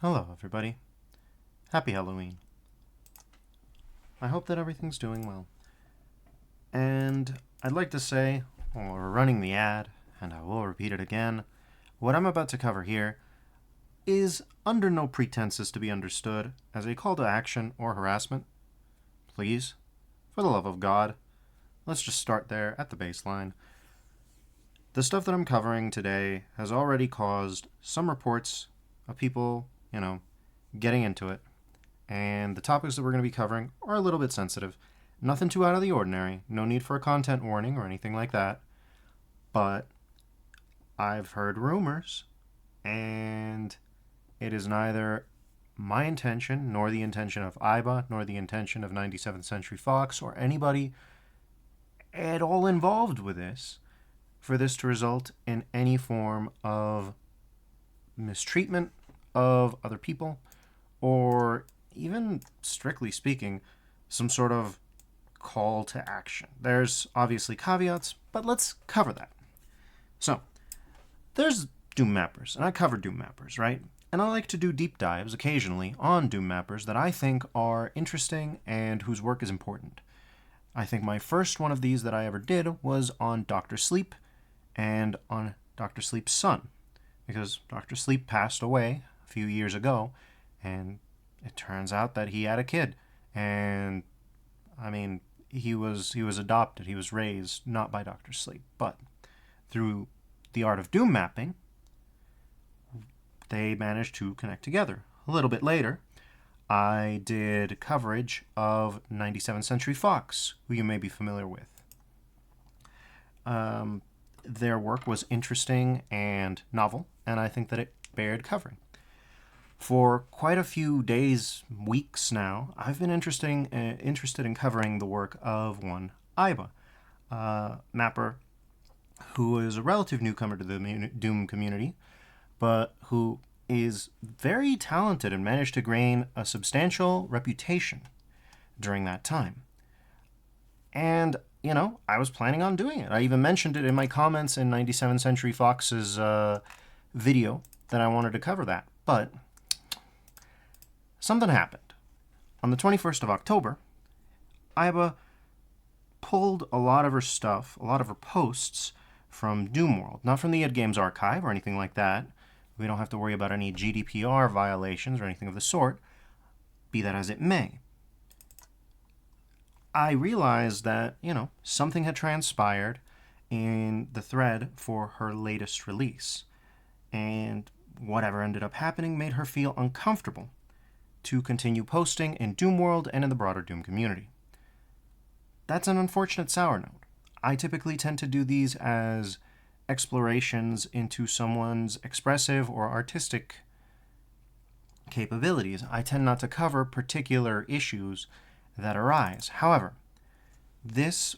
Hello, everybody. Happy Halloween. I hope that everything's doing well. And I'd like to say, while we're running the ad, and I will repeat it again, what I'm about to cover here is under no pretenses to be understood as a call to action or harassment. Please, for the love of God, let's just start there at the baseline. The stuff that I'm covering today has already caused some reports of people, getting into it. And the topics that we're going to be covering are a little bit sensitive. Nothing too out of the ordinary. No need for a content warning or anything like that. But I've heard rumors, and it is neither my intention, nor the intention of Ayba, nor the intention of 97th Century Fox, or anybody at all involved with this, for this to result in any form of mistreatment of other people, or even, strictly speaking, some sort of call to action. There's obviously caveats, but let's cover that. So, there's Doom mappers, and I cover Doom mappers, right? And I like to do deep dives occasionally on Doom mappers that I think are interesting and whose work is important. I think my first one of these that I ever did was on Dr. Sleep and on Dr. Sleep's son, because Dr. Sleep passed away a few years ago, and it turns out that he had a kid. And he was adopted. He was raised not by Dr. Sleep, but through the art of Doom mapping, they managed to connect together. A little bit later, I did coverage of 97th Century Fox, who you may be familiar with. Their work was interesting and novel, and I think that it bared covering. For quite a few days, weeks now, I've been interested in covering the work of one Ayba, a mapper who is a relative newcomer to the Doom community, but who is very talented and managed to gain a substantial reputation during that time. And, I was planning on doing it. I even mentioned it in my comments in 97th Century Fox's video that I wanted to cover that. But something happened. On the 21st of October, Ayba pulled a lot of her stuff, a lot of her posts, from DOOMworld. Not from the Id Games archive or anything like that. We don't have to worry about any GDPR violations or anything of the sort, be that as it may. I realized that, something had transpired in the thread for her latest release. And whatever ended up happening made her feel uncomfortable to continue posting in DOOMworld and in the broader Doom community. That's an unfortunate sour note. I typically tend to do these as explorations into someone's expressive or artistic capabilities. I tend not to cover particular issues that arise. However, this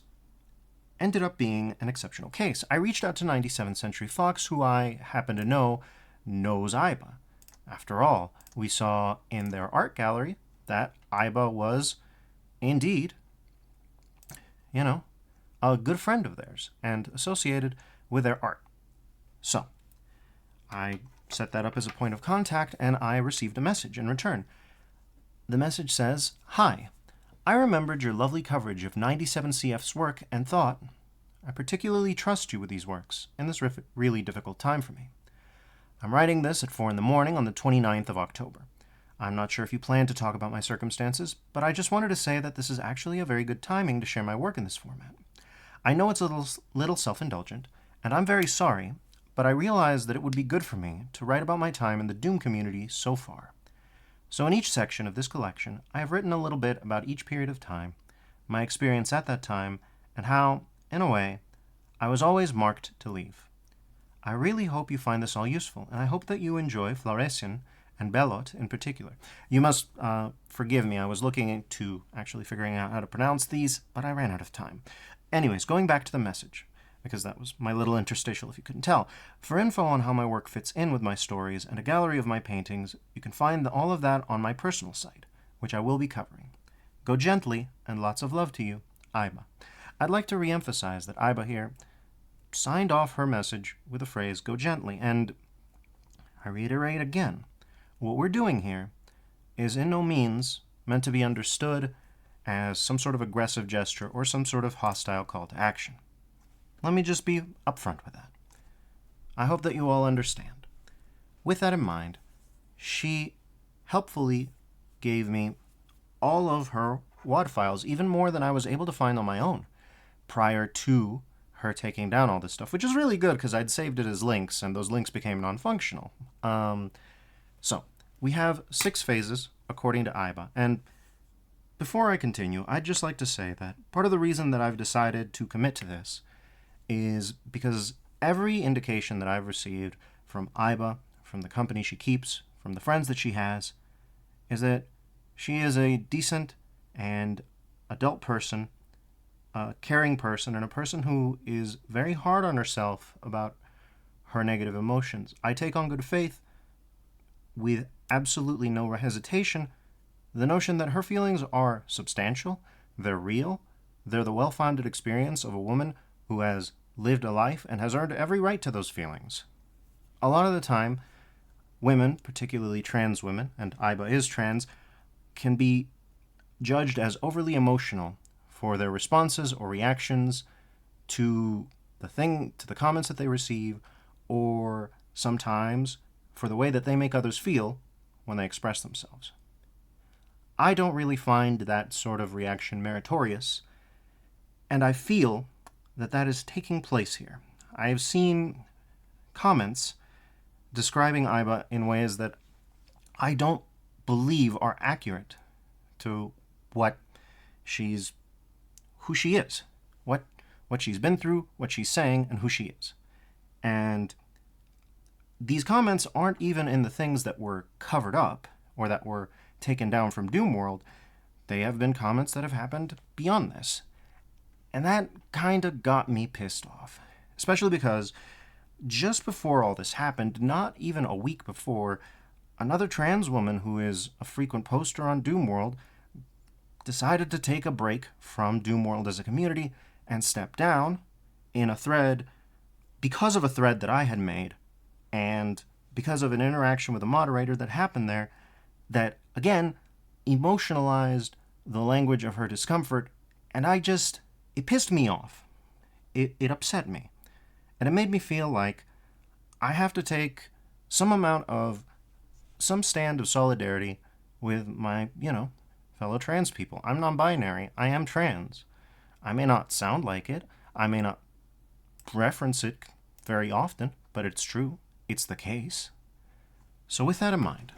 ended up being an exceptional case. I reached out to 97th Century Fox, who I happen to know knows Ayba. After all, we saw in their art gallery that Ayba was indeed, a good friend of theirs and associated with their art. So, I set that up as a point of contact, and I received a message in return. The message says, "Hi, I remembered your lovely coverage of 97CF's work and thought, I particularly trust you with these works in this really difficult time for me. I'm writing this at 4 in the morning on the 29th of October. I'm not sure if you plan to talk about my circumstances, but I just wanted to say that this is actually a very good timing to share my work in this format. I know it's a little self-indulgent, and I'm very sorry, but I realized that it would be good for me to write about my time in the Doom community so far. So in each section of this collection, I have written a little bit about each period of time, my experience at that time, and how, in a way, I was always marked to leave. I really hope you find this all useful, and I hope that you enjoy Floresian and Belot in particular." You must forgive me, I was looking into actually figuring out how to pronounce these, but I ran out of time. Anyways, going back to the message, because that was my little interstitial if you couldn't tell. For info on how my work fits in with my stories and a gallery of my paintings, you can find all of that on my personal site, which I will be covering. Go gently, and lots of love to you, Ayba. I'd like to re-emphasize that Ayba here signed off her message with the phrase, "Go gently," and I reiterate again, what we're doing here is in no means meant to be understood as some sort of aggressive gesture or some sort of hostile call to action. Let me just be upfront with that. I hope that you all understand. With that in mind, she helpfully gave me all of her WAD files, even more than I was able to find on my own, prior to her taking down all this stuff, which is really good because I'd saved it as links, and those links became non-functional. So, we have 6 phases, according to Ayba, and before I continue, I'd just like to say that part of the reason that I've decided to commit to this is because every indication that I've received from Ayba, from the company she keeps, from the friends that she has, is that she is a decent and adult person, a caring person, and a person who is very hard on herself about her negative emotions. I take on good faith, with absolutely no hesitation, the notion that her feelings are substantial, they're real, they're the well-founded experience of a woman who has lived a life and has earned every right to those feelings. A lot of the time, women, particularly trans women, and Ayba is trans, can be judged as overly emotional for their responses or reactions to the comments that they receive, or sometimes for the way that they make others feel when they express themselves. I don't really find that sort of reaction meritorious, and I feel that that is taking place here. I have seen comments describing Ayba in ways that I don't believe are accurate to who she is, what she's been through, what she's saying, and who she is. And these comments aren't even in the things that were covered up or that were taken down from DOOMworld. They have been comments that have happened beyond this. And that kind of got me pissed off, especially because just before all this happened, not even a week before, another trans woman who is a frequent poster on DOOMworld decided to take a break from DOOMworld as a community and step down in a thread because of a thread that I had made and because of an interaction with a moderator that happened there that, again, emotionalized the language of her discomfort, and it pissed me off. It upset me. And it made me feel like I have to take some stand of solidarity with my, fellow trans people. I'm non-binary. I am trans. I may not sound like it. I may not reference it very often, but it's true. It's the case. So with that in mind,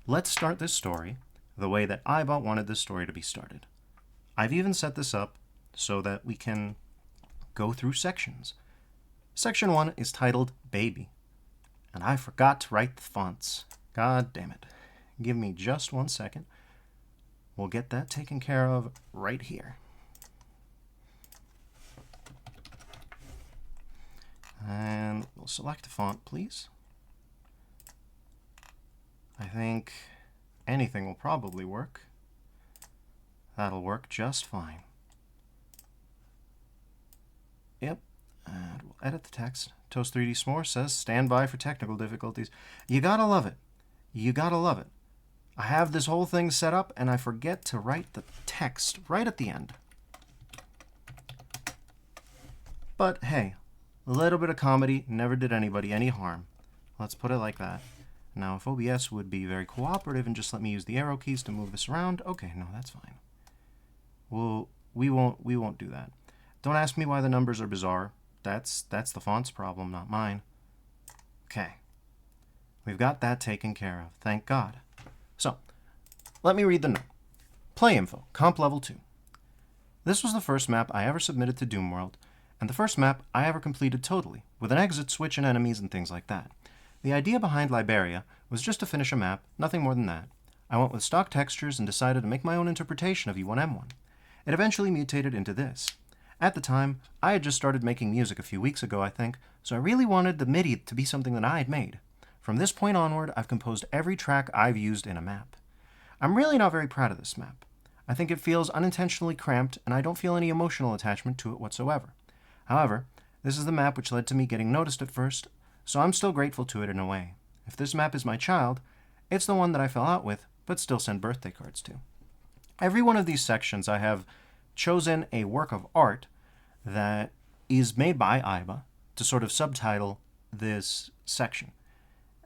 let's start this story the way that Ayba wanted this story to be started. I've even set this up so that we can go through sections. Section 1 is titled Baby, and I forgot to write the fonts. God damn it. Give me just 1 second. We'll get that taken care of right here. And we'll select a font, please. I think anything will probably work. That'll work just fine. Yep, and we'll edit the text. Toast 3D S'more says, stand by for technical difficulties. You gotta love it. You gotta love it. I have this whole thing set up, and I forget to write the text right at the end. But hey, a little bit of comedy never did anybody any harm. Let's put it like that. Now, if OBS would be very cooperative and just let me use the arrow keys to move this around, okay, no, that's fine. We won't do that. Don't ask me why the numbers are bizarre. That's the font's problem, not mine. Okay. We've got that taken care of, thank God. So, let me read the note. Play info, comp level 2. This was the first map I ever submitted to DOOMworld, and the first map I ever completed totally, with an exit switch and enemies and things like that. The idea behind Liberia was just to finish a map, nothing more than that. I went with stock textures and decided to make my own interpretation of E1M1. It eventually mutated into this. At the time, I had just started making music a few weeks ago, I think, so I really wanted the MIDI to be something that I had made. From this point onward, I've composed every track I've used in a map. I'm really not very proud of this map. I think it feels unintentionally cramped, and I don't feel any emotional attachment to it whatsoever. However, this is the map which led to me getting noticed at first, so I'm still grateful to it in a way. If this map is my child, It's the one that I fell out with, but still send birthday cards to. Every one of these sections I have chosen a work of art that is made by Ayba to sort of subtitle this section.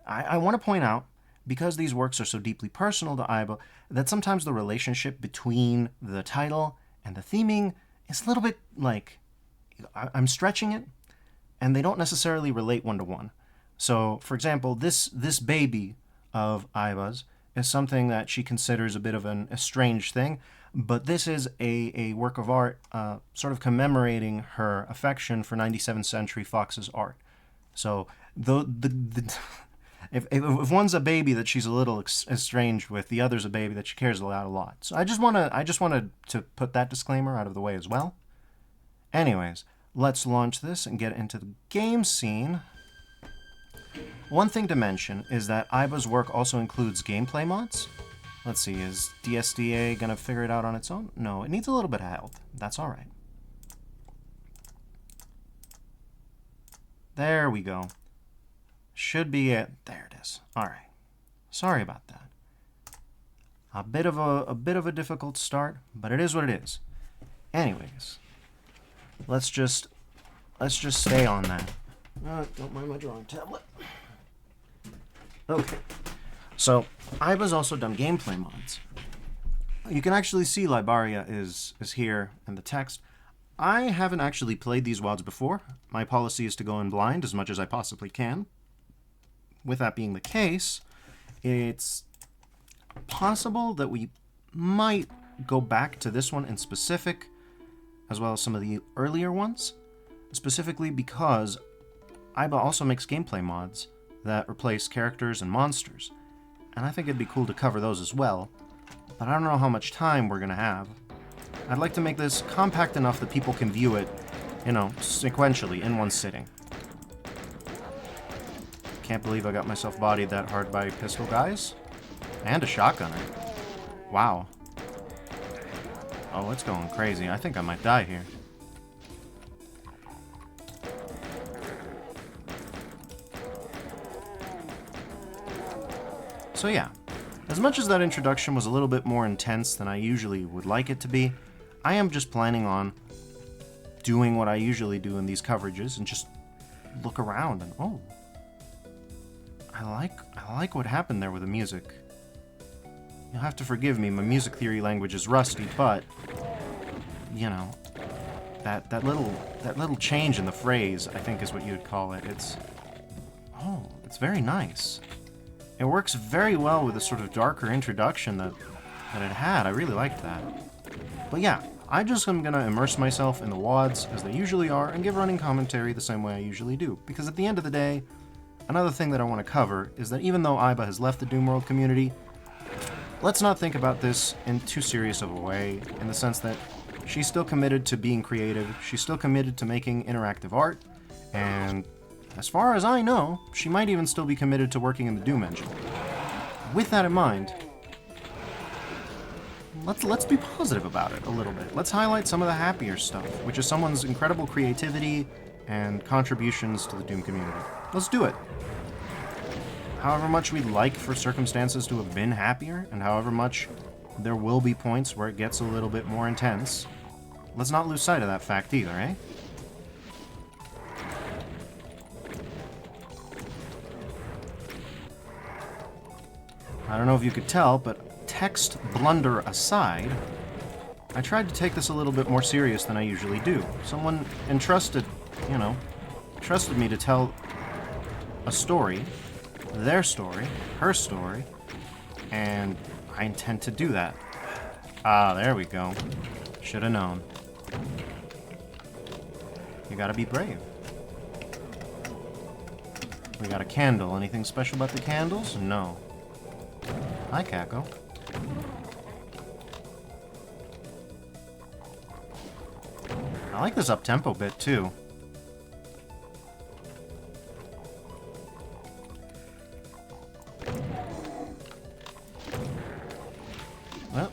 I want to point out, because these works are so deeply personal to Ayba, that sometimes the relationship between the title and the theming is a little bit like, I'm stretching it, and they don't necessarily relate one-to-one. So, for example, this baby of Ayba's is something that she considers a bit of an estranged thing, but this is a work of art sort of commemorating her affection for 97th Century Fox's art. So, if one's a baby that she's a little estranged with, the other's a baby that she cares about a lot. So I just wanted to put that disclaimer out of the way as well. Anyways, let's launch this and get into the game scene. One thing to mention is that Ayba's work also includes gameplay mods. Let's see, is DSDA gonna figure it out on its own? No, it needs a little bit of help. That's all right. There we go. Should be it. There it is. All right. Sorry about that. A bit of a difficult start, but it is what it is. Anyways, let's just stay on that. Don't mind my drawing tablet. Okay. So, Ayba's also done gameplay mods. You can actually see Liberia is here in the text. I haven't actually played these WODs before. My policy is to go in blind as much as I possibly can. With that being the case, it's possible that we might go back to this one in specific, as well as some of the earlier ones, specifically because Ayba also makes gameplay mods that replace characters and monsters, and I think it'd be cool to cover those as well, but I don't know how much time we're going to have. I'd like to make this compact enough that people can view it, sequentially in one sitting. Can't believe I got myself bodied that hard by pistol guys. And a shotgunner. Wow. Oh, it's going crazy. I think I might die here. So yeah, as much as that introduction was a little bit more intense than I usually would like it to be, I am just planning on doing what I usually do in these coverages and just look around and, oh, I like what happened there with the music. You'll have to forgive me, my music theory language is rusty, but that little change in the phrase, I think is what you'd call it. It's very nice. It works very well with the sort of darker introduction that it had. I really liked that. But yeah, I just am gonna immerse myself in the WODs as they usually are and give running commentary the same way I usually do, because at the end of the day, another thing that I want to cover is that even though Ayba has left the DOOMworld community, let's not think about this in too serious of a way, in the sense that she's still committed to being creative, she's still committed to making interactive art, and as far as I know, she might even still be committed to working in the Doom engine. With that in mind, let's be positive about it a little bit. Let's highlight some of the happier stuff, which is someone's incredible creativity and contributions to the Doom community. Let's do it. However much we'd like for circumstances to have been happier, and however much there will be points where it gets a little bit more intense, let's not lose sight of that fact either, eh? I don't know if you could tell, but text blunder aside, I tried to take this a little bit more serious than I usually do. Someone trusted me to tell a story, their story, her story, and I intend to do that. Ah, there we go. Should have known. You gotta be brave. We got a candle. Anything special about the candles? No. Hi, Kako. I like this up-tempo bit, too. Well.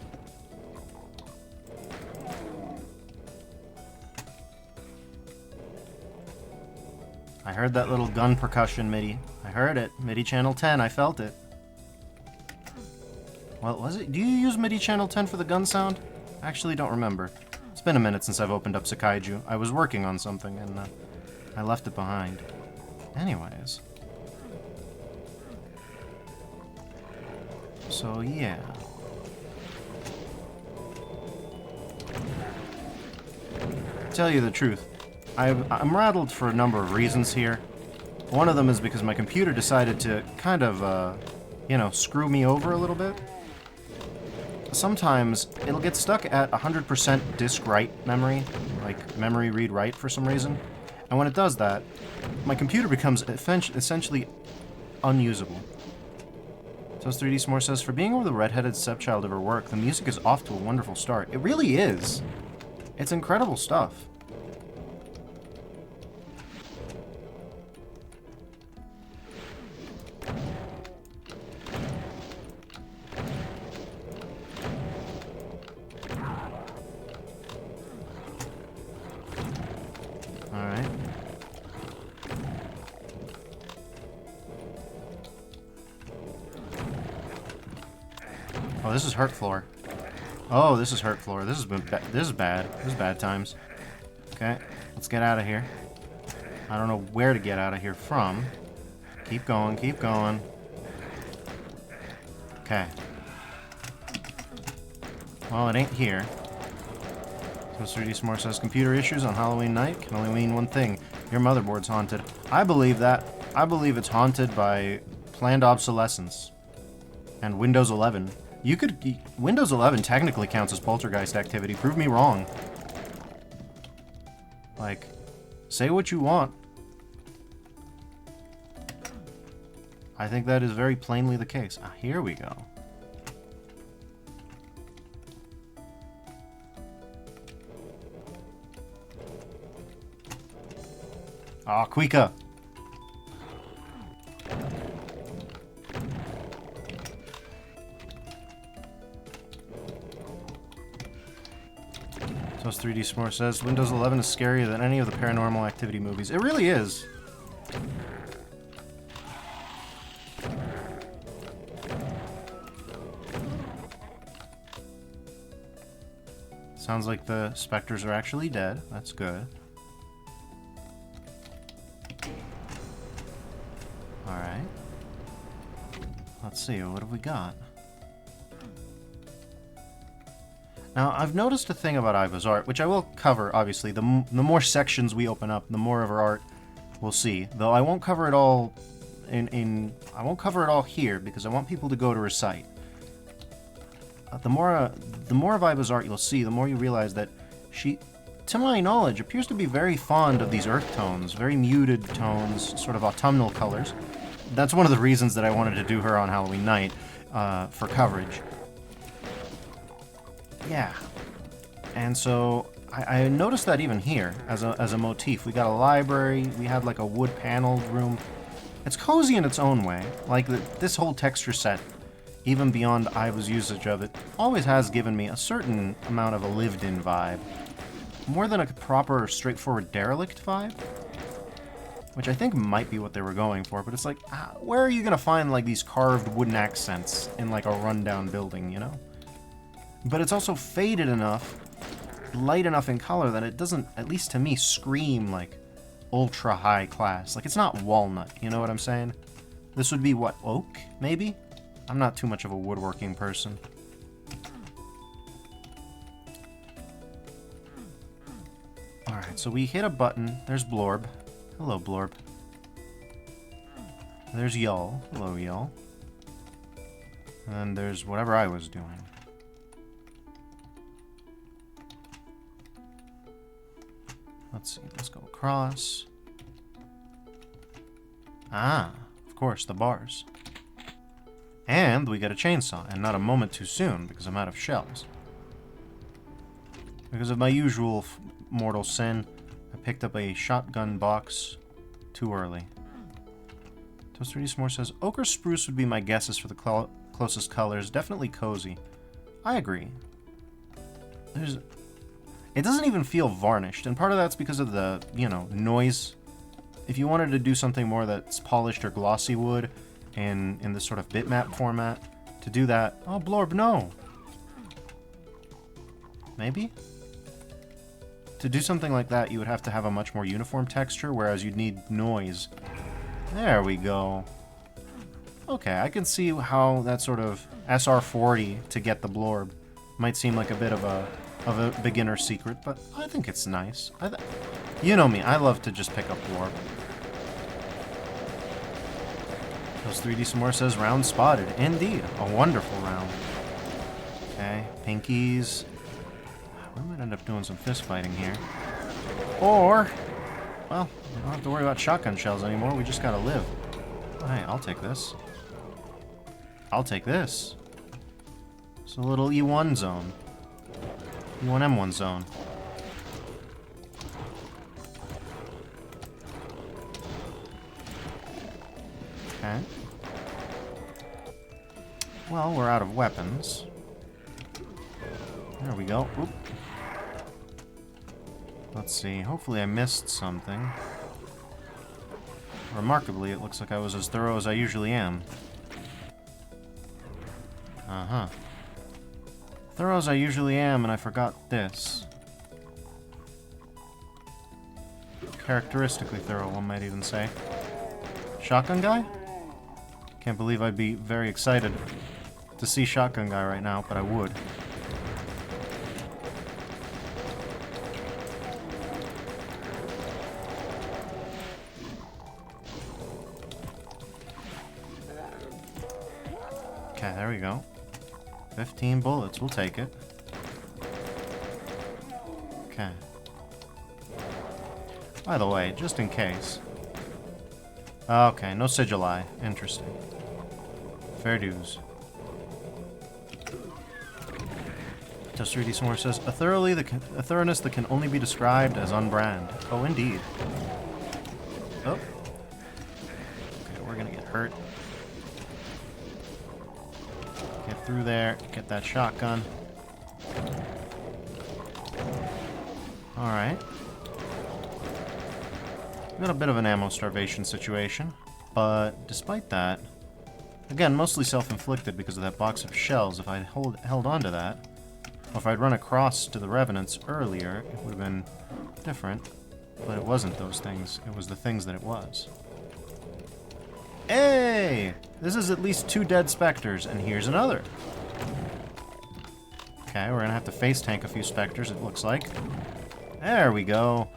I heard that little gun percussion MIDI. I heard it. MIDI channel 10, I felt it. Well, was it? Do you use MIDI channel 10 for the gun sound? I actually don't remember. It's been a minute since I've opened up Sakaiju. I was working on something and I left it behind. Anyways. So, yeah. Tell you the truth, I'm rattled for a number of reasons here. One of them is because my computer decided to kind of, you know, screw me over a little bit. Sometimes it'll get stuck at 100% disk write memory, like memory read write for some reason. And when it does that, my computer becomes essentially unusable. Toast 3D S'more says, for being over the redheaded stepchild of her work, the music is off to a wonderful start. It really is. It's incredible stuff. Alright. Oh, this is hurt floor. Oh, this is hurt floor. This is bad. This is bad times. Okay, let's get out of here. I don't know where to get out of here from. Keep going, keep going. Okay. Well, it ain't here. So 3D S'more says, computer issues on Halloween night can only mean one thing. Your motherboard's haunted. I believe that. I believe it's haunted by planned obsolescence. And Windows 11. You could... Windows 11 technically counts as poltergeist activity. Prove me wrong. Like, say what you want. I think that is very plainly the case. Ah, here we go. Ah, Quika. Toast 3D S'more says, Windows 11 is scarier than any of the Paranormal Activity movies. It really is. Sounds like the specters are actually dead. That's good. Alright. Let's see, what have we got? Now, I've noticed a thing about Ayba's art, which I will cover, obviously. The more sections we open up, the more of her art we'll see. Though I won't cover it all I won't cover it all here, because I want people to go to her site. The more of Ayba's art you'll see, the more you realize that she, to my knowledge, appears to be very fond of these earth tones, very muted tones, sort of autumnal colors. That's one of the reasons that I wanted to do her on Halloween night, for coverage. Yeah. And so, I noticed that even here, as a motif. We got a library, we had like a wood-paneled room. It's cozy in its own way. Like, this whole texture set, even beyond Ayba's usage of it, always has given me a certain amount of a lived-in vibe. More than a proper, straightforward derelict vibe. Which I think might be what they were going for, but it's like, where are you gonna find, like, these carved wooden accents in, like, a rundown building, you know? But it's also faded enough, light enough in color, that it doesn't, at least to me, scream, like, ultra-high class. Like, it's not walnut, you know what I'm saying? This would be, what, oak, maybe? I'm not too much of a woodworking person. Alright, so we hit a button. There's Blorb. Hello, Blorb. There's Y'all. Hello, Y'all. And there's whatever I was doing. Let's see, let's go across. Ah, of course, the bars. And we get a chainsaw, and not a moment too soon, because I'm out of shells. Because of my usual mortal sin, I picked up a shotgun box too early. Toast 3D S'more says, ochre spruce would be my guesses for the closest colors. Definitely cozy. I agree. It doesn't even feel varnished, and part of that's because of the, you know, noise. If you wanted to do something more that's polished or glossy wood in this sort of bitmap format, To do that... Oh, Blorb, no! Maybe? To do something like that, you would have to have a much more uniform texture, whereas you'd need noise. There we go. Okay, I can see how that sort of SR40 to get the Blorb might seem like a bit of a beginner secret, but I think it's nice. You know me, I love to just pick up Blorb. Those 3D some more says round spotted. Indeed, a wonderful round. Okay, pinkies. We might end up doing some fist fighting here. Or, well, we don't have to worry about shotgun shells anymore. We just gotta live. Alright, I'll take this. I'll take this. It's a little E1 zone. E1M1 zone. Okay. Well, we're out of weapons. There we go. Oop. Let's see. Hopefully I missed something. Remarkably, it looks like I was as thorough as I usually am. Uh-huh. Thorough as I usually am, and I forgot this. Characteristically thorough, one might even say. Shotgun guy? Can't believe I'd be very excited to see Shotgun guy right now, but I would. Okay, there we go. 15 bullets, we'll take it. Okay. By the way, just in case. Okay, no sigil eye. Interesting. Fair dues. Just 3D Somewhere says, a thoroughness that can only be described as unbrand. Oh, indeed. Oh. Okay, we're gonna get hurt. Get through there, get that shotgun. Alright. We've got a bit of an ammo starvation situation, but despite that, again, mostly self-inflicted because of that box of shells. If I'd held on to that, or if I'd run across to the Revenants earlier, it would have been different, but it wasn't those things. It was the things that it was. Hey! This is at least 2 dead specters, and here's another. Okay, we're gonna have to face tank a few specters, it looks like. There we go.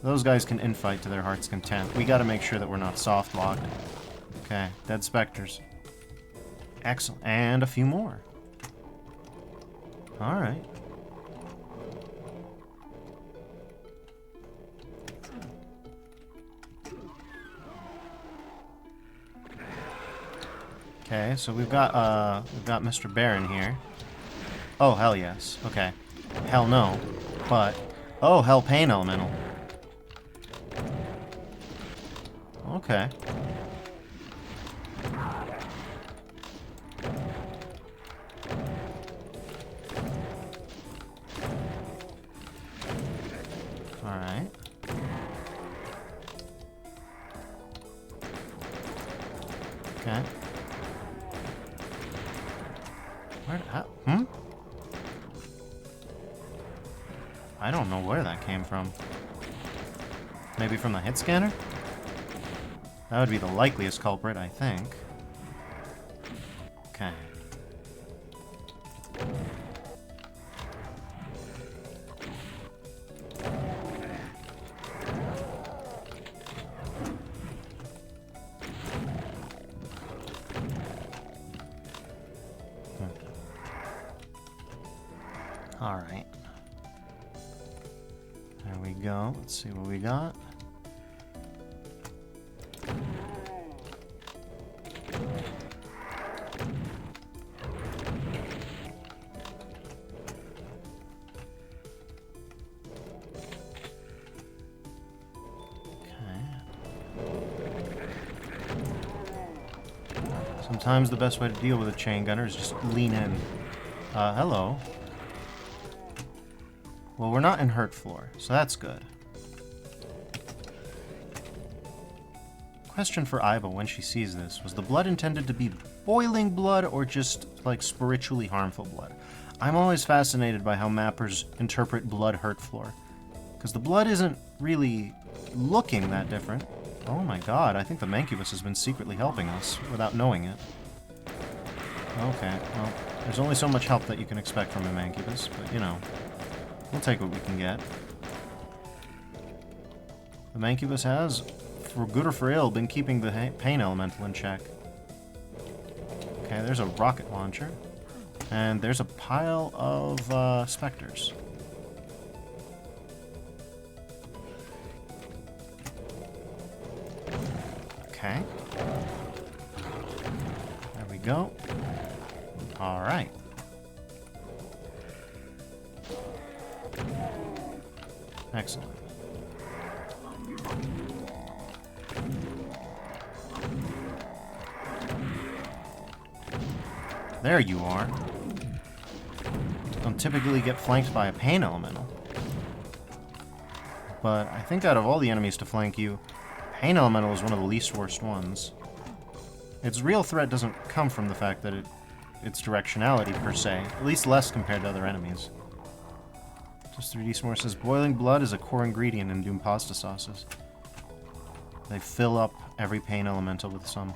Those guys can infight to their heart's content. We gotta make sure that we're not soft-locked. Okay, dead specters. Excellent. And a few more. Alright. Okay, so we've got Mr. Baron here. Oh, hell yes. Okay. Hell no. But, oh, hell pain elemental. Okay. Alright. Okay. Where did that... I don't know where that came from. Maybe from the hit scanner? That would be the likeliest culprit, I think. Okay. Alright. There we go. Let's see what we got. Sometimes the best way to deal with a chain gunner is just lean in. Hello. Well, we're not in hurt floor, so that's good. Question for Ayba when she sees this. Was the blood intended to be boiling blood or just, like, spiritually harmful blood. I'm always fascinated by how mappers interpret blood hurt floor. Because the blood isn't really looking that different. Oh my god, I think the Mancubus has been secretly helping us without knowing it. Okay, well, there's only so much help that you can expect from a Mancubus, but, you know, we'll take what we can get. The Mancubus has, for good or for ill, been keeping the pain elemental in check. Okay, there's a rocket launcher. And there's a pile of specters. Okay. There we go. Alright. Excellent. There you are. Don't typically get flanked by a pain elemental. But I think out of all the enemies to flank you, pain elemental is one of the least worst ones. Its real threat doesn't come from the fact that its directionality per se, at least less compared to other enemies. Just 3D S'more says, boiling blood is a core ingredient in Doom pasta sauces. They fill up every pain elemental with some.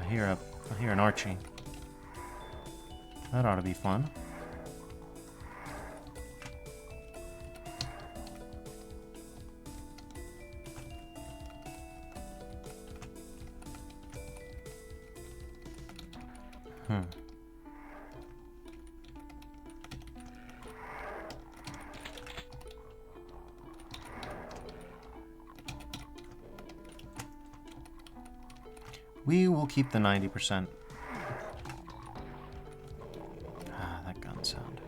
I hear an Archie. That ought to be fun. We will keep the 90%. Ah, that gun sound.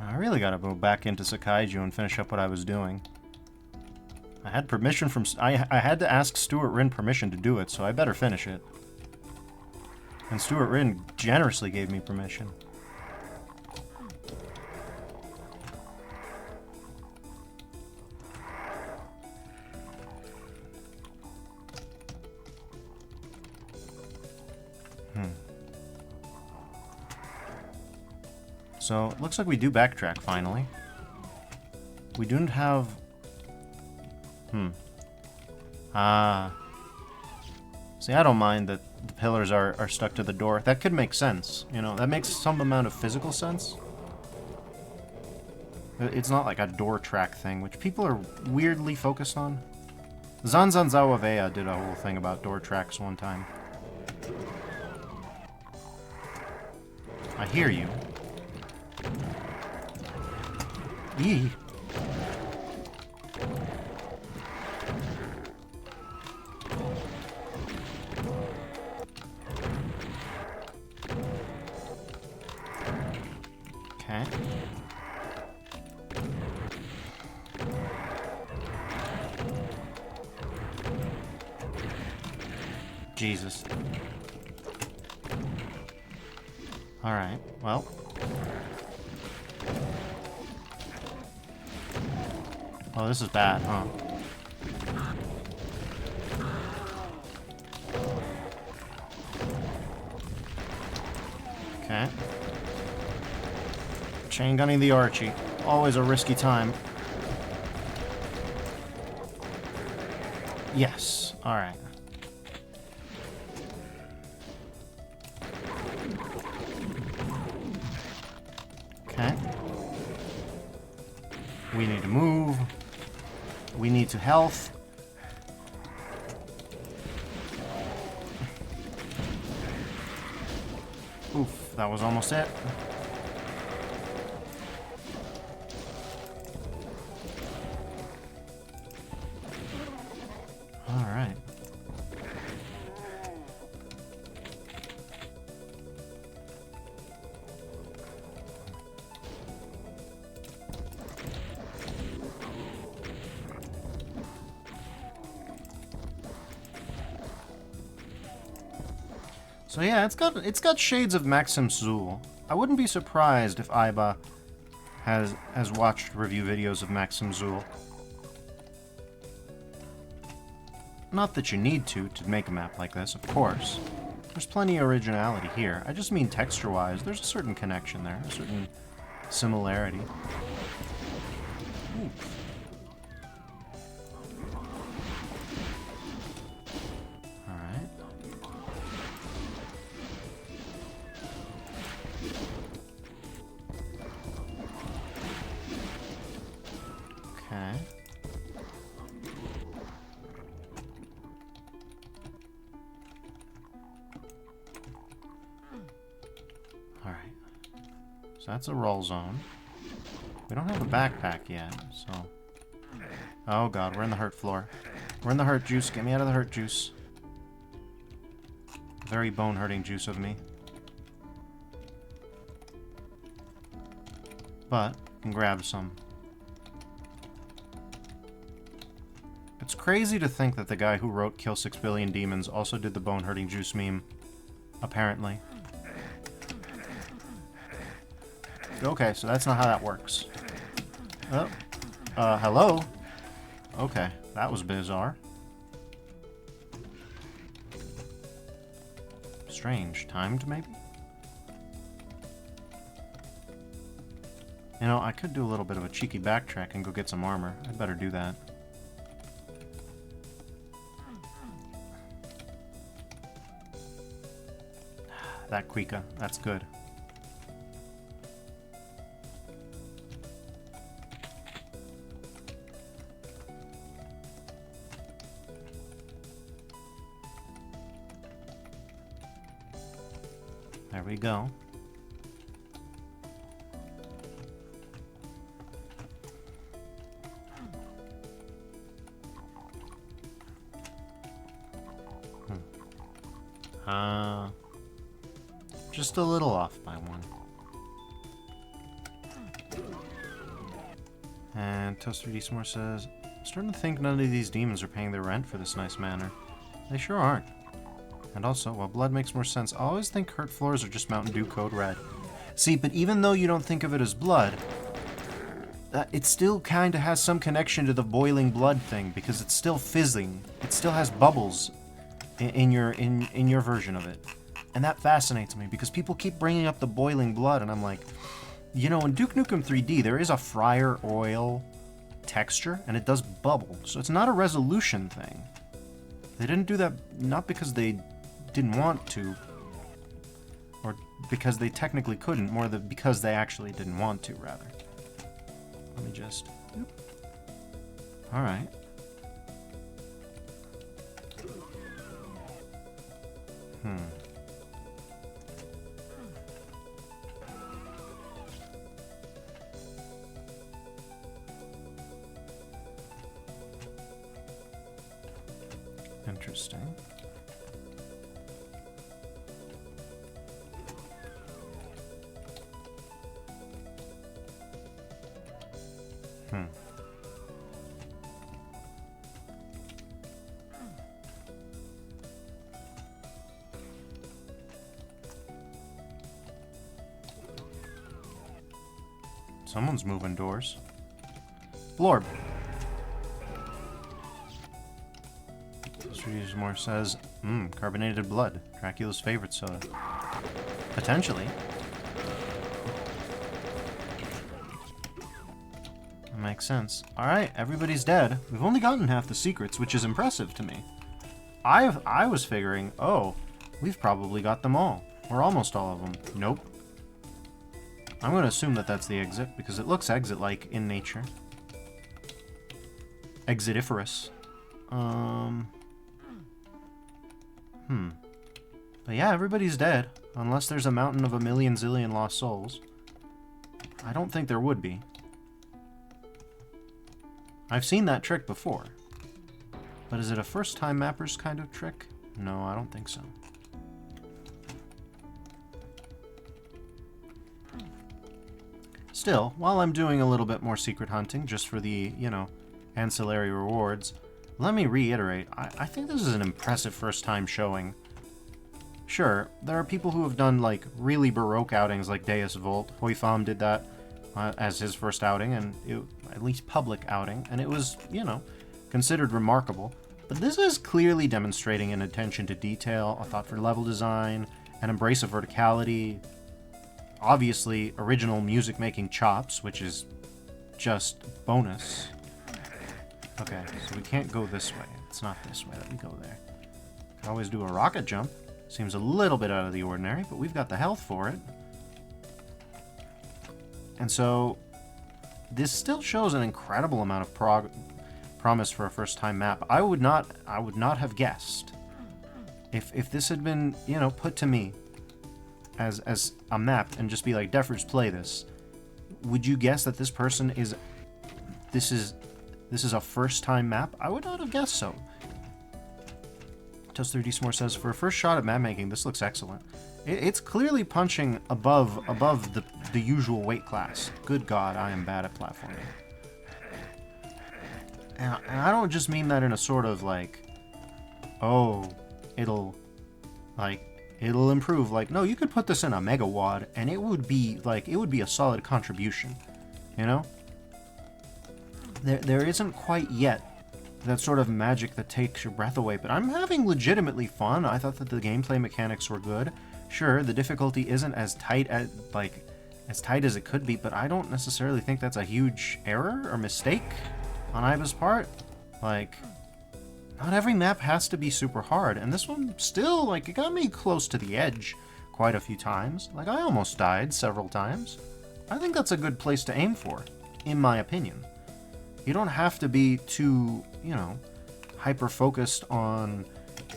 I really gotta go back into Sakaiju and finish up what I was doing. I had permission from... I had to ask Stuart Rinn permission to do it, so I better finish it. And Stuart Rinn generously gave me permission. So, it looks like we do backtrack, finally. We don't have... See, I don't mind that the pillars are stuck to the door. That could make sense, you know? That makes some amount of physical sense. It's not like a door track thing, which people are weirdly focused on. Zanzanzawa Vea did a whole thing about door tracks one time. I hear you. Yee. Okay. Jesus. Alright, well. Oh, this is bad, huh? Okay. Chain gunning the Archie. Always a risky time. Yes. Alright. Okay. We need to move. We need to health. Oof, that was almost it. All right. So yeah, it's got shades of Maxim Zool. I wouldn't be surprised if Ayba has watched review videos of Maxim Zool. Not that you need to make a map like this, of course. There's plenty of originality here. I just mean texture-wise, there's a certain connection there, a certain similarity. Ooh. Alright. Okay. Alright. So that's a roll zone. We don't have a backpack yet, so... Oh god, we're in the hurt floor. We're in the hurt juice. Get me out of the hurt juice. Very bone-hurting juice of me. But, I can grab some. It's crazy to think that the guy who wrote Kill 6 Billion Demons also did the bone-hurting juice meme. Apparently. Okay, so that's not how that works. Oh. Hello? Okay, that was bizarre. Strange. Timed, maybe? You know, I could do a little bit of a cheeky backtrack and go get some armor. I'd better do that. That Quika, that's good. There we go. Just a little off by one. And Toast3D S'more says, I'm starting to think none of these demons are paying their rent for this nice manor. They sure aren't. And also, while blood makes more sense, I always think hurt floors are just Mountain Dew Code Red. See, but even though you don't think of it as blood, it still kind of has some connection to the boiling blood thing, because it's still fizzing. It still has bubbles in your version of it. And that fascinates me, because people keep bringing up the boiling blood, and I'm like, you know, in Duke Nukem 3D, there is a fryer oil texture, and it does bubble. So it's not a resolution thing. They didn't do that, not because they didn't want to, or because they technically couldn't, more than because they actually didn't want to, rather. Let me just... Alright. Interesting. Someone's moving doors. Blorb. More says, carbonated blood. Dracula's favorite soda. Potentially. That makes sense. Alright, everybody's dead. We've only gotten half the secrets, which is impressive to me. I was figuring, oh, we've probably got them all. Or almost all of them. Nope. I'm going to assume that that's the exit, because it looks exit-like in nature. Exitiferous. But yeah, everybody's dead. Unless there's a mountain of a million zillion lost souls. I don't think there would be. I've seen that trick before. But is it a first-time mappers kind of trick? No, I don't think so. Still, while I'm doing a little bit more secret hunting, just for the, you know, ancillary rewards, let me reiterate, I think this is an impressive first-time showing. Sure, there are people who have done, like, really Baroque outings like Deus Vult. Hoifam did that as his first outing, and at least public outing, and it was, you know, considered remarkable. But this is clearly demonstrating an attention to detail, a thought for level design, an embrace of verticality, obviously original music-making chops, which is just bonus. Okay, so we can't go this way. It's not this way that we go there. Can always do a rocket jump. Seems a little bit out of the ordinary, but we've got the health for it. And so this still shows an incredible amount of promise for a first-time map. I would not have guessed if this had been, you know, put to me as a map and just be like, Defers, play this. Would you guess that this person is this is a first-time map? I would not have guessed so. Toast 3D S'more says, for a first shot at map making, this looks excellent. It's clearly punching above the usual weight class. Good God, I am bad at platforming. And I don't just mean that in a sort of like, oh, it'll improve. Like, no, you could put this in a Megawad and it would be a solid contribution, you know? There isn't quite yet that sort of magic that takes your breath away, but I'm having legitimately fun. I thought that the gameplay mechanics were good. Sure, the difficulty isn't as tight as it could be, but I don't necessarily think that's a huge error or mistake on Ayba's part. Like, not every map has to be super hard, and this one still, like, it got me close to the edge quite a few times. Like, I almost died several times. I think that's a good place to aim for, in my opinion. You don't have to be too, you know, hyper-focused on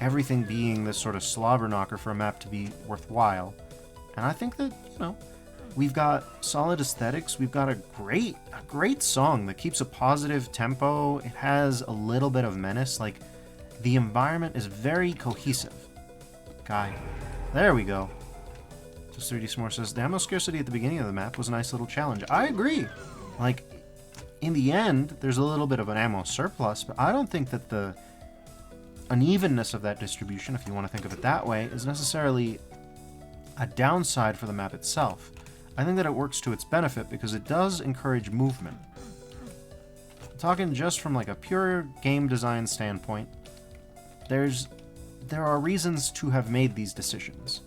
everything being this sort of slobber knocker for a map to be worthwhile. And I think that, you know, we've got solid aesthetics. We've got a great song that keeps a positive tempo. It has a little bit of menace. Like, the environment is very cohesive. Guy. There we go. Just 3D S'more says, the ammo scarcity at the beginning of the map was a nice little challenge. I agree. Like, in the end, there's a little bit of an ammo surplus, but I don't think that the unevenness of that distribution, if you want to think of it that way, is necessarily a downside for the map itself. I think that it works to its benefit because it does encourage movement. I'm talking just from like a pure game design standpoint, there are reasons to have made these decisions.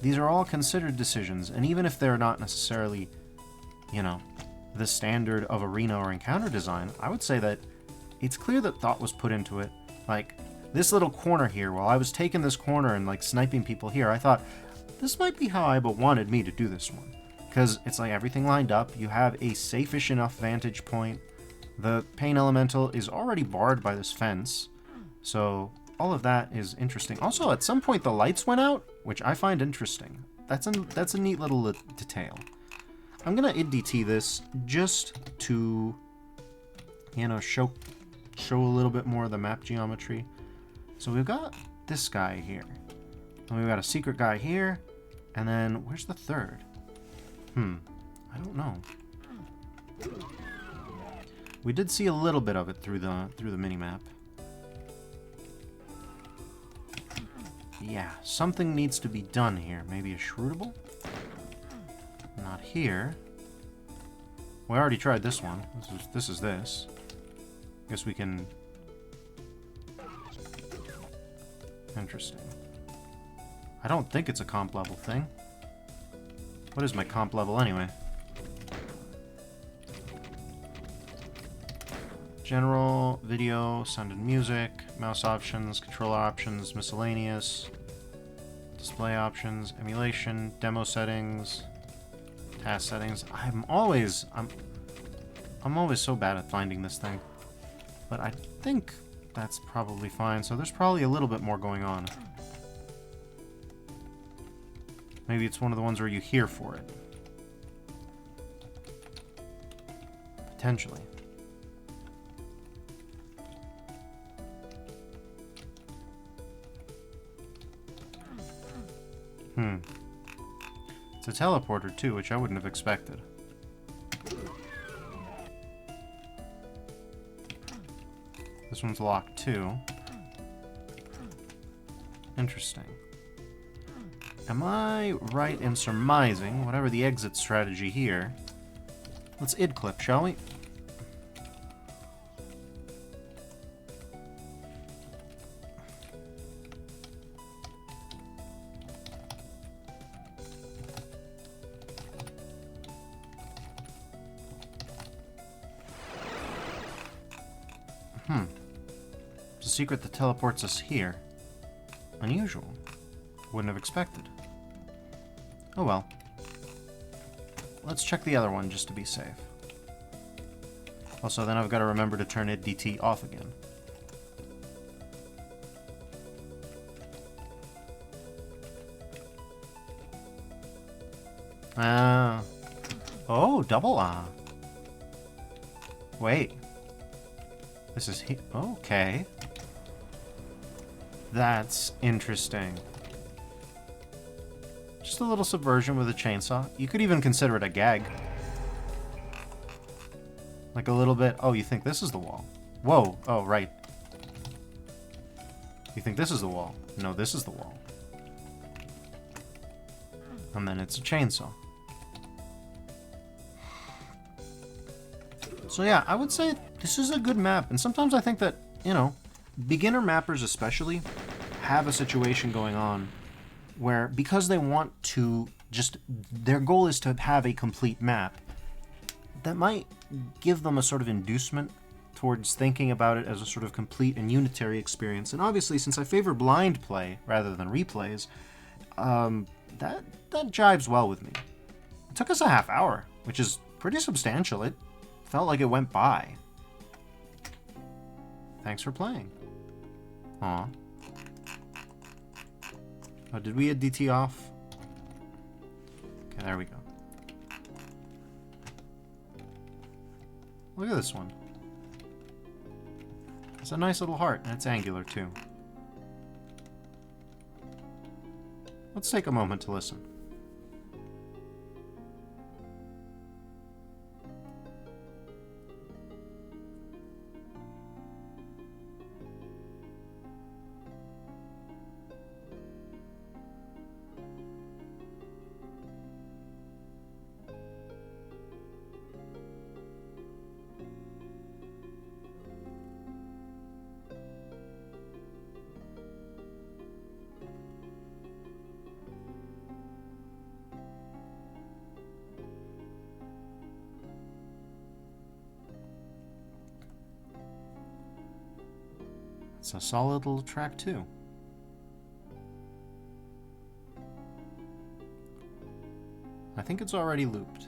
These are all considered decisions, and even if they're not necessarily, you know, the standard of arena or encounter design, I would say that it's clear that thought was put into it. Like, this little corner here, while I was taking this corner and like sniping people here, I thought, this might be how Ayba wanted me to do this one. Because it's like everything lined up, you have a safe-ish enough vantage point, the pain elemental is already barred by this fence, so all of that is interesting. Also, at some point the lights went out, which I find interesting. That's a neat little detail. I'm gonna id-DT this just to, you know, show a little bit more of the map geometry. So we've got this guy here, and we've got a secret guy here, and then where's the third? I don't know. We did see a little bit of it through the mini-map. Yeah, something needs to be done here. Maybe a shrootable? Not here. We already tried this one. This is this. Guess we can... Interesting. I don't think it's a comp level thing. What is my comp level anyway? General, video, sound and music, mouse options, controller options, miscellaneous, display options, emulation, demo settings, task settings. I'm always so bad at finding this thing. But I think that's probably fine. So there's probably a little bit more going on. Maybe it's one of the ones where you hear for it. Potentially. It's a teleporter too, which I wouldn't have expected. This one's locked too. Interesting. Am I right in surmising, whatever the exit strategy here, let's id clip, shall we? secret that teleports us here. Unusual. Wouldn't have expected. Oh well. Let's check the other one just to be safe. Also, then I've got to remember to turn IDT off again. Ah. Oh, double ah. Wait. This is okay. That's interesting. Just a little subversion with a chainsaw. You could even consider it a gag. Like a little bit. Oh, you think this is the wall? Whoa. Oh, right. You think this is the wall? No, this is the wall. And then it's a chainsaw. So yeah, I would say this is a good map. And sometimes I think that, you know, beginner mappers especially have a situation going on where, because they want to just, their goal is to have a complete map, that might give them a sort of inducement towards thinking about it as a sort of complete and unitary experience. And obviously, since I favor blind play rather than replays, that jives well with me. It took us a half hour, which is pretty substantial. It felt like it went by. Thanks for playing. Aw. Oh, did we hit DT off? Okay, there we go. Look at this one. It's a nice little heart, and it's angular too. Let's take a moment to listen. It's a solid little track too. I think it's already looped.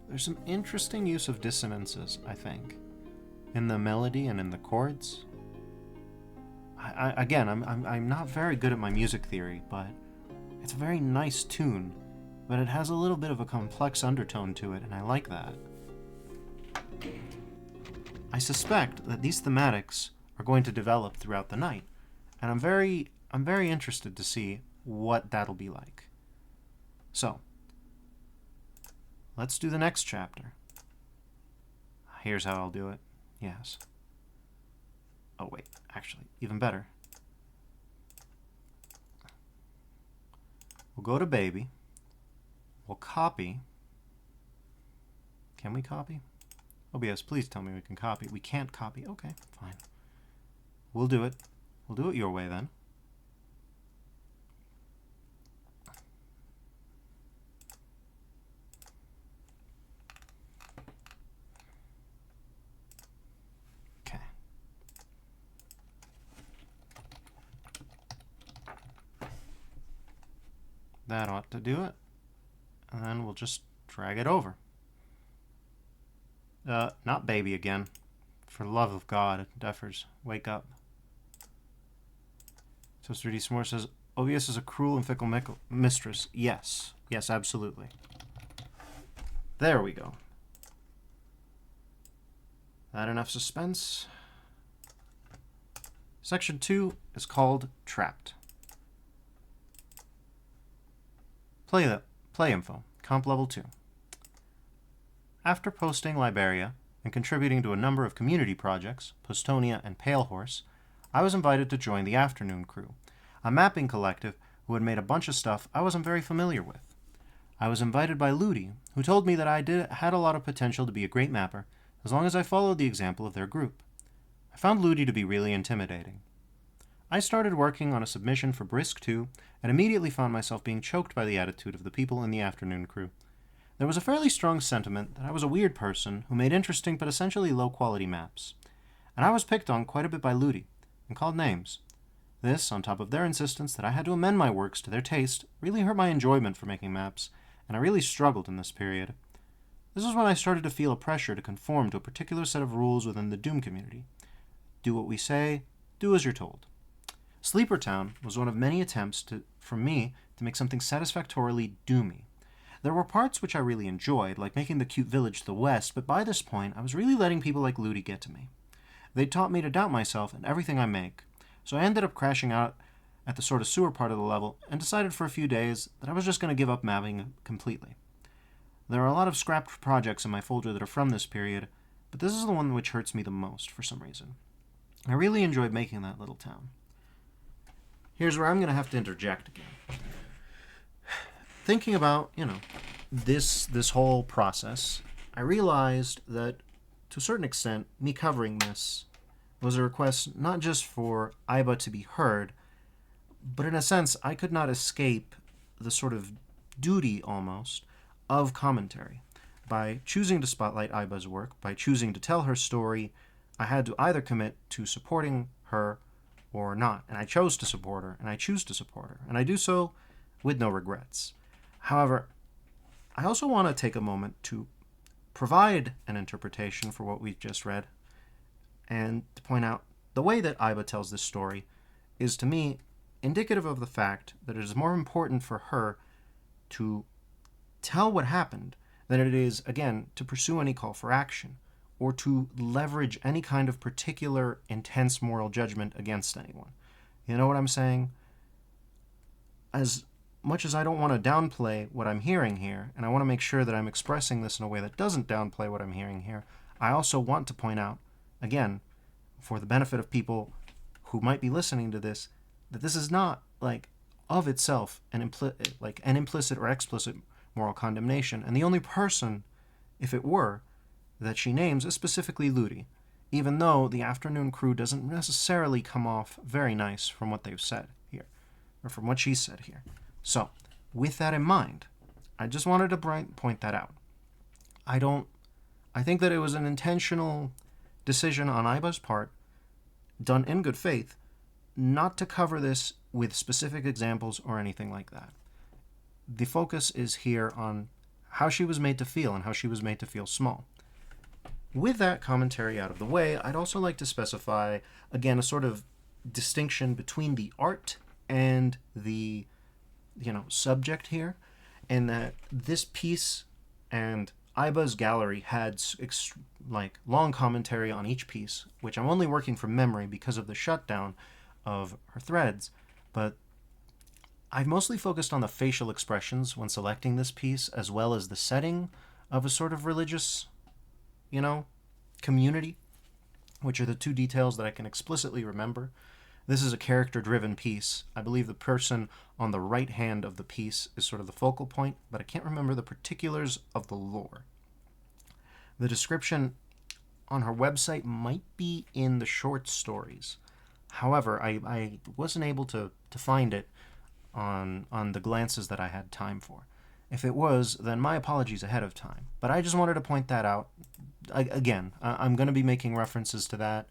There's some interesting use of dissonances, I think, in the melody and in the chords. Again, I'm not very good at my music theory, but it's a very nice tune. But it has a little bit of a complex undertone to it, and I like that. I suspect that these thematics are going to develop throughout the night, and I'm very interested to see what that'll be like. So, let's do the next chapter. Here's how I'll do it. Yes. Oh wait, actually, even better. We'll go to baby. We'll copy. Can we copy? OBS, please tell me we can copy. We can't copy. Okay, fine. We'll do it. We'll do it your way then. Okay. That ought to do it. And then we'll just drag it over. Not baby again. For the love of God, Duffers, wake up. So 3D S'more says, OBS is a cruel and fickle mistress. Yes. Yes, absolutely. There we go. That enough suspense. Section 2 is called Trapped. Play info, comp level 2. After posting Liberia and contributing to a number of community projects, Postonia and Pale Horse, I was invited to join the Afternoon Crew, a mapping collective who had made a bunch of stuff I wasn't very familiar with. I was invited by Ludi, who told me that I had a lot of potential to be a great mapper as long as I followed the example of their group. I found Ludi to be really intimidating. I started working on a submission for Brisk 2 and immediately found myself being choked by the attitude of the people in the afternoon crew. There was a fairly strong sentiment that I was a weird person who made interesting but essentially low-quality maps. And I was picked on quite a bit by Ludi and called names. This, on top of their insistence that I had to amend my works to their taste, really hurt my enjoyment for making maps, and I really struggled in this period. This is when I started to feel a pressure to conform to a particular set of rules within the Doom community. Do what we say, do as you're told. Sleeper Town was one of many attempts from me to make something satisfactorily doomy. There were parts which I really enjoyed, like making the cute village to the west, but by this point I was really letting people like Ludi get to me. They taught me to doubt myself and everything I make, so I ended up crashing out at the sort of sewer part of the level and decided for a few days that I was just going to give up mapping completely. There are a lot of scrapped projects in my folder that are from this period, but this is the one which hurts me the most for some reason. I really enjoyed making that little town. Here's where I'm going to have to interject again. Thinking about, this whole process, I realized that, to a certain extent, me covering this was a request not just for Ayba to be heard, but in a sense, I could not escape the sort of duty, almost, of commentary. By choosing to spotlight Ayba's work, by choosing to tell her story, I had to either commit to supporting her or not. And I chose to support her, and I choose to support her, and I do so with no regrets. However, I also want to take a moment to provide an interpretation for what we've just read, and to point out the way that Ayba tells this story is, to me, indicative of the fact that it is more important for her to tell what happened than it is, again, to pursue any call for action or to leverage any kind of particular intense moral judgment against anyone. You know what I'm saying? As much as I don't want to downplay what I'm hearing here, and I want to make sure that I'm expressing this in a way that doesn't downplay what I'm hearing here, I also want to point out, again, for the benefit of people who might be listening to this, that this is not, of itself, an implicit or explicit moral condemnation. And the only person, if it were, that she names is specifically Ludi, even though the afternoon crew doesn't necessarily come off very nice from what they've said here, or from what she said here. So, with that in mind, I just wanted to point that out. I think that it was an intentional decision on Ayba's part, done in good faith, not to cover this with specific examples or anything like that. The focus is here on how she was made to feel and how she was made to feel small. With that commentary out of the way, I'd also like to specify, again, a sort of distinction between the art and the subject here, and that this piece and Ayba's gallery had long commentary on each piece, which I'm only working from memory because of the shutdown of her threads, but I've mostly focused on the facial expressions when selecting this piece, as well as the setting of a sort of religious, community, which are the two details that I can explicitly remember. This is a character-driven piece. I believe the person on the right hand of the piece is sort of the focal point, but I can't remember the particulars of the lore. The description on her website might be in the short stories. However, I wasn't able to find it on the glances that I had time for. If it was, then my apologies ahead of time. But I just wanted to point that out. Again, I'm going to be making references to that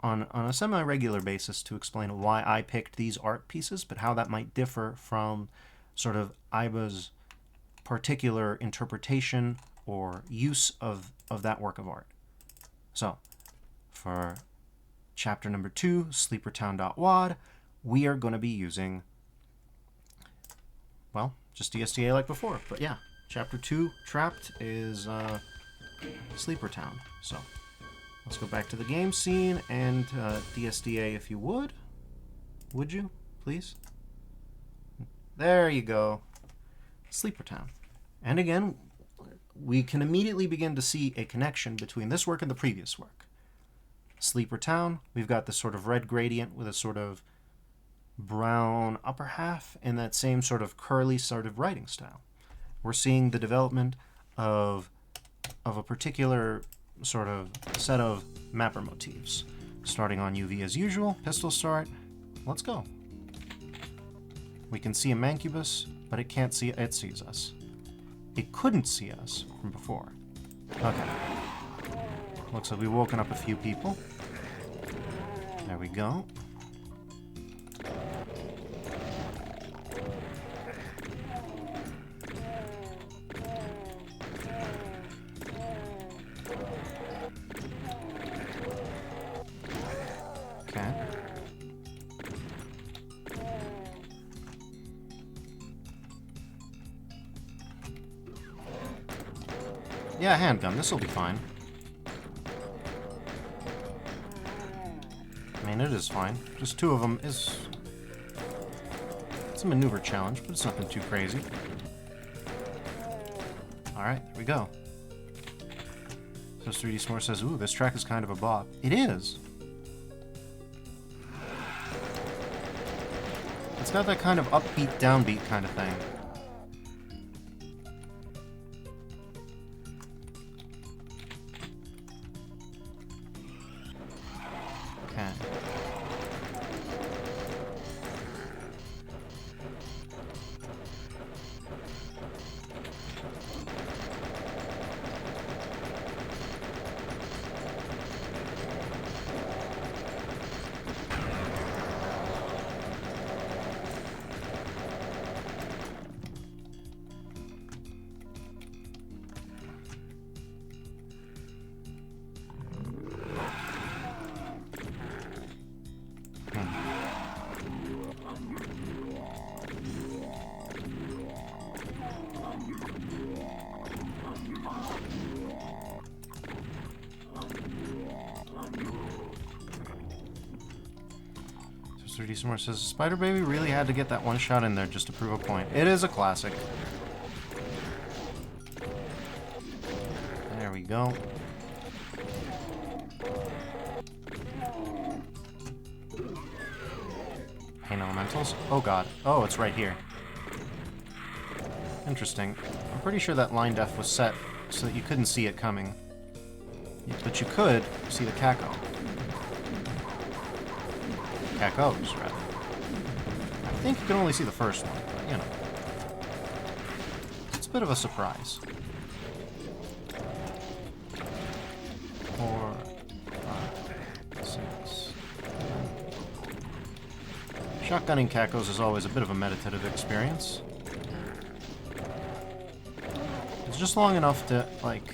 on a semi-regular basis to explain why I picked these art pieces, but how that might differ from sort of Ayba's particular interpretation or use of that work of art. So, for chapter number 2, sleepertown.wad, we are going to be using, just DSDA like before. But yeah, chapter 2, Trapped, is Sleeper Town. So, let's go back to the game scene and DSDA if you would. Would you, please? There you go. Sleeper Town. And again, we can immediately begin to see a connection between this work and the previous work. Sleeper Town, we've got this sort of red gradient with a sort of brown upper half and that same sort of curly sort of writing style. We're seeing the development of a particular sort of set of mapper motifs. Starting on UV as usual, pistol start, let's go. We can see a Mancubus, but it can't see it sees us. It couldn't see us from before. Okay. Looks like we've woken up a few people. There we go. Okay. Yeah, handgun. This will be fine. I mean, it is fine. Just two of them is... It's a maneuver challenge, but it's nothing too crazy. Alright, here we go. So 3D S'more says, ooh, this track is kind of a bop. It is! It's got that kind of upbeat, downbeat kind of thing. Okay. So 3D S'more says, Spider Baby really had to get that one shot in there just to prove a point. It is a classic. There we go. Pain Elementals? Oh god. Oh, it's right here. Interesting. I'm pretty sure that line def was set so that you couldn't see it coming. But you could see the Caco. Cacos, rather. I think you can only see the first one, but, you know. It's a bit of a surprise. 4, 5, 6, 7. Shotgunning Cacos is always a bit of a meditative experience. It's just long enough to, like,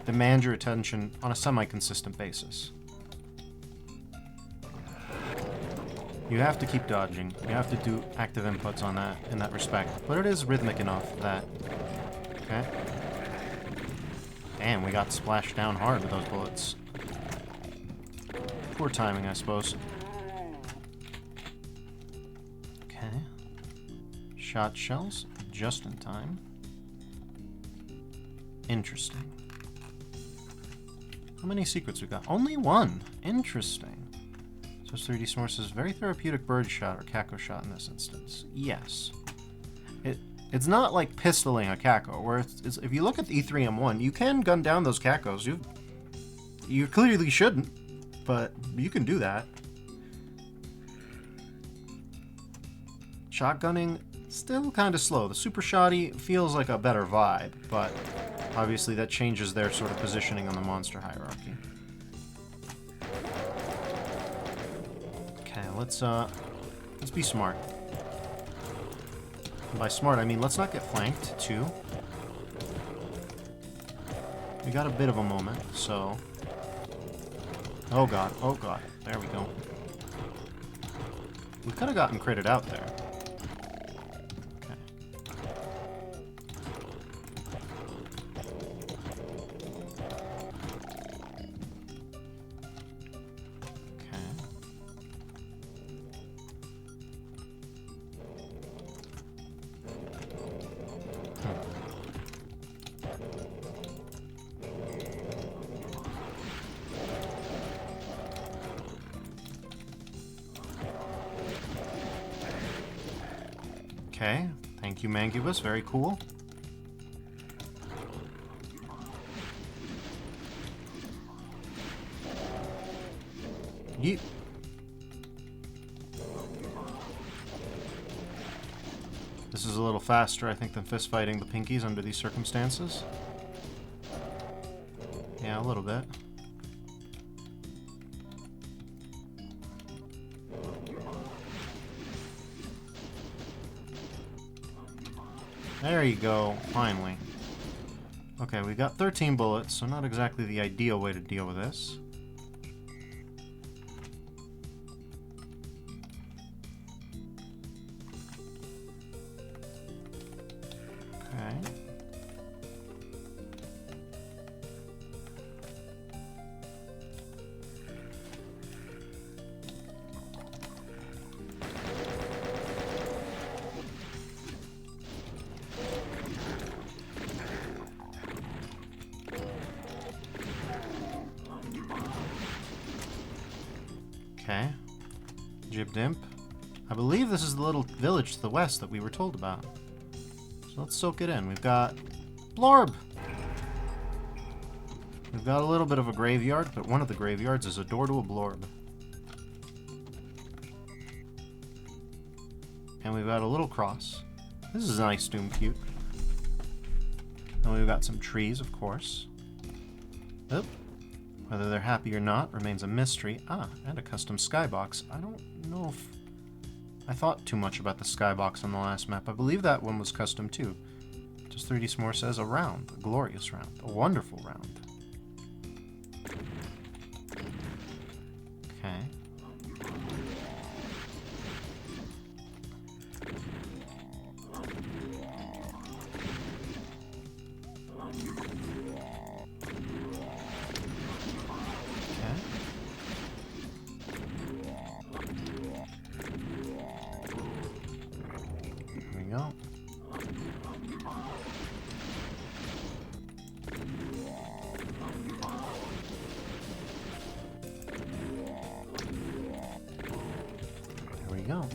demand your attention on a semi-consistent basis. You have to keep dodging. You have to do active inputs on that in that respect. But it is rhythmic enough that... Okay. Damn, we got splashed down hard with those bullets. Poor timing, I suppose. Okay. Shot shells, just in time. Interesting. How many secrets we got? Only one! Interesting. So 3D S'more says, very therapeutic bird shot or Caco shot in this instance. Yes. It's not like pistoling a Caco, where it's if you look at the E3M1, you can gun down those Cacos. You clearly shouldn't, but you can do that. Shotgunning, still kind of slow. The super shotty feels like a better vibe, but obviously that changes their sort of positioning on the monster hierarchy. Okay, let's be smart. And by smart, I mean let's not get flanked, too. We got a bit of a moment, so... Oh god, there we go. We could have gotten critted out there. Okay, thank you, Mancubus. Very cool. Yeet. this is a little faster, I think, than fist fighting the pinkies under these circumstances. Yeah, a little bit. There you go, finally. Okay, we got 13 bullets, so not exactly the ideal way to deal with this. Okay. Okay. Jib Dimp. I believe this is the little village to the west that we were told about. So let's soak it in. We've got Blorb! We've got a little bit of a graveyard, but one of the graveyards is a door to a Blorb. And we've got a little cross. This is a nice Doom cute. And we've got some trees, of course. Oop. Whether they're happy or not remains a mystery. Ah, and a custom skybox. I don't know if I thought too much about the skybox on the last map. I believe that one was custom too. Just 3D S'more says a round, a glorious round, a wonderful round. Okay. Go. There we go.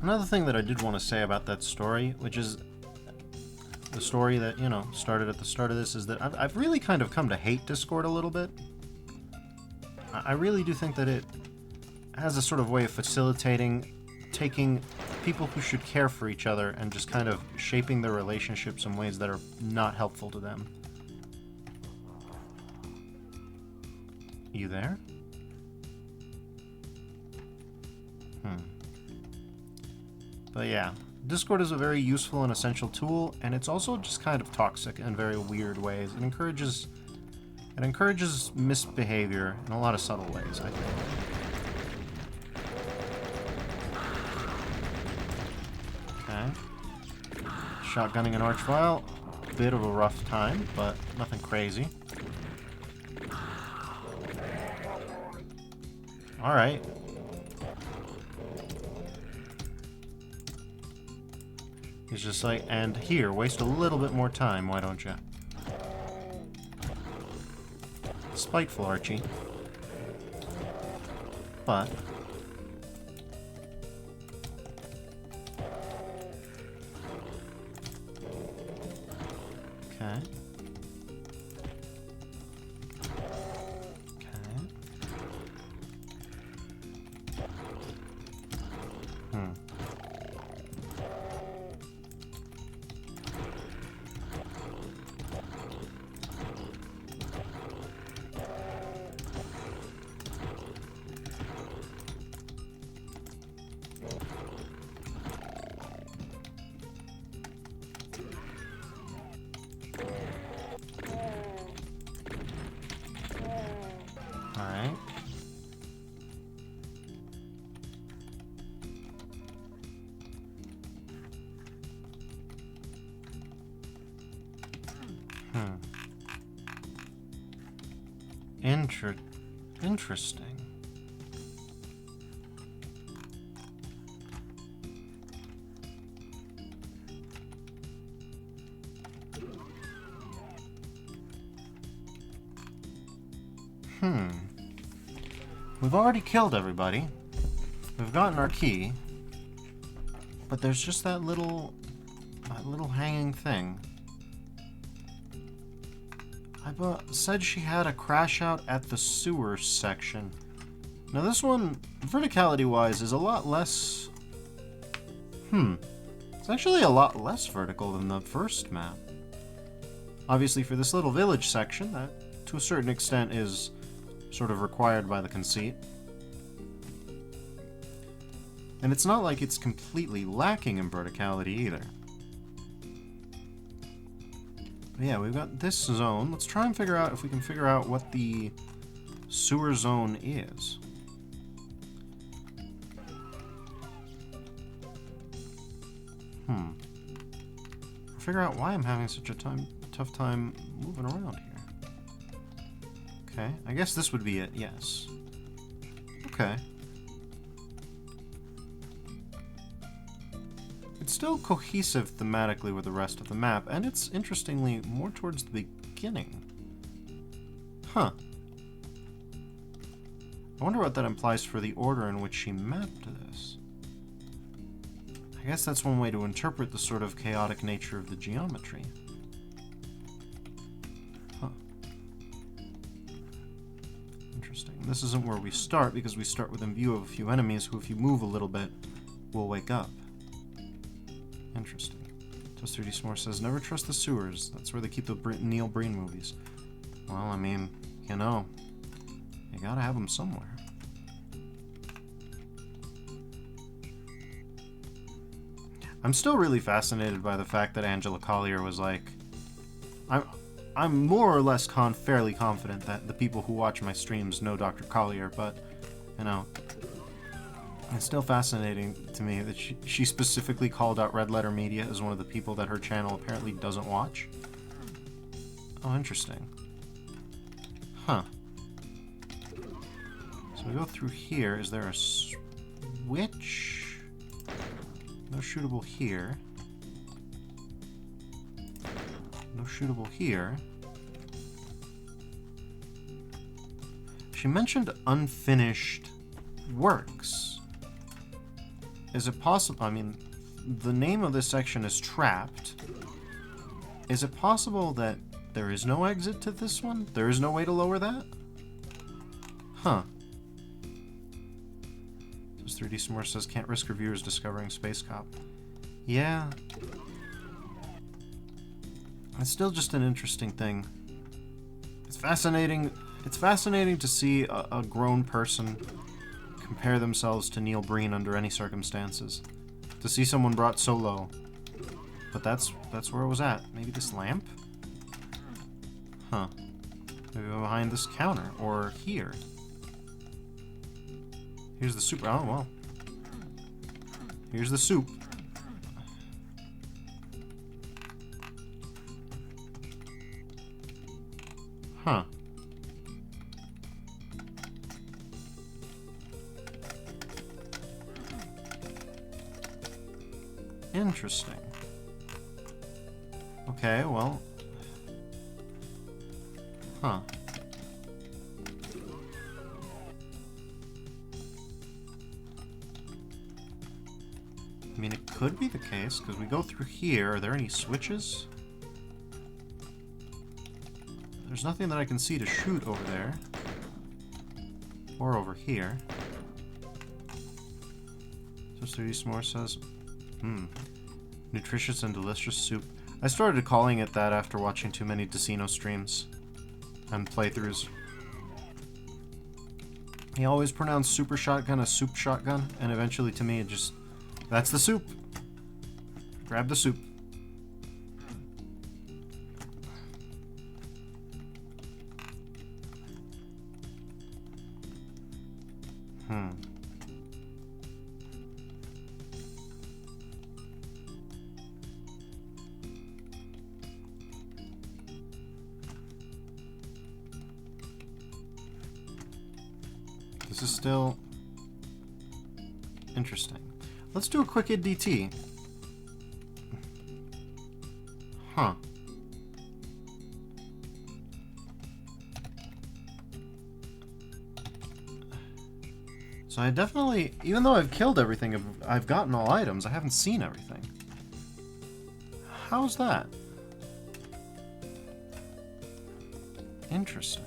Another thing that I did want to say about that story, which is the story that, you know, started at the start of this, is that I've really kind of come to hate Discord a little bit. I really do think that it has a sort of way of facilitating taking people who should care for each other and just kind of shaping their relationships in ways that are not helpful to them. You there? But yeah, Discord is a very useful and essential tool, and it's also just kind of toxic in very weird ways. It encourages misbehavior in a lot of subtle ways, I think. Okay. Shotgunning an Archvile. Bit of a rough time, but nothing crazy. Alright. He's just like, and here, waste a little bit more time, why don't you? Spiteful Archie. But okay. Alright. Interesting. We've already killed everybody. We've gotten our key. But there's just that little hanging thing. Ayba said she had a crash out at the sewer section. Now this one, verticality-wise, is a lot less... It's actually a lot less vertical than the first map. Obviously for this little village section, that to a certain extent is sort of required by the conceit. And it's not like it's completely lacking in verticality either. But yeah, we've got this zone. Let's try and figure out if we can figure out what the sewer zone is. Figure out why I'm having such a tough time moving around here. Okay, I guess this would be it, yes. Okay. It's still cohesive thematically with the rest of the map, and it's interestingly more towards the beginning. Huh. I wonder what that implies for the order in which she mapped this. I guess that's one way to interpret the sort of chaotic nature of the geometry. Huh. Interesting. This isn't where we start, because we start within view of a few enemies who, if you move a little bit, will wake up. Interesting. Toast 3D S'more says, never trust the sewers. That's where they keep the Neil Breen movies. Well, I mean, you know, you gotta have them somewhere. I'm still really fascinated by the fact that Angela Collier was like, I'm more or less fairly confident that the people who watch my streams know Dr. Collier, but, you know, it's still fascinating to me that she specifically called out Red Letter Media as one of the people that her channel apparently doesn't watch. Oh, interesting. Huh. So we go through here. Is there a switch? No shootable here. No shootable here. She mentioned unfinished works. Is it possible? I mean, the name of this section is Trapped. Is it possible that there is no exit to this one? There is no way to lower that? Huh. 3D S'more says, can't risk reviewers discovering Space Cop. Yeah. It's still just an interesting thing. It's fascinating. It's fascinating to see a grown person compare themselves to Neil Breen under any circumstances. To see someone brought so low. But that's where it was at. Maybe this lamp? Huh. Maybe behind this counter. Or here. Here's the soup. Oh, well. Here's the soup. Huh. Interesting. Okay, well. Huh. I mean, it could be the case, because we go through here. Are there any switches? There's nothing that I can see to shoot over there. Or over here. So 3D S'more says, nutritious and delicious soup. I started calling it that after watching too many Decino streams and playthroughs. He always pronounced super shotgun as soup shotgun, and eventually to me it just... That's the soup. Grab the soup. This is still interesting. Let's do a quick IDT. Huh. So I definitely, even though I've killed everything, I've gotten all items, I haven't seen everything. How's that? Interesting.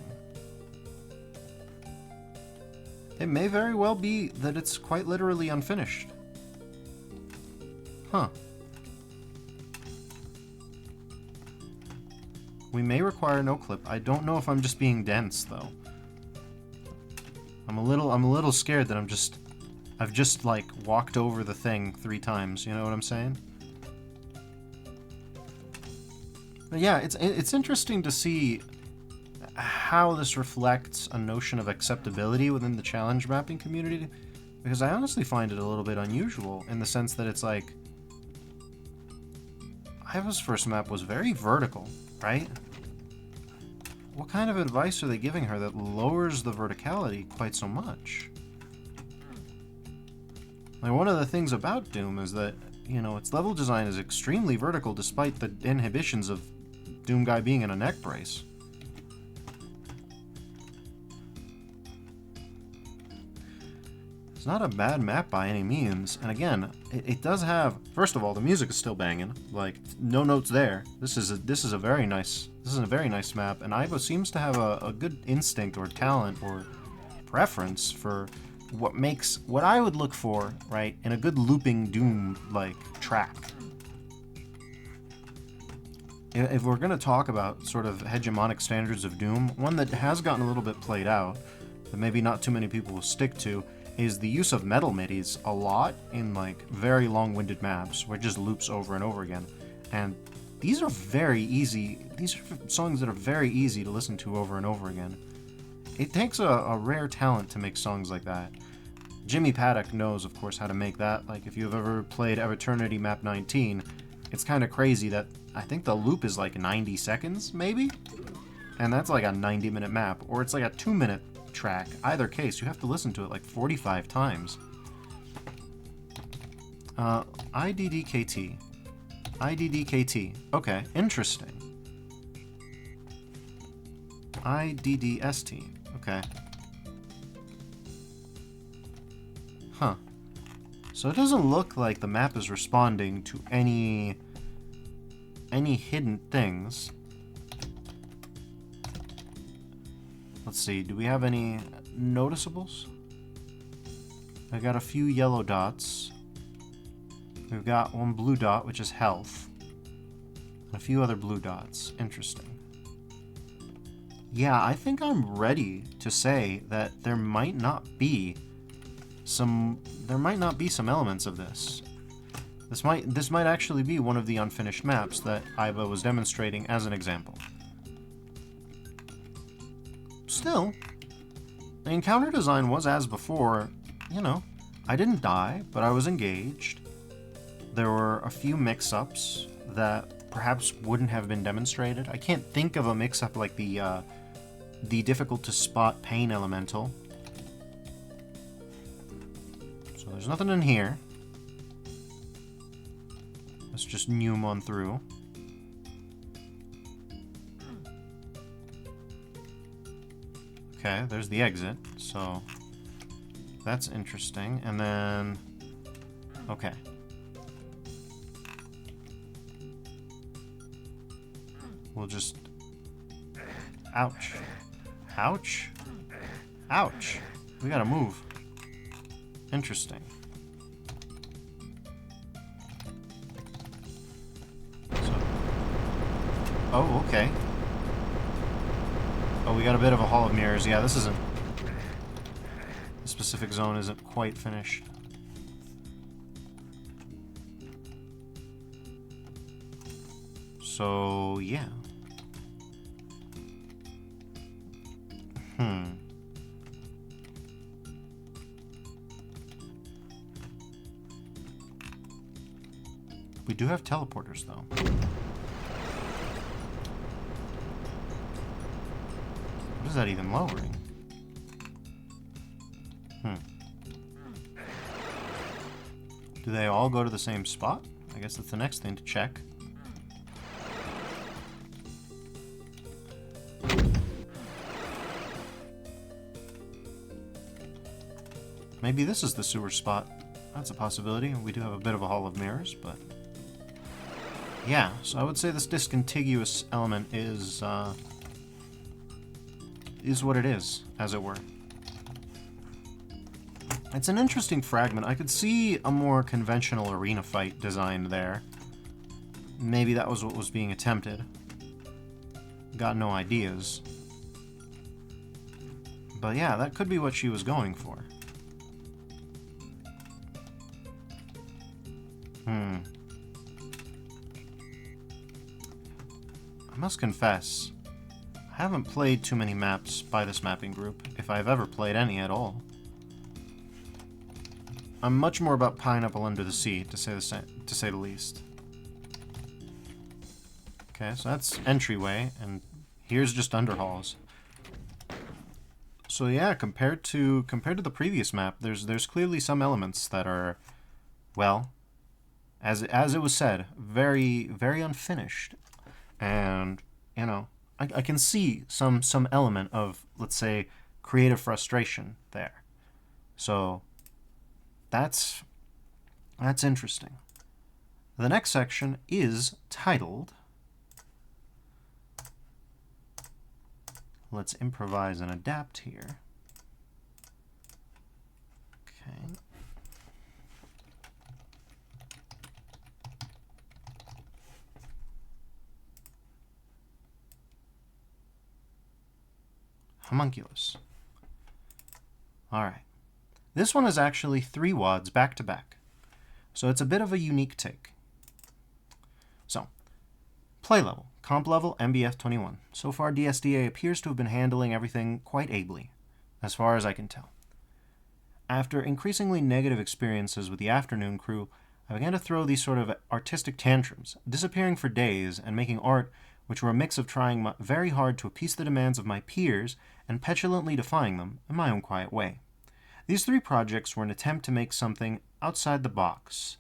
It may very well be that it's quite literally unfinished. Huh. We may require no clip. I don't know if I'm just being dense, though. I'm a little scared that I've just like walked over the thing 3 times, you know what I'm saying? But yeah, it's interesting to see how this reflects a notion of acceptability within the challenge mapping community, because I honestly find it a little bit unusual in the sense that it's like Ayba's first map was very vertical, right? What kind of advice are they giving her that lowers the verticality quite so much? Like, one of the things about Doom is that, you know, its level design is extremely vertical despite the inhibitions of Doom Guy being in a neck brace. It's not a bad map by any means, and again, it does have. First of all, the music is still banging. Like, no notes there. This is a very nice map, and Ayba seems to have a good instinct or talent or preference for what I would look for, right, in a good looping Doom like track. If we're gonna talk about sort of hegemonic standards of Doom, one that has gotten a little bit played out, that maybe not too many people will stick to, is the use of metal midis a lot in like very long-winded maps where it just loops over and over again. And these are very easy. These are songs that are very easy to listen to over and over again. It takes a rare talent to make songs like that. Jimmy Paddock knows, of course, how to make that. Like, if you've ever played Eternity Map 19, it's kind of crazy that I think the loop is like 90 seconds, maybe? And that's like a 90-minute map, or it's like a 2-minute track. Either case, you have to listen to it like 45 times. IDDKT. IDDKT. Okay, interesting. IDDST. Okay. Huh. So it doesn't look like the map is responding to any hidden things. Let's see, do we have any noticeables? I got a few yellow dots. We've got one blue dot, which is health. And a few other blue dots. Interesting. Yeah, I think I'm ready to say that there might not be some elements of this. This might actually be one of the unfinished maps that Ayba was demonstrating as an example. Still, the encounter design was as before. You know, I didn't die, but I was engaged. There were a few mix-ups that perhaps wouldn't have been demonstrated. I can't think of a mix-up like the difficult-to-spot pain elemental. So there's nothing in here. Let's just noom on through. Okay, there's the exit, so that's interesting. And then, okay. We'll just, ouch. Ouch. Ouch. We gotta move. Interesting. So, oh, okay. Oh, we got a bit of a Hall of Mirrors. Yeah, this isn't... The specific zone isn't quite finished. So, yeah. We do have teleporters, though. What is that even lowering? Do they all go to the same spot? I guess that's the next thing to check. maybe this is the sewer spot. That's a possibility. We do have a bit of a hall of mirrors, but... yeah, so I would say this discontiguous element is what it is, as it were. It's an interesting fragment. I could see a more conventional arena fight designed there. Maybe that was what was being attempted. Got no ideas. But yeah, that could be what she was going for. I must confess, I haven't played too many maps by this mapping group, if I've ever played any at all. I'm much more about Pineapple Under the Sea, to say the least. Okay, so that's entryway, and here's just underhalls. So yeah, compared to the previous map, there's clearly some elements that are, well, as it was said, very very unfinished, and you know, I can see some element of, let's say, creative frustration there. So that's interesting. The next section is titled, let's improvise and adapt here. Okay. Homunculus. Alright. This one is actually 3 WADs back to back. So it's a bit of a unique take. So, play level. Comp level, MBF 21. So far, DSDA appears to have been handling everything quite ably, as far as I can tell. After increasingly negative experiences with the afternoon crew, I began to throw these sort of artistic tantrums, disappearing for days and making art which were a mix of trying very hard to appease the demands of my peers and petulantly defying them in my own quiet way. These 3 projects were an attempt to make something outside the box,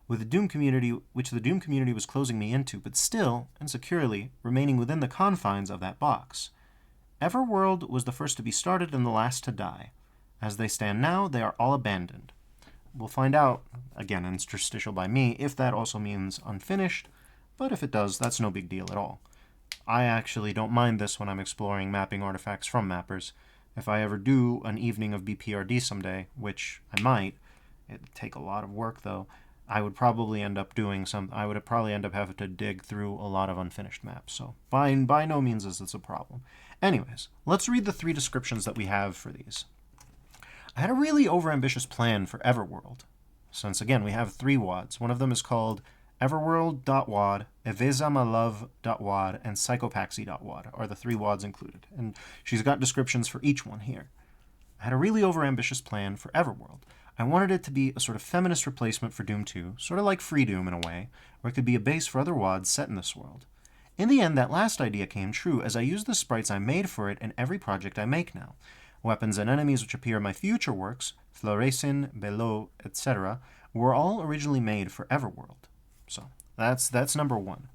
with the Doom community, which the Doom community was closing me into, but still, and securely, remaining within the confines of that box. Everworld was the first to be started and the last to die. As they stand now, they are all abandoned. We'll find out, again interstitial by me, if that also means unfinished, but if it does, that's no big deal at all. I actually don't mind this when I'm exploring mapping artifacts from mappers. If I ever do an evening of BPRD someday, which I might, it'd take a lot of work though, I would probably end up having to dig through a lot of unfinished maps, so by no means is this a problem. Anyways, let's read the 3 descriptions that we have for these. I had a really overambitious plan for Everworld, since again we have 3 WADs. One of them is called Everworld.wad, evezamylove.wad, and Psychopaxy.wad are the 3 WADs included, and she's got descriptions for each one here. I had a really overambitious plan for Everworld. I wanted it to be a sort of feminist replacement for Doom 2, sort of like Free Doom in a way, where it could be a base for other WADs set in this world. In the end, that last idea came true, as I used the sprites I made for it in every project I make now. Weapons and enemies which appear in my future works, Floresin, Belot, etc., were all originally made for Everworld. So, that's number 1.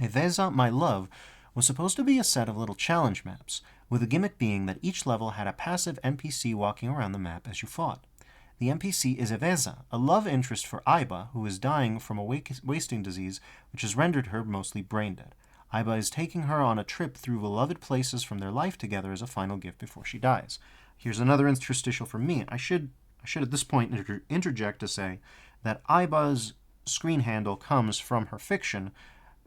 Eveza, My Love, was supposed to be a set of little challenge maps, with the gimmick being that each level had a passive NPC walking around the map as you fought. The NPC is Eveza, a love interest for Ayba, who is dying from a wasting disease which has rendered her mostly brain dead. Ayba is taking her on a trip through beloved places from their life together as a final gift before she dies. Here's another interstitial from me. I should at this point interject to say that Ayba's screen handle comes from her fiction,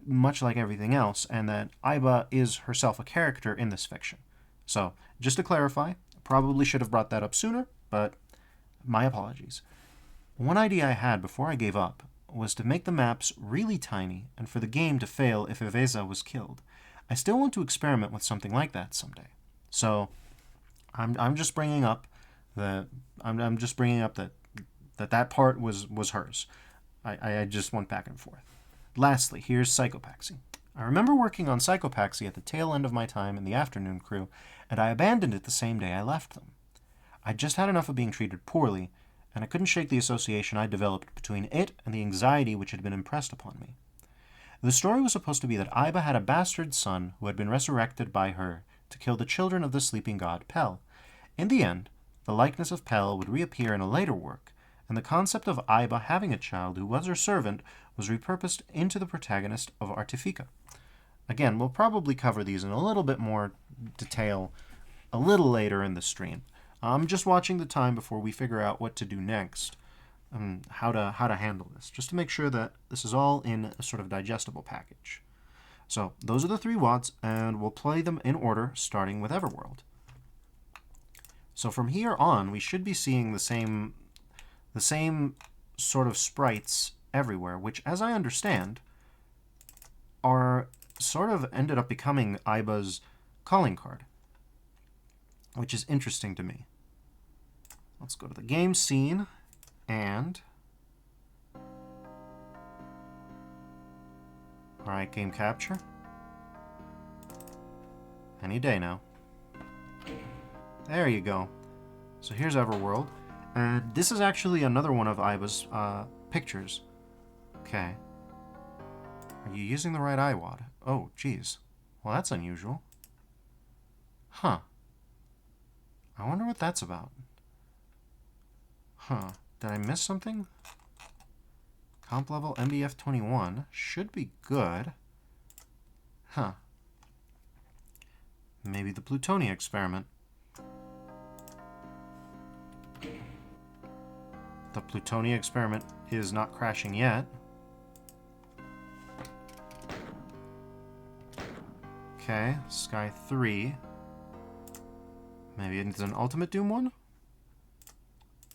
much like everything else, and that Ayba is herself a character in this fiction. So, just to clarify, probably should have brought that up sooner, but my apologies. One idea I had before I gave up was to make the maps really tiny and for the game to fail if Eveza was killed. I still want to experiment with something like that someday. So, I'm just bringing up that that part was hers. I just went back and forth. Lastly, here's Psychopaxy. I remember working on Psychopaxy at the tail end of my time in the afternoon crew, and I abandoned it the same day I left them. I just had enough of being treated poorly, and I couldn't shake the association I developed between it and the anxiety which had been impressed upon me. The story was supposed to be that Ayba had a bastard son who had been resurrected by her to kill the children of the sleeping god Pel. In the end, the likeness of Pell would reappear in a later work, and the concept of Ayba having a child who was her servant was repurposed into the protagonist of Artifica. Again, we'll probably cover these in a little bit more detail a little later in the stream. I'm just watching the time before we figure out what to do next, how to handle this, just to make sure that this is all in a sort of digestible package. So those are the 3 WADs, and we'll play them in order, starting with Everworld. So from here on, we should be seeing the same sort of sprites everywhere, which, as I understand, are sort of ended up becoming Ayba's calling card, which is interesting to me. Let's go to the game scene, and... Alright, game capture. Any day now. There you go. So here's Everworld. And this is actually another one of Ayba's pictures. Okay. Are you using the right IWAD? Oh, geez. Well, that's unusual. Huh. I wonder what that's about. Huh. Did I miss something? Comp level MBF21 should be good. Huh. Maybe the Plutonia experiment. The Plutonia experiment is not crashing yet. Okay, Sky 3. Maybe it's an Ultimate Doom one?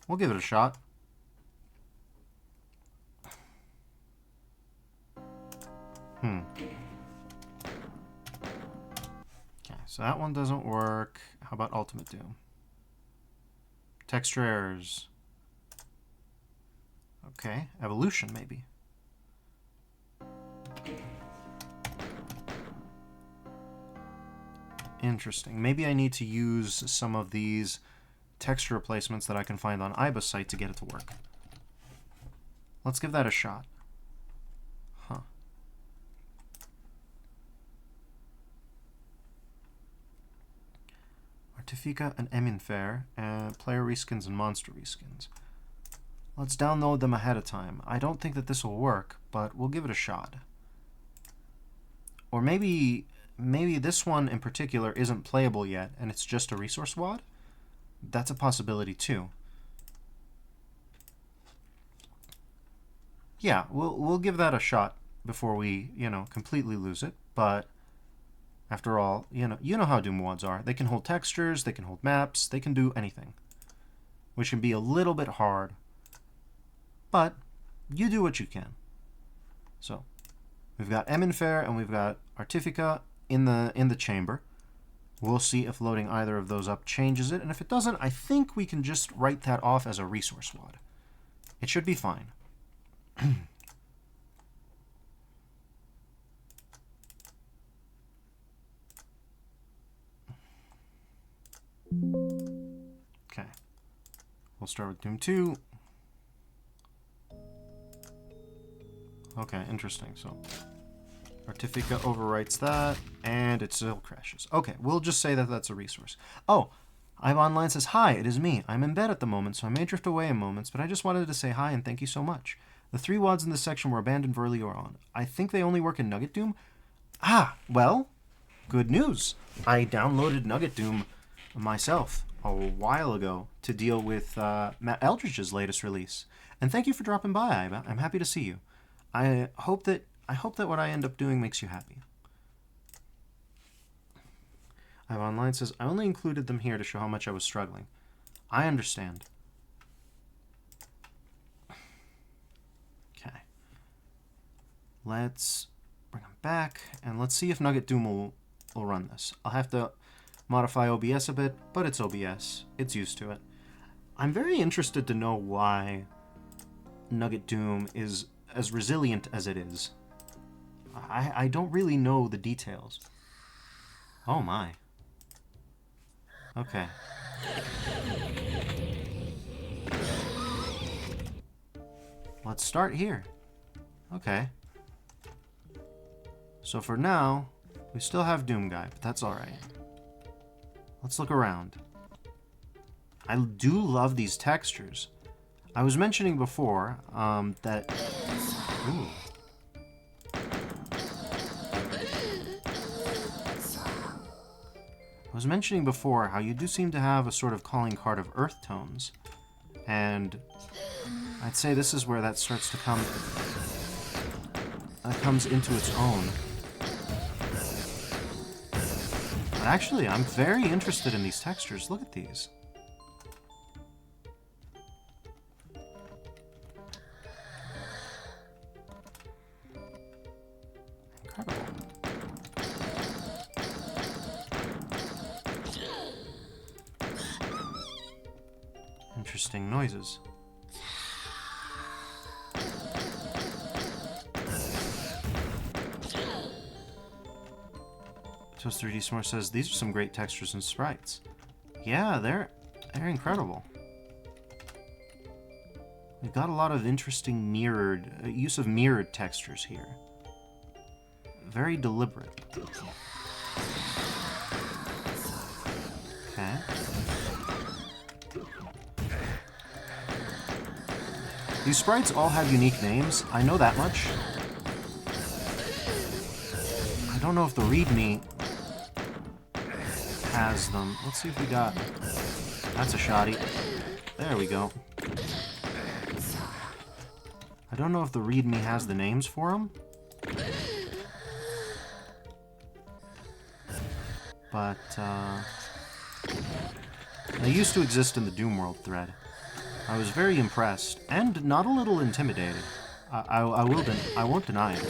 We'll give it a shot. Okay, so that one doesn't work. How about Ultimate Doom? Texture errors. Okay, Evolution maybe. Interesting. Maybe I need to use some of these texture replacements that I can find on Ayba's site to get it to work. Let's give that a shot. Huh. Artifica and Eminfair, and player reskins and monster reskins. Let's download them ahead of time. I don't think that this will work, but we'll give it a shot. Or maybe this one in particular isn't playable yet, and it's just a resource WAD? That's a possibility too. Yeah, we'll give that a shot before we, completely lose it, but after all, you know how Doom WADs are. They can hold textures, they can hold maps, they can do anything, which can be a little bit hard. But you do what you can. So we've got Eminfair and we've got Artifica in the chamber. We'll see if loading either of those up changes it, and if it doesn't, I think we can just write that off as a resource WAD. It should be fine. Okay. We'll start with Doom 2. Okay, interesting. So Artifica overwrites that, and it still crashes. Okay, we'll just say that that's a resource. Oh, Ayba Online says, "Hi, it is me. I'm in bed at the moment, so I may drift away in moments, but I just wanted to say hi and thank you so much. The 3 WADs in this section were abandoned earlier on. I think they only work in Nugget Doom." Ah, well, good news. I downloaded Nugget Doom myself a while ago to deal with Matt Eldridge's latest release. And thank you for dropping by, Ayba. I'm happy to see you. I hope that what I end up doing makes you happy. Ayba Online says, "I only included them here to show how much I was struggling." I understand. Okay. Let's bring them back, and let's see if Nugget Doom will run this. I'll have to modify OBS a bit, but it's OBS. It's used to it. I'm very interested to know why Nugget Doom is as resilient as it is. I don't really know the details. Oh my. Okay. Let's start here. Okay. So for now, we still have Doom Guy, but that's alright. Let's look around. I do love these textures. I was mentioning before that... Ooh. I was mentioning before how you do seem to have a sort of calling card of earth tones. And I'd say this is where that starts to come... That comes into its own. But actually, I'm very interested in these textures. Look at these. Incredible. Interesting noises. Toast 3D S'more says, these are some great textures and sprites. Yeah, they're incredible. We've got a lot of interesting mirrored, use of mirrored textures here. Very deliberate. Okay. These sprites all have unique names. I know that much. I don't know if the README has them. Let's see if we got... That's a shoddy. There we go. I don't know if the README has the names for them. But, they used to exist in the DOOMworld thread. I was very impressed, and not a little intimidated. I won't deny it.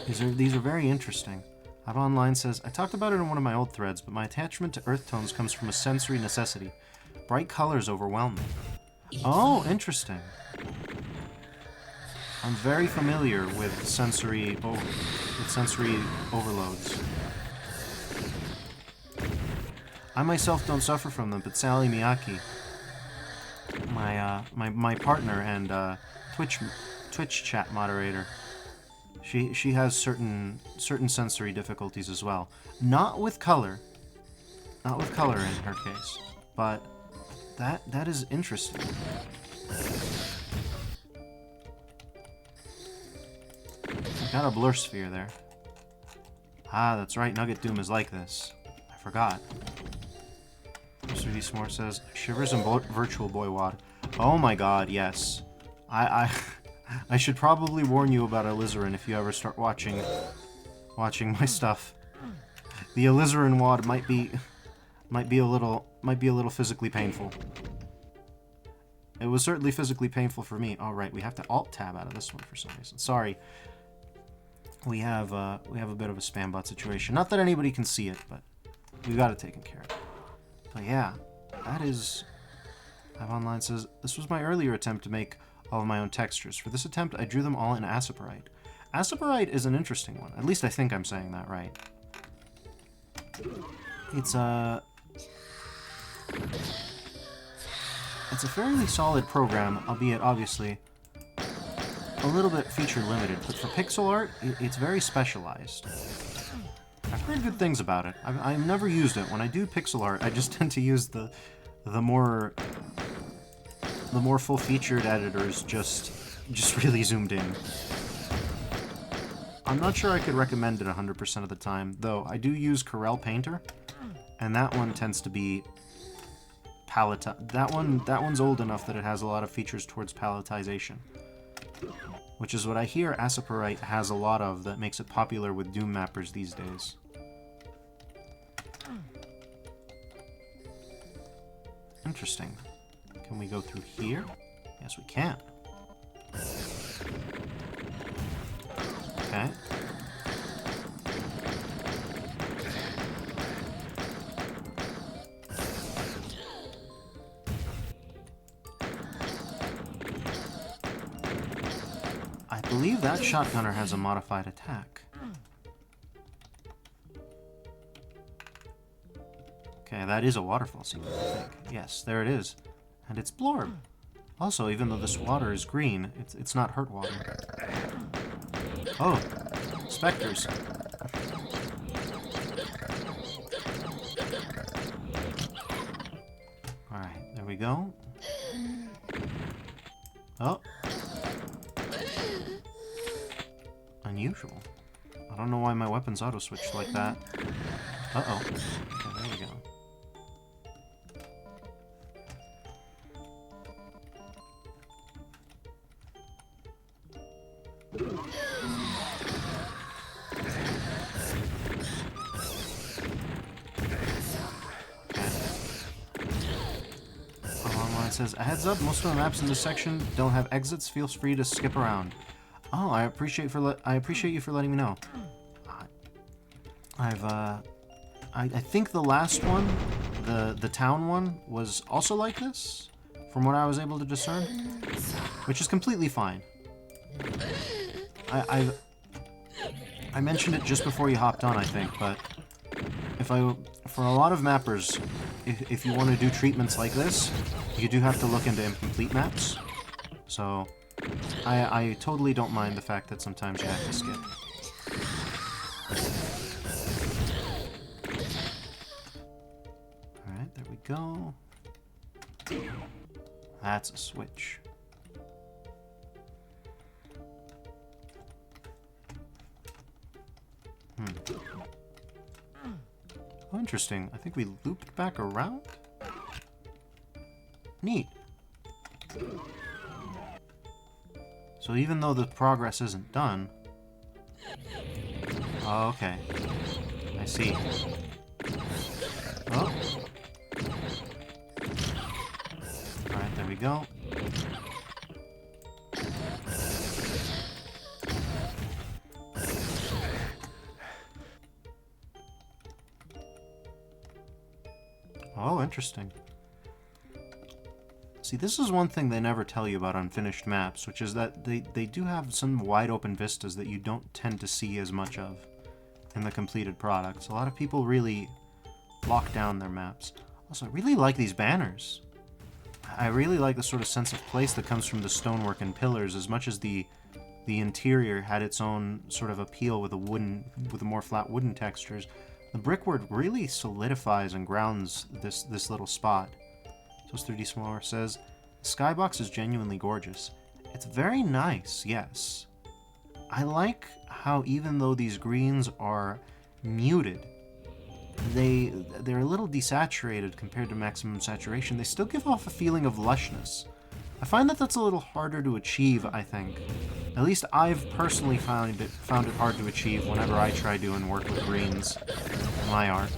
These are very interesting. Ayba Online says, I talked about it in one of my old threads, but my attachment to earth tones comes from a sensory necessity. Bright colors overwhelm me. Oh, interesting. I'm very familiar with sensory overloads. I myself don't suffer from them, but Sally Miyake, my partner and Twitch chat moderator, she has certain sensory difficulties as well. Not with color in her case, but that is interesting. Got a blur sphere there. Ah, that's right. Nugget Doom is like this. I forgot. Mr. D. S'more says, Shivers and Virtual Boy Wad. Oh my god, yes. I should probably warn you about alizarin if you ever start watching my stuff. The alizarin wad might be a little physically painful. It was certainly physically painful for me. All right, we have to alt-tab out of this one for some reason. Sorry. We have a bit of a spam bot situation. Not that anybody can see it, but we've got it taken care of. But yeah, that is... Ayba Online says, this was my earlier attempt to make all of my own textures. For this attempt, I drew them all in Asaporite. Asaporite is an interesting one. At least I think I'm saying that right. It's a fairly solid program, albeit obviously a little bit feature limited, but for pixel art, it's very specialized. I've heard good things about it. I've never used it. When I do pixel art, I just tend to use the more full-featured editors, just really zoomed in. I'm not sure I could recommend it 100% of the time, though I do use Corel Painter, and that one tends to be that one's old enough that it has a lot of features towards palletization. Which is what I hear Asaporite has a lot of that makes it popular with Doom mappers these days. Interesting. Can we go through here? Yes, we can. Okay. I believe that shotgunner has a modified attack. Okay, that is a waterfall scene, I think. Yes, there it is. And it's Blorb. Also, even though this water is green, it's not hurt water. Oh, specters. we go. Oh. Unusual. I don't know why my weapons auto-switched like that. Uh-oh. Okay, there we go. It says, a heads up, most of the maps in this section don't have exits. Feel free to skip around. Oh, I appreciate you for letting me know. I think the last one, the town one, was also like this, from what I was able to discern, which is completely fine. I mentioned it just before you hopped on, I think, but for a lot of mappers, if you want to do treatments like this, you do have to look into incomplete maps. So, I totally don't mind the fact that sometimes you have to skip. Alright, there we go. That's a switch. Oh, interesting. I think we looped back around? Neat. So even though the progress isn't done... Oh, okay. I see. Oh. Alright, there we go. Oh, interesting. See, this is one thing they never tell you about unfinished maps, which is that they do have some wide open vistas that you don't tend to see as much of in the completed products. A lot of people really lock down their maps. Also, I really like these banners. I really like the sort of sense of place that comes from the stonework and pillars, as much as the interior had its own sort of appeal with the more flat wooden textures. The brickwork really solidifies and grounds this little spot. Toast 3D Smaller says, the skybox is genuinely gorgeous. It's very nice, yes. I like how even though these greens are muted, they're a little desaturated compared to maximum saturation, they still give off a feeling of lushness. I find that that's a little harder to achieve, I think. At least I've personally found it hard to achieve whenever I try doing work with greens in my art.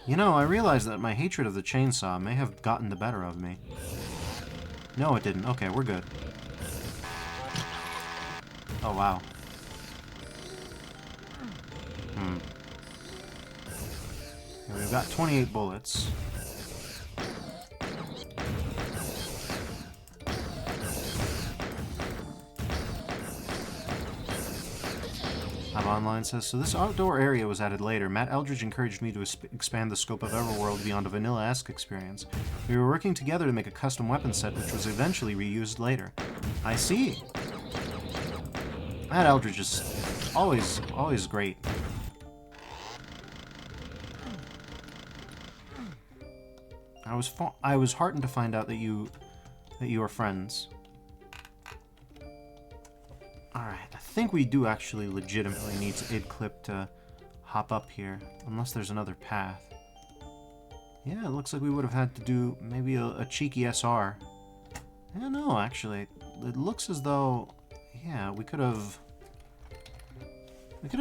You know, I realize that my hatred of the chainsaw may have gotten the better of me. No, it didn't. Okay, we're good. Oh, wow. Okay, we've got 28 bullets. Online says, so this outdoor area was added later. Matt Eldridge encouraged me to expand the scope of Everworld beyond a vanilla-esque experience. We were working together to make a custom weapon set, which was eventually reused later. I see. Matt Eldridge is always great. I was heartened to find out that you are friends. Alright, I think we do actually legitimately need id clip to hop up here, unless there's another path. Yeah, it looks like we would have had to do maybe a cheeky SR. Yeah, no, actually, it looks as though, yeah, we could have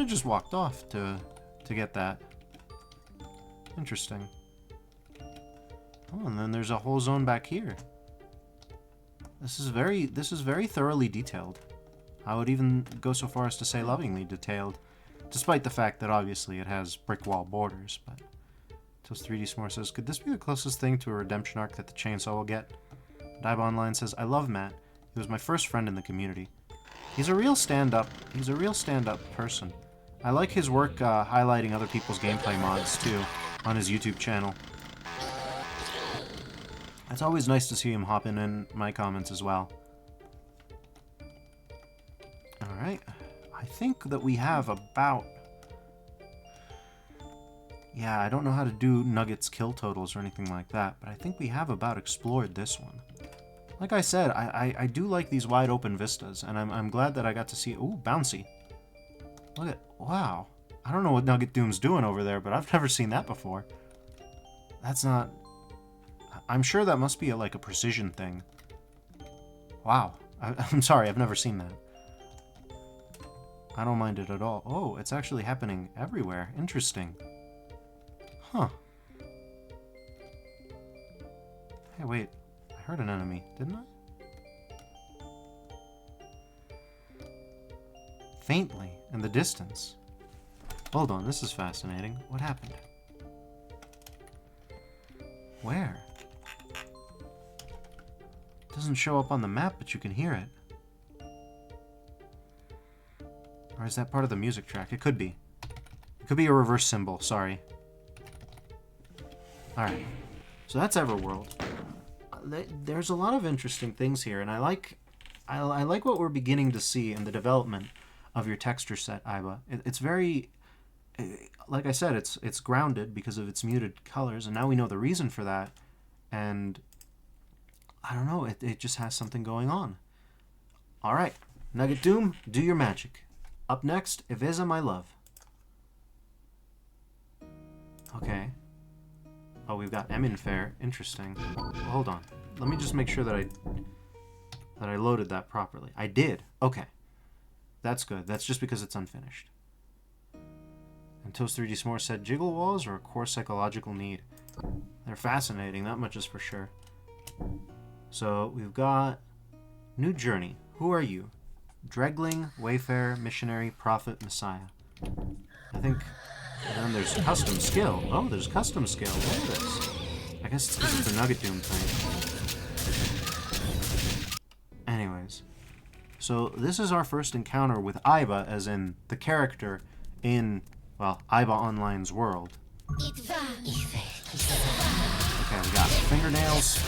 just walked off to get that. Interesting. Oh, and then there's a whole zone back here. This is very thoroughly detailed. I would even go so far as to say lovingly detailed, despite the fact that obviously it has brick wall borders, but... Toast 3D S'more says, could this be the closest thing to a redemption arc that the chainsaw will get? Dive Online says, I love Matt. He was my first friend in the community. He's a real stand-up person. I like his work highlighting other people's gameplay mods, too, on his YouTube channel. It's always nice to see him hopping in my comments as well. Alright. think that we have about... Yeah, I don't know how to do Nuggets kill totals or anything like that, but I think we have about explored this one. Like I said, I do like these wide open vistas, and I'm glad that I got to see... Ooh, bouncy. Look at... Wow. I don't know what Nugget Doom's doing over there, but I've never seen that before. That's not... I'm sure that must be like a precision thing. Wow. I'm sorry, I've never seen that. I don't mind it at all. Oh, it's actually happening everywhere. Interesting. Huh. Hey, wait. I heard an enemy, didn't I? Faintly, in the distance. Hold on, this is fascinating. What happened? Where? It doesn't show up on the map, but you can hear it. Or is that part of the music track? It could be. It could be a reverse symbol, sorry. Alright. So that's Everworld. There's a lot of interesting things here, and I like what we're beginning to see in the development of your texture set, Ayba. It's very... Like I said, it's grounded because of its muted colors, and now we know the reason for that, and I don't know, it just has something going on. Alright, Nugget Doom, do your magic. Up next, Eveza, my love. Okay. Oh, we've got Eminfair. Interesting. Well, hold on. Let me just make sure that I loaded that properly. I did. Okay. That's good. That's just because it's unfinished. And Toast 3D S'more said, jiggle walls are a core psychological need. They're fascinating, that much is for sure. So, we've got New Journey. Who are you? Dregling, Wayfarer, Missionary, Prophet, Messiah. I think... And then there's Custom Skill. Oh, there's Custom Skill. Look at this. I guess it's because it's a Nugget Doom thing. Anyways. So, this is our first encounter with Ayba, as in the character in... Well, Ayba Online's world. Okay, we got fingernails.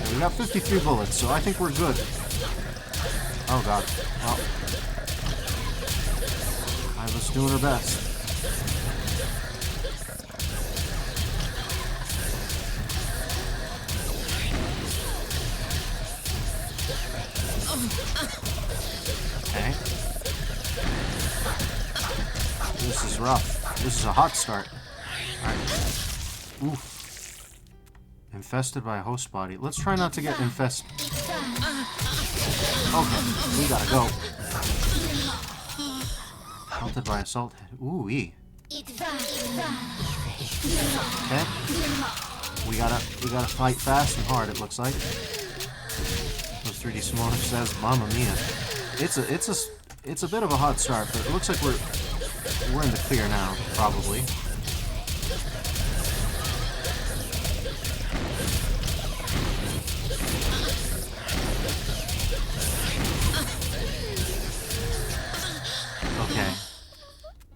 And we got 53 bullets, so I think we're good. Oh god. Well, Ayba's doing her best. Okay. This is rough. This is a hot start. Alright. Oof. Infested by a host body. Let's try not to get infested. Okay, we gotta go. Haunted by assault head. Ooh-wee. Okay. We gotta fight fast and hard, it looks like. 3D S'more says, "Mamma mia!" It's a bit of a hot start, but it looks like we're in the clear now, probably. Okay,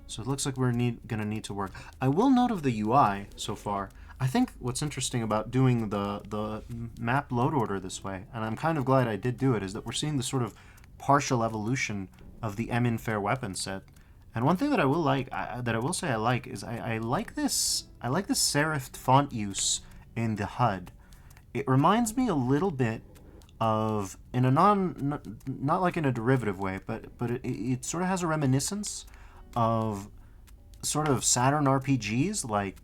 so it looks like we're gonna need to work. I will note of the UI so far. I think what's interesting about doing the map load order this way, and I'm kind of glad I did do it, is that we're seeing the sort of partial evolution of the Eminfair weapon set. And one thing that I will say I like is I like this serifed font use in the HUD. It reminds me a little bit of, in a not like in a derivative way, but it sort of has a reminiscence of sort of Saturn RPGs, like.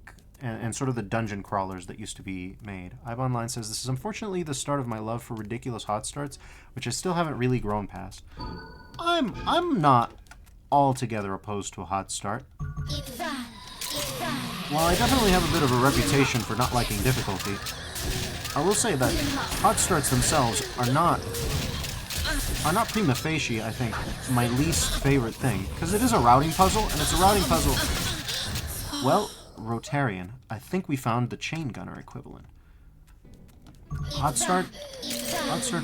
And sort of the dungeon crawlers that used to be made. Ayba Online says, this is unfortunately the start of my love for ridiculous hot starts, which I still haven't really grown past. I'm not altogether opposed to a hot start. While I definitely have a bit of a reputation for not liking difficulty, I will say that hot starts themselves are not prima facie, I think, my least favorite thing. Because it is a routing puzzle, and it's a routing puzzle... Well... Rotarian. I think we found the chain gunner equivalent. Hot starts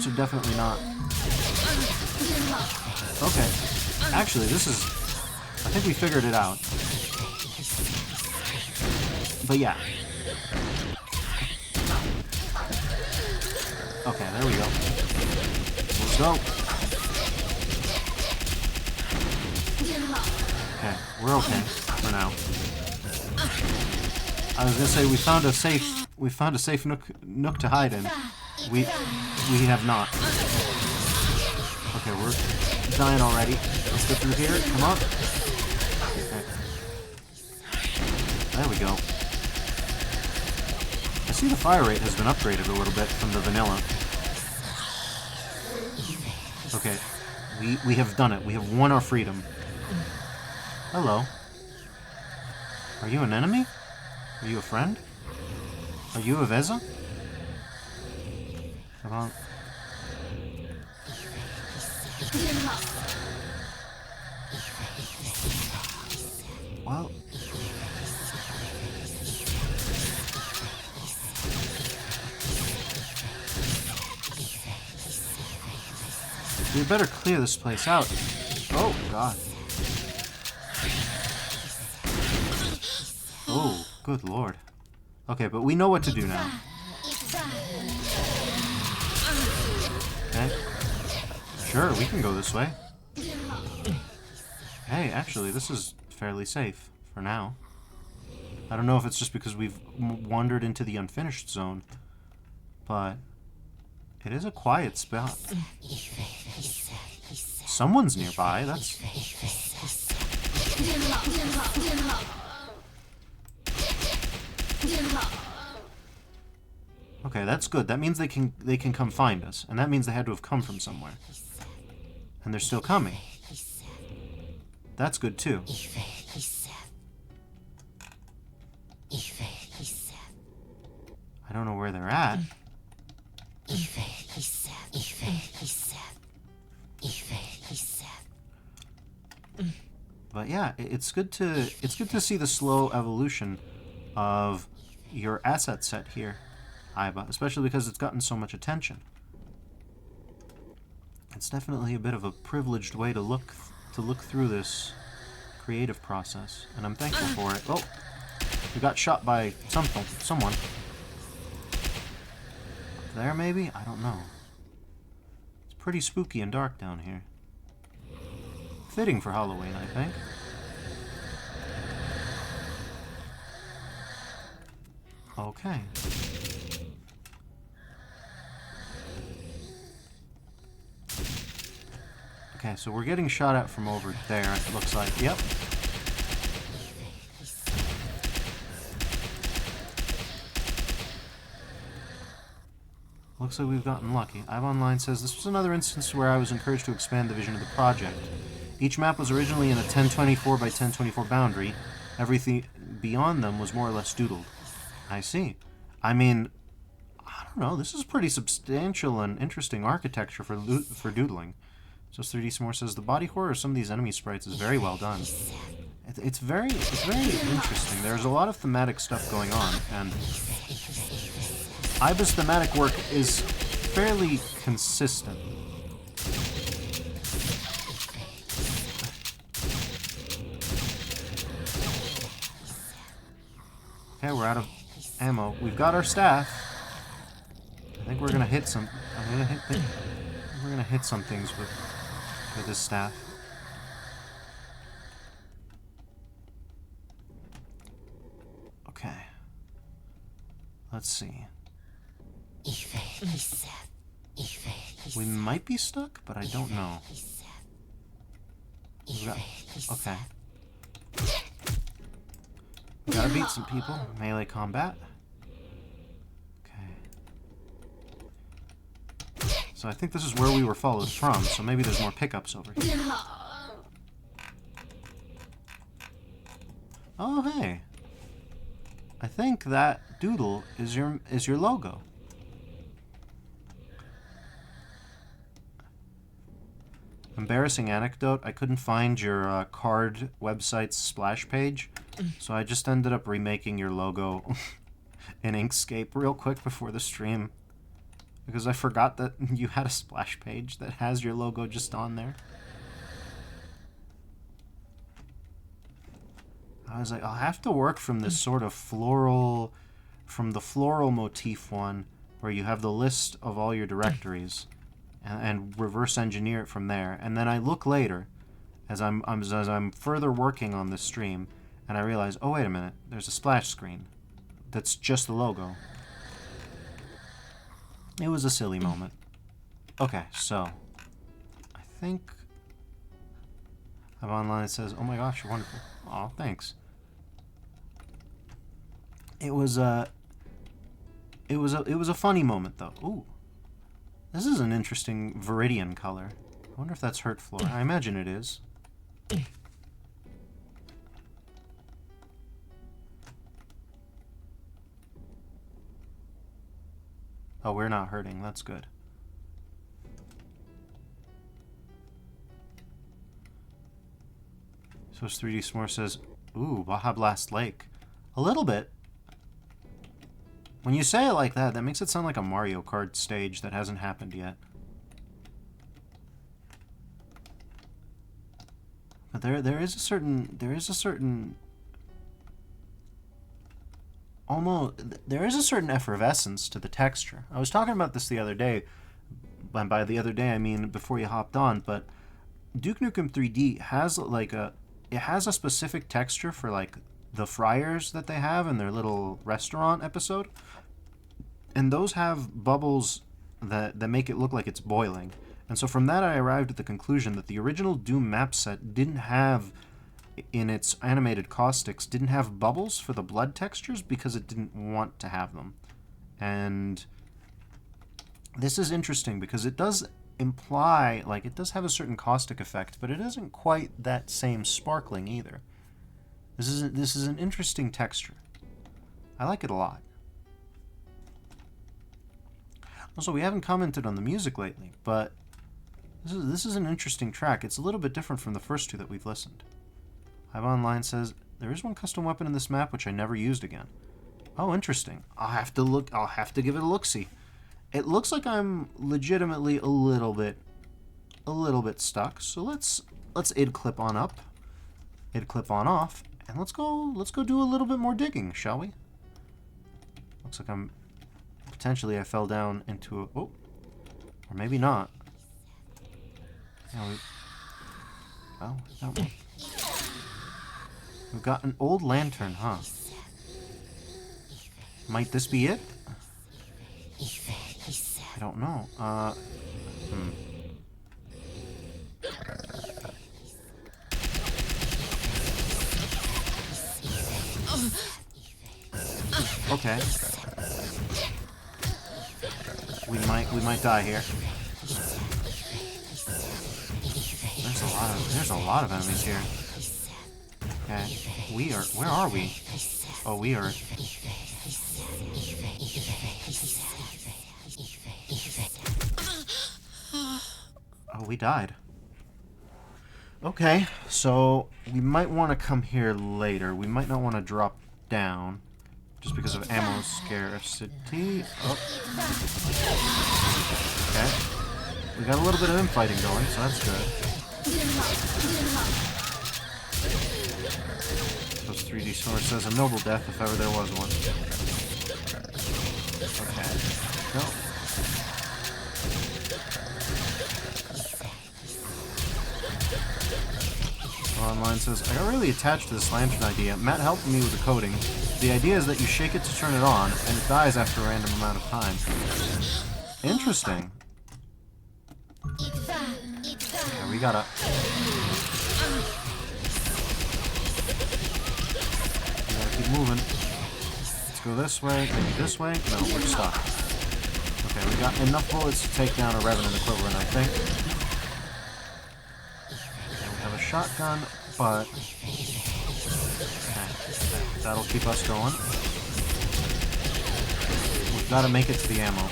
are definitely not... Okay. Actually, this is... I think we figured it out. But yeah. Okay, there we go. Let's go. Okay, we're okay for now. I was gonna say we found a safe nook to hide in. We have not. Okay, we're dying already. Let's get through here. Come on. Okay. There we go. I see the fire rate has been upgraded a little bit from the vanilla. Okay, we have done it. We have won our freedom. Hello. Are you an enemy? Are you a friend? Are you a Veza? Come on. Well. We better clear this place out. Oh, God. Oh, good lord. Okay, but we know what to do now. Okay. Sure, we can go this way. Hey, actually, this is fairly safe for now. I don't know if it's just because we've wandered into the unfinished zone, but it is a quiet spot. Someone's nearby, that's... Okay, that's good. That means they can come find us, and that means they had to have come from somewhere. And they're still coming. That's good too. I don't know where they're at. But yeah, it's good to see the slow evolution of your asset set here, Ayba, especially because it's gotten so much attention. It's definitely a bit of a privileged way to look through this creative process, and I'm thankful for it. Oh, we got shot by someone. Up there, maybe? I don't know. It's pretty spooky and dark down here. Fitting for Halloween, I think. Okay. Okay, so we're getting shot at from over there, it looks like. Yep. Looks like we've gotten lucky. Ayba Online says, this was another instance where I was encouraged to expand the vision of the project. Each map was originally in a 1024 by 1024 boundary. Everything beyond them was more or less doodled. I see. I mean, I don't know. This is pretty substantial and interesting architecture for doodling. So 3D S'more says, the body horror of some of these enemy sprites is very well done. It's very interesting. There's a lot of thematic stuff going on, and Ayba's thematic work is fairly consistent. Okay, we're out of ammo. We've got our staff. I think we're gonna hit some. We're gonna hit some things with this staff. Okay. Let's see. We might be stuck, but I don't know. Okay. We gotta beat some people. Melee combat. Okay. So I think this is where we were followed from, so maybe there's more pickups over here. Oh, hey. I think that doodle is your logo. Embarrassing anecdote, I couldn't find your card website's splash page, so I just ended up remaking your logo in Inkscape real quick before the stream, because I forgot that you had a splash page that has your logo just on there. I was like, I'll have to work from this sort of floral, from the floral motif one, where you have the list of all your directories, and reverse engineer it from there. And then I look later, as I'm further working on this stream, and I realize, oh wait a minute, there's a splash screen. That's just the logo. It was a silly moment. Okay, so I think I'm online. It says, "Oh my gosh, you're wonderful." Aw, thanks. It was a funny moment though. Ooh, this is an interesting Viridian color. I wonder if that's hurt floor. I imagine it is. Oh, we're not hurting. That's good. So 3D S'more says, ooh, Baja Blast Lake. A little bit. When you say it like that, that makes it sound like a Mario Kart stage that hasn't happened yet. But there is a certain effervescence to the texture. I was talking about this the other day, and by the other day I mean before you hopped on, but Duke Nukem 3D has it has a specific texture for like the fryers that they have in their little restaurant episode. And those have bubbles that make it look like it's boiling. And so from that I arrived at the conclusion that the original Doom map set didn't have, in its animated caustics, didn't have bubbles for the blood textures because it didn't want to have them. And this is interesting because it does imply, like, it does have a certain caustic effect, but it isn't quite that same sparkling either. This is an interesting texture. I like it a lot. Also, we haven't commented on the music lately, but this is an interesting track. It's a little bit different from the first two that we've listened. Ayba Online says, there is one custom weapon in this map which I never used again. Oh, interesting. I'll have to give it a look-see. It looks like I'm legitimately a little bit stuck. So let's id clip on up, id clip on off, and let's go do a little bit more digging, shall we? Looks like potentially I fell down into a, oh, or maybe not. Yeah, we've got an old lantern, huh? Might this be it? I don't know. Okay. We might die here. There's a lot of enemies here. Okay. Where are we? Oh, we are. Oh, we died. Okay, so we might want to come here later. We might not want to drop down just because of ammo scarcity. Oh. Okay. We got a little bit of infighting going, so that's good. Those 3D Sword says a noble death if ever there was one. Okay. No. Online says, I got really attached to this lantern idea. Matt helped me with the coding. The idea is that you shake it to turn it on, and it dies after a random amount of time. Interesting. Yeah, we gotta keep moving. Let's go this way, maybe this way. No, we're stuck. Okay, we got enough bullets to take down a Revenant equivalent, I think. A shotgun, but okay, that'll keep us going. We've got to make it to the ammo.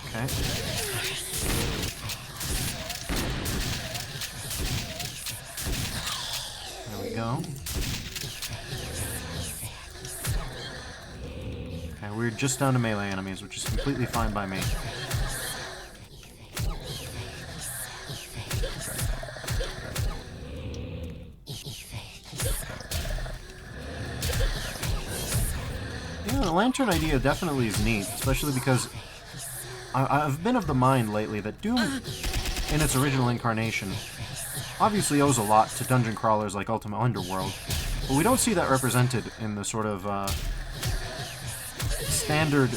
Okay. There we go. Okay, we're just down to melee enemies, which is completely fine by me. lantern idea definitely is neat, especially because I've been of the mind lately that Doom, in its original incarnation, obviously owes a lot to dungeon crawlers like Ultima Underworld, but we don't see that represented in the sort of standard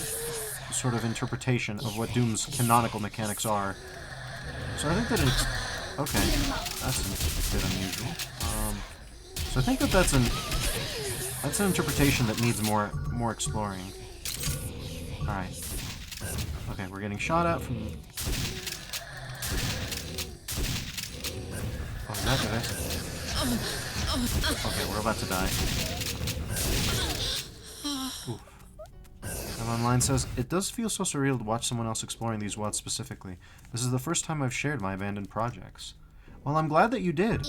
sort of interpretation of what Doom's canonical mechanics are. So I think that it's... Okay, that's a bit unusual. So I think that that's an interpretation that needs more exploring. Alright. Okay, we're getting shot at from... Oh, is that it? Okay, we're about to die. Oof. And online says, it does feel so surreal to watch someone else exploring these wilds specifically. This is the first time I've shared my abandoned projects. Well, I'm glad that you did.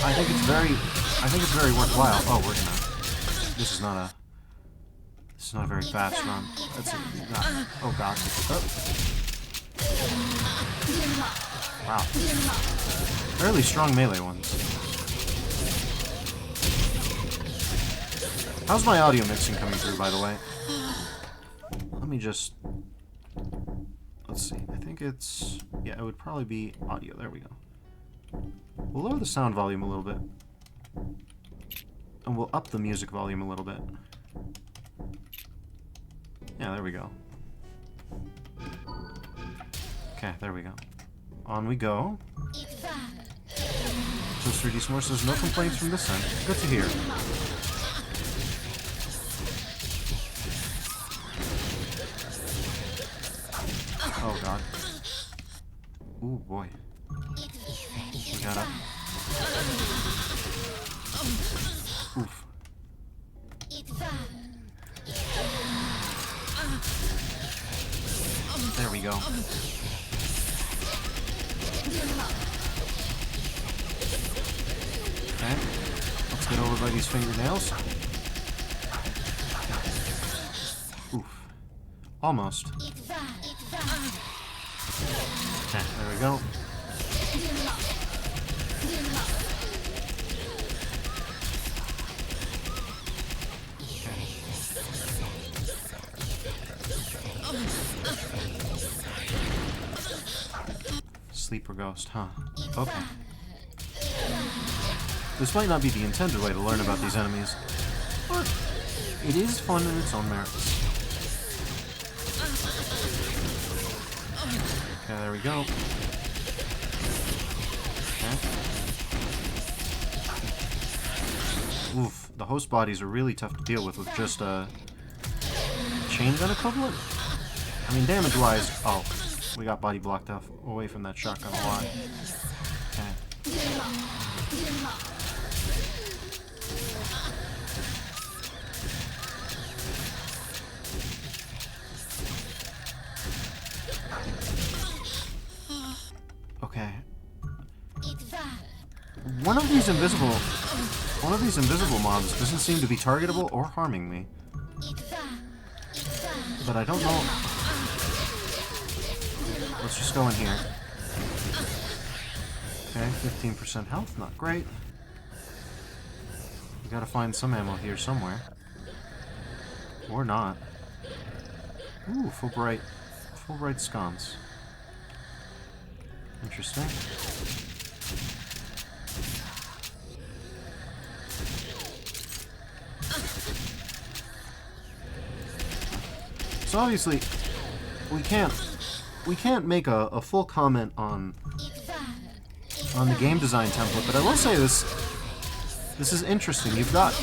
I think it's very worthwhile. Oh, we're gonna... This is not a very fast run. That's a... Oh, God. Oh. Wow. Fairly strong melee ones. How's my audio mixing coming through, by the way? Let me just... Let's see. I think it's... Yeah, it would probably be audio. There we go. We'll lower the sound volume a little bit. And we'll up the music volume a little bit. Yeah, there we go. Okay, there we go. On we go. So 3D S'more says, no complaints from this end. Good to hear. Oh, God. Ooh, boy. We got up. Oof. There we go. Okay. Let's get over by these fingernails. Oof. Almost. Okay, there we go. Sleeper ghost, huh? Okay. This might not be the intended way to learn about these enemies, but it is fun in its own merits. Okay, there we go. Okay. Oof, the host bodies are really tough to deal with just a chain gun equivalent? I mean, damage-wise... Oh, we got body blocked off away from that shotgun a lot. Okay. Okay. One of these invisible mobs doesn't seem to be targetable or harming me. But I don't know. Let's just go in here. Okay, 15% health, not great. We gotta find some ammo here somewhere. Or not. Ooh, full bright sconce. Interesting. So obviously, we can't make a full comment on the game design template, but I will say this is interesting. You've got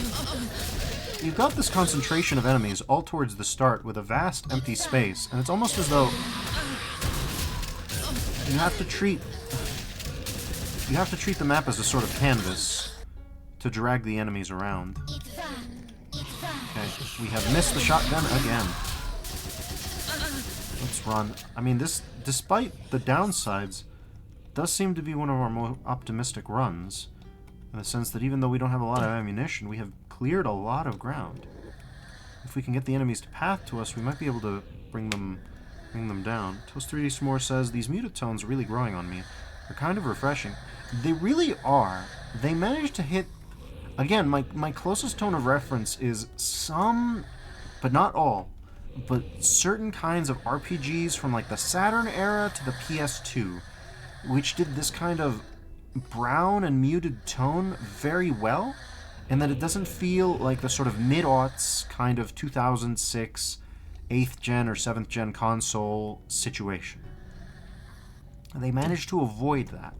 this concentration of enemies all towards the start with a vast empty space, and it's almost as though you have to treat the map as a sort of canvas to drag the enemies around. Okay, we have missed the shotgun again. Let's run. I mean, this, despite the downsides, does seem to be one of our more optimistic runs, in the sense that even though we don't have a lot of ammunition, we have cleared a lot of ground. If we can get the enemies to path to us, we might be able to bring them down. Toast 3D S'more says, these muted tones are really growing on me. They're kind of refreshing. They really are. They managed to hit... Again, my closest tone of reference is some but not all. But certain kinds of RPGs from like the Saturn era to the PS2, which did this kind of brown and muted tone very well, and that it doesn't feel like the sort of mid-aughts kind of 2006 8th gen or 7th gen console situation. They managed to avoid that.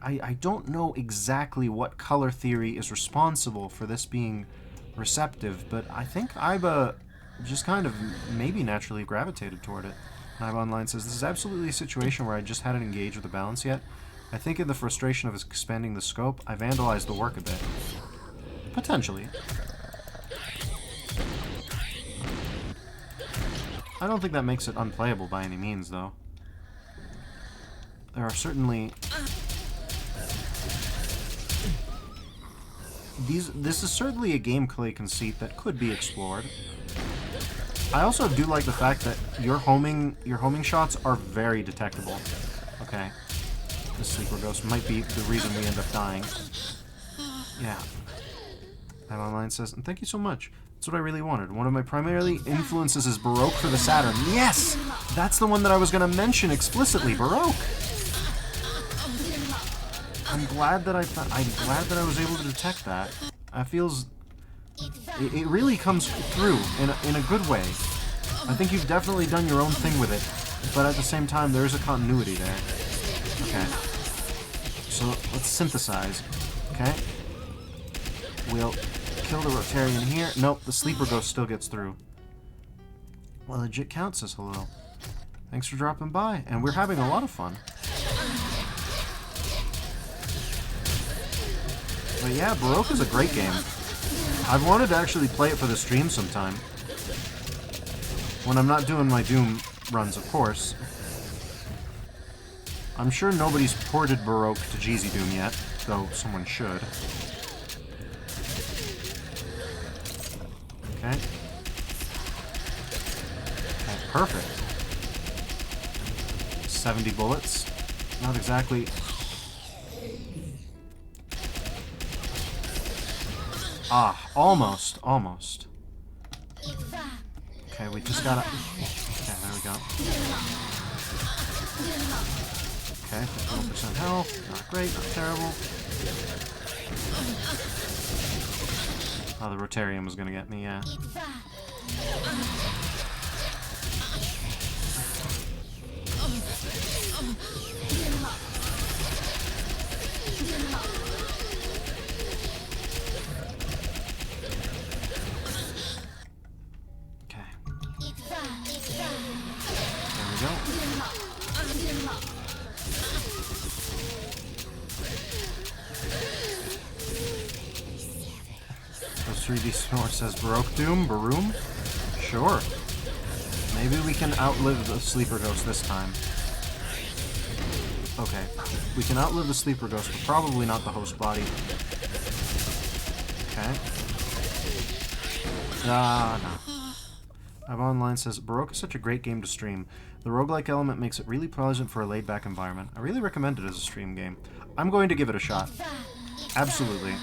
I don't know exactly what color theory is responsible for this being receptive, but I think Ayba just kind of maybe naturally gravitated toward it. Ayba Online says, this is absolutely a situation where I just hadn't engaged with the balance yet. I think in the frustration of expanding the scope, I vandalized the work a bit. Potentially. I don't think that makes it unplayable by any means, though. There are certainly... This is certainly a gameplay conceit that could be explored. I also do like the fact that your homing shots are very detectable. Okay. The Sleeper Ghost might be the reason we end up dying. Yeah. Ayba Online says, and thank you so much. That's what I really wanted. One of my primary influences is Baroque for the Saturn. Yes! That's the one that I was going to mention explicitly, Baroque! I'm glad that I was able to detect that. It feels... It really comes through in a good way. I think you've definitely done your own thing with it, but at the same time, there is a continuity there. Okay. So, let's synthesize. Okay. We'll kill the Rotarian here. Nope, the Sleeper Ghost still gets through. Well, legit Count says hello. Thanks for dropping by, and we're having a lot of fun. But yeah, Baroque is a great game. I've wanted to actually play it for the stream sometime. When I'm not doing my Doom runs, of course. I'm sure nobody's ported Baroque to Jeezy Doom yet, though someone should. Okay. Okay, perfect. 70 bullets. Not exactly... Ah, almost, almost. Okay, we just gotta... Okay, there we go. Okay, 51% health. Not great, not terrible. Oh, the Rotarium was gonna get me, yeah. So 3D Snore says Baroque Doom, Baroom? Sure. Maybe we can outlive the Sleeper Ghost this time. Okay. We can outlive the Sleeper Ghost, but probably not the host body. Okay. No. Ayba Online says, Baroque is such a great game to stream. The roguelike element makes it really pleasant for a laid-back environment. I really recommend it as a stream game. I'm going to give it a shot. Absolutely.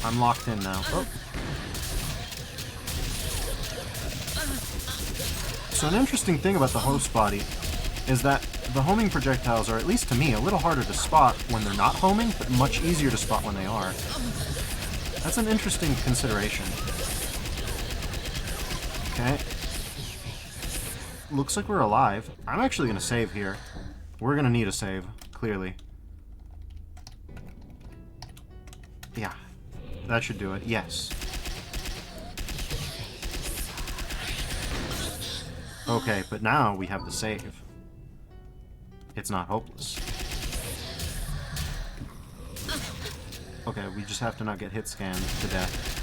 I'm locked in now. Oh. So an interesting thing about the host body is that the homing projectiles are, at least to me, a little harder to spot when they're not homing, but much easier to spot when they are. That's an interesting consideration. Okay. Looks like we're alive. I'm actually going to save here. We're going to need a save, clearly. Yeah. That should do it. Yes. Okay, but now we have the save. It's not hopeless. Okay, we just have to not get hit scanned to death.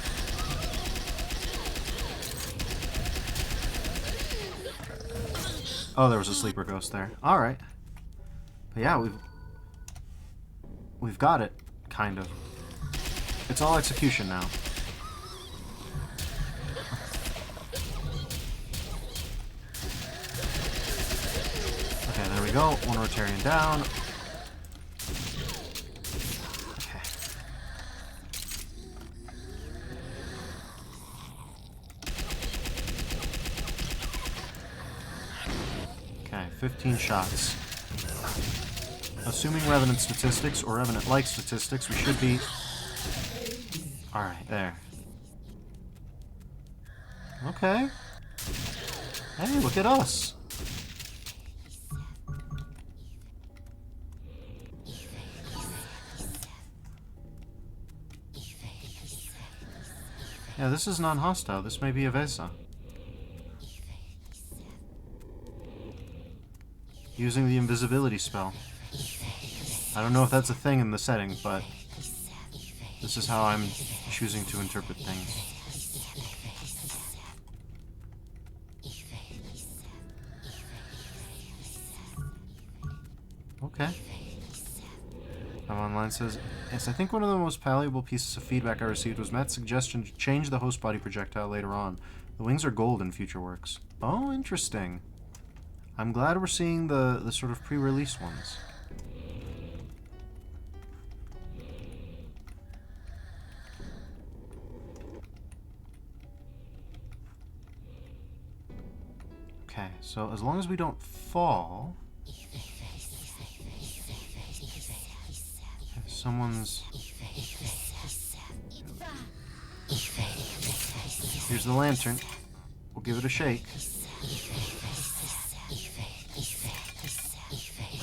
Oh, there was a Sleeper Ghost there. Alright. But yeah, we've got it, kind of. It's all execution now. Okay, there we go. One Rotarian down. Okay. 15 shots. Assuming Revenant statistics, or Revenant-like statistics, we should be... Alright, there. Okay. Hey, look at us! Yeah, this is non-hostile. This may be a Vesa. Using the invisibility spell. I don't know if that's a thing in the setting, but this is how I'm choosing to interpret things. Okay. Online says, yes, I think one of the most valuable pieces of feedback I received was Matt's suggestion to change the host body projectile later on. The wings are gold in future works. Oh, interesting. I'm glad we're seeing the sort of pre-release ones. Okay, so as long as we don't fall... Someone's... Here's the lantern. We'll give it a shake.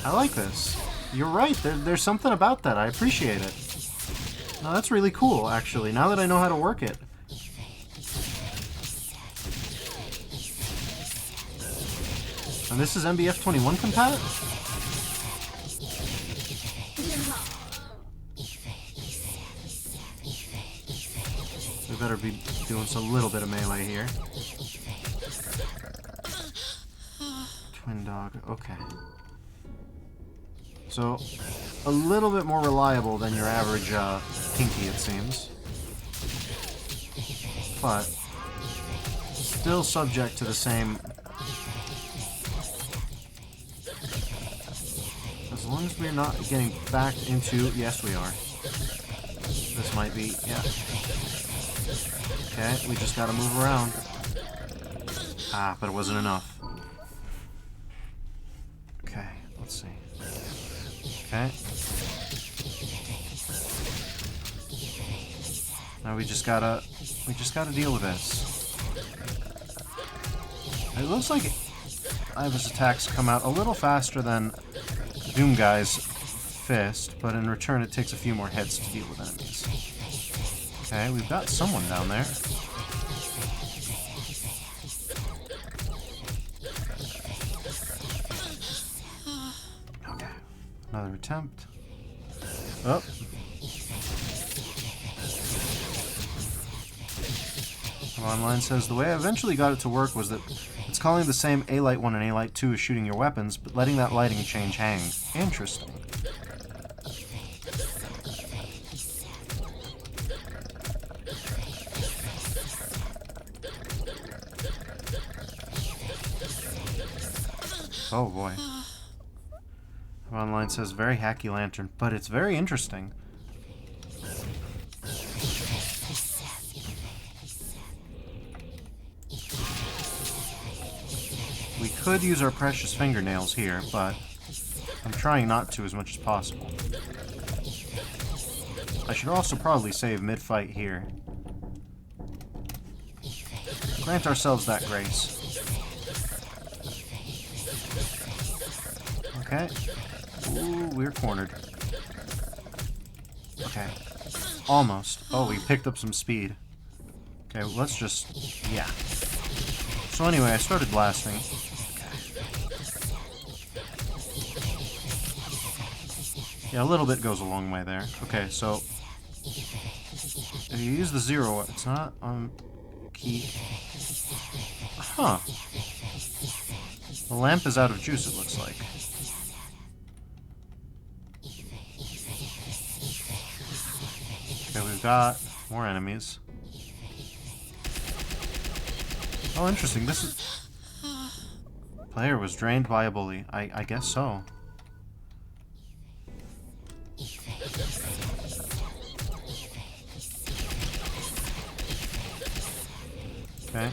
I like this. You're right. There's something about that. I appreciate it. No, that's really cool, actually, now that I know how to work it. And this is MBF 21 compat? We better be doing a little bit of melee here. Twin dog, okay. So, a little bit more reliable than your average pinky, it seems. But, still subject to the same... As long as we're not getting backed into... Yes, we are. This might be... Yeah. Okay, we just gotta move around. Ah, but it wasn't enough. Okay, let's see. Okay. Now we just gotta deal with this. It looks like Ayba's attacks come out a little faster than Doom Guy's fist, but in return it takes a few more hits to deal with enemies. Okay, we've got someone down there. Okay, another attempt. Oh. Online says, the way I eventually got it to work was that it's calling the same A-Light 1 and A-Light 2 as shooting your weapons, but letting that lighting change hang. Interesting. Oh boy. Online says, very hacky lantern, but it's very interesting. We could use our precious fingernails here, but I'm trying not to as much as possible. I should also probably save mid-fight here. Grant ourselves that grace. Okay. Ooh, we're cornered. Okay. Almost. Oh, we picked up some speed. Okay, let's just... Yeah. So anyway, I started blasting. Yeah, a little bit goes a long way there. Okay, so... If you use the zero, it's not on key... Huh. The lamp is out of juice, it looks like. Okay, we've got more enemies. Oh, interesting. This is... Player was drained by a bully. I guess so. Okay.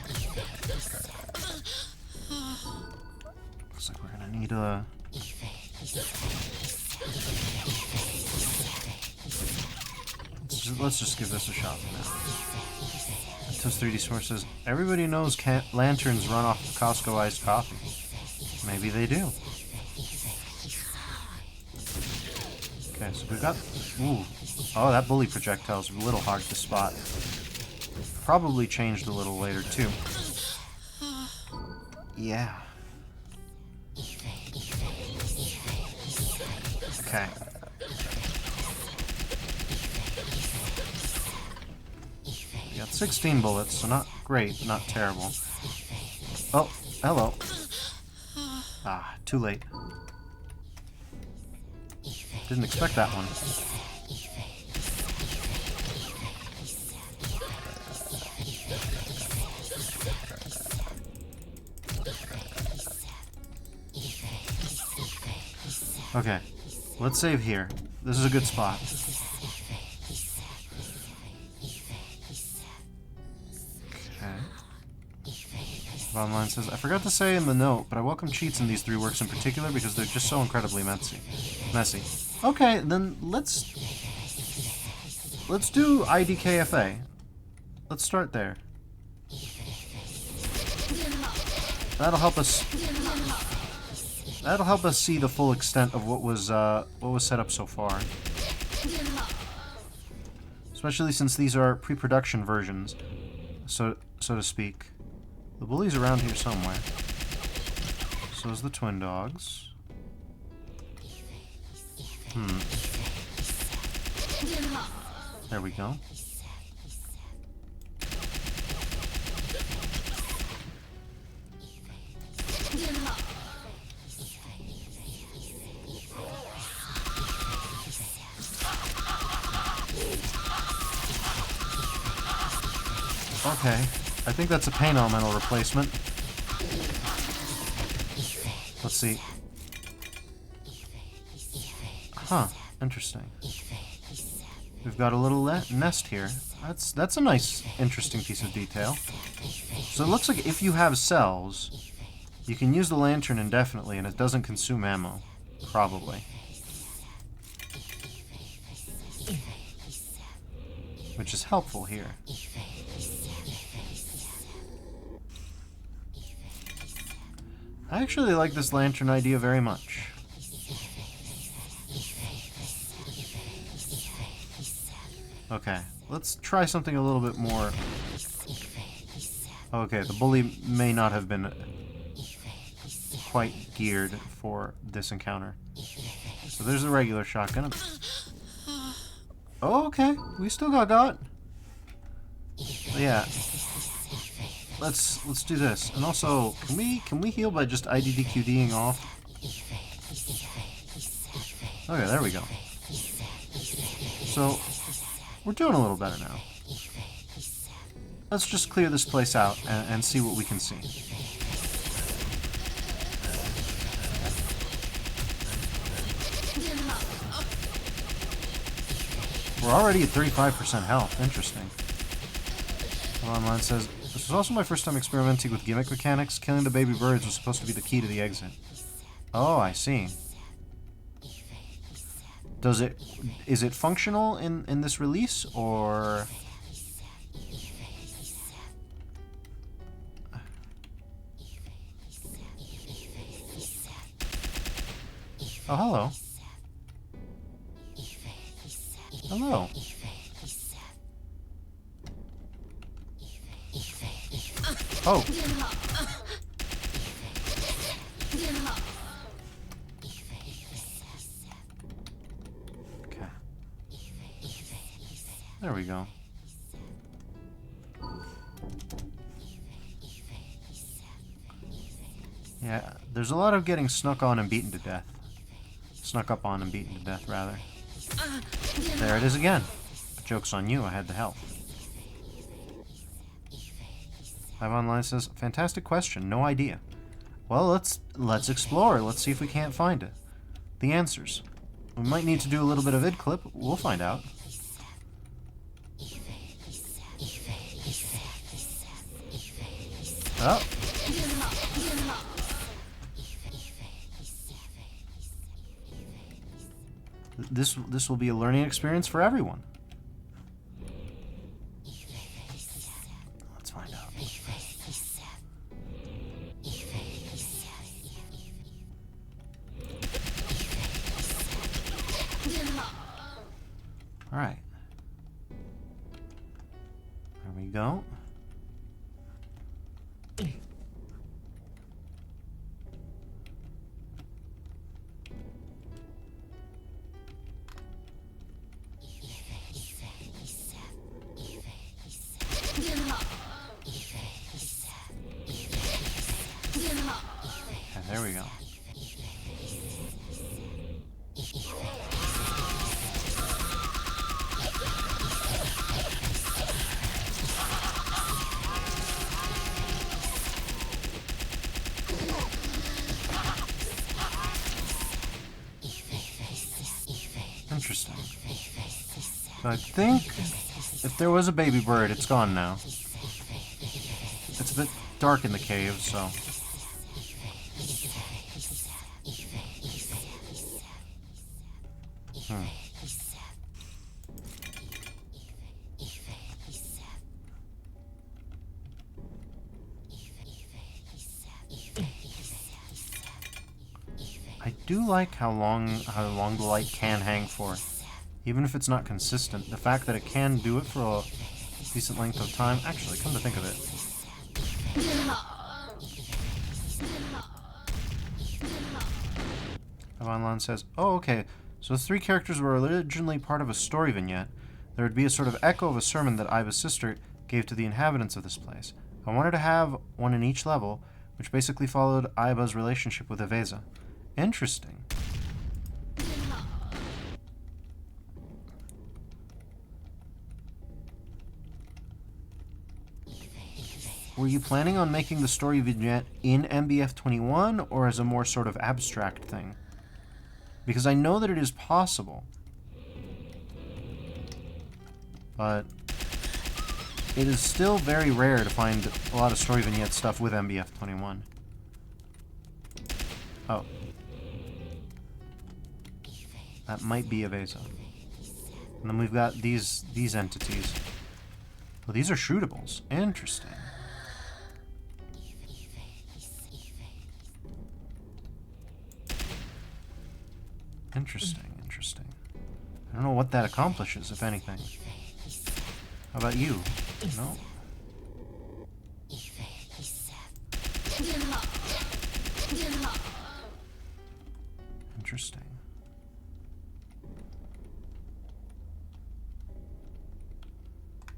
Looks like we're gonna I need a... Let's just give this a shot for now. Toast 3D Source says, everybody knows lanterns run off of Costco iced coffee. Maybe they do. Okay, so we've got... Ooh. Oh, that bully projectile's a little hard to spot. Probably changed a little later, too. Yeah. Okay. We got 16 bullets, so not great, but not terrible. Oh, hello. Ah, too late. Didn't expect that one. Okay, let's save here. This is a good spot. Okay. Online says, I forgot to say in the note, but I welcome cheats in these 3 works in particular because they're just so incredibly messy. Okay, then let's do IDKFA. Let's start there. That'll help us see the full extent of what was set up so far. Especially since these are pre-production versions, so to speak. The bully's around here somewhere. So is the twin dogs. There we go. Okay, I think that's a pain elemental replacement. Let's see. Huh, interesting. We've got a little nest here. That's a nice, interesting piece of detail. So it looks like if you have cells, you can use the lantern indefinitely and it doesn't consume ammo. Probably. Which is helpful here. I actually like this lantern idea very much. Okay, let's try something a little bit more... Okay, the bully may not have been quite geared for this encounter. So there's a regular shotgun. Oh, okay, we still got. Yeah. Let's do this. And also, can we heal by just IDDQDing off? Okay, there we go. So, we're doing a little better now. Let's just clear this place out and see what we can see. We're already at 35% health. Interesting. Online says, this was also my first time experimenting with gimmick mechanics. Killing the baby birds was supposed to be the key to the exit. Oh, I see. Is it functional in this release, or... Oh, hello. Hello. Oh. Okay. There we go. Yeah, there's a lot of getting snuck on and beaten to death. Snuck up on and beaten to death, rather. There it is again. Joke's on you, I had the health. Ayba Online says, fantastic question, no idea. Well, let's explore. Let's see if we can't find it. The answers. We might need to do a little bit of vid clip. We'll find out. Oh. This will be a learning experience for everyone. Let's find out. All right. There we go. There we go. Interesting. So I think if there was a baby bird, it's gone now. It's a bit dark in the cave, so... I do like how long the light can hang for, even if it's not consistent. The fact that it can do it for a decent length of time. Actually, come to think of it, Avonlon says, "Oh, okay. So the three characters were originally part of a story vignette. There would be a sort of echo of a sermon that Ayba's sister gave to the inhabitants of this place. I wanted to have one in each level, which basically followed Ayba's relationship with Eveza." Interesting. Were you planning on making the story vignette in MBF 21 or as a more sort of abstract thing? Because I know that it is possible, but it is still very rare to find a lot of story vignette stuff with MBF 21. Oh. That might be Eveza. And then we've got these entities. Well, these are shootables. Interesting. Interesting, interesting. I don't know what that accomplishes, if anything. How about you? No? Interesting.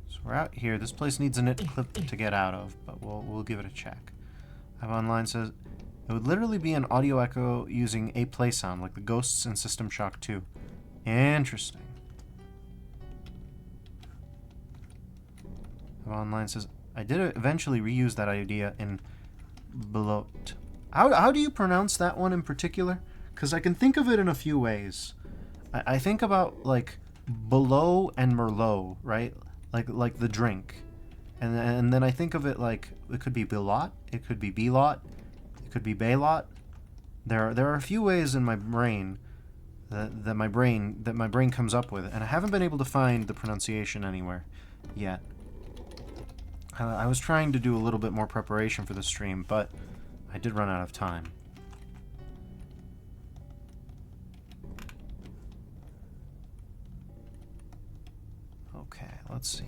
So we're out here. This place needs a knit clip to get out of, but we'll give it a check. Online says it would literally be an audio echo using a play sound, like the ghosts in System Shock 2. Interesting. Online says I did eventually reuse that idea in Blot. How do you pronounce that one in particular? Because I can think of it in a few ways. I think about like Below and Merlot, right? Like the drink, and then I think of it like it could be Bilot, it could be Belot, it could be Baylot. There are a few ways in my brain that my brain comes up with, and I haven't been able to find the pronunciation anywhere yet. I was trying to do a little bit more preparation for the stream, but I did run out of time. Okay, let's see.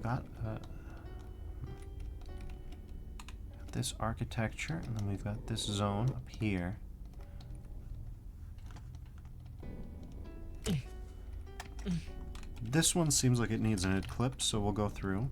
Got this architecture, and then we've got this zone up here. This one seems like it needs an eclipse, so we'll go through.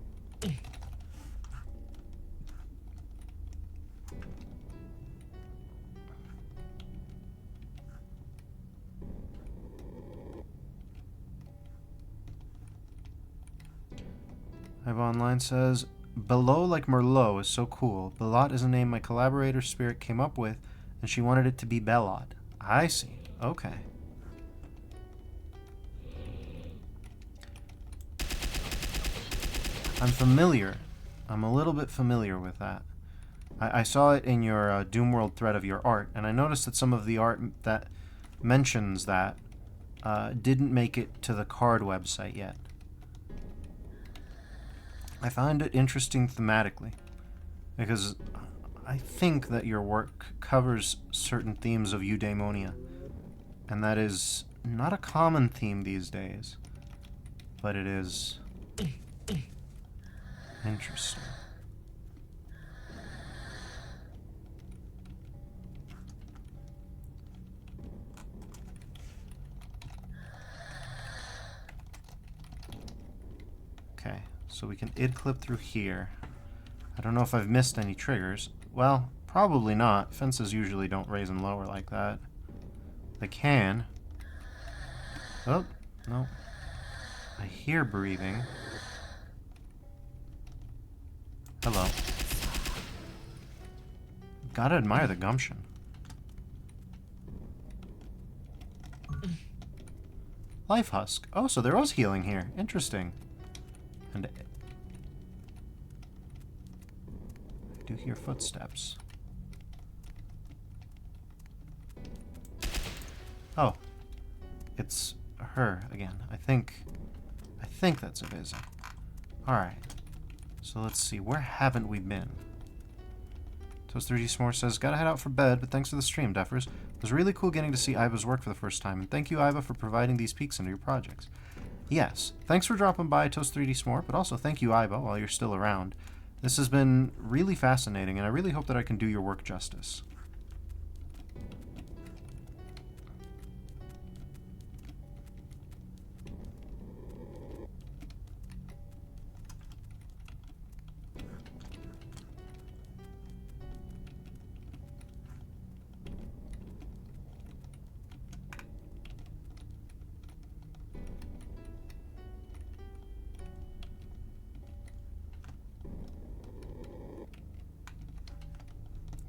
Ayba Online says, Below like Merlot is so cool. Belot is a name my collaborator Spirit came up with, and she wanted it to be bellowed. I see. Okay. I'm familiar. I'm a little bit familiar with that. I saw it in your DOOMworld thread of your art, and I noticed that some of the art that mentions that didn't make it to the card website yet. I find it interesting thematically, because I think that your work covers certain themes of eudaimonia, and that is not a common theme these days, but it is interesting. Okay, so we can id clip through here. I don't know if I've missed any triggers. Well, probably not. Fences usually don't raise and lower like that. They can. Oh, no. I hear breathing. Hello. Gotta admire the gumption. Life husk. Oh, so there was healing here. Interesting. And I do hear footsteps. Oh. It's her again. I think that's a visit. Alright. So let's see. Where haven't we been? Toast3D S'more says, gotta head out for bed, but thanks for the stream, Duffers. It was really cool getting to see Ayba's work for the first time, and thank you, Ayba, for providing these peeks into your projects. Yes, thanks for dropping by, Toast3D S'more, but also thank you, Ayba, while you're still around. This has been really fascinating, and I really hope that I can do your work justice.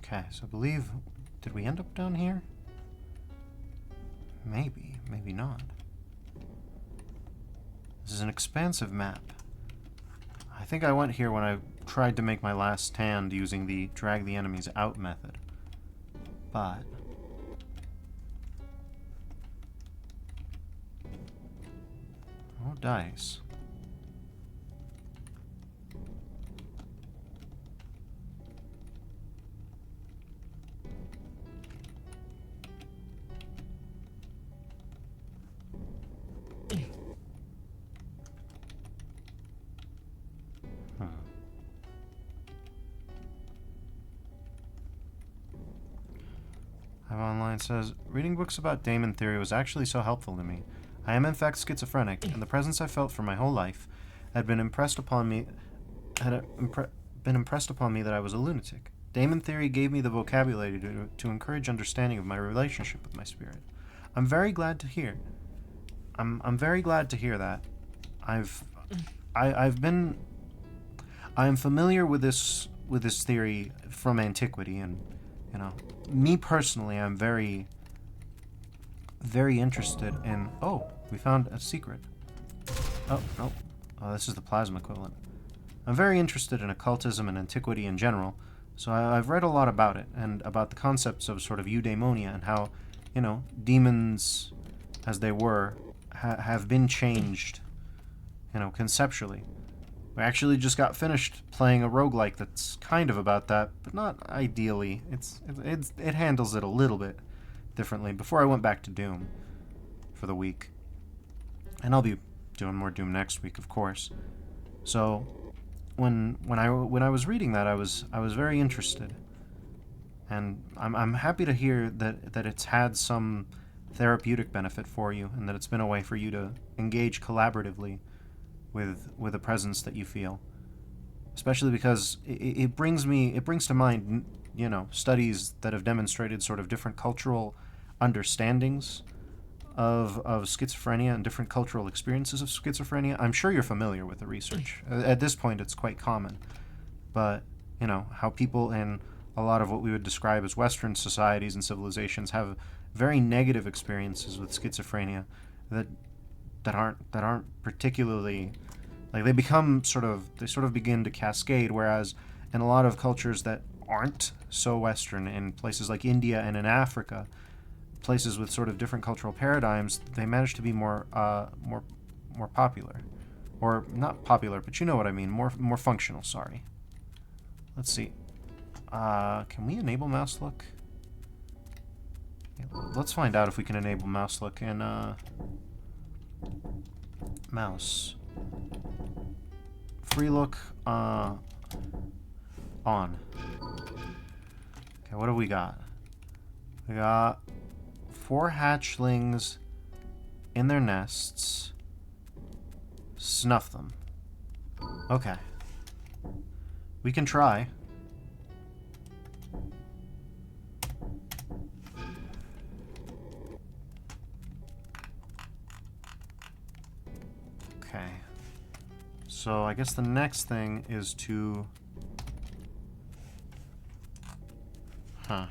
Okay, so I believe... Did we end up down here? Maybe, maybe not. This is an expansive map. I think I went here when I tried to make my last stand using the drag the enemies out method. But... oh, dice. Online says, reading books about daemon theory was actually so helpful to me. I am in fact schizophrenic, and the presence I felt for my whole life had been impressed upon me that I was a lunatic. Daemon theory gave me the vocabulary to encourage understanding of my relationship with my spirit. I'm very glad to hear. I'm very glad to hear that. I am familiar with this theory from antiquity, and you know, me personally, I'm very, very interested in... Oh, we found a secret. Oh, no. Oh, this is the plasma equivalent. I'm very interested in occultism and antiquity in general, so I've read a lot about it, and about the concepts of sort of eudaimonia, and how, you know, demons, as they were, have been changed, you know, conceptually. We actually just got finished playing a roguelike that's kind of about that, but not ideally. It handles it a little bit differently before I went back to Doom for the week. And I'll be doing more Doom next week, of course. So when I was reading that, I was very interested. And I'm happy to hear that it's had some therapeutic benefit for you, and that it's been a way for you to engage collaboratively with a presence that you feel, especially because it brings to mind, you know, studies that have demonstrated sort of different cultural understandings of schizophrenia and different cultural experiences of schizophrenia. I'm sure you're familiar with the research. At this point, it's quite common, but you know how people in a lot of what we would describe as Western societies and civilizations have very negative experiences with schizophrenia that aren't particularly, like, they sort of begin to cascade, whereas in a lot of cultures that aren't so Western, in places like India and in Africa, places with sort of different cultural paradigms, they manage to be more popular. Or not popular, but you know what I mean, more functional, sorry. Let's see. Can we enable mouse look? Yeah, let's find out if we can enable mouse look in mouse. Free look on. Okay, what do we got? We got 4 hatchlings in their nests. Snuff them. Okay. We can try. Okay. So I guess the next thing is to... Huh.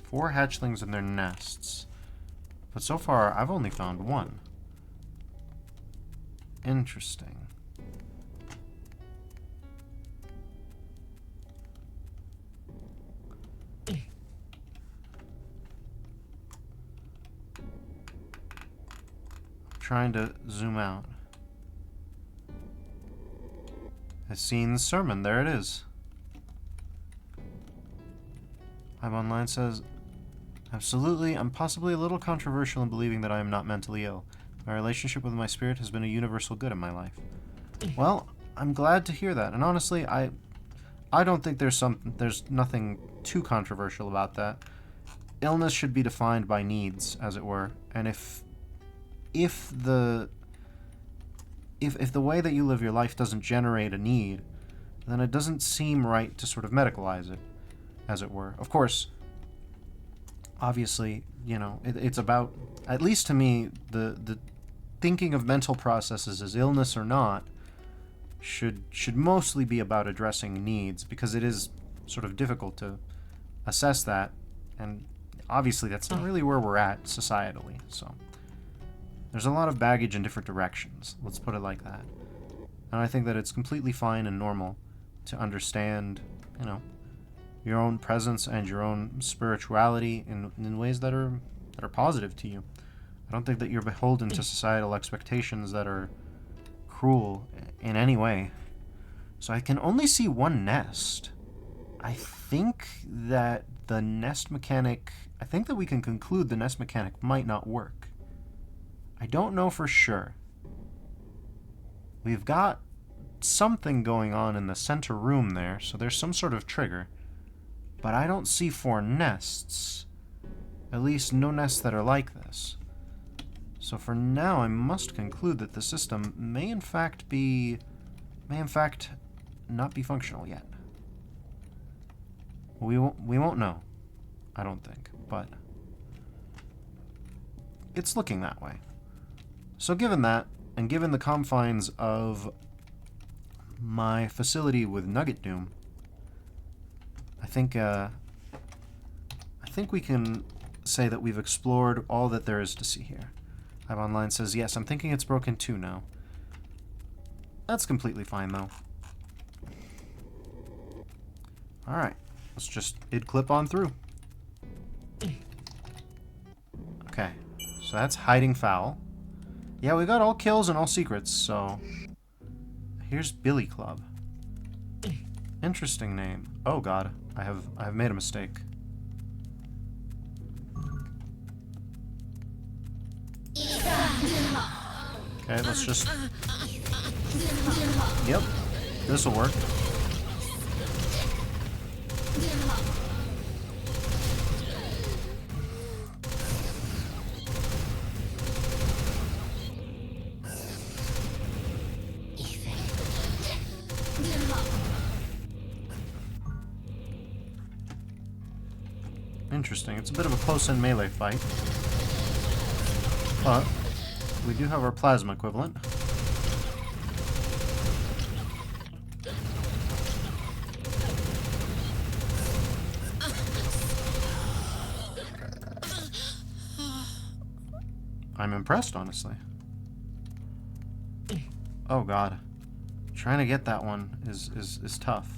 4 hatchlings in their nests. But so far, I've only found 1. Interesting. Trying to zoom out. I've seen the sermon. There it is. Ayba Online says, absolutely, I'm possibly a little controversial in believing that I am not mentally ill. My relationship with my spirit has been a universal good in my life. Well, I'm glad to hear that. And honestly, I don't think there's nothing too controversial about that. Illness should be defined by needs, as it were. And if the way that you live your life doesn't generate a need, then it doesn't seem right to sort of medicalize it, as it were. Of course, obviously, you know, it's about, at least to me, the thinking of mental processes as illness or not should mostly be about addressing needs, because it is sort of difficult to assess that, and obviously that's not really where we're at societally, so there's a lot of baggage in different directions, let's put it like that. And I think that it's completely fine and normal to understand, you know, your own presence and your own spirituality in ways that are positive to you. I don't think that you're beholden to societal expectations that are cruel in any way. So I can only see 1 nest. I think that the nest mechanic... I think that we can conclude the nest mechanic might not work. I don't know for sure. We've got something going on in the center room there, so there's some sort of trigger. But I don't see 4 nests. At least no nests that are like this. So for now, I must conclude that the system may in fact not be functional yet. We won't know, I don't think, but it's looking that way. So given that, and given the confines of my facility with Nugget Doom, I think we can say that we've explored all that there is to see here. Ayba Online says, yes, I'm thinking it's broken too now. That's completely fine, though. Alright, let's just id-clip on through. Okay, so that's hiding foul. Yeah, we got all kills and all secrets, so... Here's Billy Club. Interesting name. Oh god, I have made a mistake. Okay, let's just... Yep, this'll work. Interesting. It's a bit of a close-in melee fight. But we do have our plasma equivalent. I'm impressed, honestly. Oh god. Trying to get that one is tough.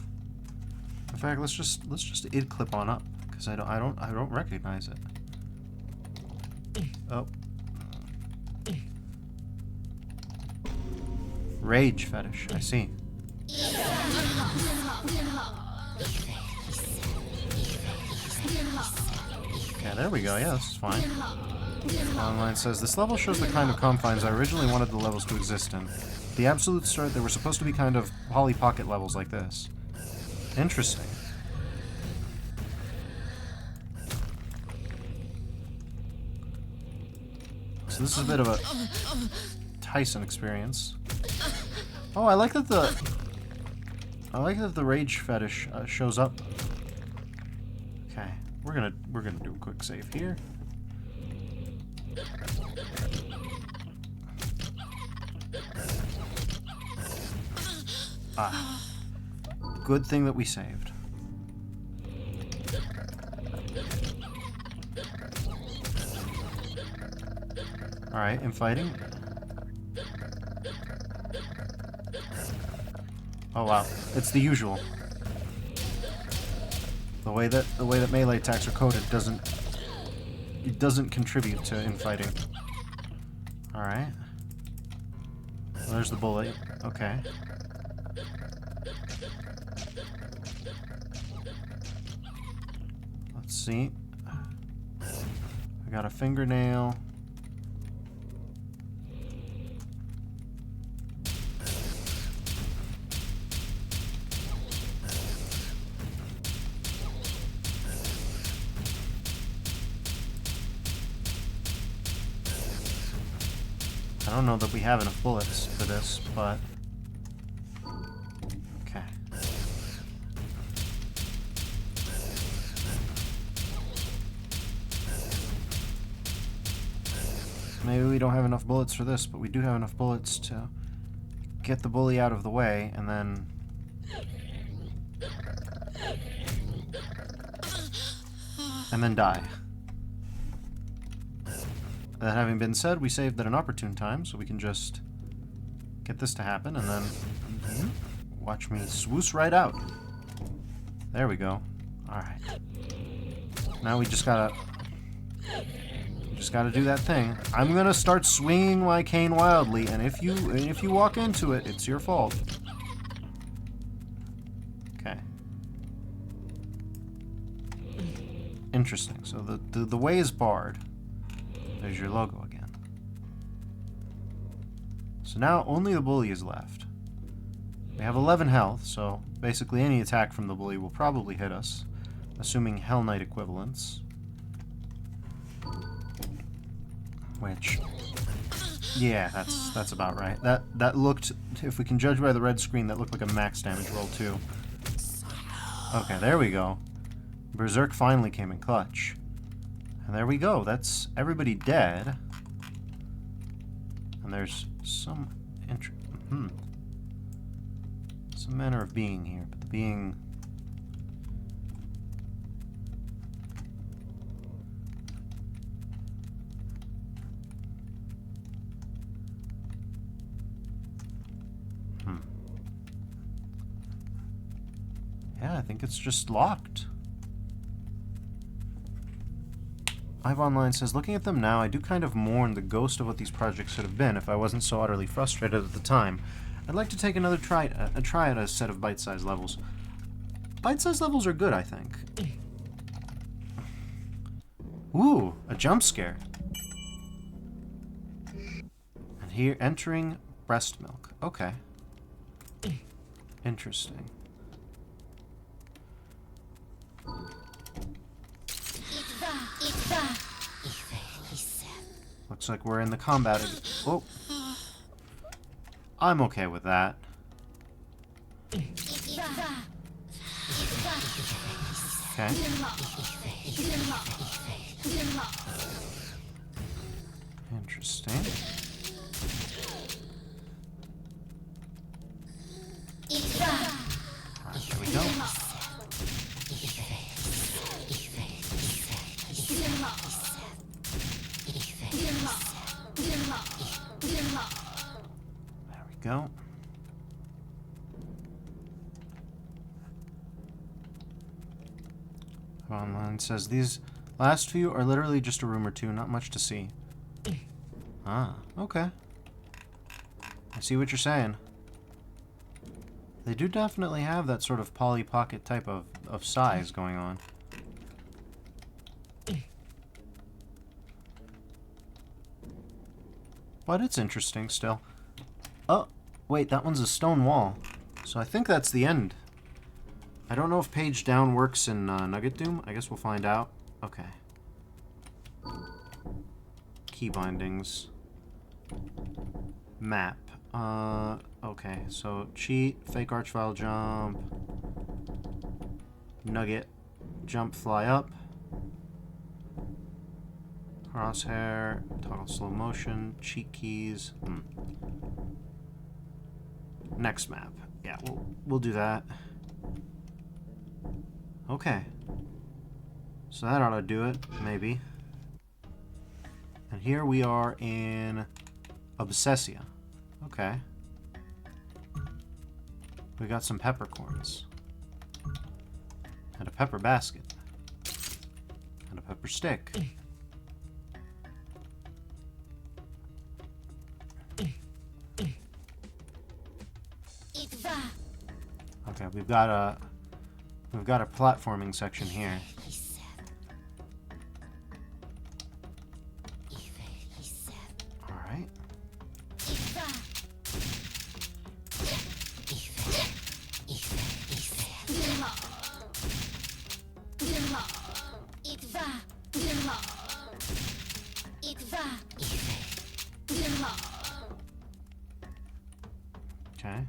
In fact, let's just id clip on up, because I don't recognize it. Oh. Rage fetish, I see. Okay, there we go. Yeah, this is fine. Online says, this level shows the kind of confines I originally wanted the levels to exist in. At the absolute start, they were supposed to be kind of Polly Pocket levels like this. Interesting. So this is a bit of a Tyson experience. Oh, I like that the rage fetish shows up. Okay, we're gonna do a quick save here. Ah, good thing that we saved. All right, infighting. Oh wow, it's the usual. The way that melee attacks are coded doesn't contribute to infighting. All right. Well, there's the bullet. Okay. Let's see. I got a fingernail. I don't know that we have enough bullets for this, but... Okay. Maybe we don't have enough bullets for this, but we do have enough bullets to get the bully out of the way, and then... die. That having been said, we saved at an opportune time, so we can just get this to happen, and then watch me swoosh right out. There we go. Alright. Now we just gotta do that thing. I'm gonna start swinging my cane wildly, and if you walk into it, it's your fault. Okay. Interesting. So the way is barred. There's your logo again. So now only the bully is left. We have 11 health, so basically any attack from the bully will probably hit us, assuming Hell Knight equivalents. Which, yeah, that's about right. That looked, if we can judge by the red screen, that looked like a max damage roll too. Okay, there we go. Berserk finally came in clutch. And there we go. That's everybody dead. And there's some some manner of being here, but the being yeah, I think it's just locked. Ayba Online says, looking at them now, I do kind of mourn the ghost of what these projects should have been if I wasn't so utterly frustrated at the time. I'd like to take another try at a set of bite-sized levels. Bite-sized levels are good, I think. Ooh, a jump scare. And here, entering breast milk. Okay. Interesting. Looks like we're in the combat. Oh. I'm okay with that. Okay. Interesting. Alright, there we go. go. Online says these last few are literally just a room or two, not much to see. Ah, okay. I see what you're saying. They do definitely have that sort of Polly Pocket type of size going on. But it's interesting still. Oh, wait, that one's a stone wall. So I think that's the end. I don't know if page down works in Nugget Doom. I guess we'll find out. Okay. Key bindings. Map. Okay, so cheat, fake archvile jump, nugget, jump, fly up, crosshair, toggle slow motion, cheat keys. Next map. Yeah, we'll do that. Okay. So that ought to do it, maybe. And here we are in Obsessia. Okay. We got some peppercorns. And a pepper basket. And a pepper stick. Okay, we've got a platforming section here. Alright. Okay.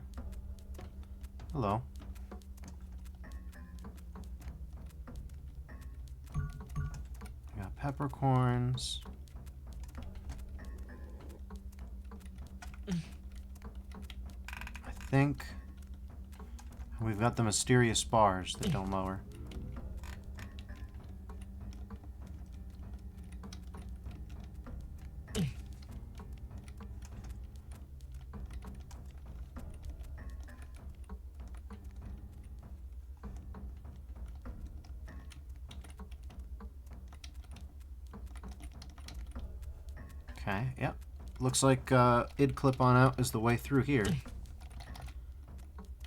Hello. We got peppercorns. I think we've got the mysterious bars that don't lower. Okay, yep. Looks like id clip on out is the way through here.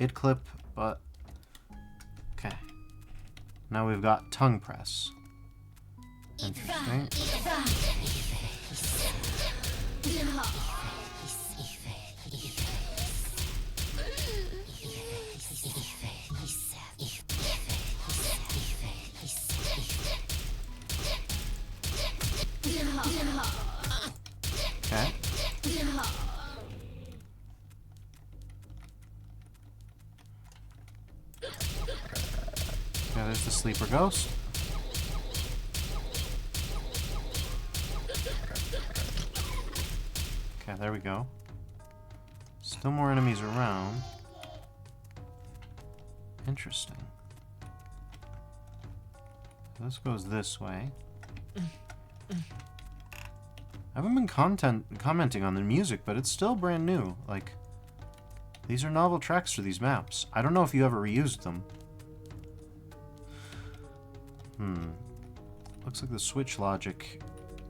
Id clip, but... Okay. Now we've got tongue press. Interesting. Okay. Yeah, there's the sleeper ghost. Okay, there we go. Still more enemies around. Interesting. This goes this way. I haven't been commenting on the music, but it's still brand new. Like, these are novel tracks for these maps. I don't know if you ever reused them. Looks like the switch logic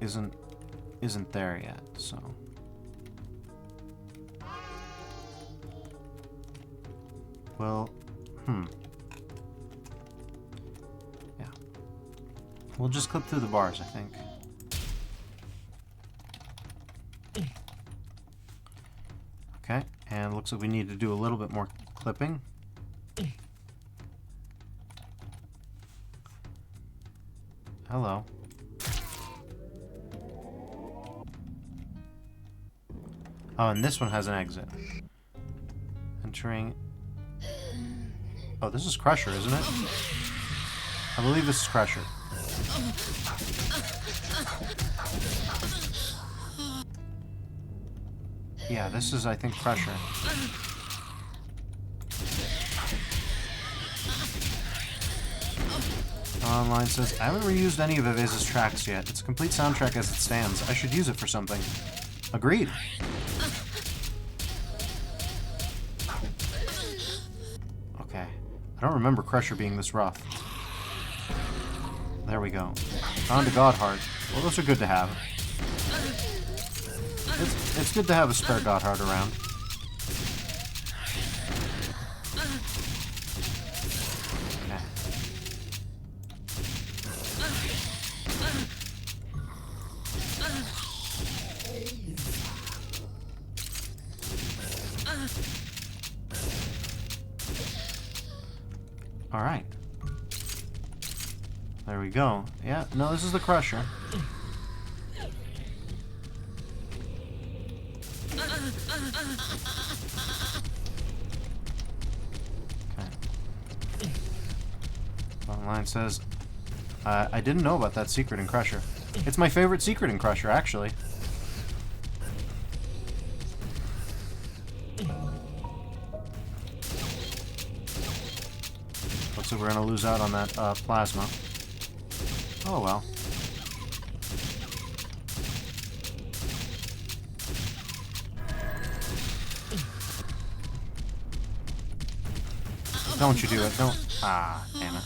isn't there yet, so. Well, yeah. We'll just clip through the bars, I think. Okay, and looks like we need to do a little bit more clipping. Hello. Oh, and this one has an exit. Entering... Oh, this is Crusher, isn't it? I believe this is Crusher. Yeah, this is, I think, Crusher. Online says, I haven't reused any of Aveza's tracks yet. It's a complete soundtrack as it stands. I should use it for something. Agreed. I don't remember Crusher being this rough. There we go. On to God Heart. Well, those are good to have. It's good to have a spare God Heart around. Alright. There we go. Yeah, no, this is the Crusher. Okay. Online says, I didn't know about that secret in Crusher. It's my favorite secret in Crusher, actually. Looks like we're gonna lose out on that plasma. Oh well. Don't you do it, don't. Ah, damn it.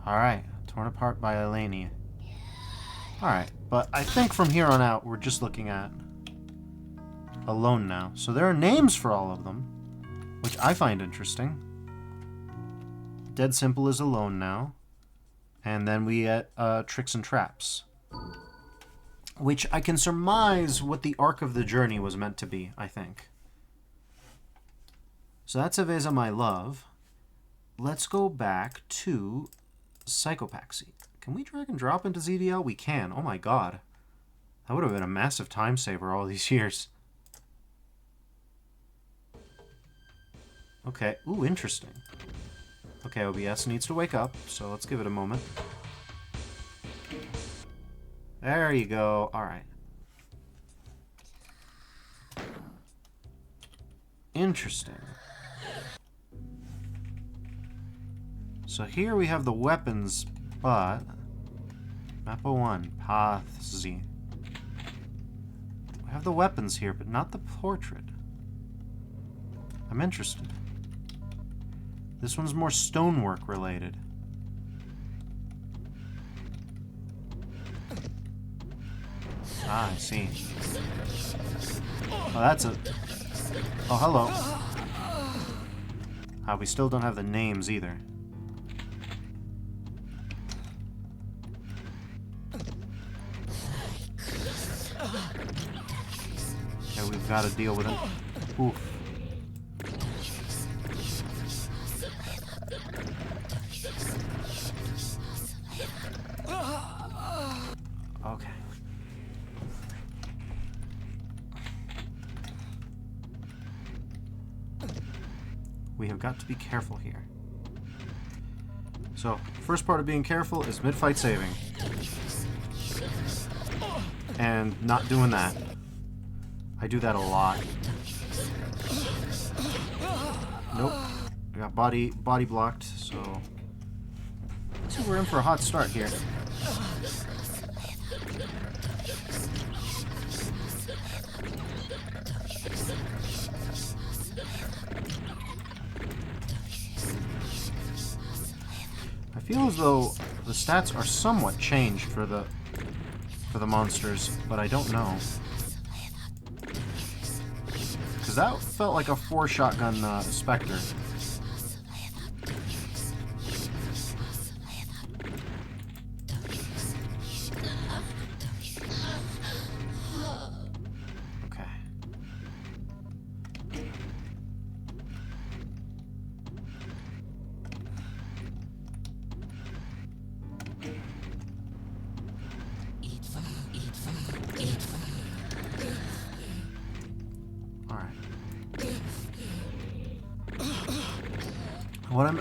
Alright, torn apart by Elenia. Alright, but I think from here on out, we're just looking at Alone now. So there are names for all of them, which I find interesting. Dead Simple is Alone now. And then we get Tricks and Traps, which I can surmise what the arc of the journey was meant to be, I think. So that's Aveza My Love. Let's go back to Psychopaxy. Can we drag and drop into ZDL? We can. Oh my god. That would have been a massive time saver all these years. Okay. Ooh, interesting. Okay, OBS needs to wake up, so let's give it a moment. There you go. Alright. Interesting. So here we have the weapons, but... Map 01, Path Z. We have the weapons here, but not the portrait. I'm interested. This one's more stonework related. Ah, I see. Oh, that's a... Oh, hello. Ah, we still don't have the names either. Okay, we've got to deal with it. Oof. Okay. We have got to be careful here. So, first part of being careful is mid-fight saving. And not doing that. I do that a lot. Nope. I got body blocked, so... Looks like we're in for a hot start here. I feel as though the stats are somewhat changed for the monsters, but I don't know. Because that felt like a 4-shotgun Spectre.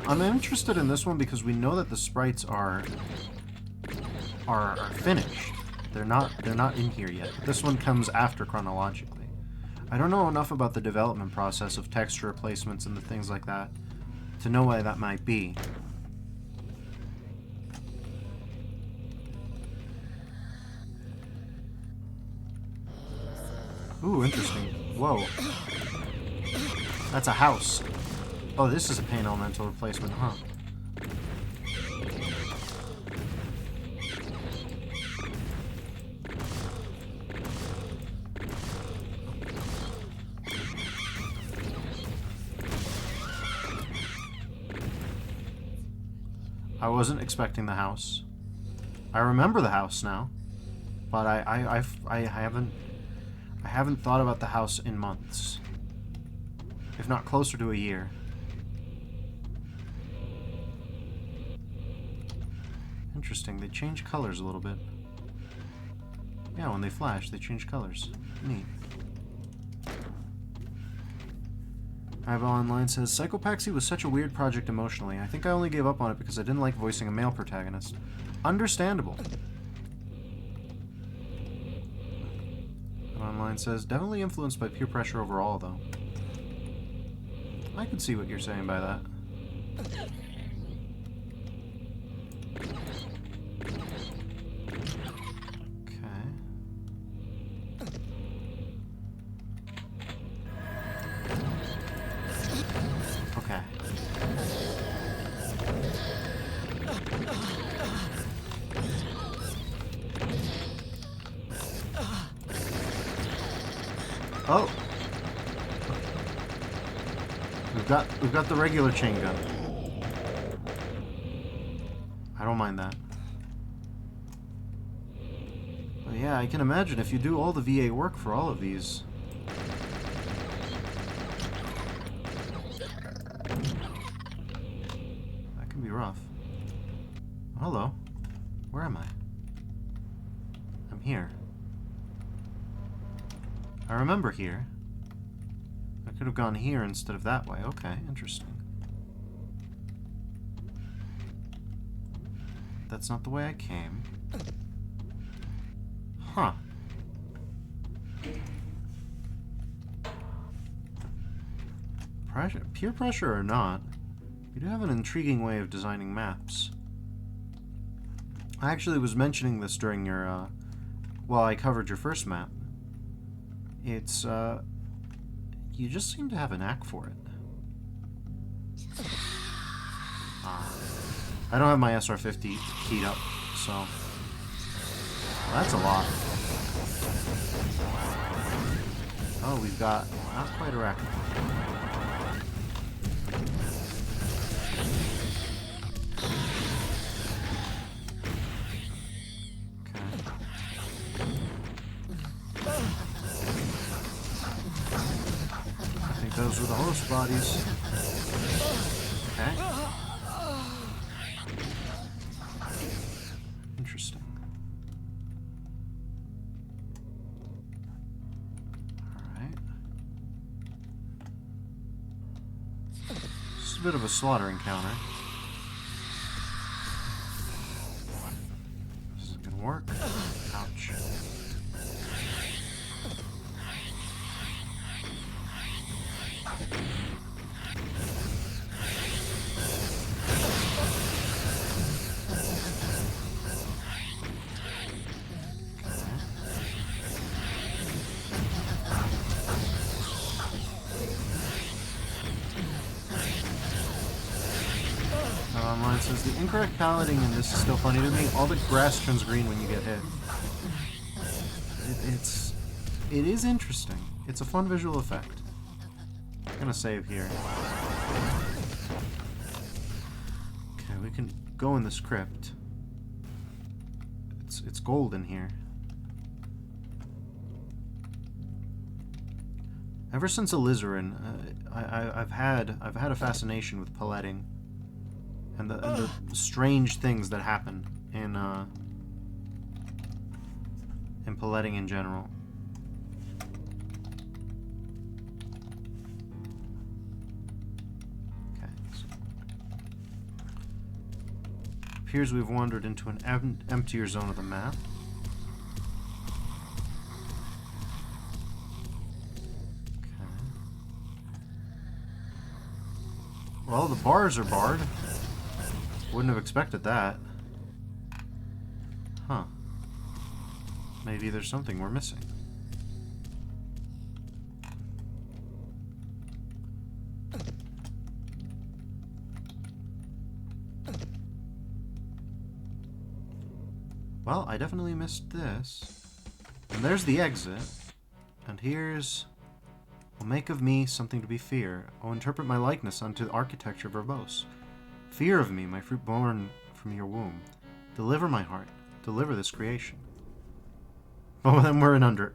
I'm interested in this one because we know that the sprites are finished. They're not in here yet. This one comes after chronologically. I don't know enough about the development process of texture replacements and the things like that to know why that might be. Ooh, interesting. Whoa. That's a house. Oh, this is a pain elemental replacement, huh? I wasn't expecting the house. I remember the house now, but I haven't thought about the house in months, if not closer to a year. Interesting. They change colors a little bit. Yeah, when they flash, they change colors. Neat. Ayba Online says, Psychopaxy was such a weird project emotionally. I think I only gave up on it because I didn't like voicing a male protagonist. Understandable. Online says, definitely influenced by peer pressure overall, though. I can see what you're saying by that. Okay. Oh, we've got the regular chain gun. I don't mind that. But yeah, I can imagine if you do all the VA work for all of these. That can be rough. Hello. Where am I? I'm here. I remember here. I could have gone here instead of that way. Okay, interesting. That's not the way I came. Huh. Peer pressure or not, you do have an intriguing way of designing maps. I actually was mentioning this during your, while I covered your first map. It's, you just seem to have a knack for it. I don't have my SR50 keyed up, so... Well, that's a lot. Oh, we've got not quite a rack. Those were the host bodies. Okay. Interesting. Alright. This is a bit of a slaughter encounter. This isn't gonna work. Ouch. Online says the incorrect paletting in this is still funny to me. All the grass turns green when you get hit. It is interesting. It's a fun visual effect. I'm gonna save here. Okay, we can go in this crypt. It's gold in here. Ever since Alizarin, I've had a fascination with paletting and the strange things that happen in paletting in general. Okay. So appears we've wandered into an emptier zone of the map. Well, the bars are barred. Wouldn't have expected that. Huh. Maybe there's something we're missing. Well, I definitely missed this. And there's the exit. And here's... "Will make of me something to be feared. Oh, interpret my likeness unto the architecture verbose. Fear of me, my fruit born from your womb. Deliver my heart. Deliver this creation." Oh, then we're in Under...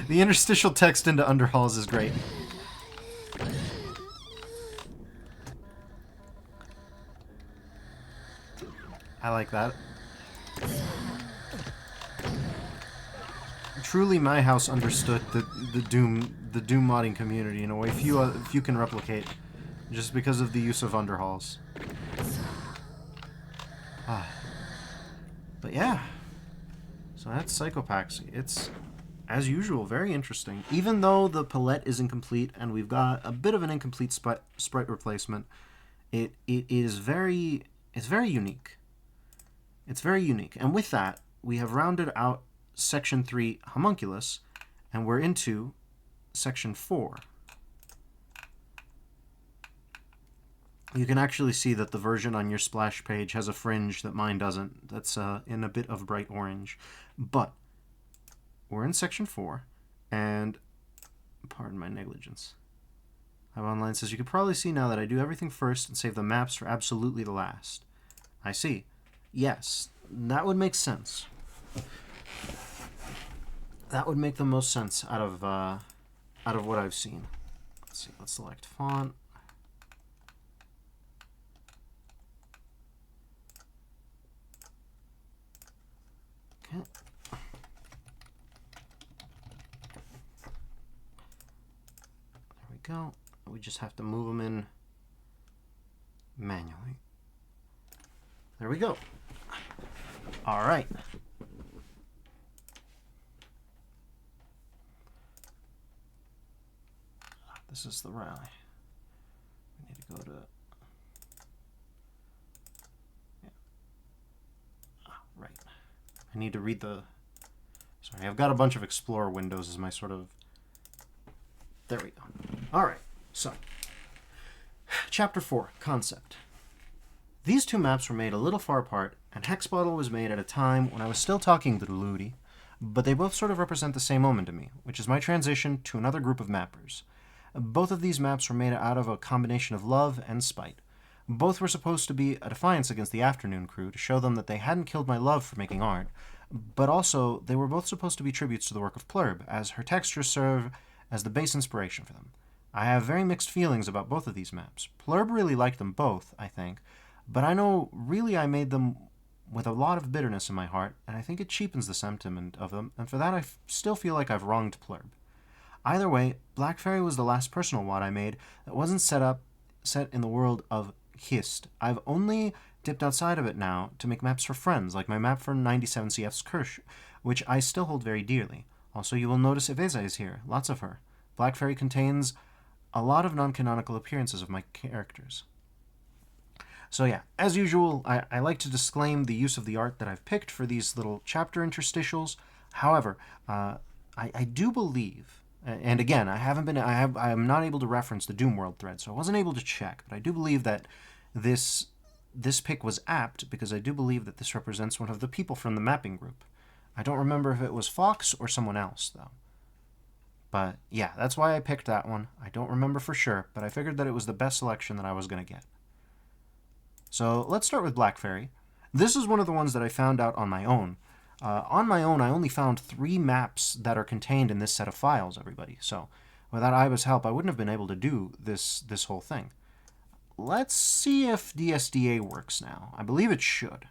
The interstitial text into Underhalls is great. I like that. Truly, my house understood the Doom modding community in a way few can replicate, just because of the use of Underhalls. But yeah, so that's Psychopaxy. It's, as usual, very interesting. Even though the palette is incomplete and we've got a bit of an incomplete sprite replacement, it's very unique. It's very unique. And with that, we have rounded out Section 3 Homunculus, and we're into Section 4. You can actually see that the version on your splash page has a fringe that mine doesn't. That's in a bit of bright orange. But we're in Section 4, and pardon my negligence. Ayba Online says, "You can probably see now that I do everything first and save the maps for absolutely the last." I see. Yes, that would make sense. That would make the most sense out of what I've seen. Let's see. Let's select font. Okay. There we go. We just have to move them in manually. There we go. All right. This is the rally. We need to go to... Yeah. Right. I need to read the... Sorry, I've got a bunch of Explorer windows as my sort of... There we go. All right. So, Chapter 4, Concept. These two maps were made a little far apart, and Hexbottle was made at a time when I was still talking to Ludi, but they both sort of represent the same moment to me, which is my transition to another group of mappers. Both of these maps were made out of a combination of love and spite. Both were supposed to be a defiance against the Afternoon crew to show them that they hadn't killed my love for making art, but also they were both supposed to be tributes to the work of Plurb, as her textures serve as the base inspiration for them. I have very mixed feelings about both of these maps. Plurb really liked them both, I think, but I know really I made them with a lot of bitterness in my heart, and I think it cheapens the sentiment of them, and for that I still feel like I've wronged Plurb. Either way, Black Fairy was the last personal WOD I made that wasn't set in the world of Hist. I've only dipped outside of it now to make maps for friends, like my map for 97CF's Kirsch, which I still hold very dearly. Also, you will notice Eveza is here, lots of her. Black Fairy contains a lot of non-canonical appearances of my characters. So yeah, as usual, I like to disclaim the use of the art that I've picked for these little chapter interstitials. However, I do believe, and again, I am not able to reference the DOOMworld thread, so I wasn't able to check, but I do believe that this pick was apt because I do believe that this represents one of the people from the mapping group. I don't remember if it was Fox or someone else, though. But yeah, that's why I picked that one. I don't remember for sure, but I figured that it was the best selection that I was going to get. So let's start with Black Fairy. This is one of the ones that I found out on my own. On my own, I only found 3 maps that are contained in this set of files, everybody. So without Ayba's help, I wouldn't have been able to do this whole thing. Let's see if DSDA works now. I believe it should.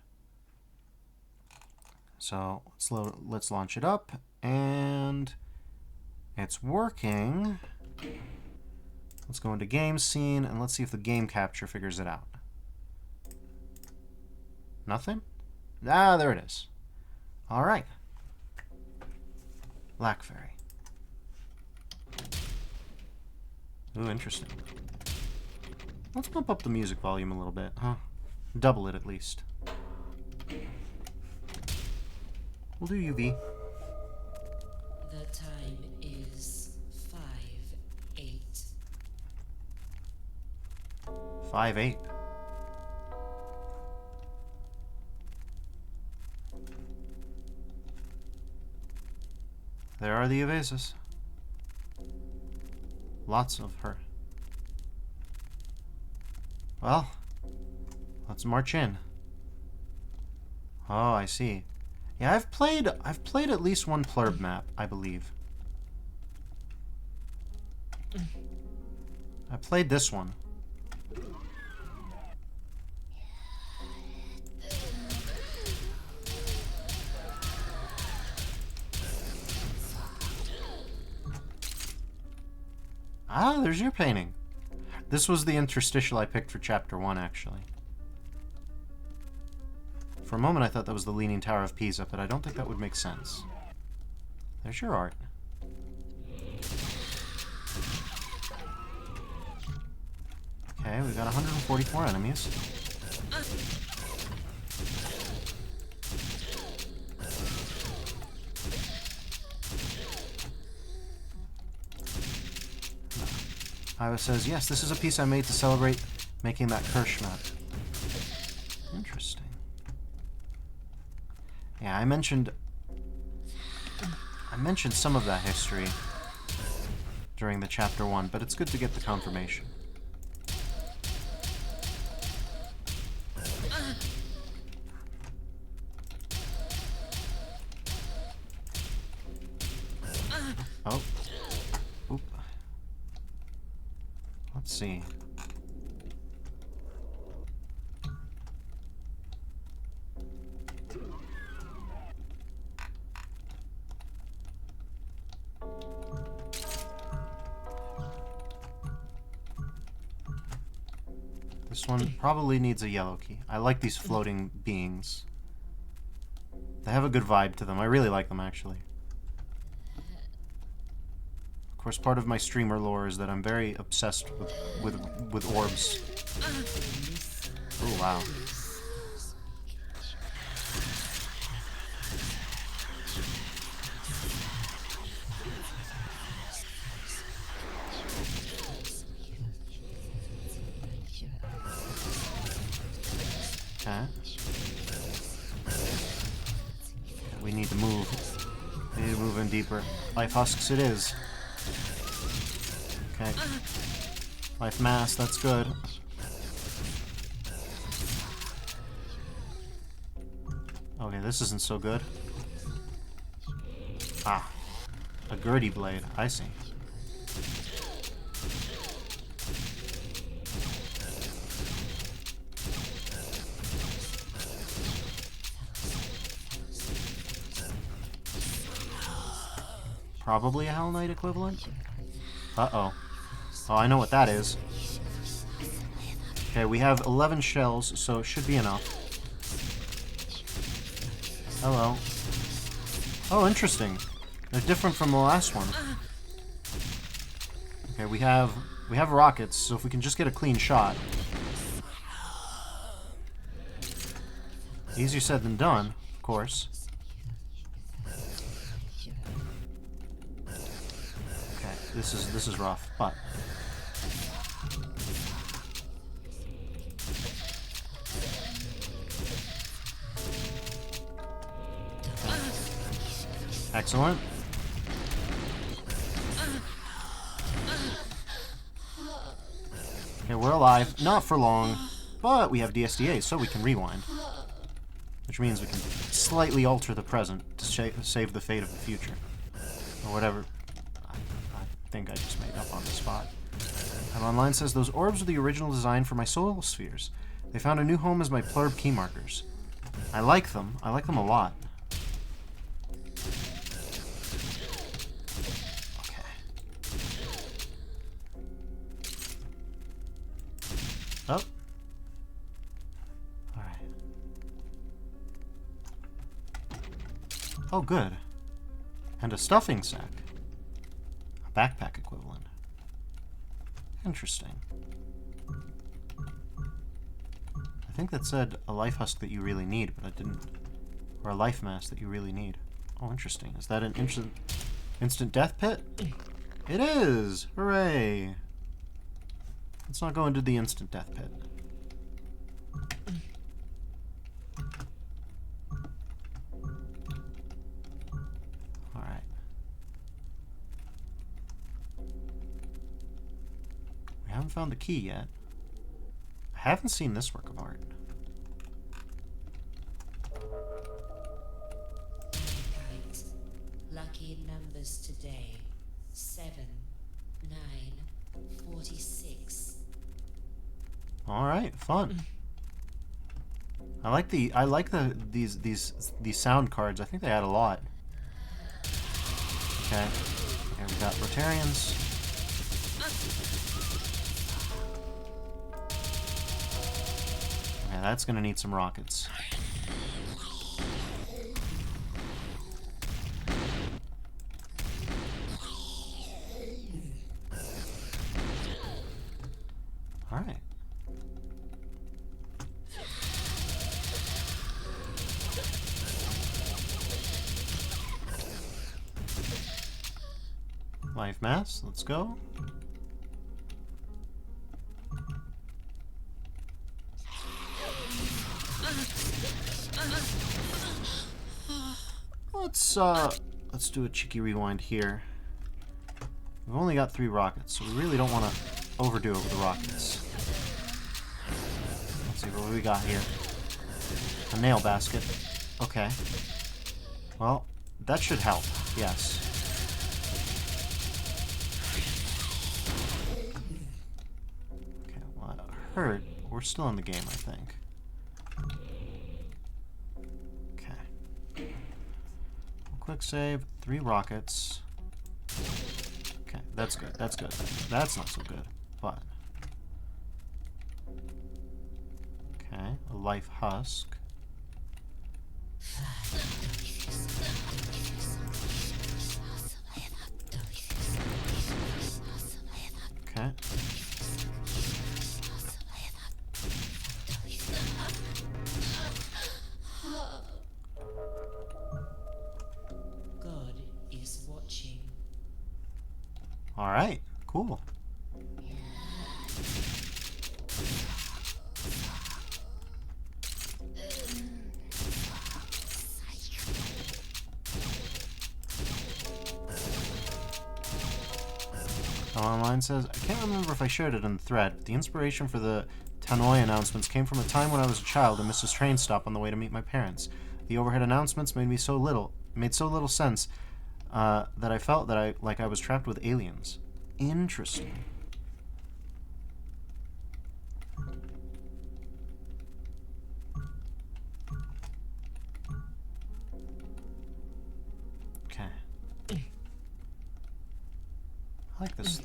So let's launch it up, and it's working. Let's go into game scene, and let's see if the game capture figures it out. Nothing? Ah, there it is. All right. Black Fairy. Ooh, interesting. Let's bump up the music volume a little bit, huh? Double it at least. We'll do UV. The time is 5:08. 5/8. There are the Evasas. Lots of her. Well, let's march in. Oh, I see. Yeah, I've played at least one plurb map, I believe. I played this one. Ah, there's your painting. This was the interstitial I picked for Chapter 1, actually. For a moment I thought that was the Leaning Tower of Pisa, but I don't think that would make sense. There's your art. Okay, we've got 144 enemies. Ayba says, yes, this is a piece I made to celebrate making that Kirsch map. Interesting. Yeah, I mentioned some of that history during the Chapter 1, but it's good to get the confirmation. Oh. Oop. Let's see. This one probably needs a yellow key. I like these floating beings. They have a good vibe to them. I really like them, actually. Of course, part of my streamer lore is that I'm very obsessed with orbs. Oh, wow. Okay. We need to move. We need to move in deeper. Life husks it is. Okay. Life mass, that's good. Okay, this isn't so good. Ah. A Gertie blade, I see. Probably a Hell Knight equivalent? Uh-oh. Oh, I know what that is. Okay, we have 11 shells, so it should be enough. Hello. Oh, interesting. They're different from the last one. Okay, we have rockets, so if we can just get a clean shot. Easier said than done, of course. Okay, this is rough, but excellent. Okay, we're alive. Not for long, but we have DSDA, so we can rewind. Which means we can slightly alter the present to save the fate of the future. Or whatever. I think I just made up on the spot. And online says, those orbs were the original design for my soul spheres. They found a new home as my plurb key markers. I like them. I like them a lot. Oh. Alright. Oh, good. And a stuffing sack. A backpack equivalent. Interesting. I think that said a life husk that you really need, but I didn't. Or a life mask that you really need. Oh, interesting. Is that an instant death pit? It is! Hooray! Let's not go into the instant death pit. Alright. found the key yet. I haven't seen this work of art. Kite. Lucky numbers today. 7, 9, 46. All right, fun. I like these sound cards. I think they add a lot. Okay. Here we got Rotarians. Okay, that's gonna need some rockets. All right. Life mass, let's go. Let's do a cheeky rewind here. We've only got 3 rockets, so we really don't want to overdo it with the rockets. Let's see what we got here. A nail basket. Okay. Well, that should help. Yes. Okay, well, I heard we're still in the game, I think. Okay. Quick save, 3 rockets. Okay, that's good. That's good. That's not so good, but okay, a life husk. Okay. God is watching. All right. Cool. Online says, I can't remember if I shared it in the thread, but the inspiration for the Tannoy announcements came from a time when I was a child and missed a train stop on the way to meet my parents. The overhead announcements made so little sense that I felt that I was trapped with aliens. Interesting. Okay. I like this.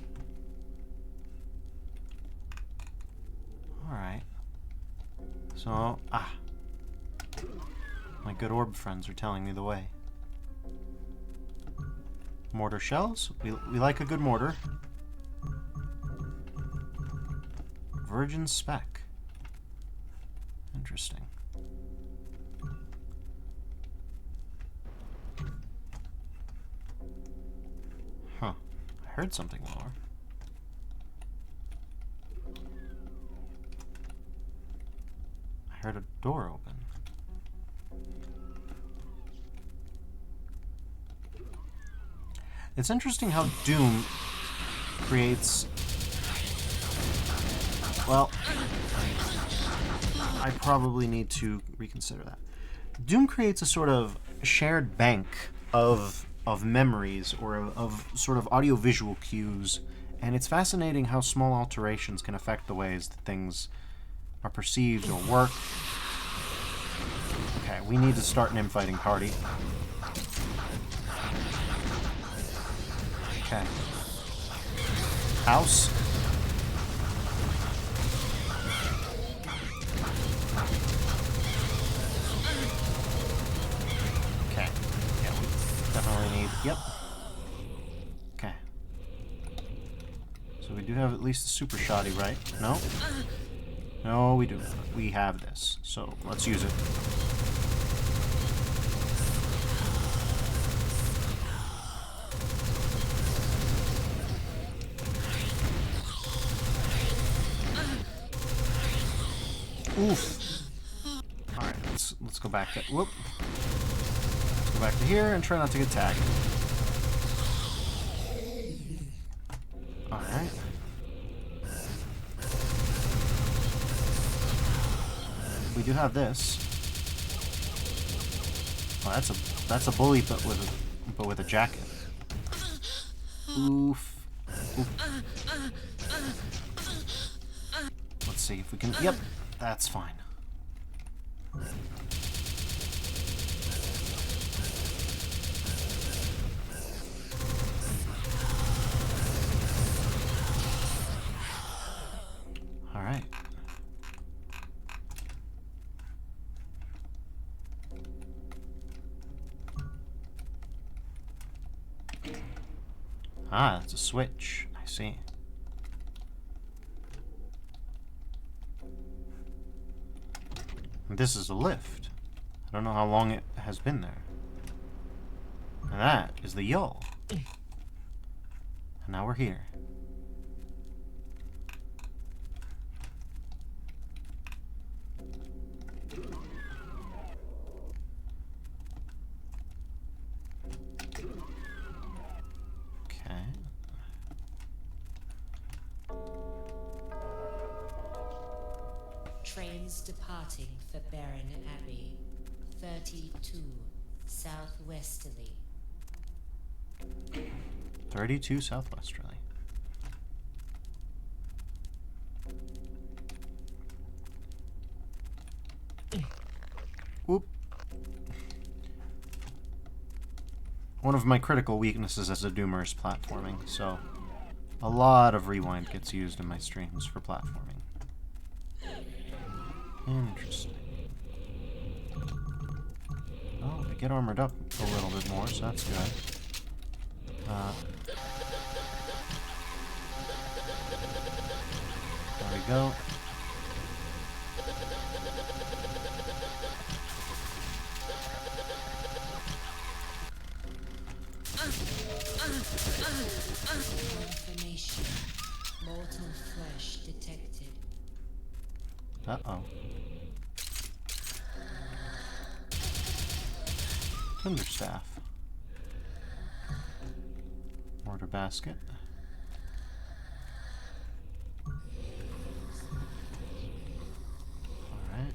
Alright. So, my good orb friends are telling me the way. Mortar shells. We like a good mortar. Virgin spec. Interesting. Huh. I heard something lower. I heard a door open. It's interesting how Doom creates... Well, I probably need to reconsider that. Doom creates a sort of shared bank of memories or of sort of audiovisual cues, and it's fascinating how small alterations can affect the ways that things are perceived or work. Okay, we need to start an infighting party. Okay. House. Okay. Yeah, we definitely need... Yep. Okay. So we do have at least a super shoddy, right? No? No, we do not. We have this. So let's use it. Oof. Alright, let's go back to... Whoop. Let's go back to here and try not to get tagged. Alright. we do have this. Oh, that's a bully, but with a jacket. Oof. Oof. Let's see if we can. Yep, that's fine. All right. Ah, that's a switch. I see. And this is a lift. I don't know how long it has been there. And that is the yawl. And now we're here. Trains departing for Baron Abbey. 32 southwesterly. 32 southwesterly. Whoop. One of my critical weaknesses as a doomer is platforming, so a lot of rewind gets used in my streams for platforming. Interesting. Oh, I get armored up a little bit more, so that's good. There we go. Confirmation. Mortal flesh detected. Uh-oh. Thunderstaff. Mortar basket. Alright.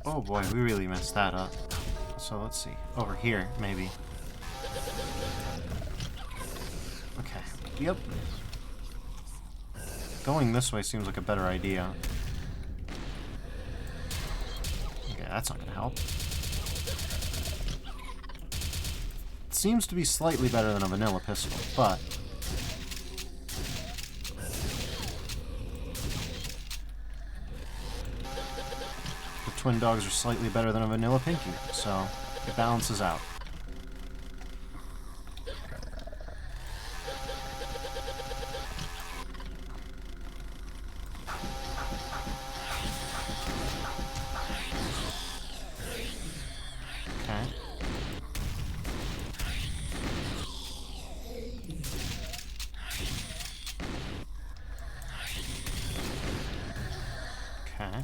Oh boy, we really messed that up. So let's see. Over here, maybe. Okay. Yep. Going this way seems like a better idea. Okay, that's not gonna help. It seems to be slightly better than a vanilla pistol, but twin dogs are slightly better than a vanilla pinky, so it balances out. Okay. Okay.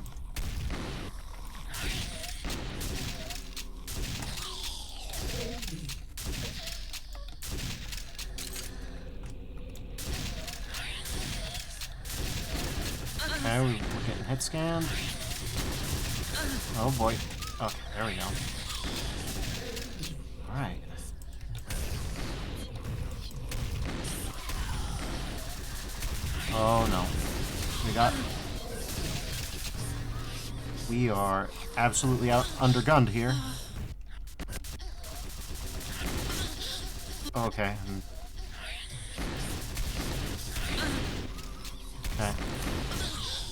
Okay, we're getting hit scanned. Oh boy. Okay, there we go. Alright. Oh no. We are absolutely undergunned here. Okay. Okay.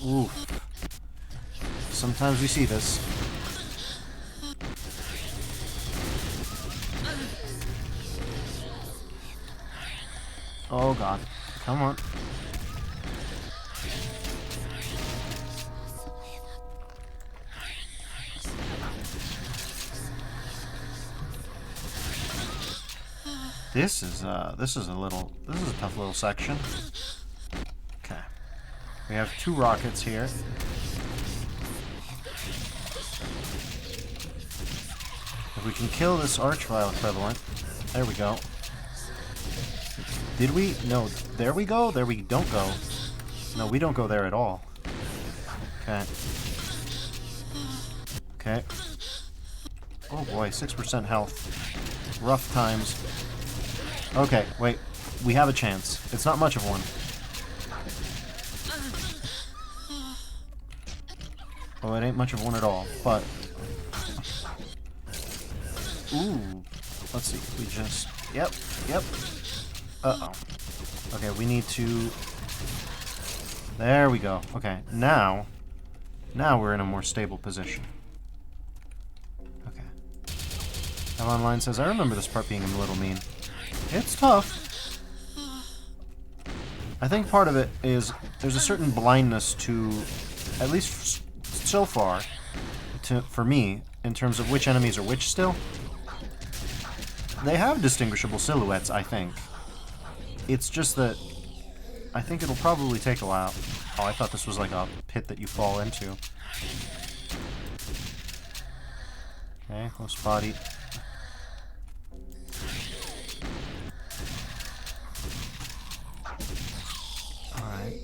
Ooh. Sometimes we see this. Oh god. Come on. This is a tough little section. Okay. We have 2 rockets here. If we can kill this Archvile equivalent. There we go. Did we? No. There we go. There we don't go. No, we don't go there at all. Okay. Okay. Oh boy, 6% health. Rough times. Okay, wait. We have a chance. It's not much of one. Oh, it ain't much of one at all, but... Ooh. Let's see. We just... Yep. Yep. Uh-oh. Okay, we need to... There we go. Okay, now we're in a more stable position. Okay. Now Online says, I remember this part being a little mean. It's tough. I think part of it is there's a certain blindness to, at least so far, for me, in terms of which enemies are which still. They have distinguishable silhouettes, I think. It's just that I think it'll probably take a while. Oh, I thought this was like a pit that you fall into. Okay, close body. Alright.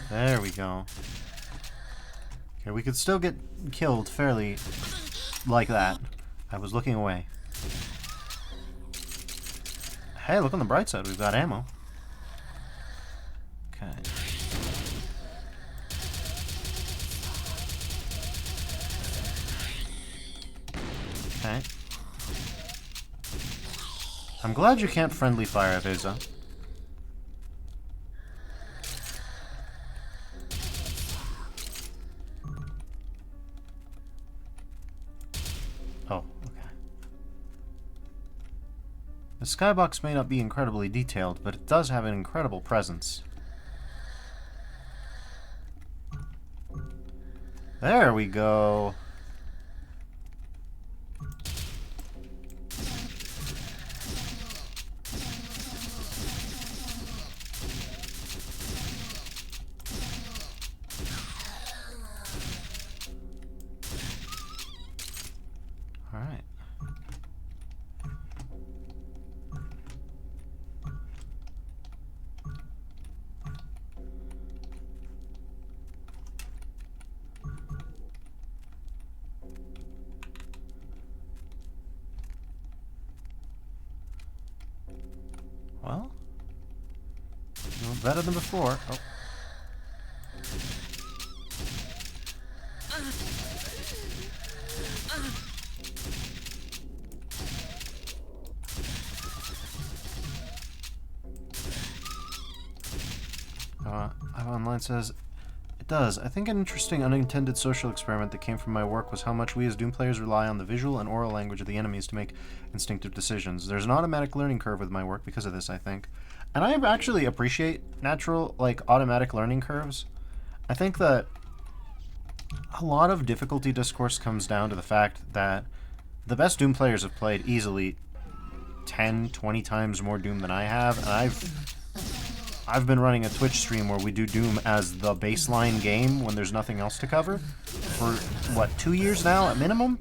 There we go. Okay, we could still get killed fairly like that. I was looking away. Hey, look on the bright side, we've got ammo. Okay. Okay. I'm glad you can't friendly fire, Ayba. Oh, okay. The skybox may not be incredibly detailed, but it does have an incredible presence. There we go. Alright. Well, doing better than before. Oh. Online says, it does. I think an interesting unintended social experiment that came from my work was how much we as Doom players rely on the visual and oral language of the enemies to make instinctive decisions. There's an automatic learning curve with my work because of this, I think. And I actually appreciate natural, automatic learning curves. I think that a lot of difficulty discourse comes down to the fact that the best Doom players have played easily 10, 20 times more Doom than I have, and I've been running a Twitch stream where we do Doom as the baseline game when there's nothing else to cover for, what, 2 years now at minimum?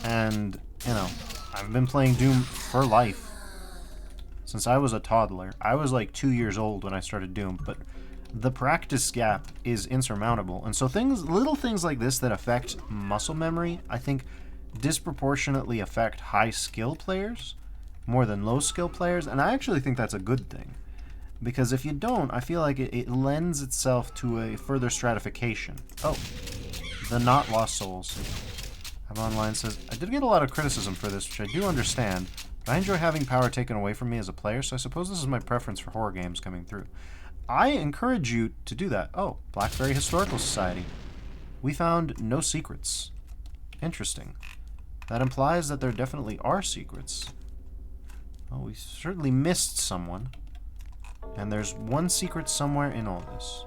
And, you know, I've been playing Doom for life since I was a toddler. I was like 2 years old when I started Doom, but the practice gap is insurmountable. And so little things like this that affect muscle memory, I think disproportionately affect high skill players more than low skill players, and I actually think that's a good thing. Because if you don't, I feel like it lends itself to a further stratification. Oh, the not lost souls. Online says, I did get a lot of criticism for this, which I do understand, but I enjoy having power taken away from me as a player, so I suppose this is my preference for horror games coming through. I encourage you to do that. Oh, Blackberry Historical Society. We found no secrets. Interesting. That implies that there definitely are secrets. Oh, we certainly missed someone. And there's one secret somewhere in all this.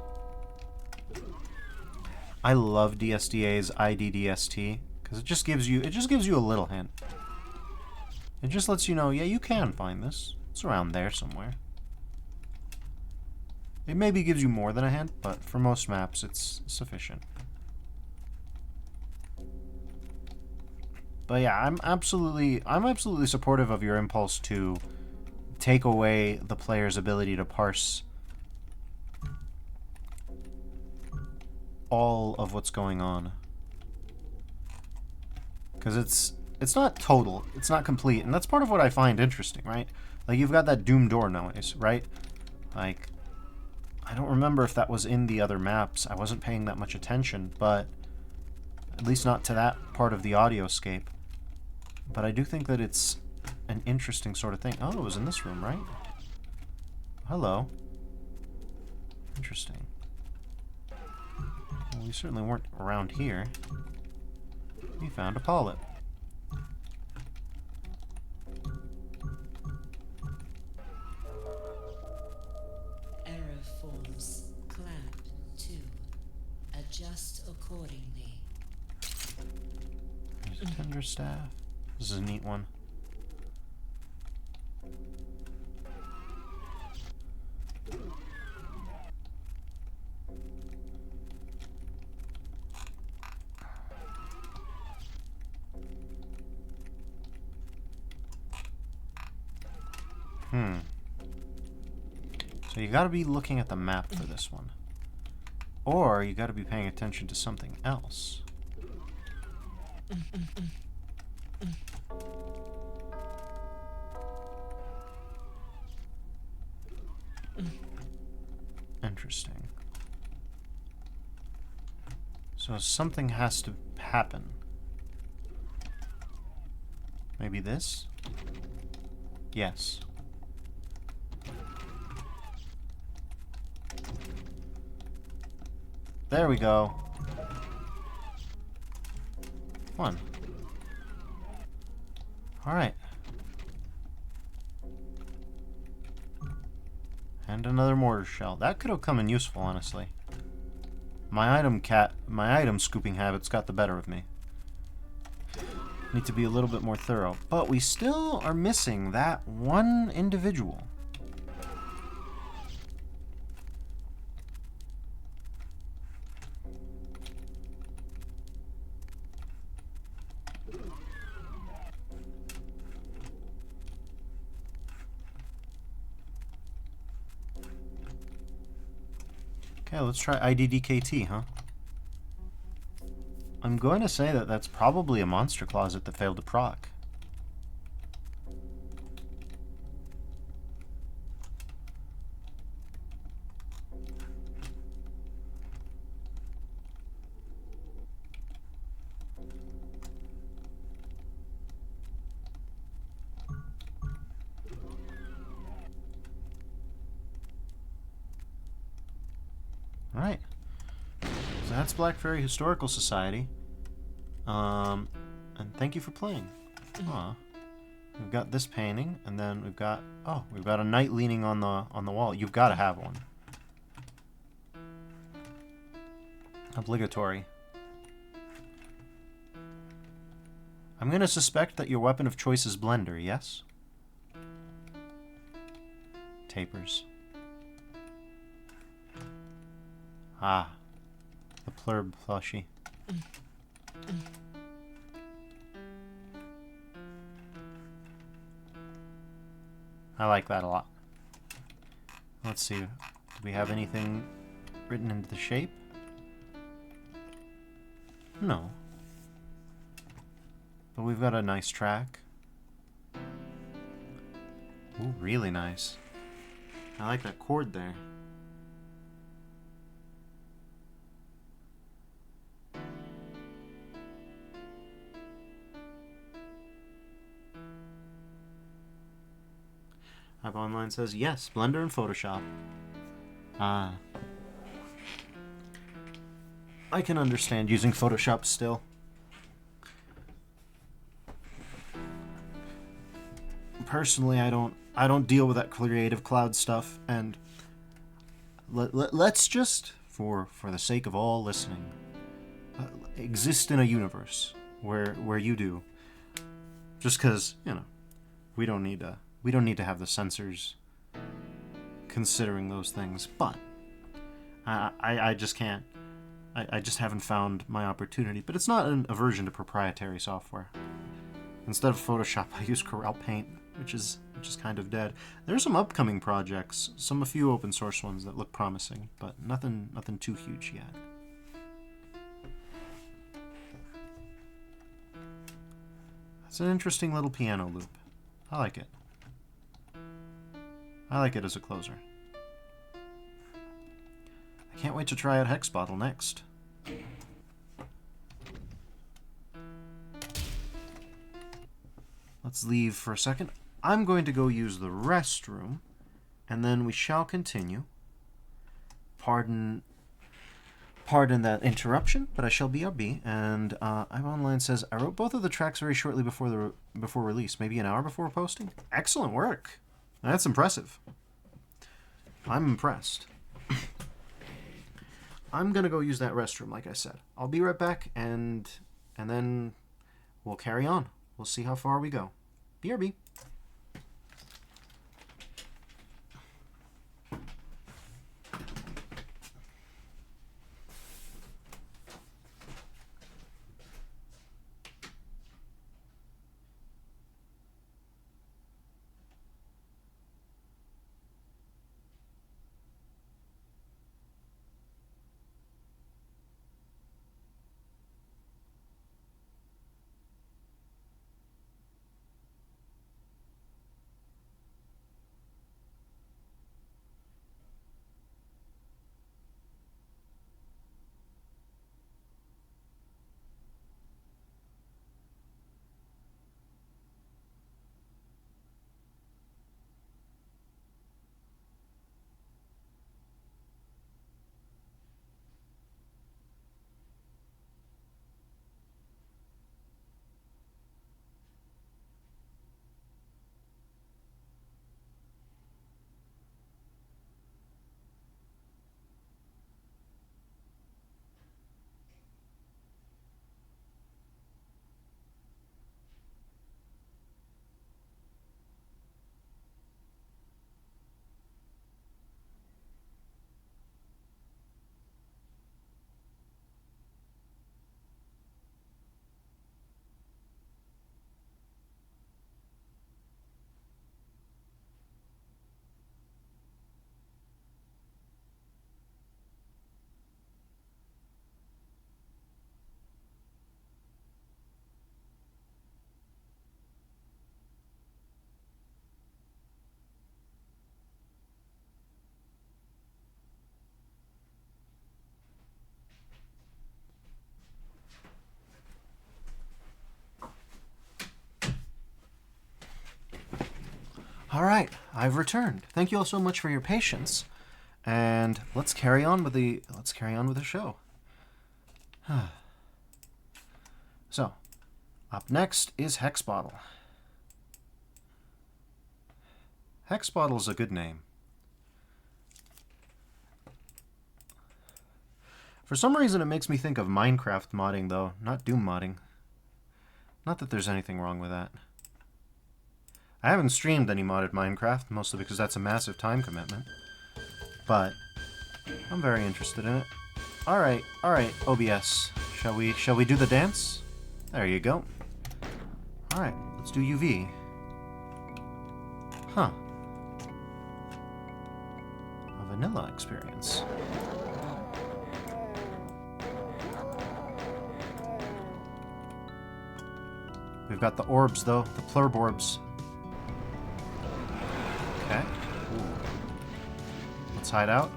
I love DSDA's IDDST because it just gives you a little hint. It just lets you know, yeah, you can find this. It's around there somewhere. It maybe gives you more than a hint, but for most maps it's sufficient. But yeah, I'm absolutely supportive of your impulse to take away the player's ability to parse all of what's going on. Because it's not total, it's not complete, and that's part of what I find interesting, right? Like, you've got that Doom door noise, right? Like, I don't remember if that was in the other maps. I wasn't paying that much attention, but at least not to that part of the audioscape. But I do think that it's an interesting sort of thing. Oh, it was in this room, right? Hello. Interesting. Well, we certainly weren't around here. We found a polyp. Error forms. Clamp 2. Adjust accordingly. There's a tender staff. This is a neat one. So you gotta be looking at the map for this one. Or you gotta be paying attention to something else. Interesting. So something has to happen. Maybe this? Yes. There we go. One. Alright. And another mortar shell. That could have come in useful, honestly. My item scooping habits got the better of me. Need to be a little bit more thorough. But we still are missing that one individual. Okay, let's try IDDKT, huh? I'm going to say that that's probably a monster closet that failed to proc. Alright. So that's Black Fairy Historical Society. And thank you for playing. Aw. We've got this painting, and then we've got a knight leaning on the wall. You've got to have one. Obligatory. I'm gonna suspect that your weapon of choice is Blender, yes? Tapers. Ah. The plurb plushie. I like that a lot. Let's see. Do we have anything written into the shape? No. But we've got a nice track. Ooh, really nice. I like that chord there. Ayba Online says, yes, Blender and Photoshop. Ah. I can understand using Photoshop still. personally, I don't deal with that creative cloud stuff, and let's just, for the sake of all listening, exist in a universe where you do. Just because, you know, we don't need to have the censors considering those things, but I just can't. I just haven't found my opportunity. But it's not an aversion to proprietary software. Instead of Photoshop, I use Corel Paint, which is kind of dead. There's some upcoming projects, a few open source ones that look promising, but nothing too huge yet. It's an interesting little piano loop. I like it. I like it as a closer. I can't wait to try out Hex Bottle next. Let's leave for a second. I'm going to go use the restroom, and then we shall continue. Pardon that interruption, but I shall BRB. And Ayba Online says, I wrote both of the tracks very shortly before release, maybe an hour before posting. Excellent work. That's impressive. I'm impressed. I'm gonna go use that restroom, like I said. I'll be right back, and then we'll carry on. We'll see how far we go. BRB. All right, I've returned. Thank you all so much for your patience, and let's carry on with the show. So, up next is Hex Bottle. Hex Bottle is a good name. For some reason, it makes me think of Minecraft modding, though, not Doom modding. Not that there's anything wrong with that. I haven't streamed any modded Minecraft, mostly because that's a massive time commitment. But I'm very interested in it. Alright, OBS. Shall we do the dance? There you go. Alright, let's do UV. Huh. A vanilla experience. We've got the orbs, though. The plurb orbs. Okay. Ooh. Let's hide out.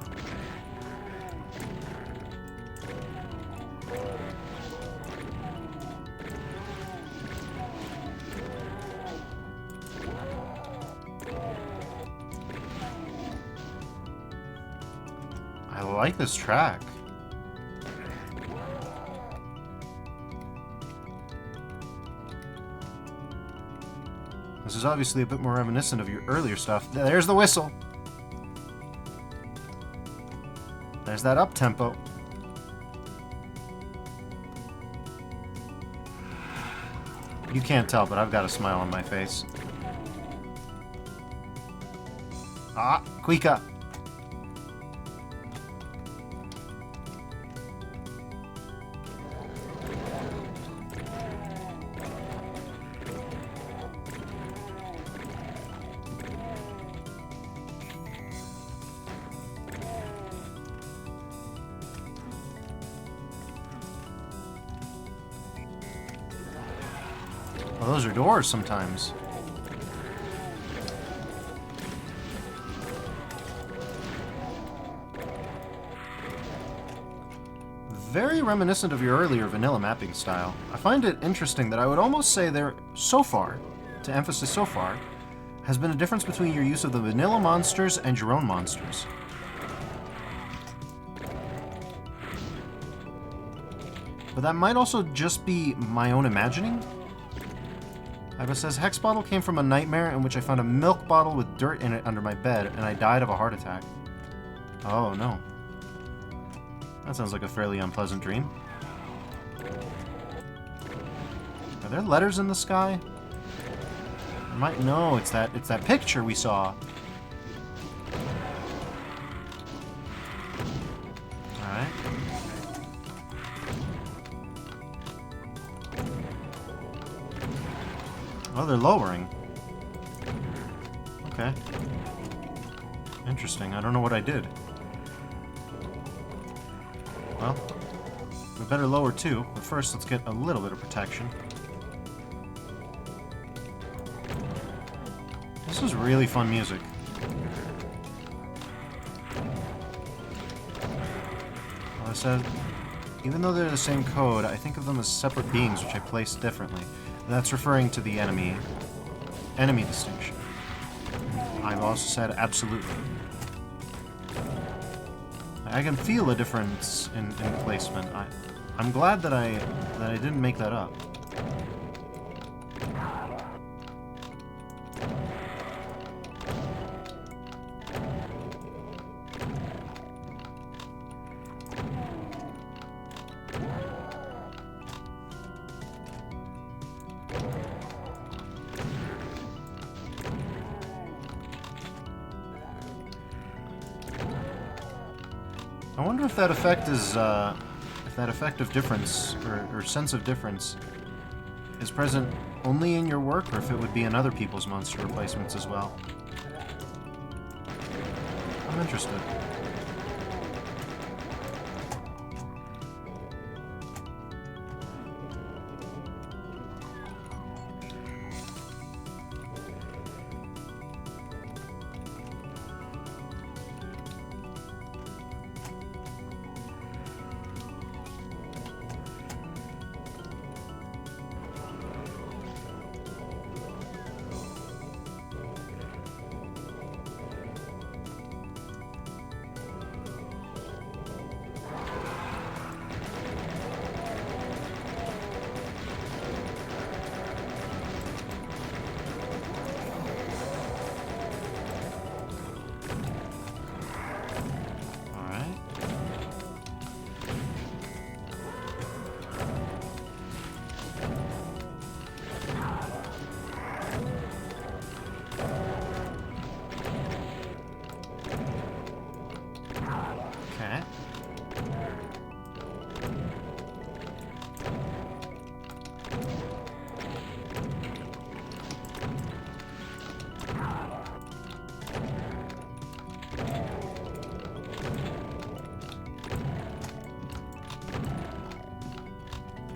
I like this track. This is obviously a bit more reminiscent of your earlier stuff. There's the whistle. There's that up-tempo. You can't tell, but I've got a smile on my face. Ah, Quika. Well, those are doors sometimes. Very reminiscent of your earlier vanilla mapping style. I find it interesting that I would almost say there, so far, to emphasize so far, has been a difference between your use of the vanilla monsters and your own monsters. But that might also just be my own imagining. Ayba says, Hex bottle came from a nightmare in which I found a milk bottle with dirt in it under my bed, and I died of a heart attack. Oh, no. That sounds like a fairly unpleasant dream. Are there letters in the sky? No, it's that picture we saw. Alright. Oh, they're lowering. Okay. Interesting. I don't know what I did. Well, we better lower too, but first let's get a little bit of protection. This is really fun music. Well, I said, even though they're the same code, I think of them as separate beings which I place differently. That's referring to the enemy distinction. I've also said absolutely. I can feel a difference in placement. I'm glad that I didn't make that up. I wonder if that effect is, if that effect of difference, or sense of difference, is present only in your work, or if it would be in other people's monster replacements as well. I'm interested.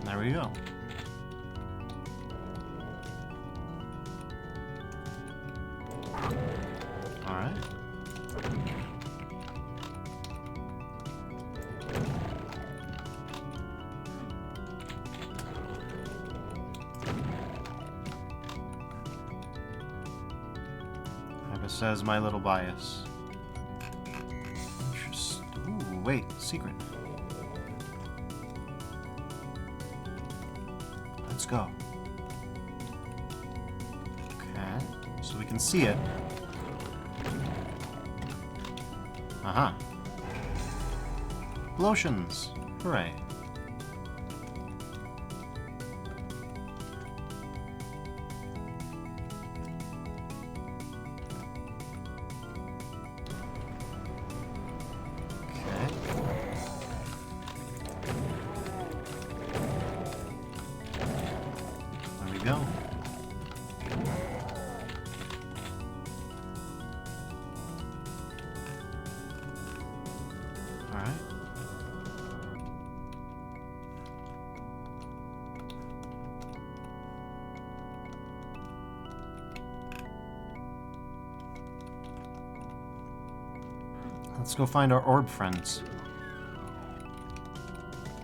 There we go. Alright. Ayba says my little bias. Interesting. Ooh, wait, secret. Let's go. Okay. we can see it. Aha. Lotions! Hooray. Go. All right. Let's go find our orb friends.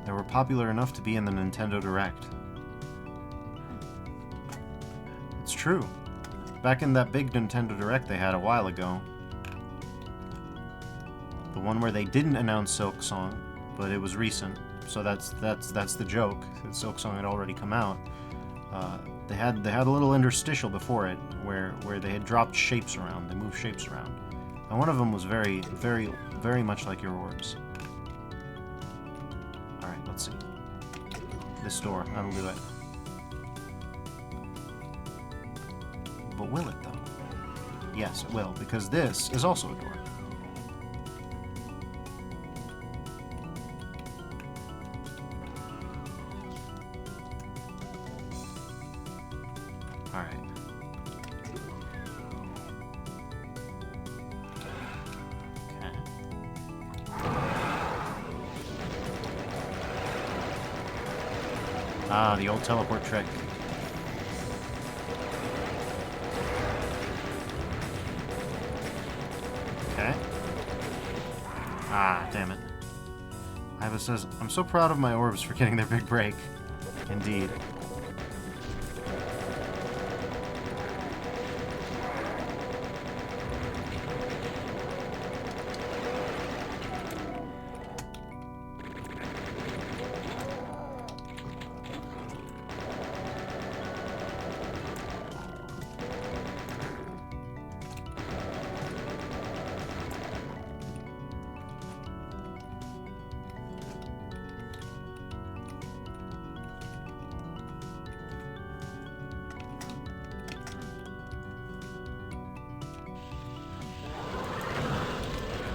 They were popular enough to be in the Nintendo Direct. It's true. Back in that big Nintendo Direct they had a while ago. The one where they didn't announce Silk Song, but it was recent. So that's the joke. Silk Song had already come out. They had a little interstitial before it where they had dropped shapes around. They moved shapes around. And one of them was very, very, very much like your orbs. Alright, let's see. This door, that'll do it. But will it, though? Yes, it will, because this is also a door. Alright. Okay. Ah, the old teleport trick. Okay. Ah, damn it. Ayba says, I'm so proud of my orbs for getting their big break. Indeed.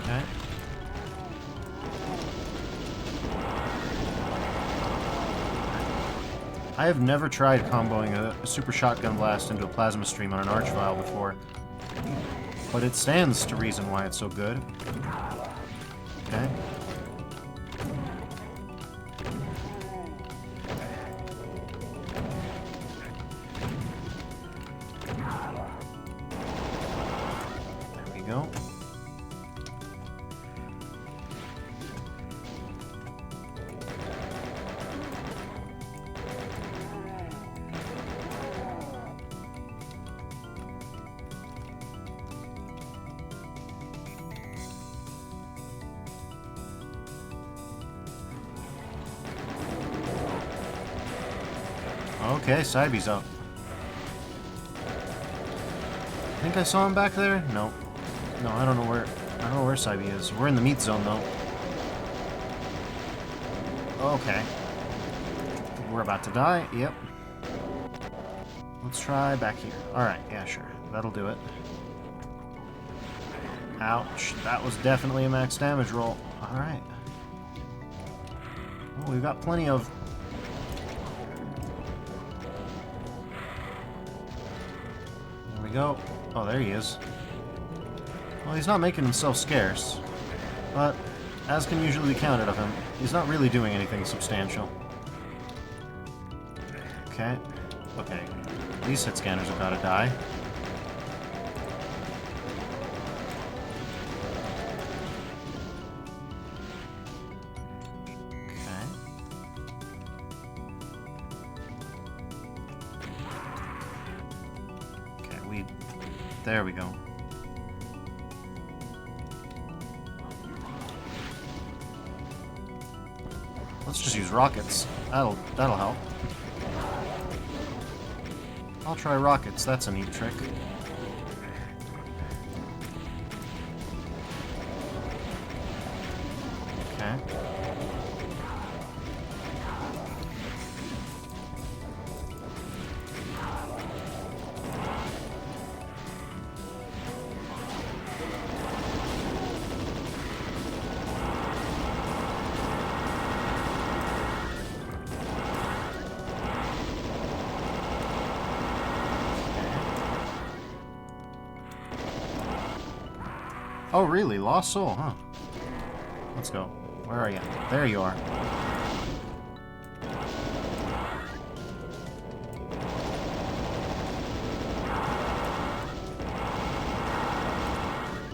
Okay. I have never tried comboing a super shotgun blast into a plasma stream on an archvile before, but it stands to reason why it's so good. Okay. There we go. Okay, Cybe's up. I think I saw him back there? No. No, I don't know where Cybe is. We're in the meat zone though. Okay. We're about to die. Yep. Let's try back here. Alright, yeah, sure. That'll do it. Ouch. That was definitely a max damage roll. Alright. Well, we've got plenty of... There we go. Oh, there he is. Well, he's not making himself scarce. But, as can usually be counted of him, he's not really doing anything substantial. Okay. Okay. These hit scanners have got to die. There we go. Let's just use rockets. That'll help. I'll try rockets. That's a neat trick. Okay. Oh, really? Lost soul, huh? Let's go. Where are you? There you are.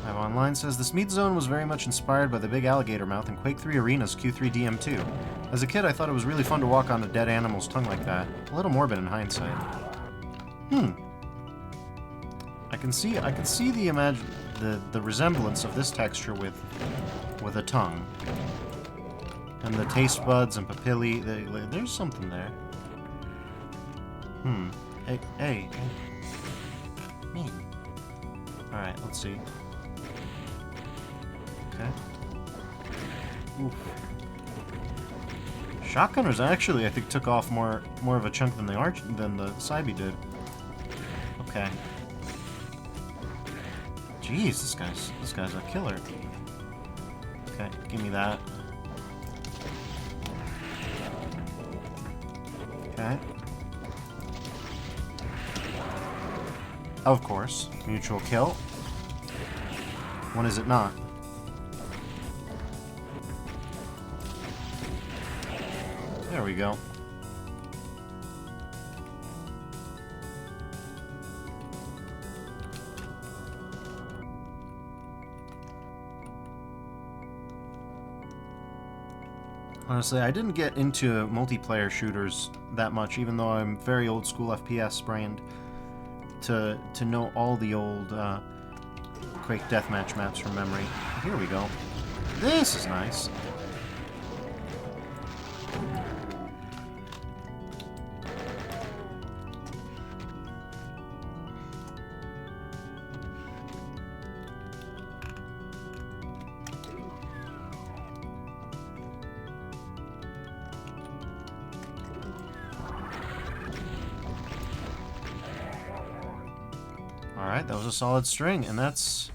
Ayba Online says, this meat zone was very much inspired by the big alligator mouth in Quake 3 Arena's Q3 DM2. As a kid, I thought it was really fun to walk on a dead animal's tongue like that. A little morbid in hindsight. I can see the resemblance of this texture with a tongue. And the taste buds and papillae, there's something there. Hey. Alright, let's see. Okay. Oof. Shotgunners actually, I think, took off more of a chunk than the Cybe did. Okay. Jeez, this guy's a killer. Okay, give me that. Okay. Of course, mutual kill. When is it not? There we go. Honestly, I didn't get into multiplayer shooters that much, even though I'm very old school FPS brained, to know all the old Quake deathmatch maps from memory. Here we go. This is nice. Alright, that was a solid string, and that's...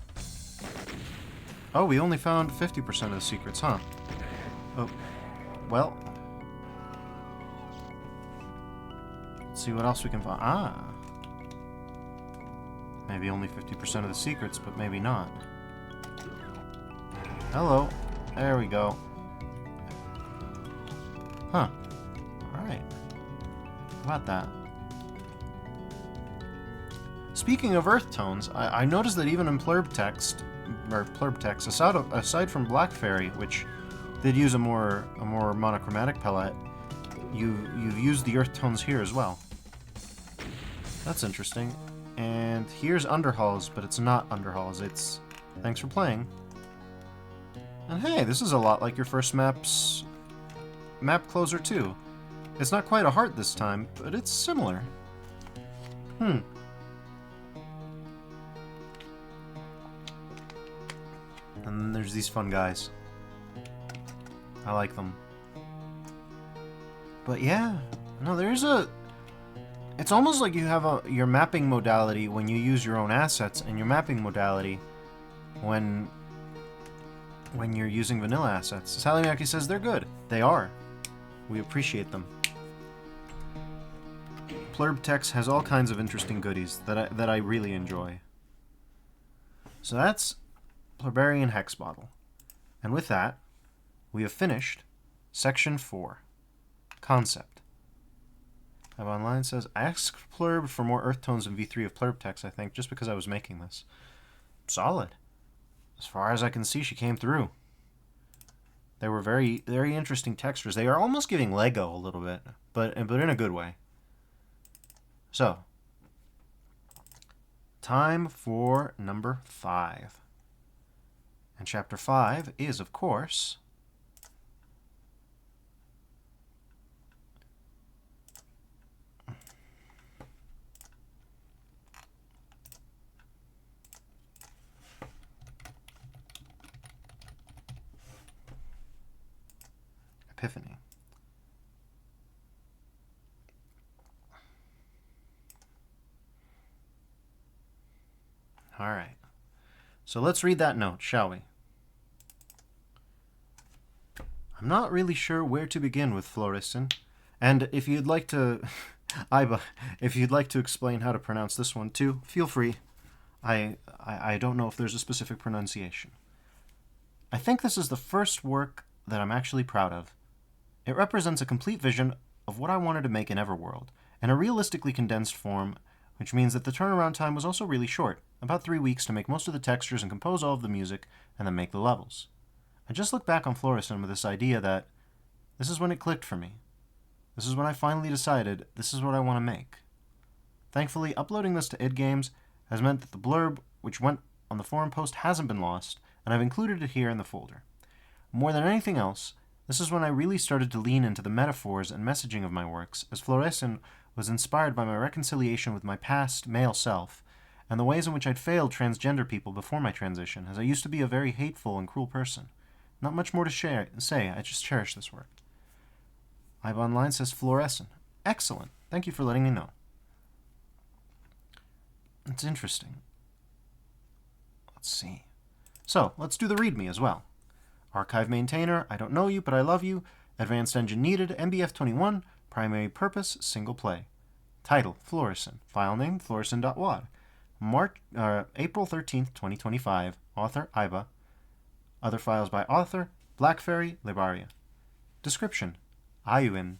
Oh, we only found 50% of the secrets, huh? Oh, well... Let's see what else we can find. Ah! Maybe only 50% of the secrets, but maybe not. Hello. There we go. Huh. Alright. How about that? Speaking of earth tones, I noticed that even in plurb text, aside from Black Fairy, which did use a more monochromatic palette, you've used the earth tones here as well. That's interesting. And here's Underhalls, but it's not Underhalls. It's thanks for playing. And hey, this is a lot like your first map's map closer too. It's not quite a heart this time, but it's similar. And then there's these fun guys. I like them. But yeah, no, there's a... It's almost like you have your mapping modality when you use your own assets, and your mapping modality when you're using vanilla assets. Salimiaki says they're good. They are. We appreciate them. Plurb text has all kinds of interesting goodies that I really enjoy. So that's Pluribarian Hex Bottle. And with that, we have finished Section 4. Concept. Ayba Online says, I asked Plurb for more earth tones in V3 of Plurb text, I think, just because I was making this. Solid. As far as I can see, she came through. They were very, very interesting textures. They are almost giving Lego a little bit, but in a good way. So, time for number 5. And chapter 5 is, of course, Epiphany. Alright. So let's read that note, shall we? I'm not really sure where to begin with Floriston, and if you'd like to... Ayba, if you'd like to explain how to pronounce this one too, feel free. I don't know if there's a specific pronunciation. I think this is the first work that I'm actually proud of. It represents a complete vision of what I wanted to make in Everworld, in a realistically condensed form, which means that the turnaround time was also really short, about 3 weeks to make most of the textures and compose all of the music, and then make the levels. I just look back on Floriston with this idea that this is when it clicked for me. This is when I finally decided this is what I want to make. Thankfully, uploading this to id Games has meant that the blurb which went on the forum post hasn't been lost, and I've included it here in the folder. More than anything else, this is when I really started to lean into the metaphors and messaging of my works, as Floriston was inspired by my reconciliation with my past male self, and the ways in which I'd failed transgender people before my transition, as I used to be a very hateful and cruel person. Not much more to say, I just cherish this work. Ayba Online says Floriston. Excellent. Thank you for letting me know. It's interesting. Let's see. So, let's do the README as well. Archive maintainer, I don't know you, but I love you. Advanced engine needed, MBF21. Primary purpose, single play. Title, Floriston. File name, floriston.wad. April 13th, 2025. Author, Ayba. Other files by author, Blackfairy, Libaria. Description, Ayuin.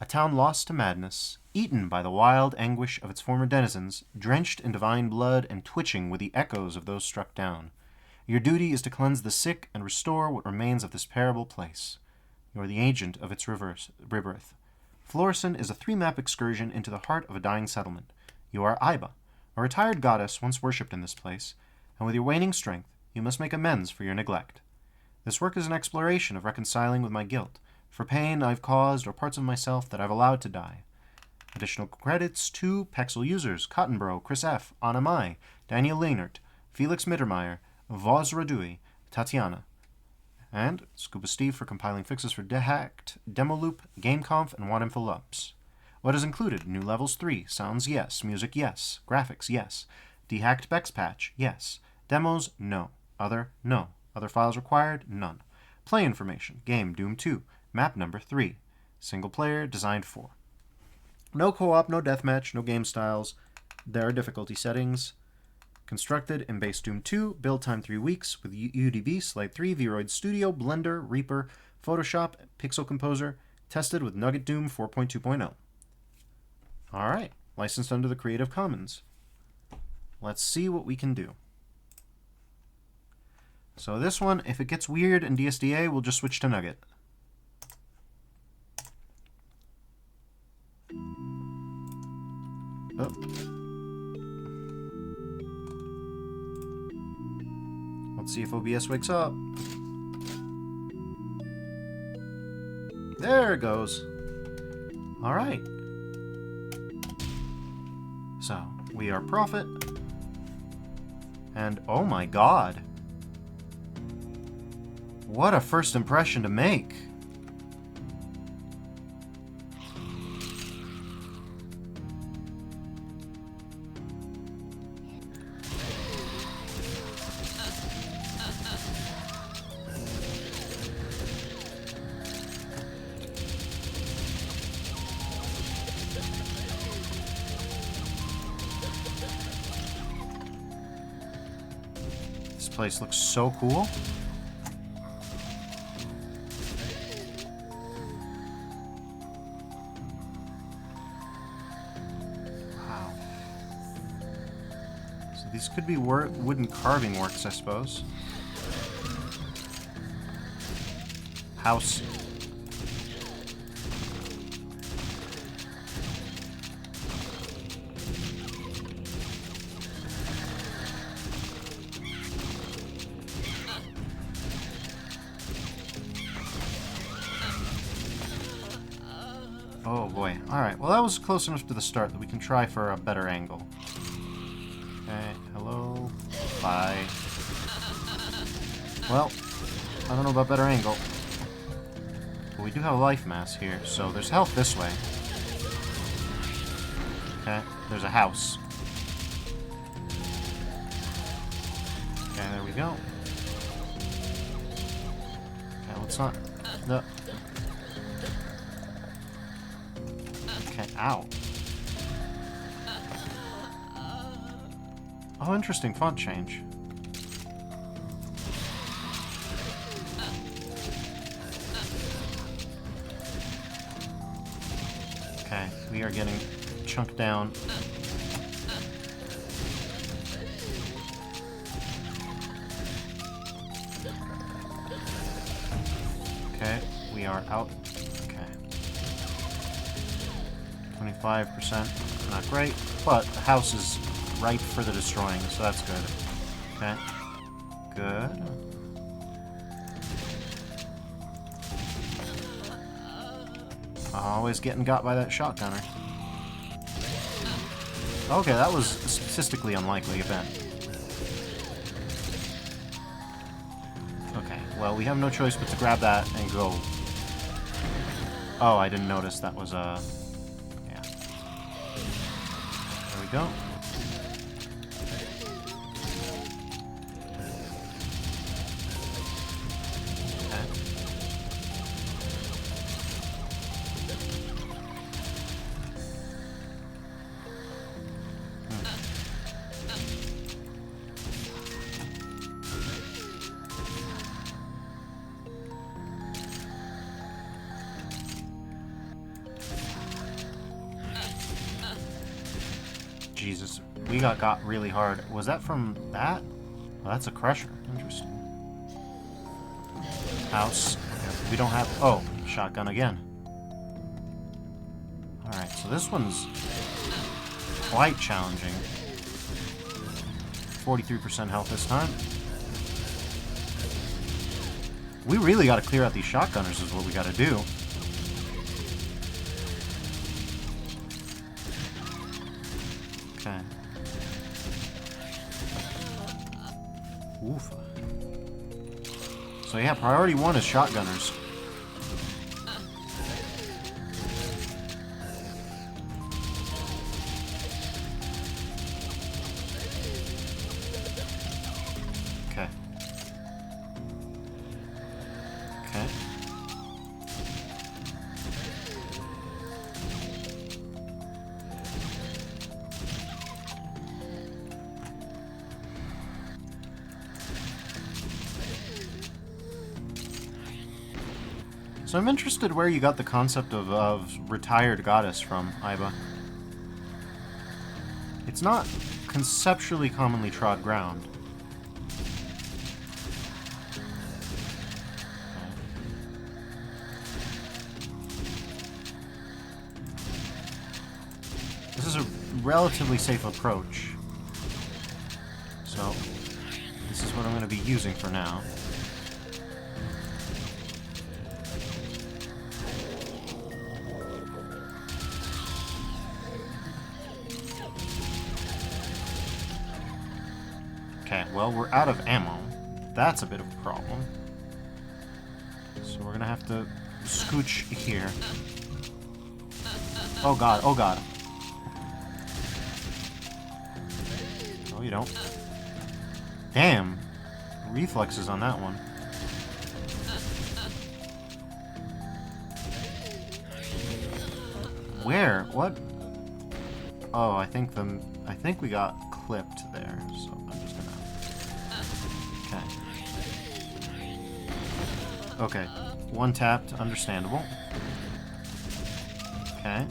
A town lost to madness, eaten by the wild anguish of its former denizens, drenched in divine blood and twitching with the echoes of those struck down. Your duty is to cleanse the sick and restore what remains of this terrible place. You are the agent of its rebirth. Floriston is a 3-map excursion into the heart of a dying settlement. You are Ayba, a retired goddess once worshipped in this place, and with your waning strength, you must make amends for your neglect. This work is an exploration of reconciling with my guilt, for pain I've caused or parts of myself that I've allowed to die. Additional credits to Pexel users, Cottonbro, Chris F., Anna Mai, Daniel Lehnert, Felix Mittermeier, Voz Radui, Tatiana, and Scuba Steve for compiling fixes for Dehacked, Demoloop, GameConf, and WhatInfoLups. What is included? New levels 3, sounds yes, music yes, graphics yes, Dehacked Bex patch yes, demos no, other no, other files required none. Play information, game Doom 2, map number 3, single player designed for. No co-op, no deathmatch, no game styles. There are difficulty settings. Constructed in base Doom 2, build time 3 weeks with UDB, Slide 3, Vroid Studio, Blender, Reaper, Photoshop, Pixel Composer, tested with Nugget Doom 4.2.0. Alright, licensed under the Creative Commons. Let's see what we can do. So this one, if it gets weird in DSDA, we'll just switch to Nugget. Oh. Let's see if OBS wakes up. There it goes. Alright. So, we are Prophet. And oh my god. What a first impression to make. This place looks so cool. Wow. So these could be wooden carving works, I suppose. House. Oh boy. Alright, well that was close enough to the start that we can try for a better angle. Okay, hello. Bye. Well, I don't know about better angle. But we do have a life mass here, so there's health this way. Okay, there's a house. Okay, there we go. Okay, let's not... No. Okay, ow. Oh, interesting font change. Okay, we are getting chunked down. Okay, we are out. Okay. 25%, not great, but the house is ripe for the destroying, so that's good. Okay. Good. Always getting got by that shotgunner. Okay, that was a statistically unlikely event. Okay, well, we have no choice but to grab that and go. Oh, I didn't notice that was a... Yeah. There we go. Jesus, we got really hard. Was that from that? Well, that's a crusher. Interesting. House. Okay, we don't have... Oh, shotgun again. Alright, so this one's quite challenging. 43% health this time. We really gotta clear out these shotgunners is what we gotta do. Okay. Oof. So yeah, priority 1 is shotgunners. Okay. Okay. So I'm interested where you got the concept of retired goddess from, Ayba. It's not conceptually commonly trod ground. This is a relatively safe approach. So, this is what I'm going to be using for now. Okay, well, we're out of ammo. That's a bit of a problem. So we're gonna have to scooch here. Oh god, oh god. No, you don't. Damn. Reflexes on that one. Where? What? Oh, I think we got clipped there, so I'm just gonna... Okay. Okay. One tapped, understandable. Okay.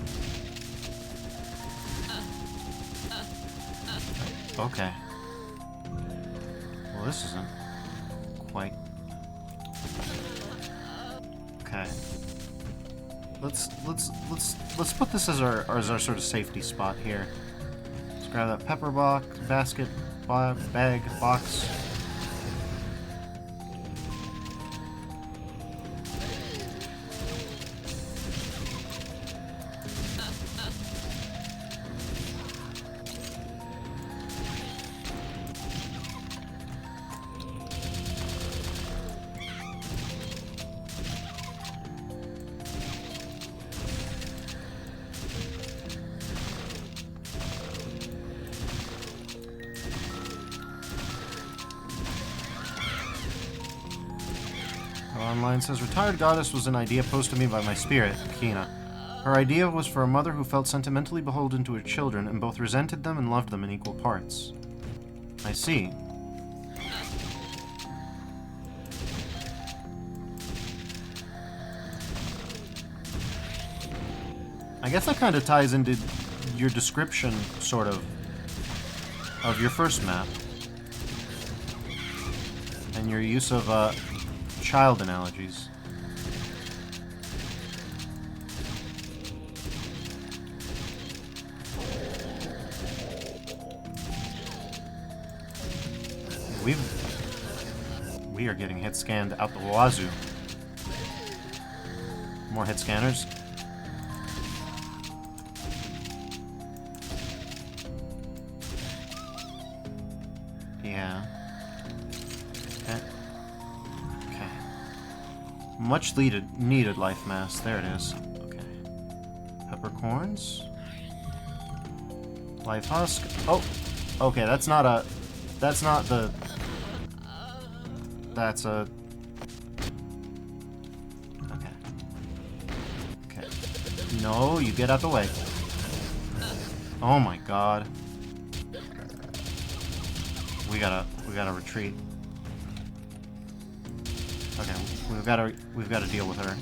Okay. Well, this isn't quite... Okay. Let's put this as our sort of safety spot here. Let's grab that pepper box, basket, bag, box. Online says, retired goddess was an idea posed to me by my spirit, Kina. Her idea was for a mother who felt sentimentally beholden to her children and both resented them and loved them in equal parts. I see. I guess that kind of ties into your description, sort of your first map. And your use of, child analogies. We are getting hit scanned out the wazoo. More hit scanners. Yeah. Okay. Okay. Much needed life mass. There it is. Okay. Peppercorns. Life husk. Oh! Okay, that's not a... That's not the... That's a... Okay. Okay. No, you get out the way. Oh my god. We gotta retreat. Okay, we've gotta deal with her.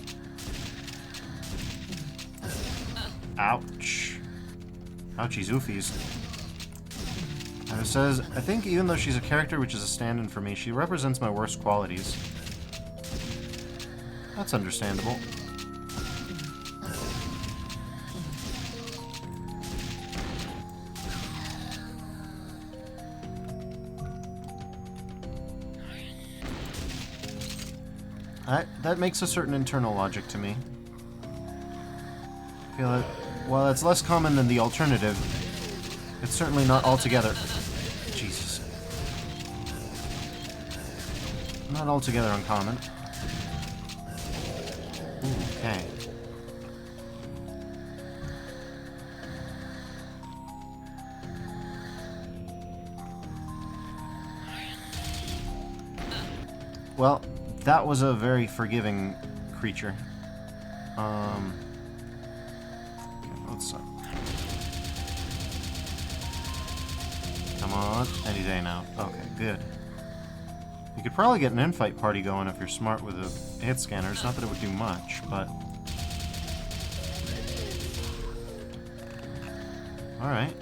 Ouch. Ouchies oofies. And it says, I think even though she's a character which is a stand-in for me, she represents my worst qualities. That's understandable. That makes a certain internal logic to me. I feel that while it's less common than the alternative, it's certainly not altogether... Jesus. Not altogether uncommon. Ooh, okay. Well, that was a very forgiving creature. Okay, let's... Come on. Any day now. Okay, good. You could probably get an infight party going if you're smart with the hit scanners. Not that it would do much, but... Alright.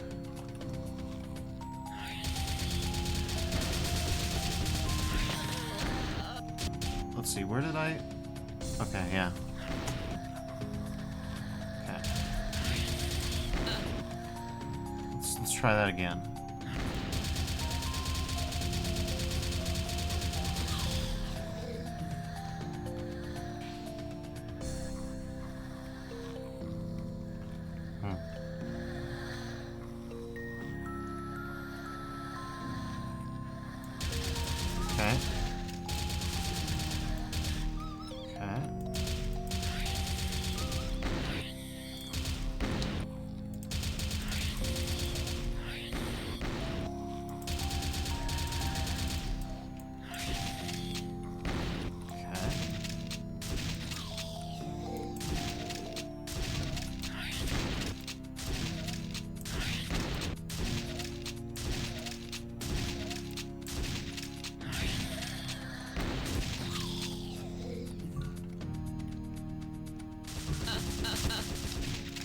Let's see, where did I... Okay, yeah. Okay. Let's try that again. Okay.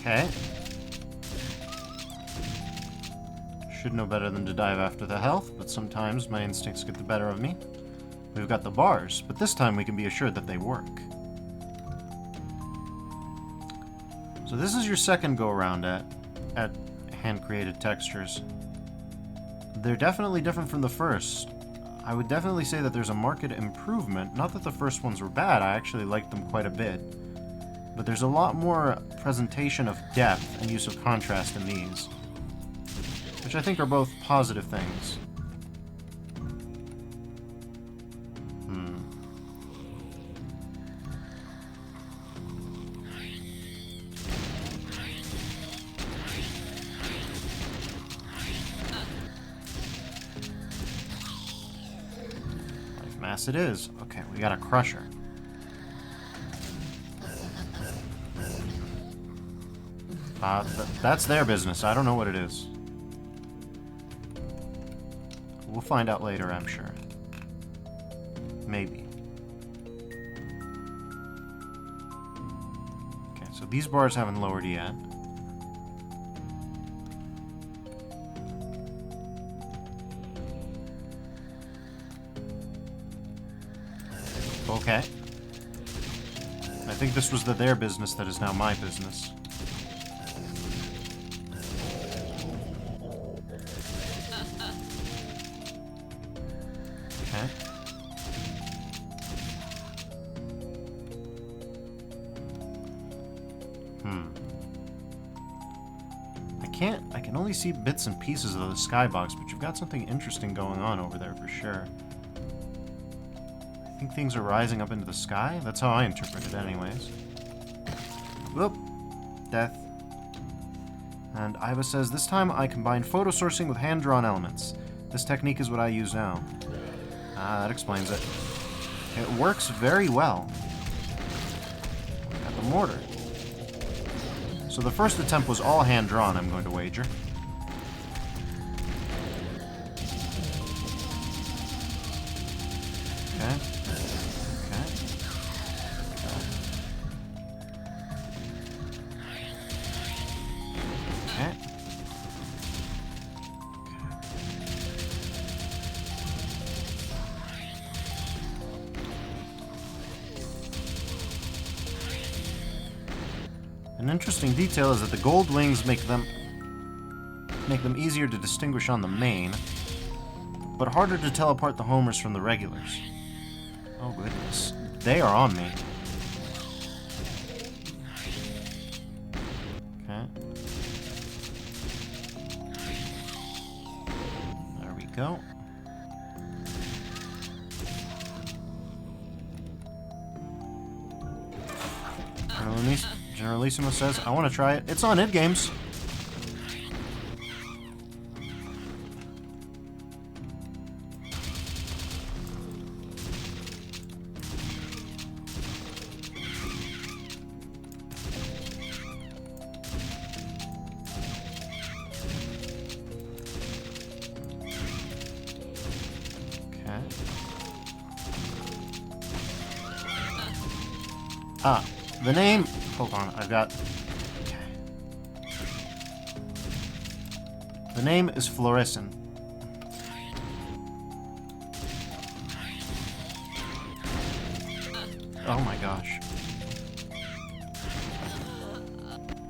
Okay. Should know better than to dive after the health, but sometimes my instincts get the better of me. We've got the bars, but this time we can be assured that they work. So this is your second go-around at hand-created textures. They're definitely different from the first. I would definitely say that there's a marked improvement. Not that the first ones were bad, I actually liked them quite a bit. But there's a lot more presentation of depth and use of contrast in these, which I think are both positive things. Life mass it is. Okay, we got a crusher. That's their business. I don't know what it is. We'll find out later, I'm sure. Maybe. Okay, so these bars haven't lowered yet. Okay. I think this was their business that is now my business. Okay. I can only see bits and pieces of the skybox, but you've got something interesting going on over there for sure. I think things are rising up into the sky. That's how I interpret it anyways. Whoop. Death. And Ayba says, this time I combined photo sourcing with hand-drawn elements. This technique is what I use now. Ah, that explains it. It works very well. Got the mortar. So the first attempt was all hand-drawn, I'm going to wager. Okay. An interesting detail is that the gold wings make them easier to distinguish on the main, but harder to tell apart the homers from the regulars. Oh goodness, they are on me. Okay. There we go. Generalissimo says, I want to try it. It's on id Games. Okay. Ah, the name... Hold on, I've got... Okay. The name is Fluorescent. Oh my gosh.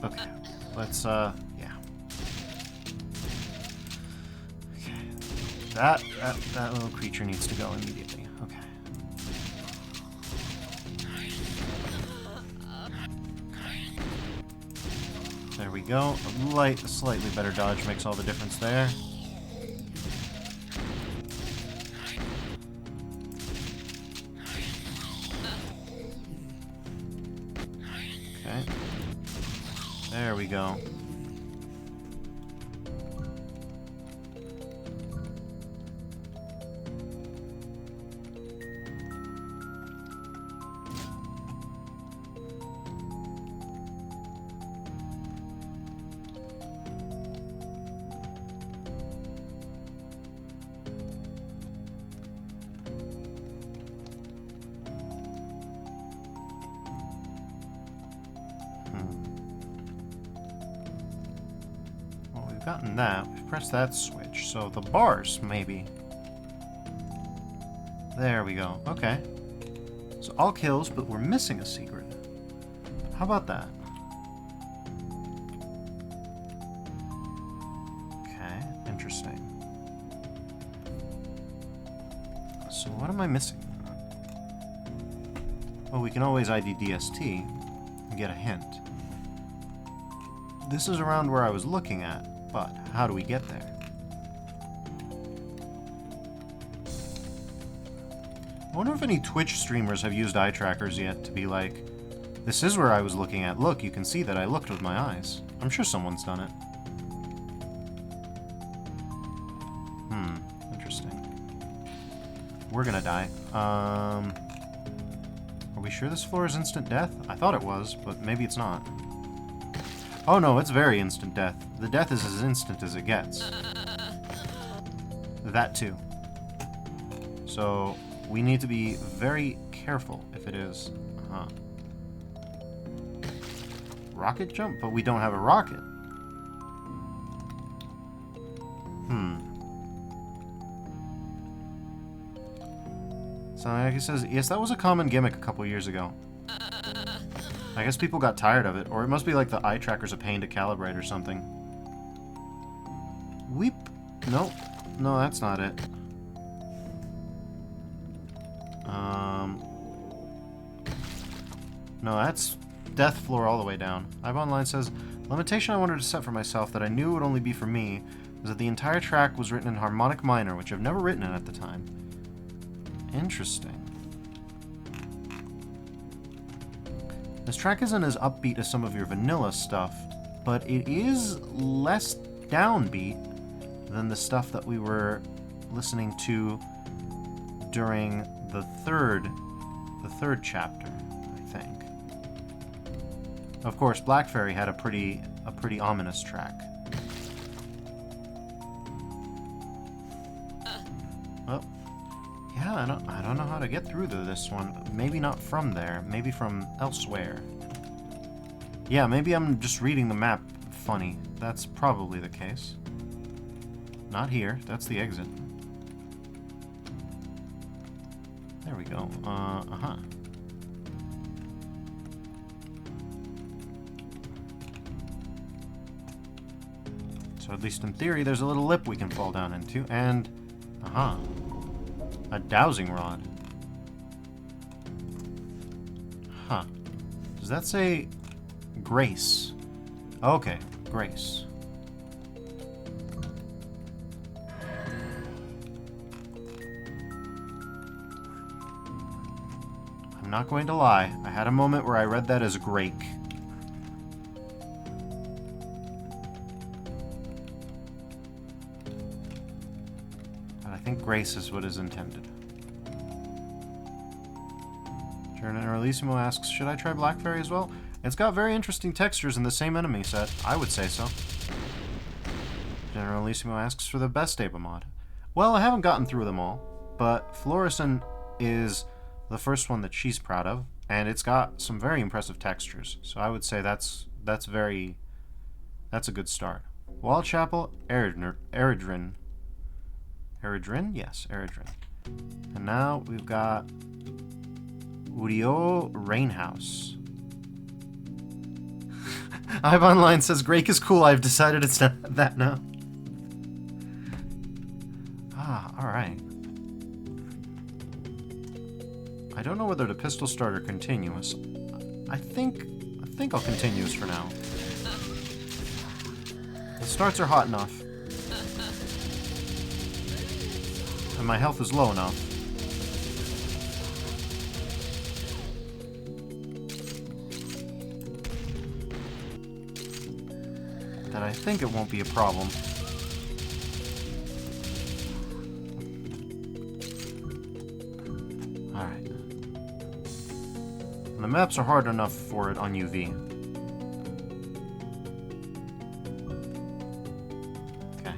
Okay, let's, yeah. Okay. That little creature needs to go immediately. Okay. There we go. A slightly better dodge makes all the difference there. Okay. There we go. Gotten that. We've pressed that switch. So the bars, maybe. There we go. Okay. So all kills, but we're missing a secret. How about that? Okay, interesting. So what am I missing? Well, we can always ID DST and get a hint. This is around where I was looking at. But how do we get there? I wonder if any Twitch streamers have used eye trackers yet to be like, this is where I was looking at. Look, you can see that I looked with my eyes. I'm sure someone's done it. Interesting. We're gonna die. Are we sure this floor is instant death? I thought it was, but maybe it's not. Oh no, it's very instant death. The death is as instant as it gets. That too. So, we need to be very careful if it is. Rocket jump? But we don't have a rocket. So, like it says, yes, that was a common gimmick a couple years ago. I guess people got tired of it, or it must be like the eye tracker's a pain to calibrate or something. Weep. Nope. No, that's not it. No, that's death floor all the way down. Ayba Online says, limitation I wanted to set for myself that I knew would only be for me was that the entire track was written in harmonic minor, which I've never written in at the time. Interesting. This track isn't as upbeat as some of your vanilla stuff, but it is less downbeat than the stuff that we were listening to during the third chapter, I think. Of course, Black Fairy had a pretty ominous track. Well, yeah, I don't know how to get through to this one. Maybe not from there. Maybe from elsewhere. Yeah, maybe I'm just reading the map funny. That's probably the case. Not here. That's the exit. There we go. So at least in theory, there's a little lip we can fall down into, and... a dowsing rod. Huh. Does that say... Grace? Okay, Grace. I'm not going to lie. I had a moment where I read that as Grake. But I think Grace is what is intended. Generalissimo asks, should I try Black Fairy as well? It's got very interesting textures in the same enemy set. I would say so. Generalissimo asks for the best Ayba mod. Well, I haven't gotten through them all, but Florison is the first one that she's proud of, and it's got some very impressive textures. So I would say that's a good start. Wall Chapel, Eridrin. Eridrin? Yes, Eridrin. And now we've got Urio Rainhouse. Ayba Online says, Grake is cool, I've decided it's not that now. Alright. I don't know whether to pistol start or continuous. I think I'll continuous for now. The starts are hot enough. And my health is low enough. That I think it won't be a problem. Alright. The maps are hard enough for it on UV. Okay.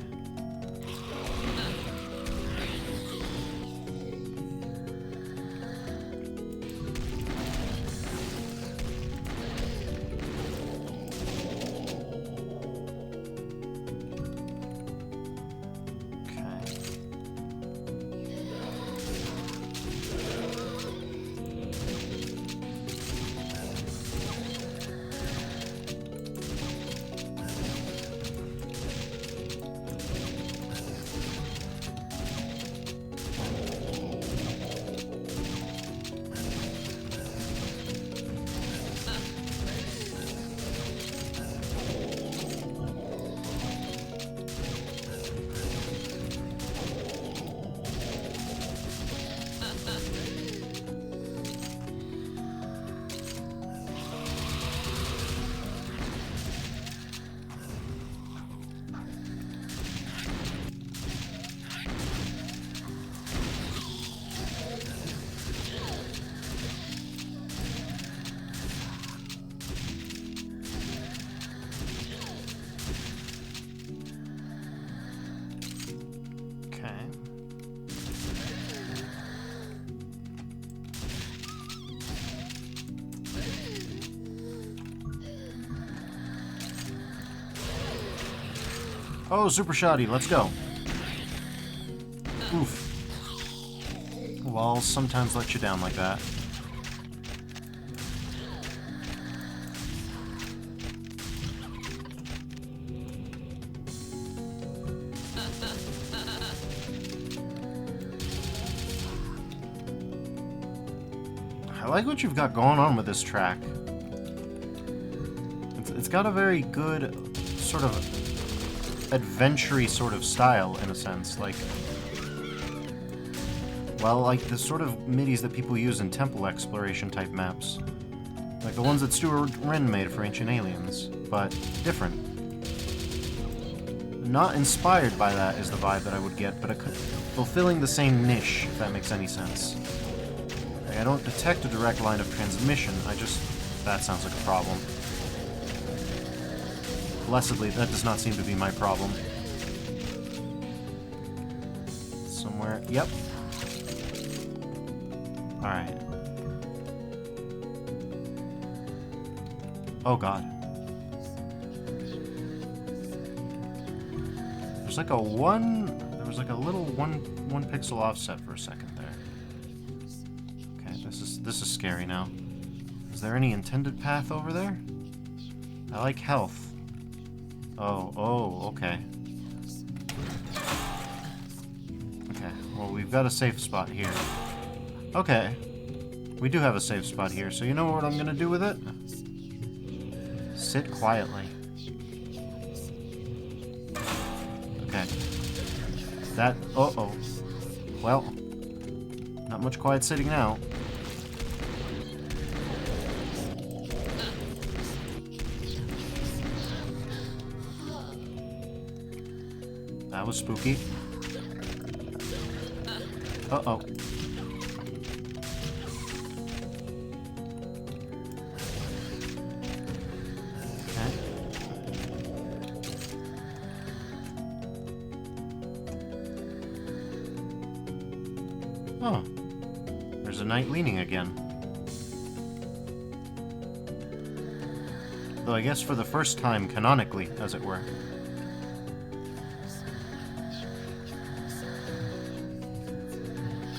Oh, super shoddy. Let's go. Oof. Walls sometimes let you down like that. I like what you've got going on with this track. It's got a very good sort of adventure-y sort of style, in a sense. Like, well, like the sort of MIDIs that people use in temple exploration type maps. Like the ones that Stuart Wren made for Ancient Aliens, but different. Not inspired by that is the vibe that I would get, but fulfilling the same niche, if that makes any sense. Like, I don't detect a direct line of transmission, that sounds like a problem. Blessedly, that does not seem to be my problem. Somewhere, yep. Alright. Oh god. There was like a little one pixel offset for a second there. Okay, this is scary now. Is there any intended path over there? I like health. Oh, okay. Okay, well, we've got a safe spot here. Okay. We do have a safe spot here, so you know what I'm gonna do with it? Sit quietly. Okay. Uh-oh. Well, not much quiet sitting now. That was spooky. Uh-oh. Okay. Oh. There's a knight leaning again. Though I guess for the first time canonically, as it were.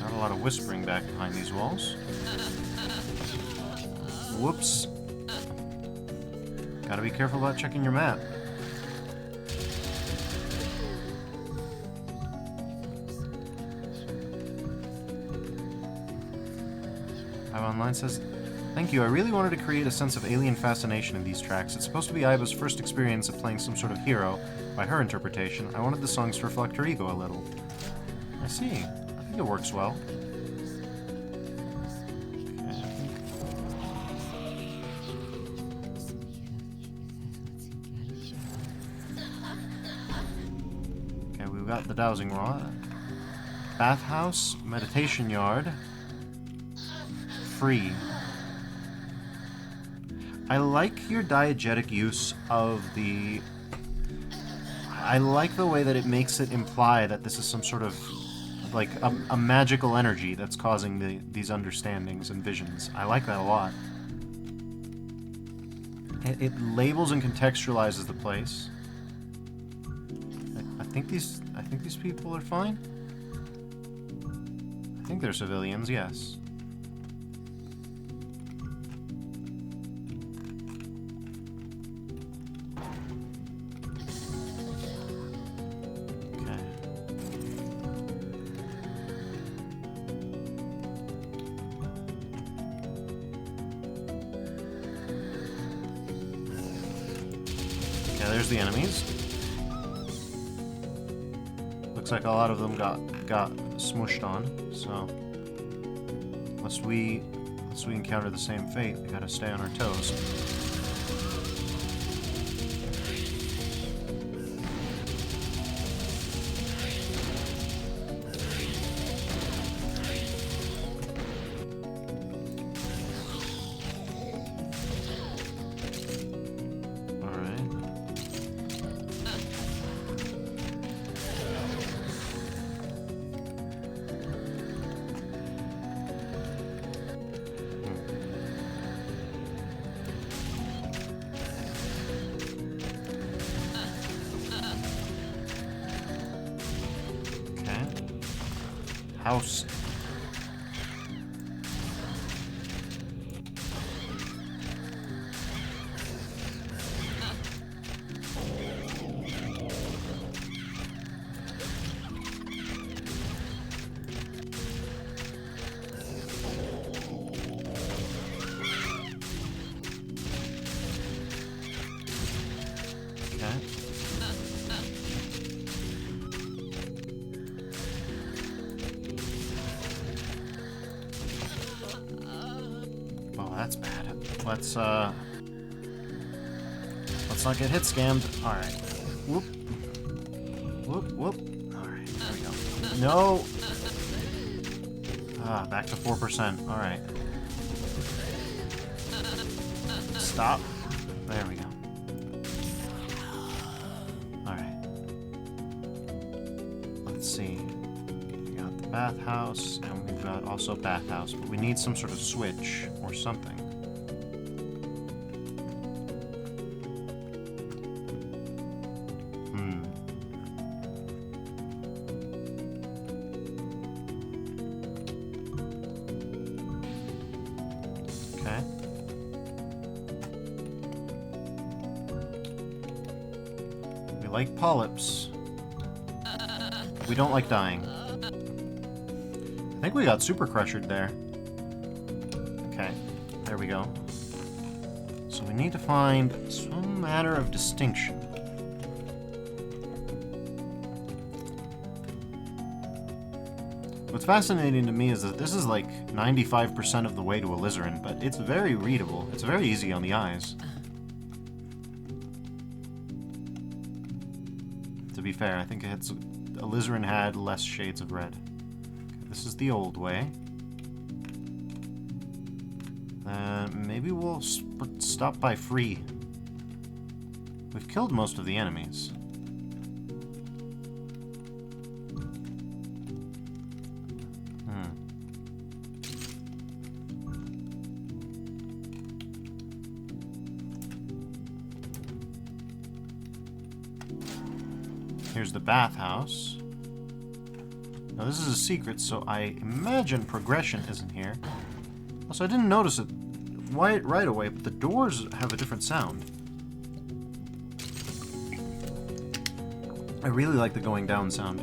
A lot of whispering back behind these walls. Whoops. Gotta be careful about checking your map. Ayba Online says, "Thank you, I really wanted to create a sense of alien fascination in these tracks. It's supposed to be Ayba's first experience of playing some sort of hero. By her interpretation, I wanted the songs to reflect her ego a little." I see. I think it works well. Okay, we've got the dowsing rod. Bathhouse, meditation yard. Free. I like your diegetic use of the... I like the way that it makes it imply that this is some sort of like a magical energy that's causing these understandings and visions. I like that a lot. It labels and contextualizes the place. I think these people are fine. I think they're civilians, yes. There's the enemies. Looks like a lot of them got smushed on, so unless we encounter the same fate, we gotta stay on our toes. bathhouse. That's bad. Let's not get hit scammed. Alright. Whoop. Whoop, whoop. Alright, there we go. No! Ah, back to 4%. Alright. Stop. There we go. Alright. Let's see. We got the bathhouse, and we've got also bathhouse, but we need some sort of switch or something. Okay. We like polyps. We don't like dying. I think we got super crushed there. Okay, there we go. So we need to find some matter of distinction. What's fascinating to me is that this is like 95% of the way to alizarin, but it's very readable. It's very easy on the eyes. To be fair, I think alizarin had less shades of red. Okay, this is the old way. Maybe we'll stop by free. We've killed most of the enemies. Here's the bathhouse. Now this is a secret, so I imagine progression isn't here. Also, I didn't notice it right away, but the doors have a different sound. I really like the going down sound.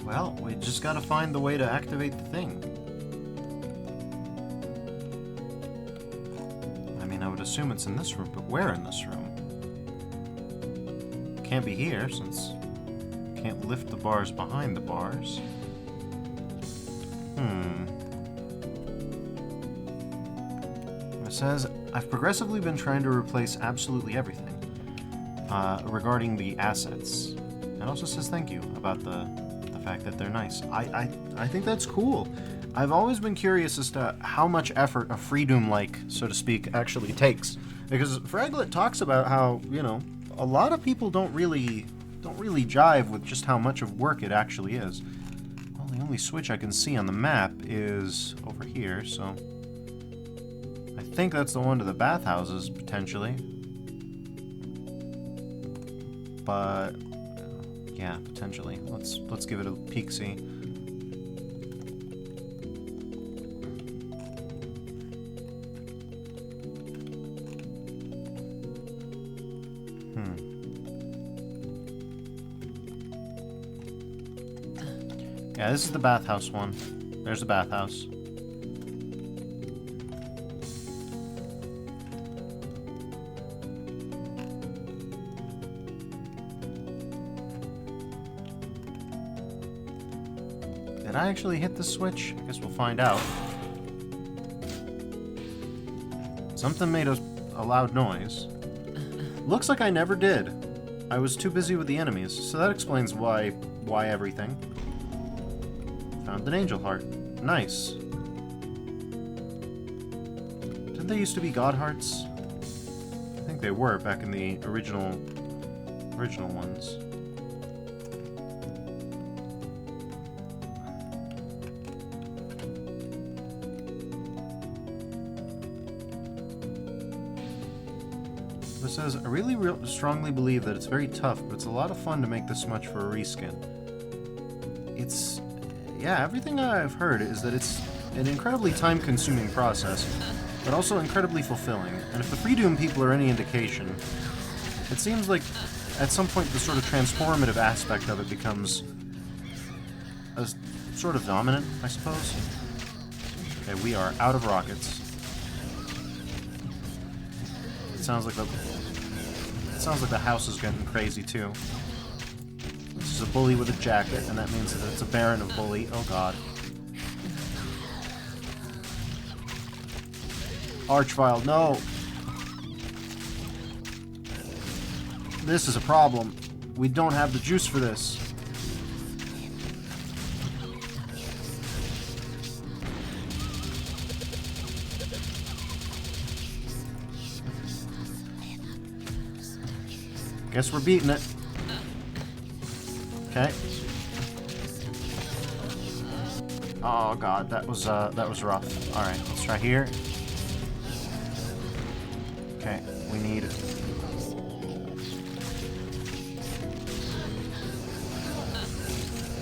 Well, we just gotta find the way to activate the thing. I mean, I would assume it's in this room, but where in this room? Can't be here, since can't lift the bars behind the bars. It says, I've progressively been trying to replace absolutely everything regarding the assets. It also says thank you about the fact that they're nice. I think that's cool. I've always been curious as to how much effort a Freedoom-like, so to speak, actually takes. Because Fraglet talks about how, you know, a lot of people don't really jive with just how much of work it actually is. Well, the only switch I can see on the map is over here, so I think that's the one to the bathhouses, potentially. But yeah, potentially. Let's give it a peek-see. Yeah, this is the bathhouse one. There's the bathhouse. Did I actually hit the switch? I guess we'll find out. Something made a loud noise. Looks like I never did. I was too busy with the enemies, so that explains why everything. Found an angel heart. Nice. they used to be god hearts? I think they were back in the original ones. It says, I really strongly believe that it's very tough, but it's a lot of fun to make this much for a reskin. It's... yeah, everything I've heard is that it's an incredibly time-consuming process, but also incredibly fulfilling. And if the Freedoom people are any indication, it seems like at some point the sort of transformative aspect of it becomes a sort of dominant, I suppose. Okay, we are out of rockets. It sounds like the house is getting crazy too. This is a bully with a jacket, and that means that it's a Baron of Bully. Oh god. Archvile, no! This is a problem. We don't have the juice for this. Guess we're beating it. Okay. Oh god, that was rough. Alright, let's try here. Okay, we need...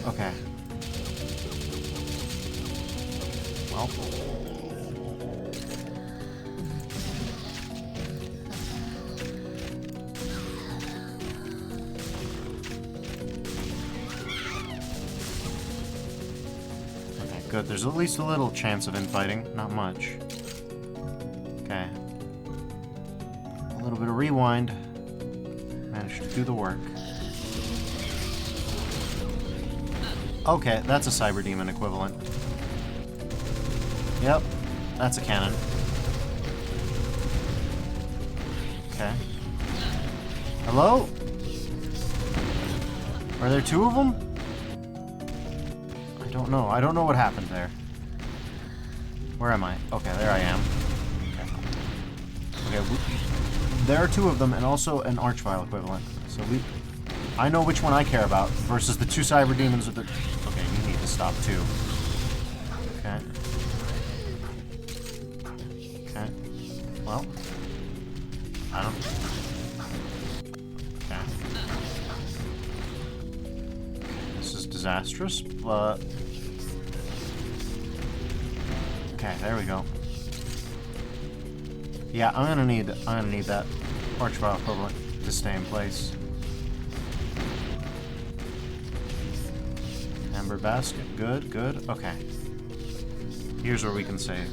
okay. Well... good, there's at least a little chance of infighting, not much. Okay. A little bit of rewind. Managed to do the work. Okay, that's a Cyber Demon equivalent. Yep, that's a cannon. Okay. Hello? Are there two of them? I don't know. I don't know what happened there. Where am I? Okay, there I am. Okay, there are two of them, and also an Archvile equivalent. So I know which one I care about, versus the two Cyber Demons with the... okay, you need to stop too. Okay. Okay. Well. I don't... okay. This is disastrous, but... okay, there we go. Yeah, I'm gonna need that Archvile equivalent to stay in place. Amber basket, good, good. Okay. Here's where we can save.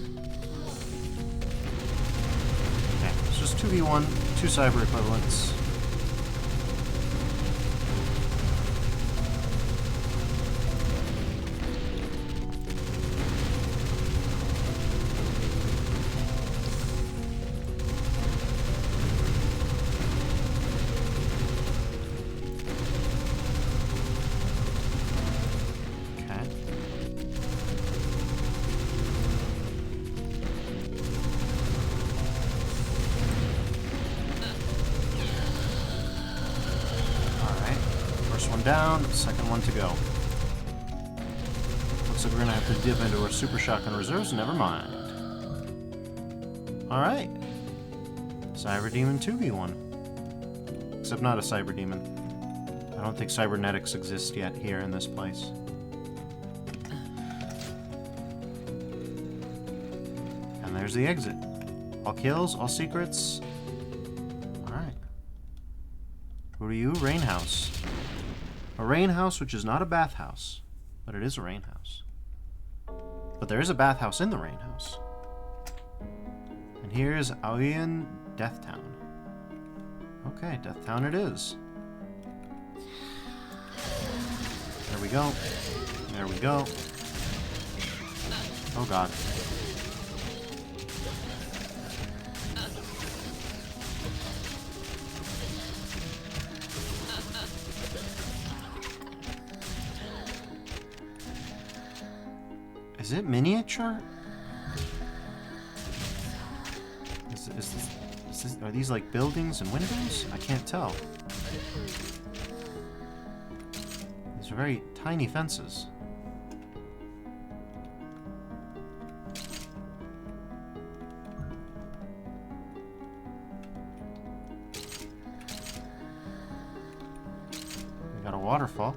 Okay, it's just 2v1, two cyber equivalents. Down, second one to go. Looks like we're gonna have to dip into our super shotgun reserves. Never mind. Alright. Cyber Demon 2v1. Except not a Cyber Demon. I don't think cybernetics exist yet here in this place. And there's the exit. All kills, all secrets. Alright. Who are you? Rain House. A rain house, which is not a bathhouse, but it is a rain house. But there is a bathhouse in the rain house. And here's Aoyan Death Town. Okay, Death Town it is. There we go. There we go. Oh god. Is it miniature? Are these like buildings and windows? I can't tell. These are very tiny fences. We got a waterfall.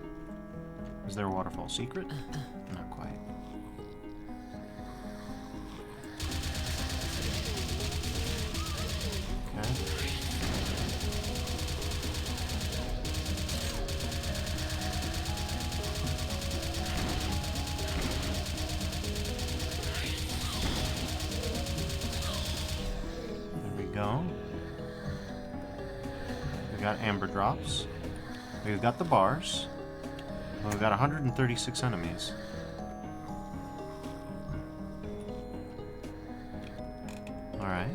Is there a waterfall secret? Not quite. Okay. There we go. We got amber drops. We've got the bars. We've got 136 enemies. Alright.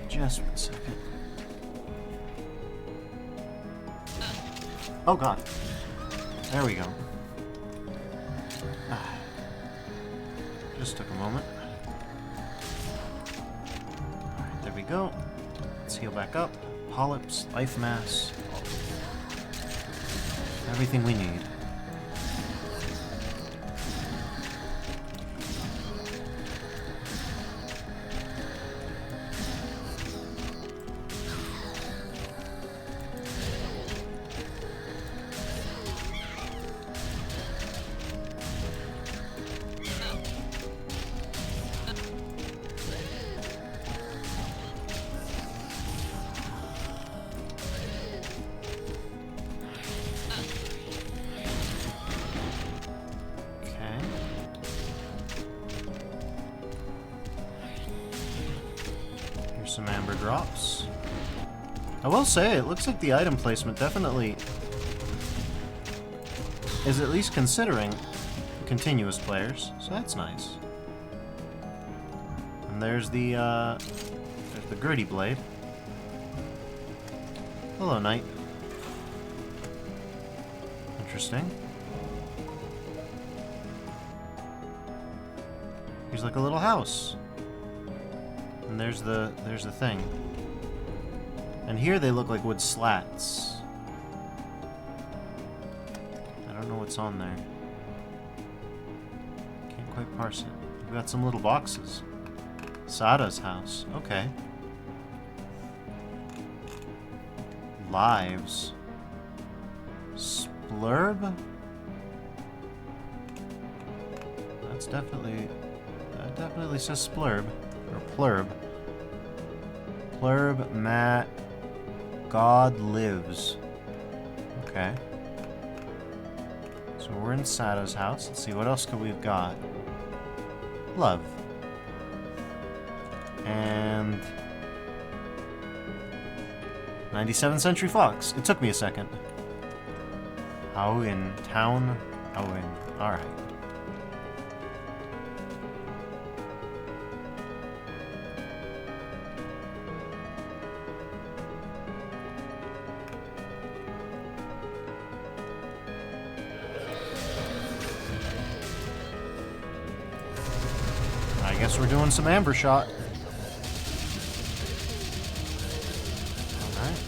Just one second. Oh god. There we go. Just took a moment. Alright, there we go. Let's heal back up. Polyps, life mass. Everything we need. Some amber drops. I will say, it looks like the item placement definitely is at least considering continuous players, so that's nice. And there's the gritty blade. Hello, knight. Interesting. Here's like a little house. And there's the thing. And here they look like wood slats. I don't know what's on there. Can't quite parse it. We've got some little boxes. Sada's house. Okay. Lives. Splurb? That's definitely... That definitely says splurb. Or plurb. Plurb, Matt, God lives. Okay. So we're in Sada's house. Let's see, what else could we've got? Love. And... 97th Century Fox. It took me a second. How in town? How in... Alright. I guess we're doing some amber shot. Alright.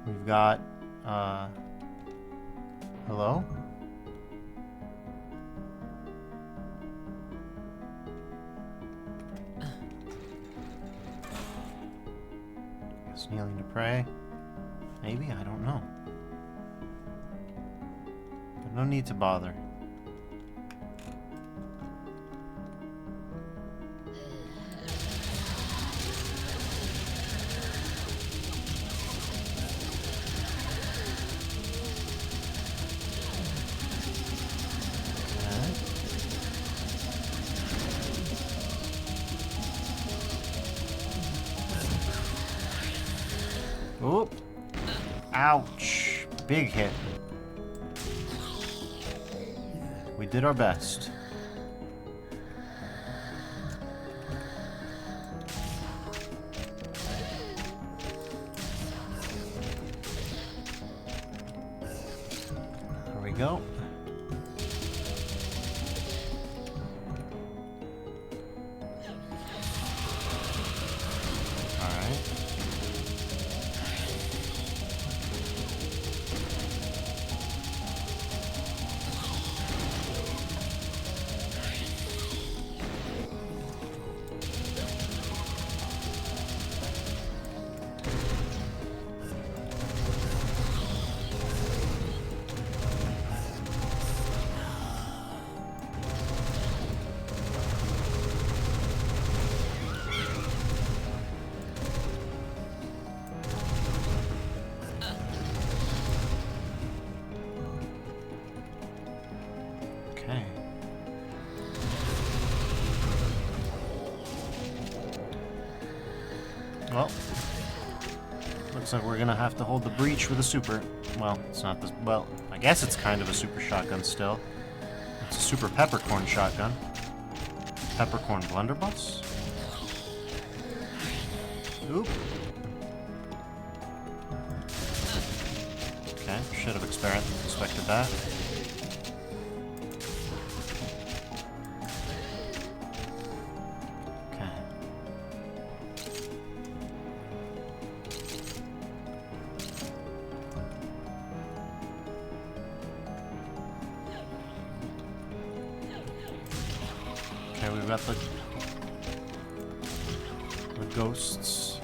We've got hello? Guess kneeling to pray. Maybe? I don't know. But no need to bother. Ouch. Big hit. We did our best. There we go. Okay. Well, looks like we're gonna have to hold the breach with a super. Well, it's not this. Well, I guess it's kind of a super shotgun still. It's a super peppercorn shotgun. Peppercorn blunderbuss? Oop. Okay, should have expected that. Okay. Okay, we've got the ghosts.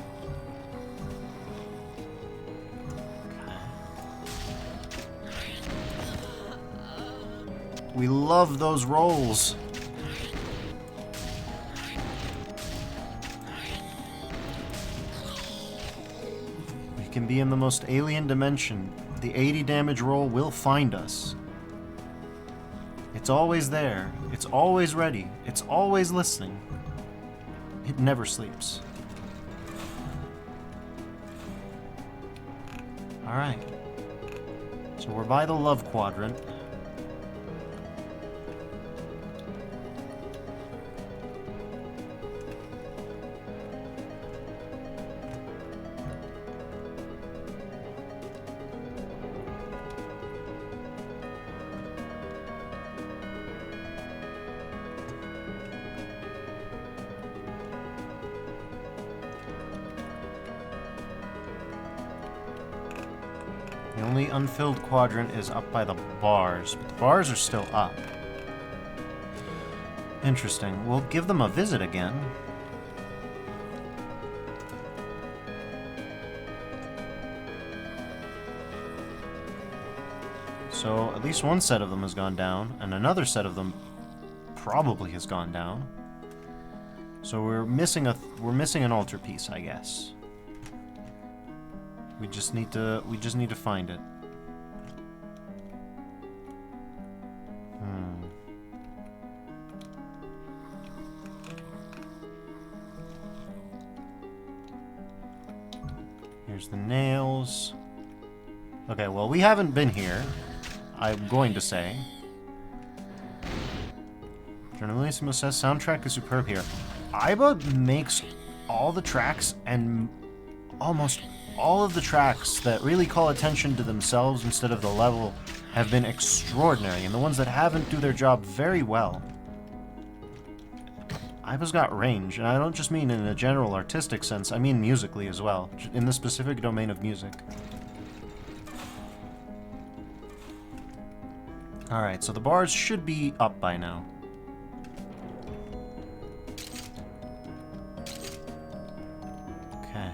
We love those rolls. We can be in the most alien dimension. The 80 damage roll will find us. It's always there. It's always ready. It's always listening. It never sleeps. Alright. So we're by the love quadrant. The only unfilled quadrant is up by the bars, but the bars are still up. Interesting. We'll give them a visit again. So at least one set of them has gone down, and another set of them probably has gone down. So we're missing an altar piece, I guess. We just need to find it. Here's the nails. Okay, well, we haven't been here, I'm going to say. Journalissimo says soundtrack is superb here. Ayba makes all the tracks, and almost all of the tracks that really call attention to themselves instead of the level have been extraordinary, and the ones that haven't do their job very well. Ayba's got range, and I don't just mean in a general artistic sense, I mean musically as well, in the specific domain of music. Alright, so the bars should be up by now. Okay.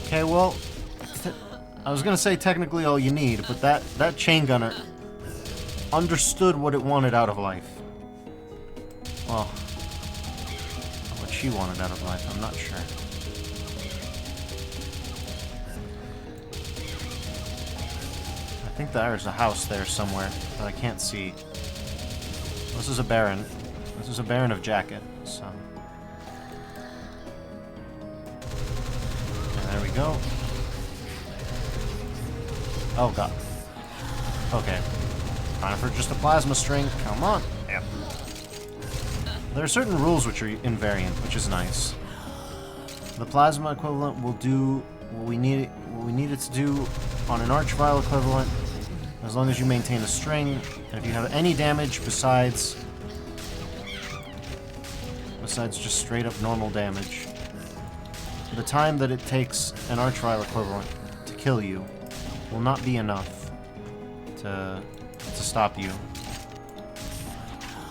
Okay, well, I was gonna say technically all you need, but that chain gunner understood what it wanted out of life. Well, what she wanted out of life, I'm not sure. think there's a house there somewhere that I can't see. This is a Baron. This is a Baron of Jacket, so... And there we go. Oh, God. Okay. Time for just a plasma string. Come on. Yep. There are certain rules which are invariant, which is nice. The plasma equivalent will do what we need it to do on an archvile equivalent, as long as you maintain a string. And if you have any damage besides just straight up normal damage, the time that it takes an archvile equivalent to kill you will not be enough to stop you.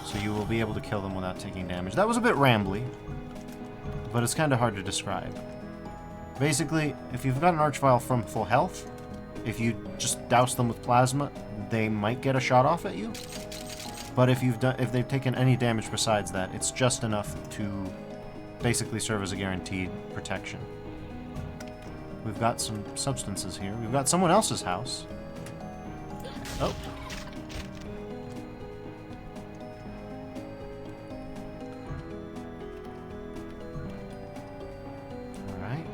So you will be able to kill them without taking damage. That was a bit rambly, but it's kind of hard to describe. Basically, if you've got an archvile from full health, if you just douse them with plasma, they might get a shot off at you. But if they've taken any damage besides that, it's just enough to basically serve as a guaranteed protection. We've got some substances here. We've got someone else's house. Oh. Alright.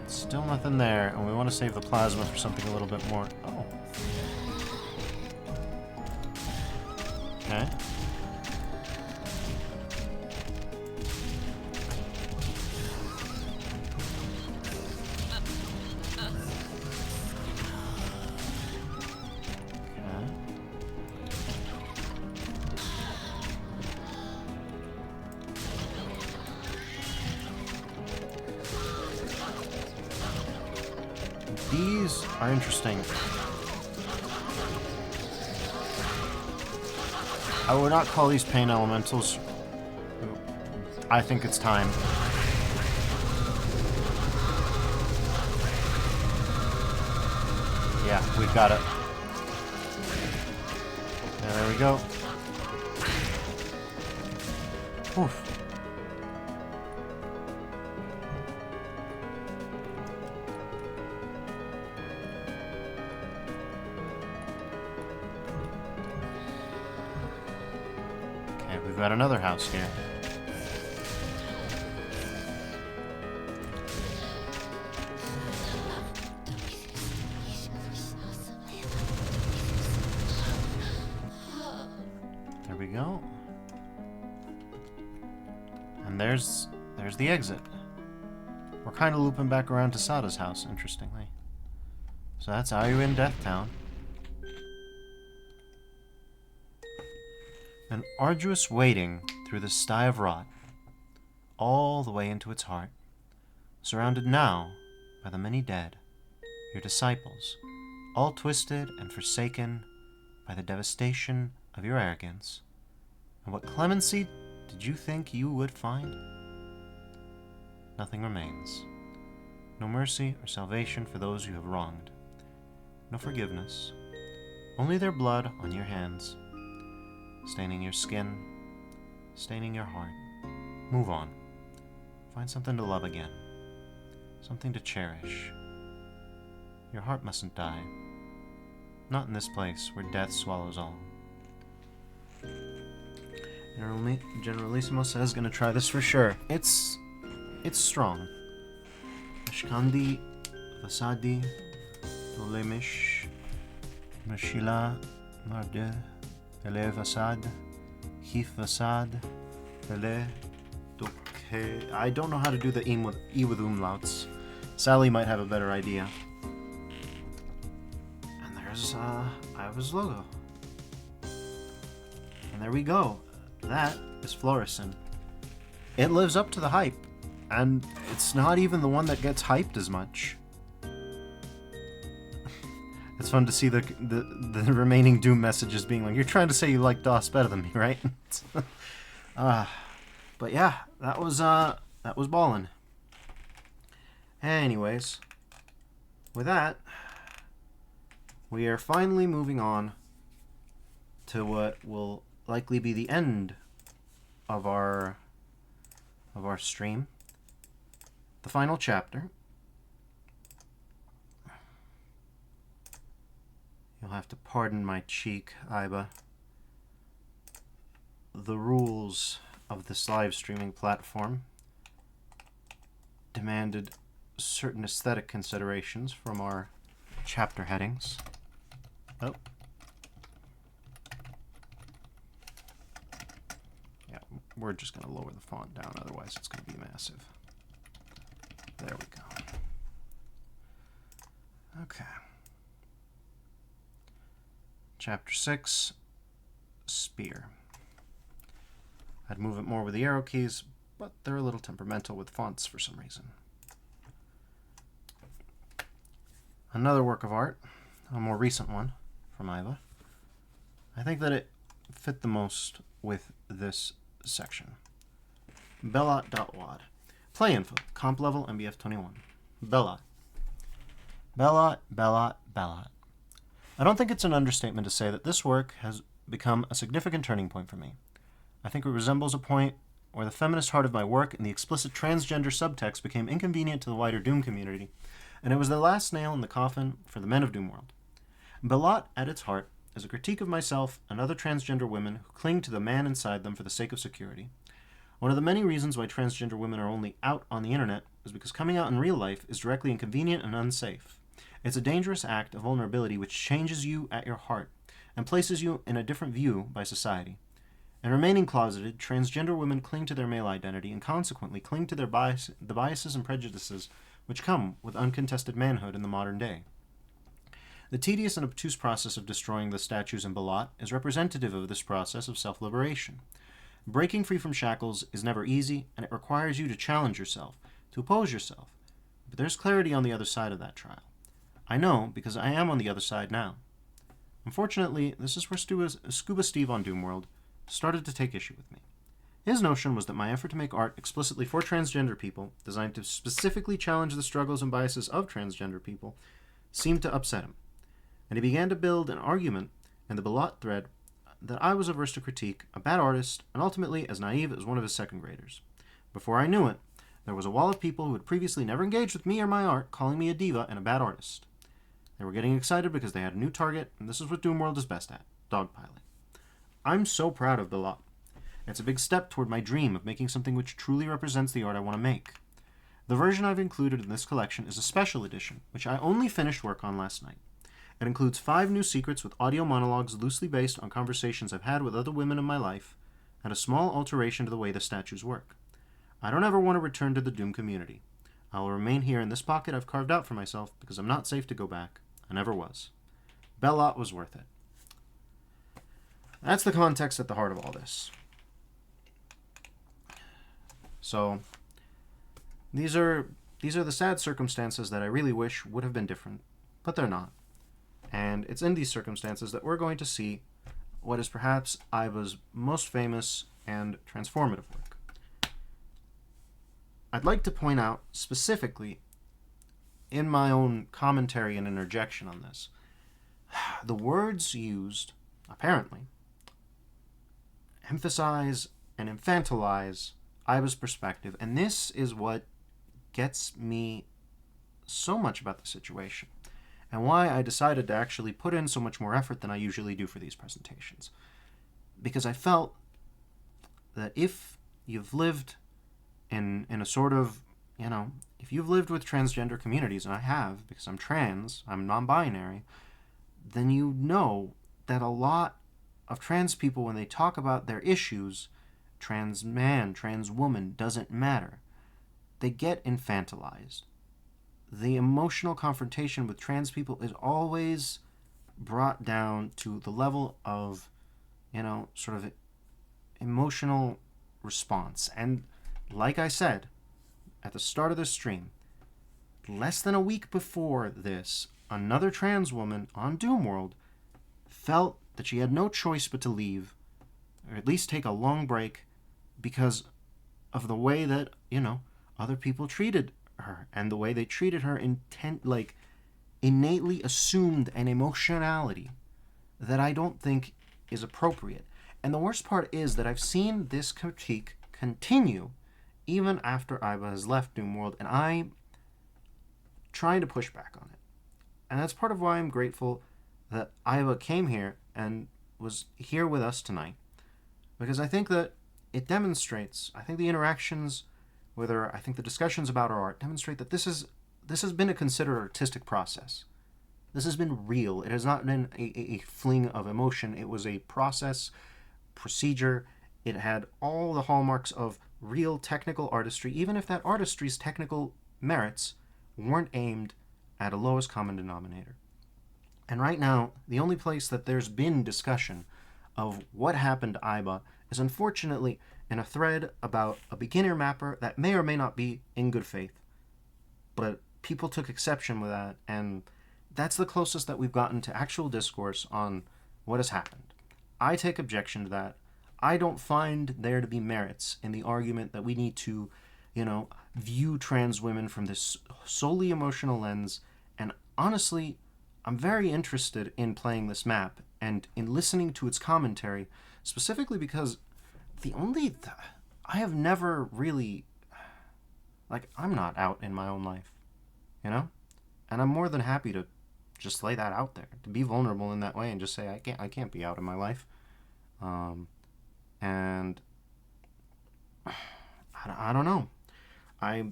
Still nothing there, and we want to save the plasma for something a little bit more. Oh. Okay. These are interesting. I would not call these pain elementals. I think it's time. Yeah, we've got it. Yeah, there we go. Oof. We've got another house here. There we go. And there's the exit. We're kind of looping back around to Sada's house, interestingly. So that's Ayba in Death Town. An arduous wading through the sty of rot, all the way into its heart, surrounded now by the many dead, your disciples, all twisted and forsaken by the devastation of your arrogance. And what clemency did you think you would find? Nothing remains. No mercy or salvation for those you have wronged. No forgiveness. Only their blood on your hands, staining your skin, staining your heart. Move on. Find something to love again. Something to cherish. Your heart mustn't die. Not in this place where death swallows all. Generalissimo says, gonna try this for sure. It's strong. Ashkandi, Vasadi, Olemish, Mashila, Marde, Ele Vasad, Hif Vasad, Ele, Dokhe. I don't know how to do the E with umlauts. Sally might have a better idea. And there's Ayba's logo. And there we go. That is Florison. It lives up to the hype, and it's not even the one that gets hyped as much. It's fun to see the remaining Doom messages being like, "You're trying to say you like DOS better than me, right?" But yeah, that was ballin'. Anyways, with that, we are finally moving on to what will likely be the end of our stream. The final chapter. have to pardon my cheek, Ayba. The rules of this live streaming platform demanded certain aesthetic considerations from our chapter headings. Oh. Yeah, we're just going to lower the font down, otherwise it's going to be massive. There we go. Okay. Chapter 6, Spear. I'd move it more with the arrow keys, but they're a little temperamental with fonts for some reason. Another work of art, a more recent one from Ayba. I think that it fit the most with this section. Bellot.wad. Play info, comp level, MBF 21. Bellot. Bellot, Bellot, Bellot. I don't think it's an understatement to say that this work has become a significant turning point for me. I think it resembles a point where the feminist heart of my work and the explicit transgender subtext became inconvenient to the wider Doom community, and it was the last nail in the coffin for the men of DOOMworld. Bellot, at its heart, is a critique of myself and other transgender women who cling to the man inside them for the sake of security. One of the many reasons why transgender women are only out on the internet is because coming out in real life is directly inconvenient and unsafe. It's a dangerous act of vulnerability which changes you at your heart and places you in a different view by society. In remaining closeted, transgender women cling to their male identity and consequently cling to the biases and prejudices which come with uncontested manhood in the modern day. The tedious and obtuse process of destroying the statues in Bellot is representative of this process of self-liberation. Breaking free from shackles is never easy, and it requires you to challenge yourself, to oppose yourself. But there's clarity on the other side of that trial. I know because I am on the other side now. Unfortunately, this is where Scuba Steve on DOOMworld started to take issue with me. His notion was that my effort to make art explicitly for transgender people, designed to specifically challenge the struggles and biases of transgender people, seemed to upset him. And he began to build an argument in the Bellot thread that I was averse to critique, a bad artist, and ultimately as naive as one of his second graders. Before I knew it, there was a wall of people who had previously never engaged with me or my art calling me a diva and a bad artist. They were getting excited because they had a new target, and this is what DOOMworld is best at, dogpiling. I'm so proud of Bellot. It's a big step toward my dream of making something which truly represents the art I want to make. The version I've included in this collection is a special edition, which I only finished work on last night. It includes 5 new secrets with audio monologues loosely based on conversations I've had with other women in my life, and a small alteration to the way the statues work. I don't ever want to return to the Doom community. I will remain here in this pocket I've carved out for myself because I'm not safe to go back. I never was. Bellot was worth it. That's the context at the heart of all this. So, these are the sad circumstances that I really wish would have been different, but they're not. And it's in these circumstances that we're going to see what is perhaps Ayba's most famous and transformative work. I'd like to point out specifically, in my own commentary and interjection on this, the words used, apparently, emphasize and infantilize Ayba's perspective, and this is what gets me so much about the situation, and why I decided to actually put in so much more effort than I usually do for these presentations. Because I felt that if you've lived in a sort of, if you've lived with transgender communities, and I have, because I'm trans, I'm non-binary, then you know that a lot of trans people, when they talk about their issues, trans man, trans woman, doesn't matter. They get infantilized. The emotional confrontation with trans people is always brought down to the level of, sort of emotional response. And like I said at the start of this stream, less than a week before this, another trans woman on DOOMworld felt that she had no choice but to leave, or at least take a long break, because of the way that, other people treated her, and the way they treated her innately assumed an emotionality that I don't think is appropriate. And the worst part is that I've seen this critique continue even after Ayba has left DOOMworld, and I'm trying to push back on it. And that's part of why I'm grateful that Ayba came here and was here with us tonight, because I think that it demonstrates, I think the interactions with her, I think the discussions about her art demonstrate that this has been a considered artistic process. This has been real. It has not been a fling of emotion. It was a process, procedure. It had all the hallmarks of real technical artistry, even if that artistry's technical merits weren't aimed at a lowest common denominator. And right now, the only place that there's been discussion of what happened to Ayba is unfortunately in a thread about a beginner mapper that may or may not be in good faith. But people took exception with that, and that's the closest that we've gotten to actual discourse on what has happened. I take objection to that. I don't find there to be merits in the argument that we need to, view trans women from this solely emotional lens. And honestly, I'm very interested in playing this map and in listening to its commentary, specifically because I have never really, I'm not out in my own life, And I'm more than happy to just lay that out there, to be vulnerable in that way and just say, I can't be out in my life. And I don't know. I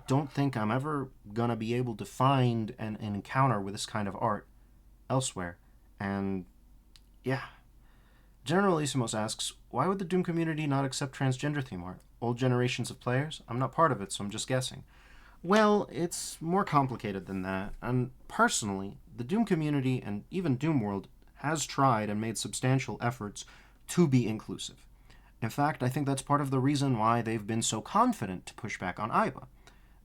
don't think I'm ever gonna be able to find an encounter with this kind of art elsewhere. And yeah. Generalisimos asks, why would the Doom community not accept transgender theme art? Old generations of players? I'm not part of it, so I'm just guessing. Well, it's more complicated than that, and personally, the Doom community and even DOOMworld has tried and made substantial efforts to be inclusive. In fact, I think that's part of the reason why they've been so confident to push back on Ayba,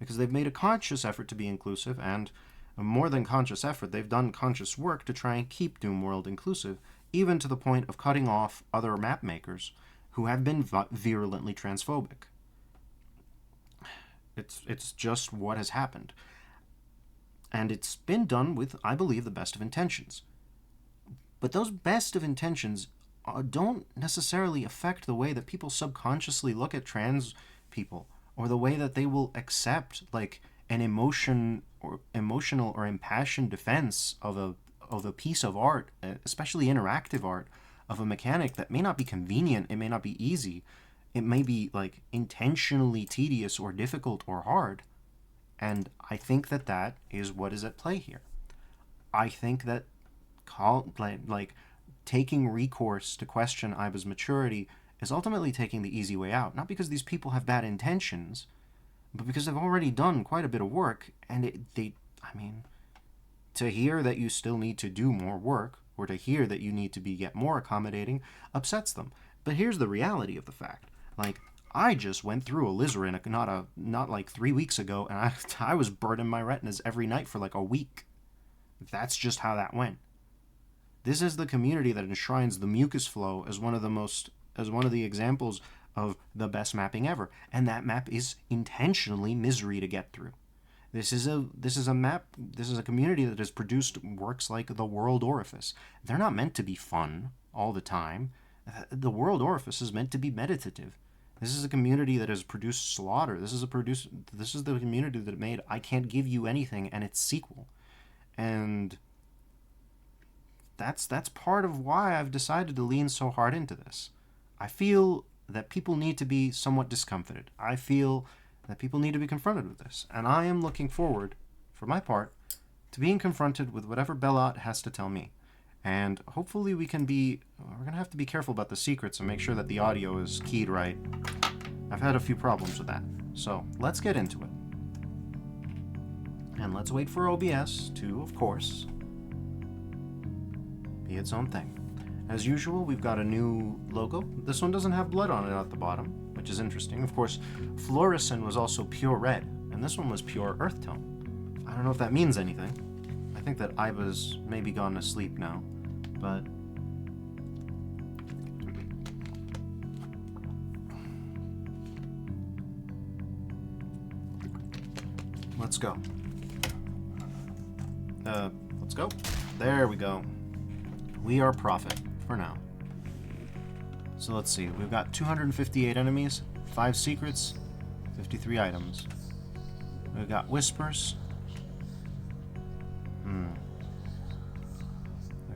because they've made a conscious effort to be inclusive, and a more than conscious effort, they've done conscious work to try and keep DOOMworld inclusive, even to the point of cutting off other map makers who have been virulently transphobic. It's just what has happened. And it's been done with, I believe, the best of intentions. But those best of intentions don't necessarily affect the way that people subconsciously look at trans people, or the way that they will accept an emotional or impassioned defense of a piece of art, especially interactive art, of a mechanic that may not be convenient, it may not be easy, it may be intentionally tedious or difficult or hard. And I think that is what is at play here. I think that taking recourse to question Ayba's maturity is ultimately taking the easy way out. Not because these people have bad intentions, but because they've already done quite a bit of work, and to hear that you still need to do more work, or to hear that you need to get more accommodating, upsets them. But here's the reality of the fact. I just went through alizarin not 3 weeks ago, and I was burning my retinas every night for a week. That's just how that went. This is the community that enshrines the mucus flow as one of the examples of the best mapping ever, and that map is intentionally misery to get through. This is a community that has produced works like the World Orifice. They're not meant to be fun all the time. The World Orifice is meant to be meditative. This is a community that has produced Slaughter. This is the community that made I Can't Give You Anything and its sequel. And that's part of why I've decided to lean so hard into this. I feel that people need to be somewhat discomfited. I feel that people need to be confronted with this. And I am looking forward, for my part, to being confronted with whatever Belot has to tell me. And hopefully we're going to have to be careful about the secrets and make sure that the audio is keyed right. I've had a few problems with that. So let's get into it. And let's wait for OBS to, of course, be its own thing. As usual, we've got a new logo. This one doesn't have blood on it at the bottom, which is interesting. Of course, fluorescent was also pure red, and this one was pure earth tone. I don't know if that means anything. I think that Ayba's maybe gone to sleep now, but let's go. Let's go. There we go. We are Prophet for now. So let's see. We've got 258 enemies, 5 secrets, 53 items. We've got whispers.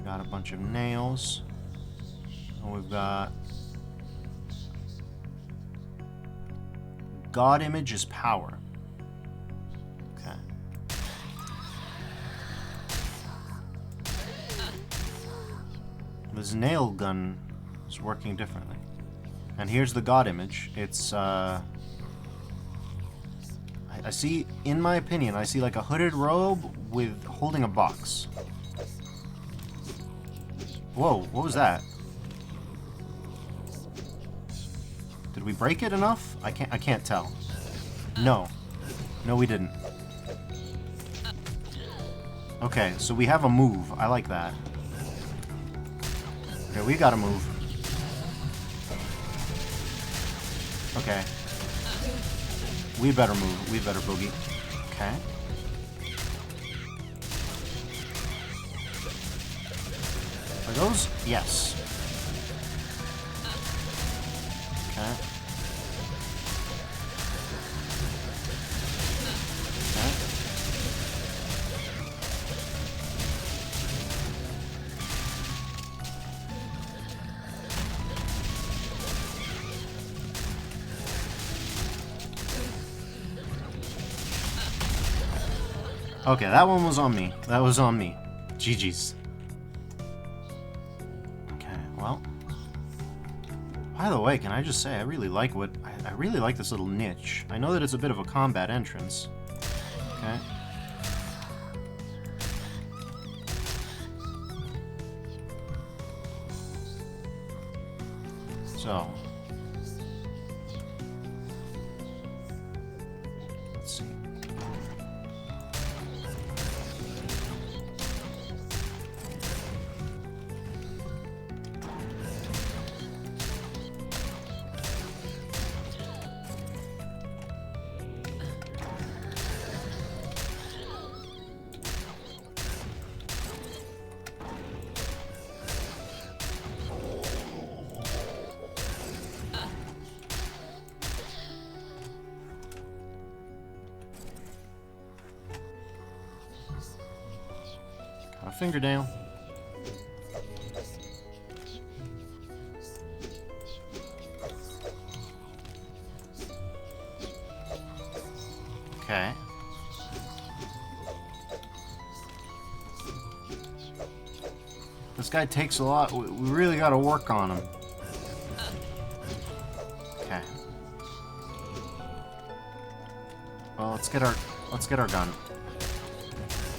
Got a bunch of nails. And we've got... God image is power. Okay. This nail gun is working differently. And here's the God image. It's, I see, in my opinion, I see like a hooded robe with holding a box. Whoa, what was that? Did we break it enough? I can't tell. No. No, we didn't. Okay, so we have a move. I like that. Okay, we gotta move. Okay. We better move. We better boogie. Okay. Are those? Yes. Okay. Okay. Okay, that one was on me. That was on me. GG's. Okay, well. By the way, can I just say, I really like I really like this little niche. I know that it's a bit of a combat entrance. Okay. So. Let's see. Got a finger down. Okay. This guy takes a lot. We really got to work on him. Okay. Well, let's get our gun.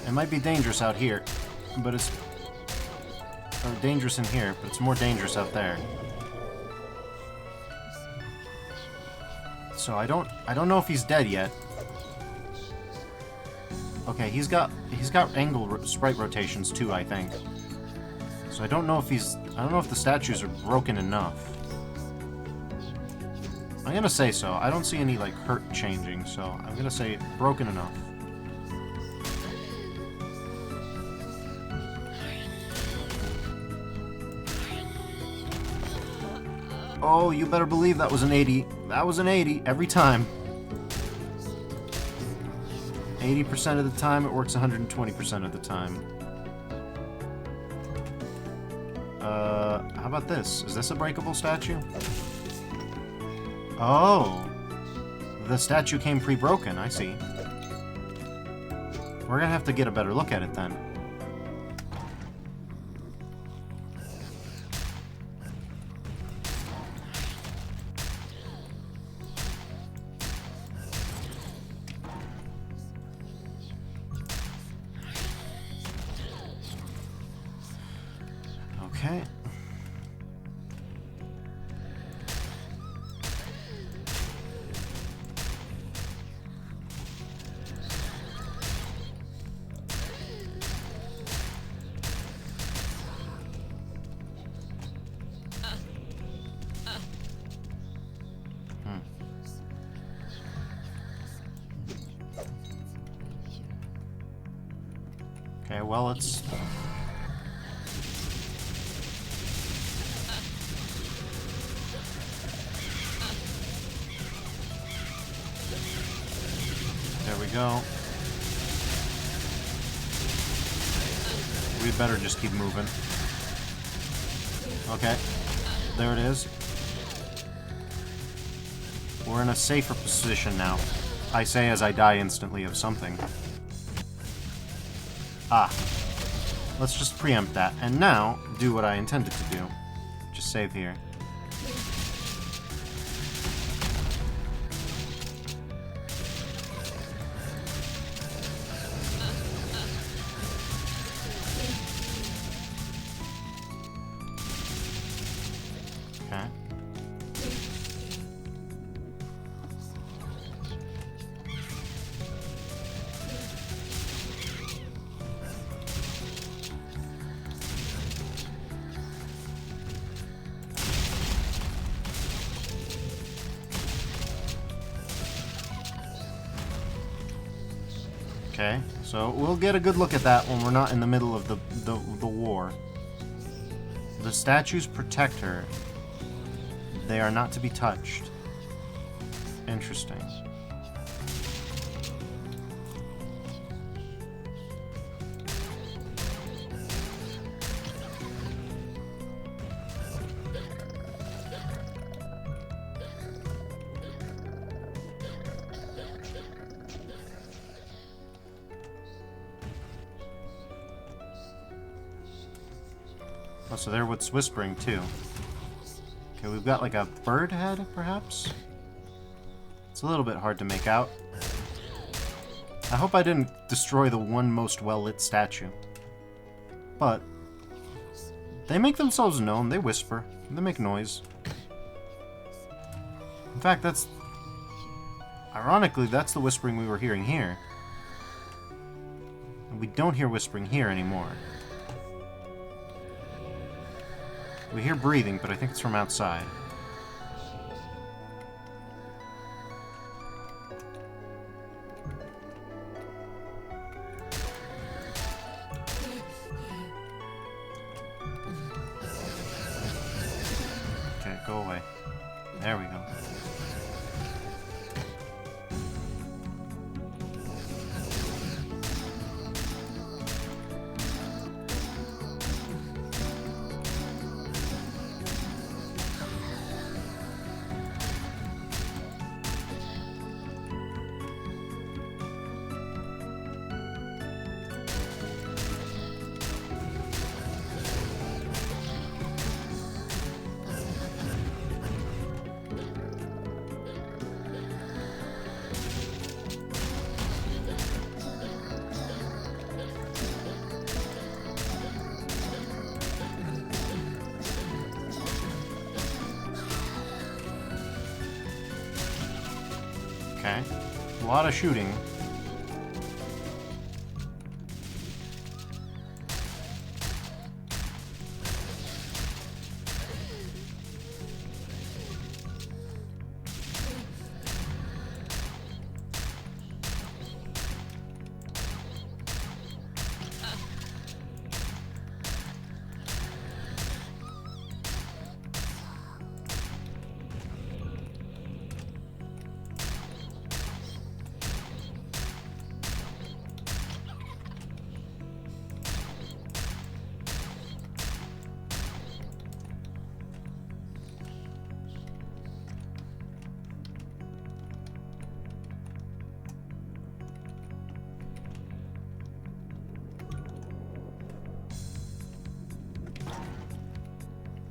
It might be dangerous out here, but it's dangerous in here, but it's more dangerous out there. So I don't know if he's dead yet. Okay, he's got angle sprite rotations too, I think. So I don't know if the statues are broken enough. I'm gonna say so. I don't see any like hurt changing, so I'm gonna say broken enough. Oh, you better believe that was an 80. That was an 80 every time. 80% of the time, it works 120% of the time. How about this? Is this a breakable statue? Oh! The statue came pre-broken, I see. We're gonna have to get a better look at it then. Okay. Okay, well, it's... There we go. we'd better just keep moving. Okay. There it is. We're in a safer position now. I say as I die instantly of something. Ah. Let's just preempt that. And now, do what I intended to do. Just save here. Okay. Okay, so we'll get a good look at that when we're not in the middle of the war. The statues protect her. They are not to be touched. Interesting. Oh, so they're what's whispering, too. Okay, we've got like a bird head, perhaps? It's a little bit hard to make out. I hope I didn't destroy the one most well-lit statue. But they make themselves known, they whisper, they make noise. In fact, that's... ironically, that's the whispering we were hearing here. And we don't hear whispering here anymore. We hear breathing, but I think it's from outside. Okay, go away. There we go. Okay. A lot of shooting.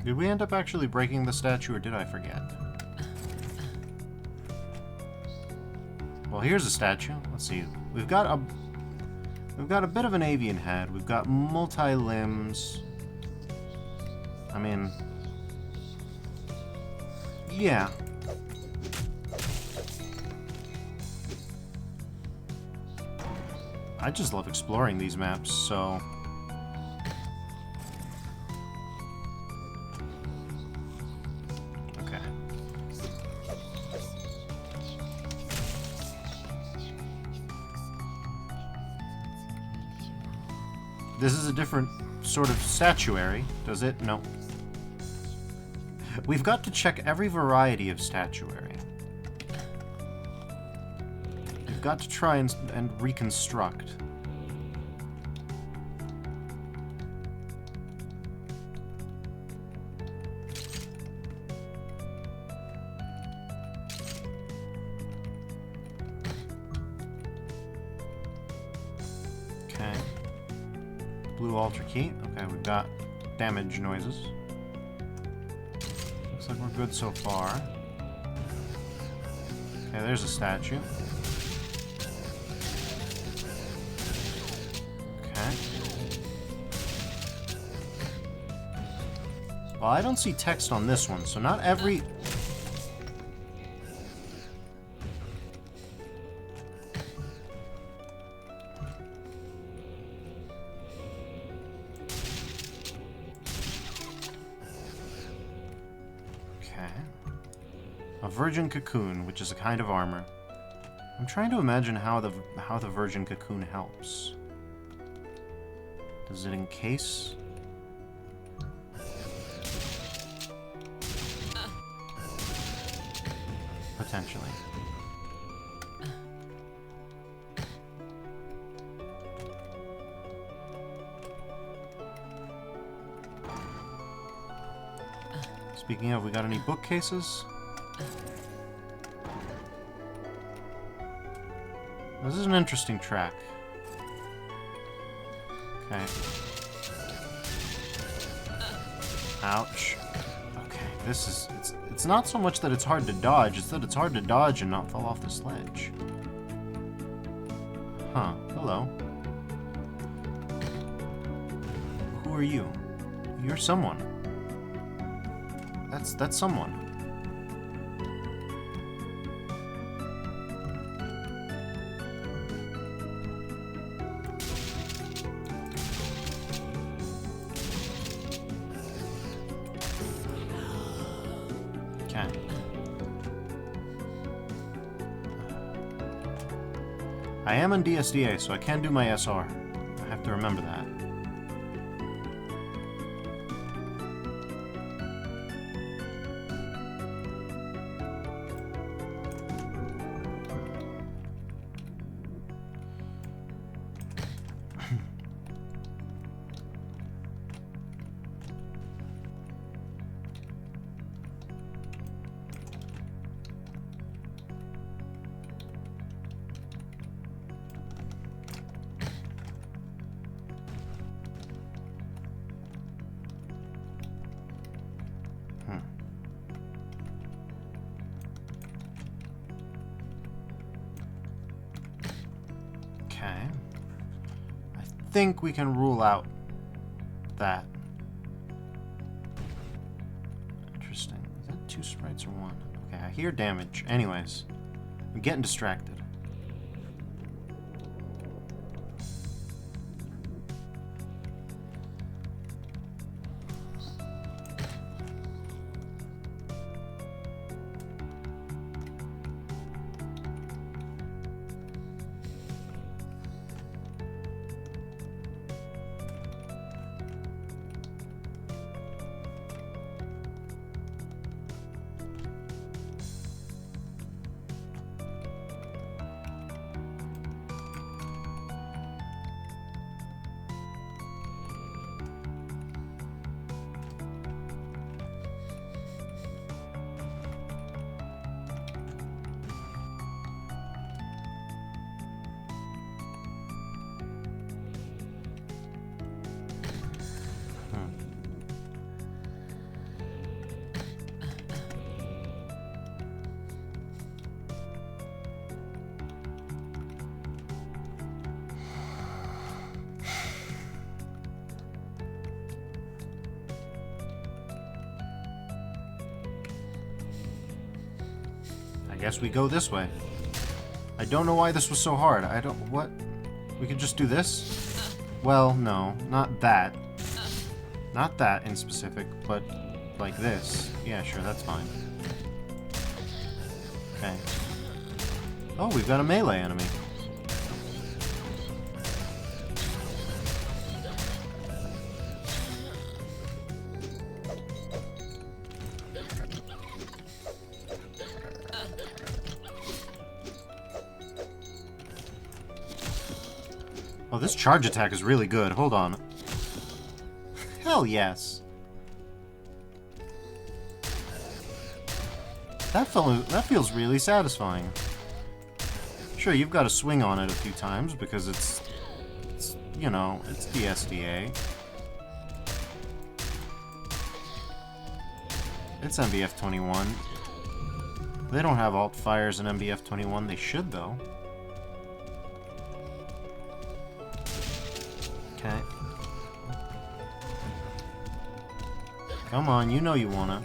Did we end up actually breaking the statue, or did I forget? Well, here's a statue. Let's see. We've got a bit of an avian head. We've got multi-limbs. I mean, yeah. I just love exploring these maps, so... Okay. This is a different sort of statuary, does it? No. We've got to check every variety of statuary. We've got to try and reconstruct. blue altar key. Okay, we've got damage noises. Looks like we're good so far. Okay, there's a statue. Okay. Well, I don't see text on this one, so not every... A virgin cocoon, which is a kind of armor. I'm trying to imagine how the virgin cocoon helps. Does it encase? Potentially. Speaking of, we got any bookcases? This is an interesting track. Okay. Ouch. Okay, this is... It's not so much that it's hard to dodge, it's that it's hard to dodge and not fall off the sledge. Huh. Hello. Who are you? You're someone. That's someone. Okay. I am on DSDA, so I can do my SR. I have to remember that. Okay. I think we can rule out that. Interesting. Is that 2 sprites or 1? Okay, I hear damage. Anyways, I'm getting distracted. I guess we go this way. I don't know why this was so hard. I don't... What? We could just do this? Well, no. Not that. Not that in specific, but like this. Yeah, sure, that's fine. Okay. Oh, we've got a melee enemy. Oh, this charge attack is really good. Hold on. Hell yes. That feels really satisfying. Sure, you've got to swing on it a few times because it's you know, it's the SDA. It's MBF-21. They don't have alt fires in MBF-21. They should, though. Okay. Come on, you know you wanna.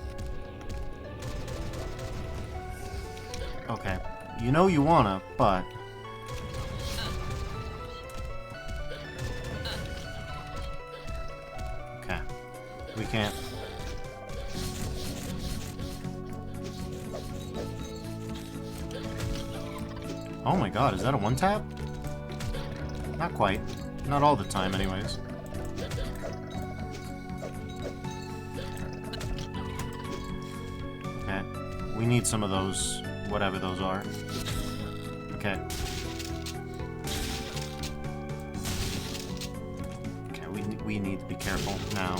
Okay. You know you wanna, but... Okay. We can't... Oh my god, is that a one-tap? Not quite. Not all the time, anyways. Okay. We need some of those, whatever those are. Okay. Okay, we need to be careful now.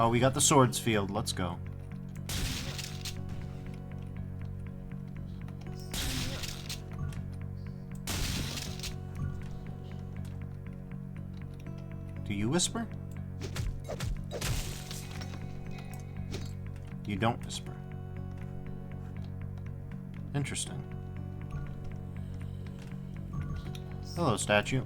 Oh, we got the swords field. Let's go. Do you whisper? You don't whisper. Interesting. Hello, statue.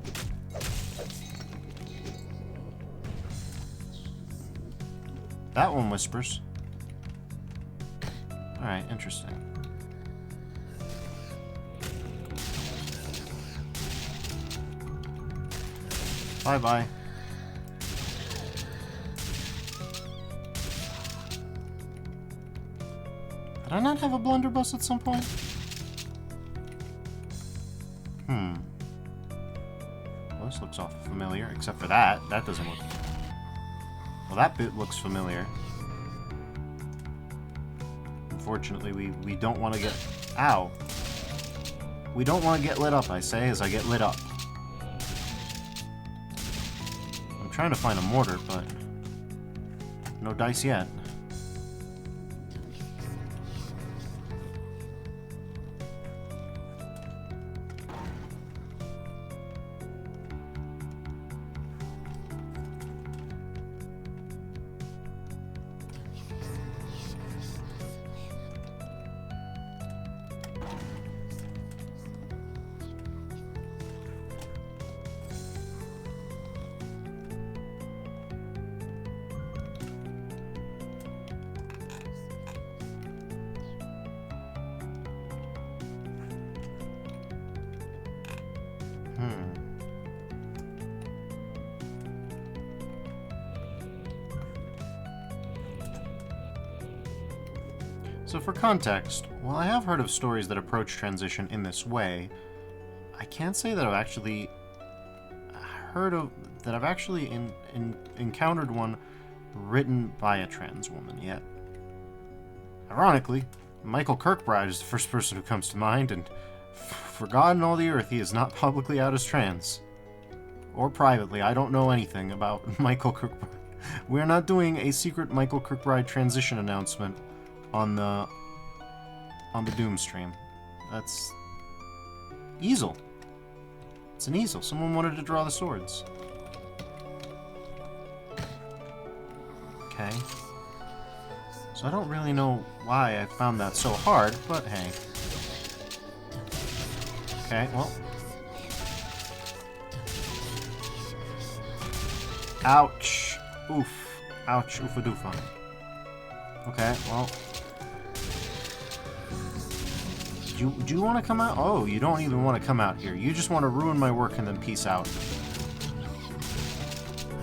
That one whispers. Alright, interesting. Bye-bye. Did I not have a blunderbuss at some point? Well, this looks awful familiar, except for that. That doesn't look... Well, that bit looks familiar. Unfortunately, we don't want to get... Ow! We don't want to get lit up, I say, as I get lit up. I'm trying to find a mortar, but... no dice yet. So for context, while I have heard of stories that approach transition in this way, I can't say that I've actually encountered one written by a trans woman yet. Ironically, Michael Kirkbride is the first person who comes to mind, and for God and all the earth, he is not publicly out as trans. Or privately, I don't know anything about Michael Kirkbride. We're not doing a secret Michael Kirkbride transition announcement on the Doom stream. That's easel. It's an easel. Someone wanted to draw the swords. Okay. So I don't really know why I found that so hard, but hey. Okay, well. Ouch. Oof. Ouch. Oofa-doofa. Okay, well. Do you want to come out? Oh, you don't even want to come out here. You just want to ruin my work and then peace out.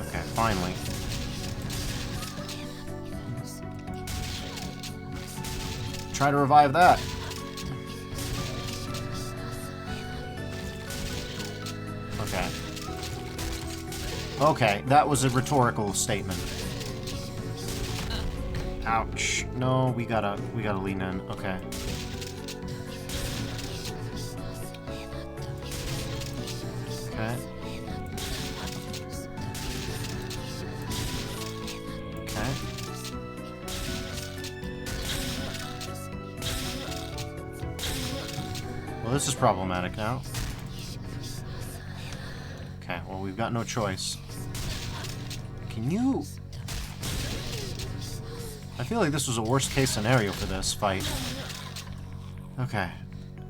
Okay, finally. try to revive that. Okay. Okay, that was a rhetorical statement. Ouch. No, we gotta lean in. Okay. Okay. Okay. Well, this is problematic now. Okay, well, we've got no choice. Can you... I feel like this was a worst-case scenario for this fight. Okay.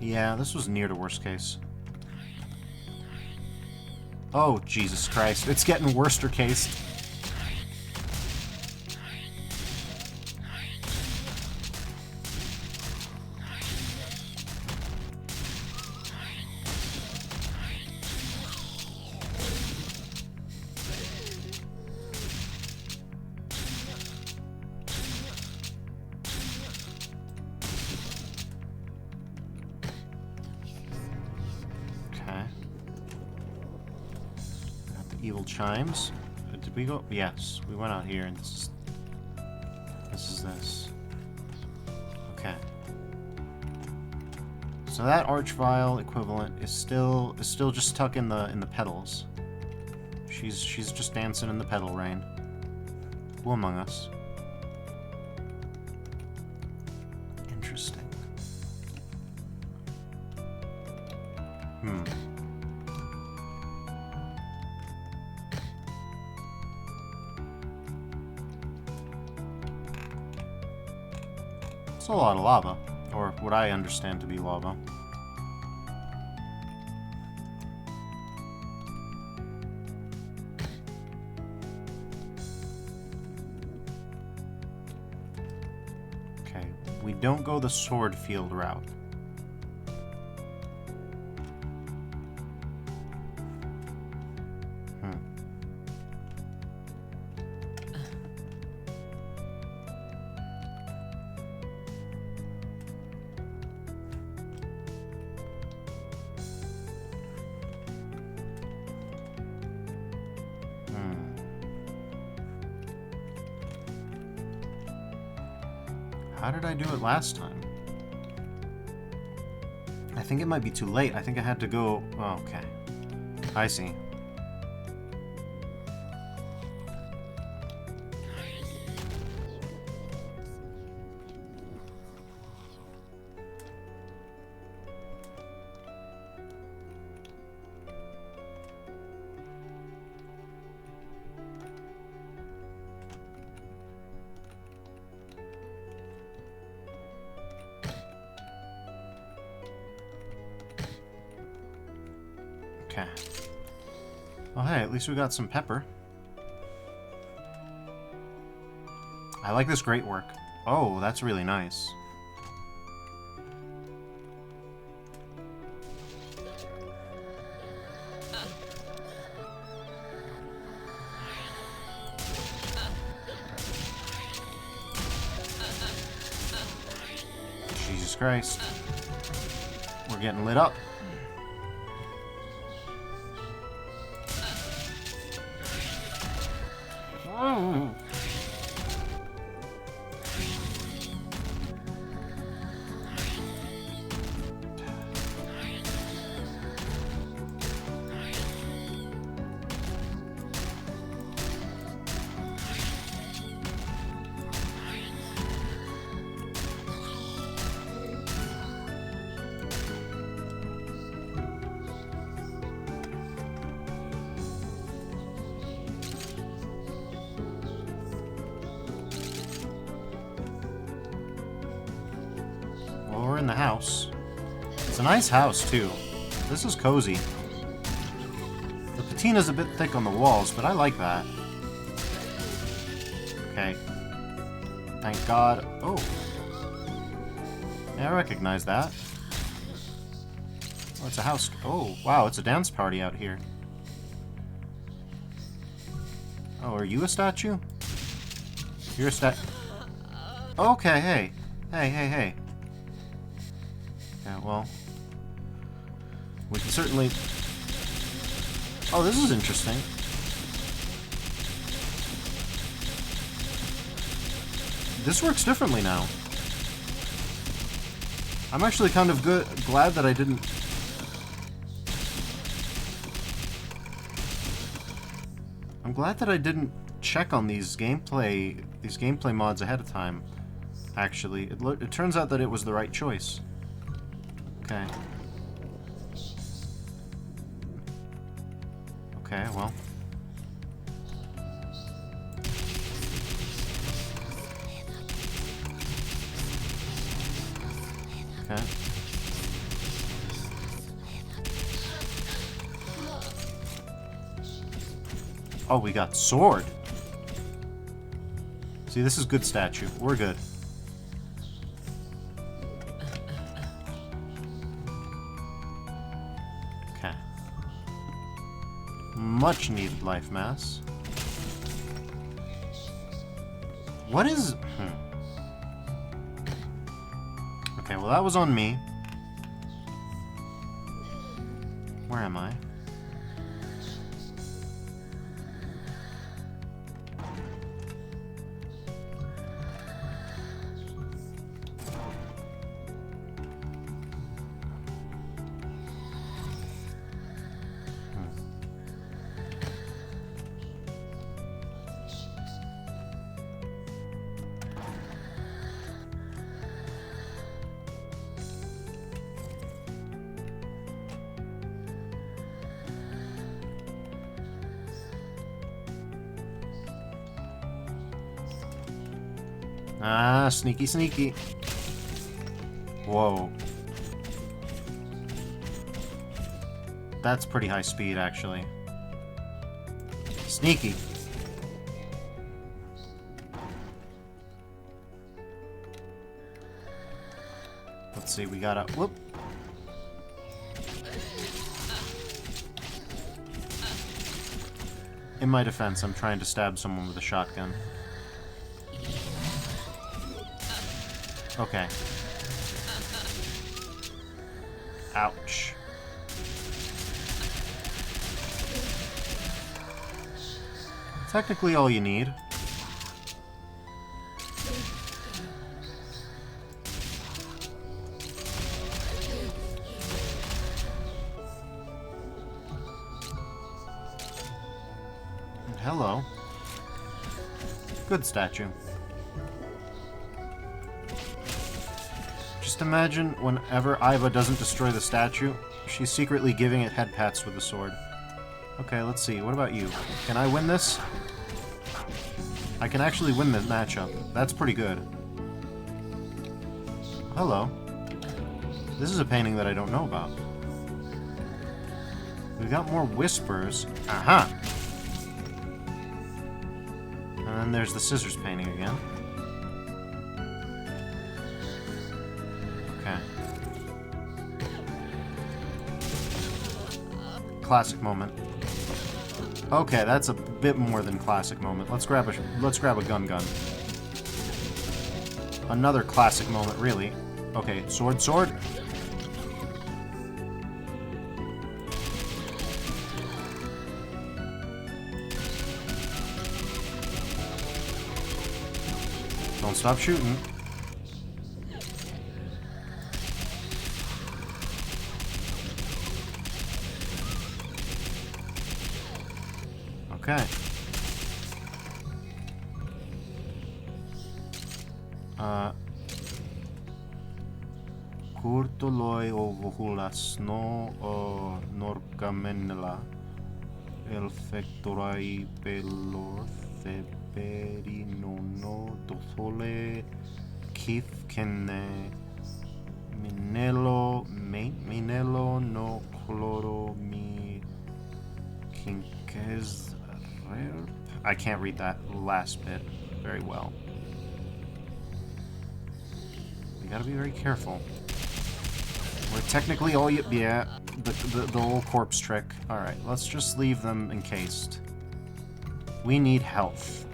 Yeah, this was near to worst case. Oh, Jesus Christ. It's getting worster cased. Evil chimes. Did we go? Yes, we went out here, and this is this. Okay. So that archvile equivalent is still just stuck in the petals. She's just dancing in the petal rain. Who among us? Interesting. It's a lot of lava, or what I understand to be lava. Okay, we don't go the sword field route. How did I do it last time? I think it might be too late. I think I had to go... Oh, okay. I see. Okay. Well, hey, at least we got some pepper. I like this great work. Oh, that's really nice. Jesus Christ. We're getting lit up. Well, we're in the house. It's a nice house, too. This is cozy. The patina's a bit thick on the walls, but I like that. Okay. Thank God. Oh. Yeah, I recognize that. Oh, it's a house. Oh, wow, it's a dance party out here. Oh, are you a statue? You're a Okay, hey. Hey. Yeah, well, we can certainly... Oh, this is interesting. This works differently now. I'm actually kind of glad that I didn't... I'm glad that I didn't check on these gameplay mods ahead of time. Actually, it turns out that it was the right choice. Okay. Okay, well. Okay. Oh, we got sword. See, this is good statue. We're good. Okay. Much needed life mass. What is... Okay, well that was on me. Where am I? Ah, sneaky, sneaky. Whoa. That's pretty high speed, actually. Sneaky. Let's see, we gotta... Whoop. In my defense, I'm trying to stab someone with a shotgun. Okay. Ouch. Technically all you need. And hello. Good statue. Just imagine whenever Ayba doesn't destroy the statue, she's secretly giving it head pats with the sword. Okay, let's see. What about you? Can I win this? I can actually win this matchup. That's pretty good. Hello. This is a painting that I don't know about. We've got more whispers. Aha! And then there's the scissors painting again. Classic moment. Okay, that's a bit more than classic moment. Let's grab a gun. Another classic moment, really. Okay, sword. Don't stop shooting. Okay. Kurtoloi ovuhulas no norkamenela elfectorai pelor theperi no dofole kif kenne minelo no coloro mi kinkes. I can't read that last bit very well. We gotta be very careful. We're technically all... Yeah, the old corpse trick. Alright, let's just leave them encased. We need health.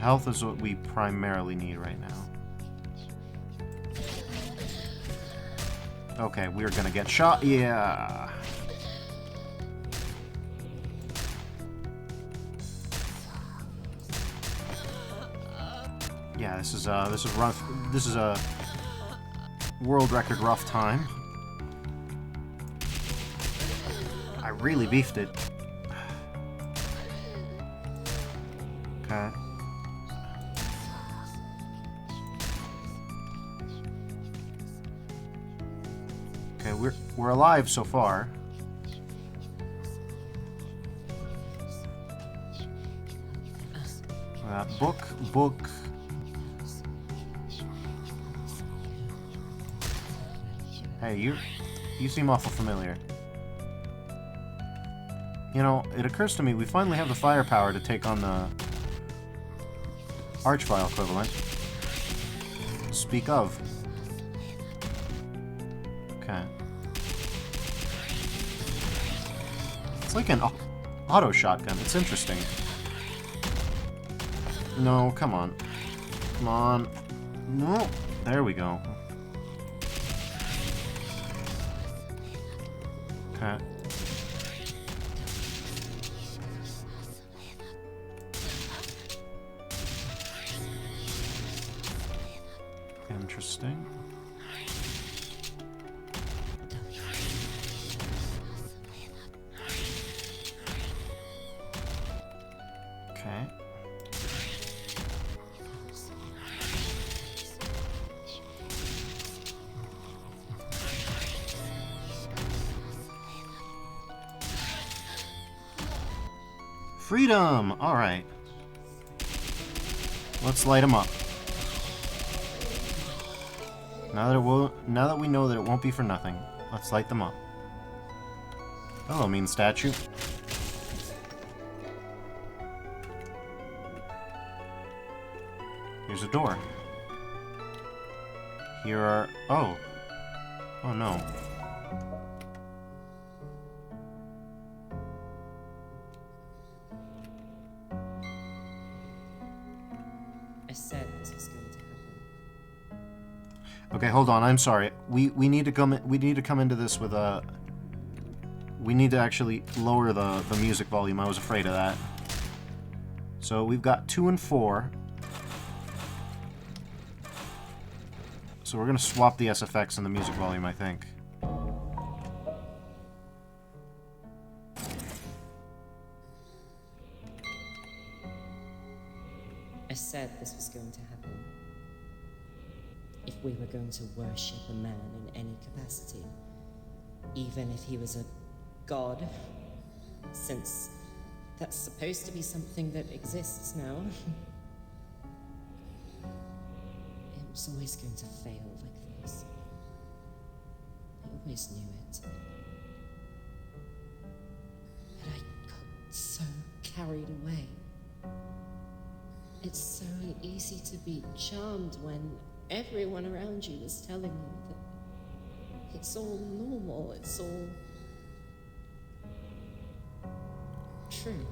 Health is what we primarily need right now. Okay, we're gonna get shot. Yeah. Yeah, this is rough. This is a world record rough time. I really beefed it. Okay. Okay, we're alive so far. Book. Hey, you seem awful familiar. You know, it occurs to me we finally have the firepower to take on the Archvile equivalent. Speak of. Okay. It's like an auto shotgun. It's interesting. No, come on. Come on. No. There we go. Okay. Interesting. Okay. Freedom! Alright. Let's light them up. Now that we know that it won't be for nothing, let's light them up. Hello, mean statue. Here's a door. Here are... Oh. Oh no. I said this was going to happen. Okay, hold on. I'm sorry. We need to come into this with a... We need to actually lower the music volume. I was afraid of that. So we've got 2 and 4. So we're gonna swap the SFX and the music volume, I think. I said this was going to happen. If we were going to worship a man in any capacity, even if he was a god, since that's supposed to be something that exists now, it was always going to fail like this. I always knew it. But I got so carried away. It's so easy to be charmed when everyone around you is telling you that it's all normal, it's all true.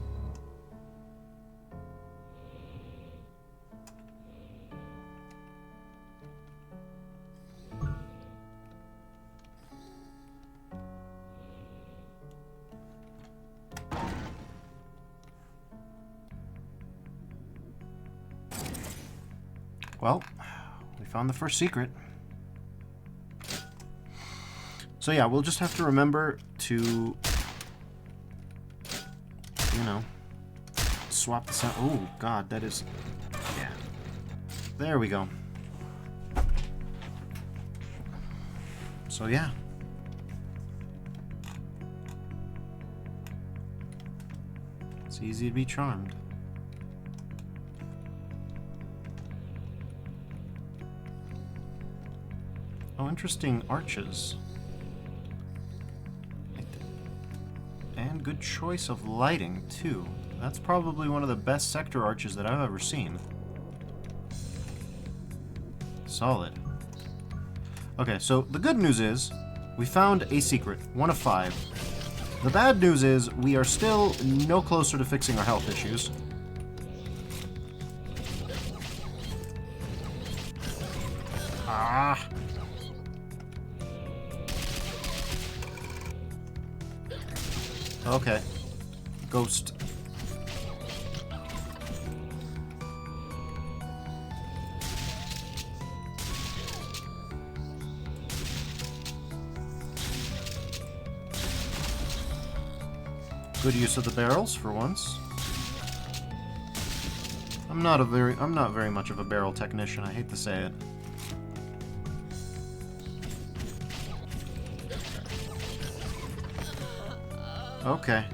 Well, we found the first secret. So yeah, we'll just have to remember to, you know, swap the sound. Oh, God, that is... Yeah. There we go. So yeah. It's easy to be charmed. Oh, interesting arches. And good choice of lighting, too. That's probably one of the best sector arches that I've ever seen. Solid. Okay, so the good news is we found a secret, 1 of 5. The bad news is we are still no closer to fixing our health issues. Ah! Okay. Ghost. Good use of the barrels for once. I'm not very much of a barrel technician, I hate to say it. Okay.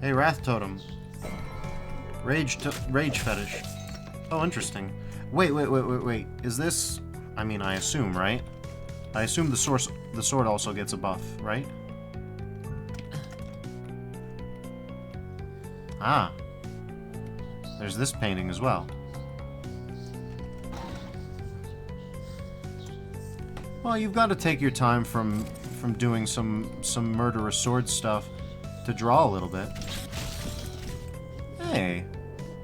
Hey, Wrath Totem. Rage Fetish. Oh, interesting. Wait. Is this... I mean, I assume, right? I assume the sword also gets a buff, right? Ah. There's this painting as well. Well, you've got to take your time from doing some murderous sword stuff to draw a little bit. Hey,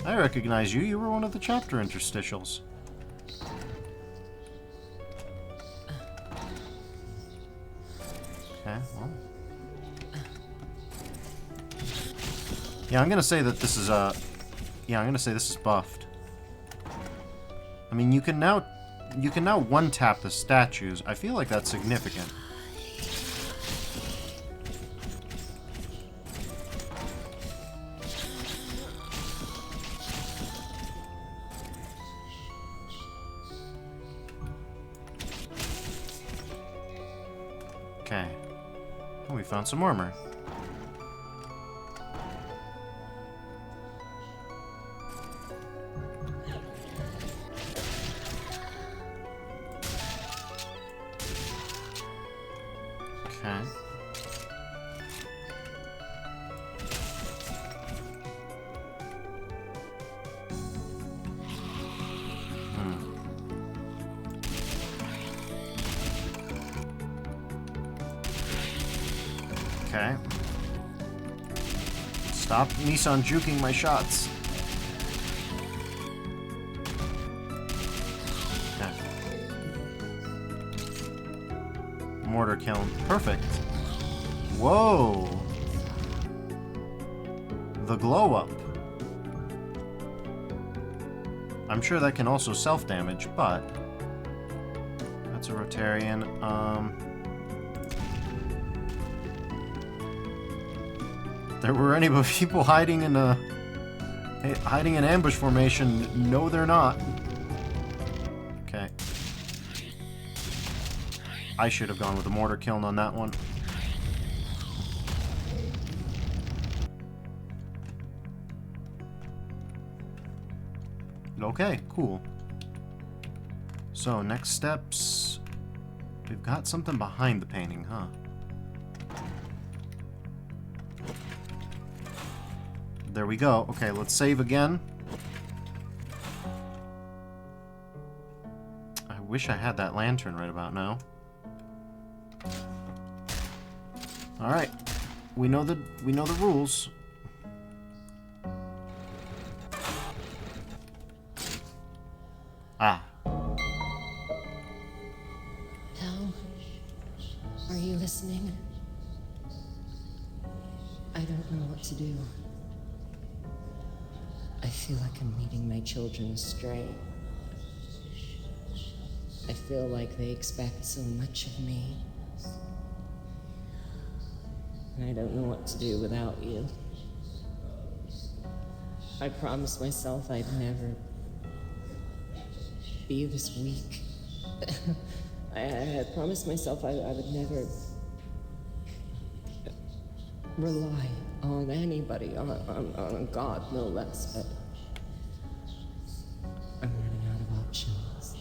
I recognize you. You were one of the chapter interstitials. Okay, well. Yeah, I'm gonna say that this is yeah, I'm gonna say this is buffed. I mean, you can now one-tap the statues. I feel like that's significant. Okay. Oh, we found some armor. Okay. Okay. Stop Nissan juking my shots. Okay. Mortar kiln. Perfect. Whoa. The glow up. I'm sure that can also self-damage, but that's a Rotarian. There were any people hiding in ambush formation. No, they're not. Okay. I should have gone with a mortar kiln on that one. Okay, cool. So, next steps. We've got something behind the painting, huh? There we go. Okay, let's save again. I wish I had that lantern right about now. Alright. We know the rules. Ah. Hal, are you listening? I don't know what to do. I feel like I'm leading my children astray. I feel like they expect so much of me. And I don't know what to do without you. I promised myself I'd never be this weak. I had promised myself I would never rely on anybody, on God, no less, but I'm running out of options.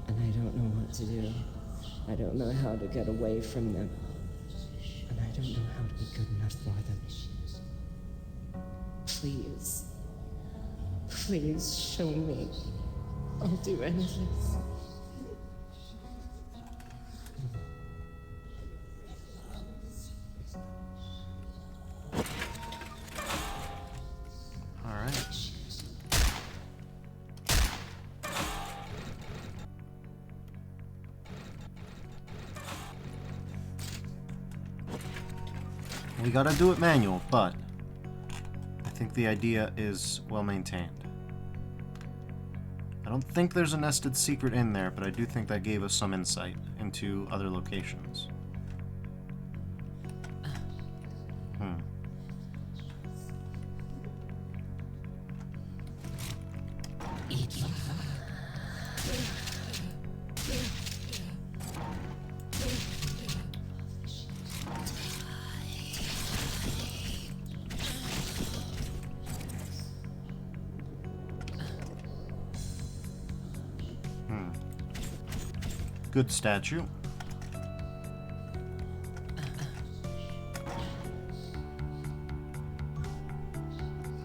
And I don't know what to do. I don't know how to get away from them. And I don't know how to be good enough for them. Please. Please show me. I'll do anything. We gotta do it manual, but I think the idea is well maintained. I don't think there's a nested secret in there, but I do think that gave us some insight into other locations. Good statue.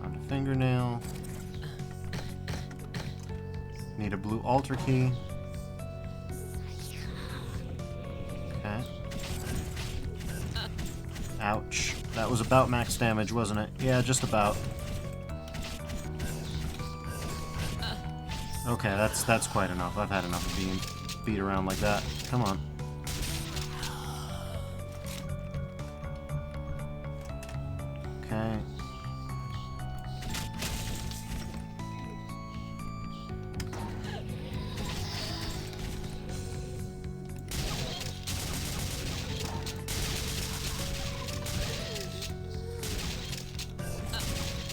Found a fingernail. Need a blue altar key. Okay. Ouch. That was about max damage, wasn't it? Yeah, just about. Okay, that's quite enough. I've had enough of being beat around like that. Come on. Okay.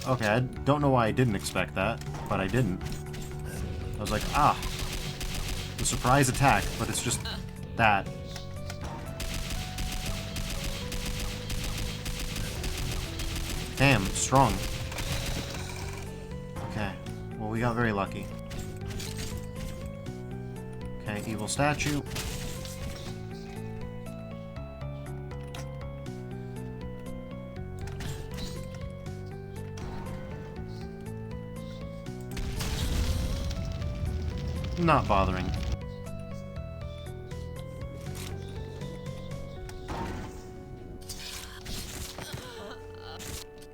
Okay, I don't know why I didn't expect that, but I didn't. I was like, ah. The surprise attack, but it's just that. Damn, strong. Okay, well, we got very lucky. Okay, evil statue. Not bothering.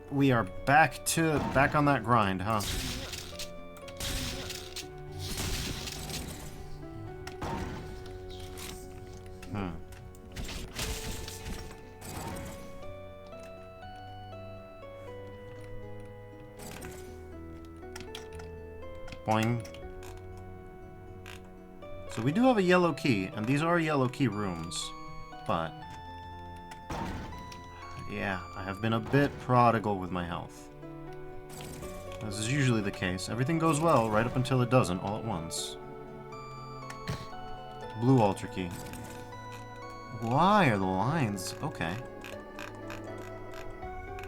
We are back on that grind, huh? Boing. So we do have a yellow key, and these are yellow key rooms, but yeah, I have been a bit prodigal with my health. As is usually the case, everything goes well right up until it doesn't all at once. Blue altar key. Why are the lines? Okay.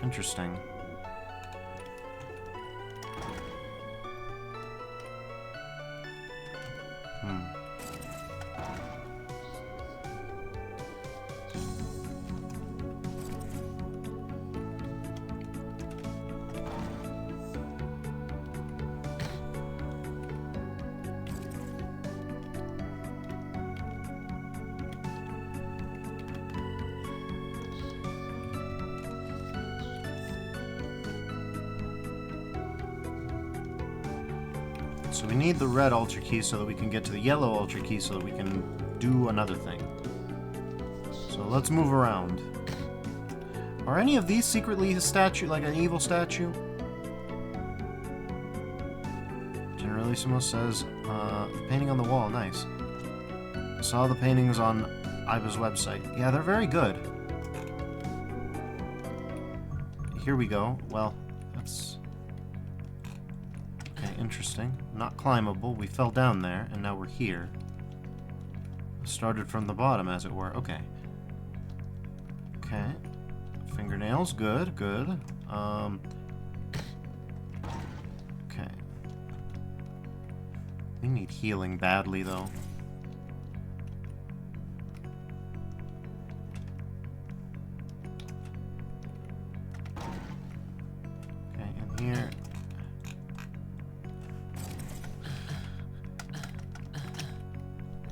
Interesting. So we need the red altar key so that we can get to the yellow altar key so that we can do another thing. So let's move around. Are any of these secretly a statue, like an evil statue? Generalissimo says, painting on the wall, nice. I saw the paintings on Ayba's website. Yeah, they're very good. Here we go. Well, that's... okay, interesting. Not climbable. We fell down there, and now we're here. Started from the bottom, as it were. Okay. Okay. Fingernails, good, good. Okay. We need healing badly, though. Okay, in here.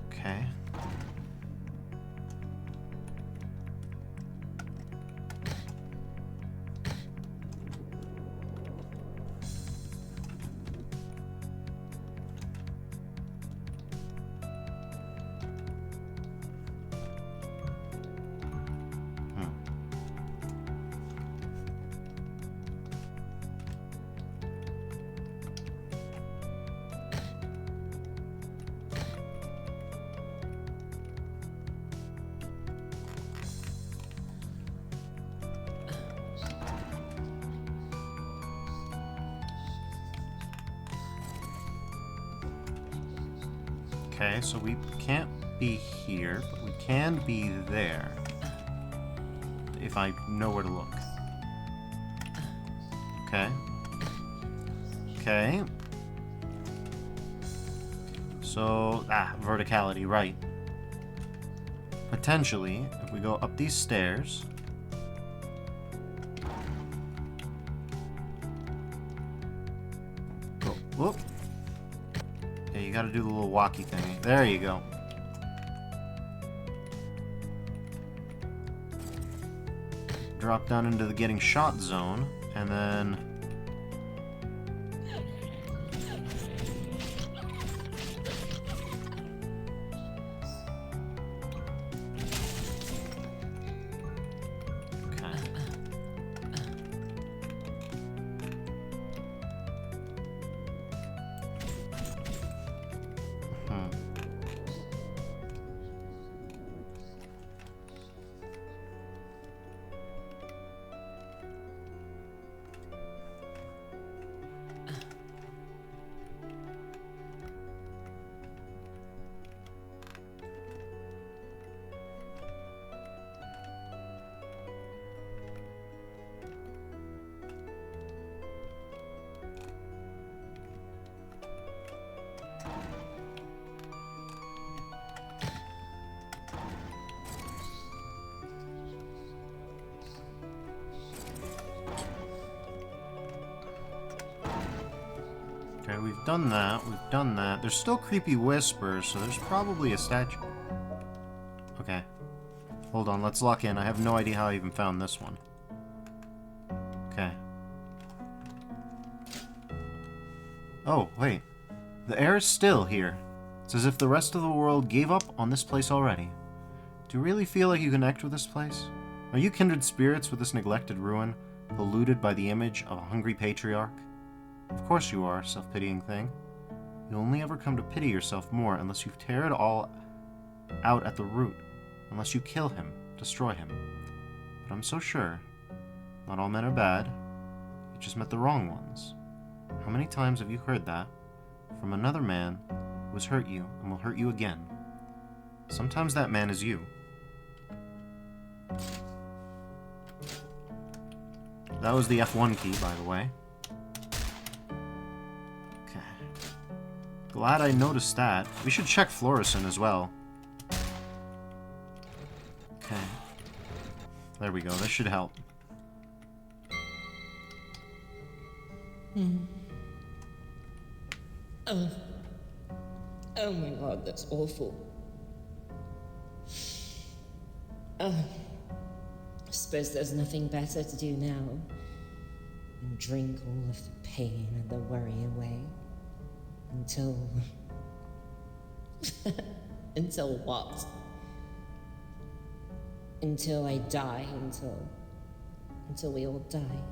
Okay. Okay, so we can't be here, but we can be there. If I know where to look. Okay. Okay. So, verticality, right. Potentially, if we go up these stairs... Oh, whoop. Yeah, you gotta do the little walkie thingy. There you go. Drop down into the getting shot zone, and then... Okay. Okay, we've done that, we've done that. There's still creepy whispers, so there's probably a statue. Okay. Hold on, let's lock in. I have no idea how I even found this one. Okay. Oh, wait. The air is still here. It's as if the rest of the world gave up on this place already. Do you really feel like you connect with this place? Are you kindred spirits with this neglected ruin, polluted by the image of a hungry patriarch? Of course you are, self-pitying thing. You'll only ever come to pity yourself more unless you tear it all out at the root, unless you kill him, destroy him. But I'm so sure. Not all men are bad. You just met the wrong ones. How many times have you heard that? From another man who has hurt you and will hurt you again. Sometimes that man is you. That was the F1 key, by the way. Okay. Glad I noticed that. We should check fluorescent as well. Okay. There we go. This should help. Oh my god, that's awful. I suppose there's nothing better to do now than drink all of the pain and the worry away. Until... until what? Until I die, until we all die.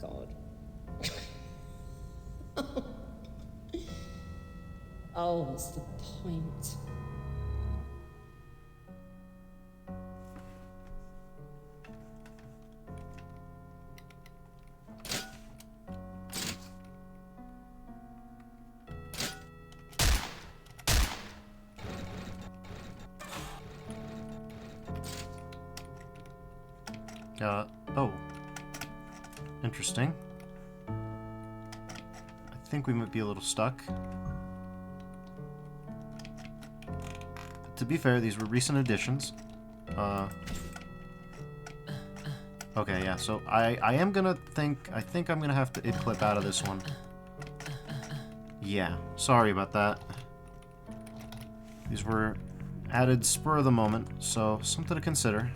God. Oh, what's the point? Oh. Interesting. I think we might be a little stuck. But to be fair, these were recent additions. Okay, yeah, so I am gonna I think I'm gonna have to id-clip out of this one. Yeah, sorry about that. These were added spur of the moment, so something to consider.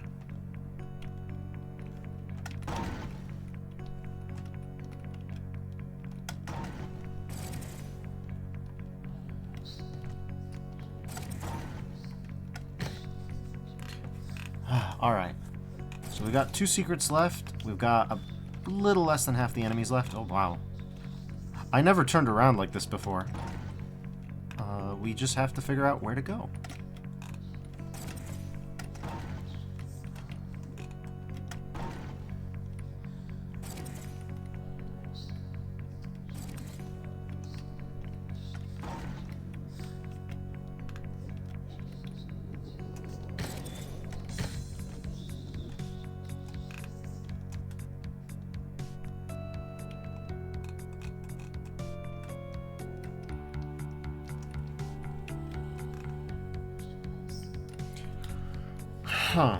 Alright, so we got 2 secrets left. We've got a little less than half the enemies left. Oh, wow. I never turned around like this before. We just have to figure out where to go. Huh.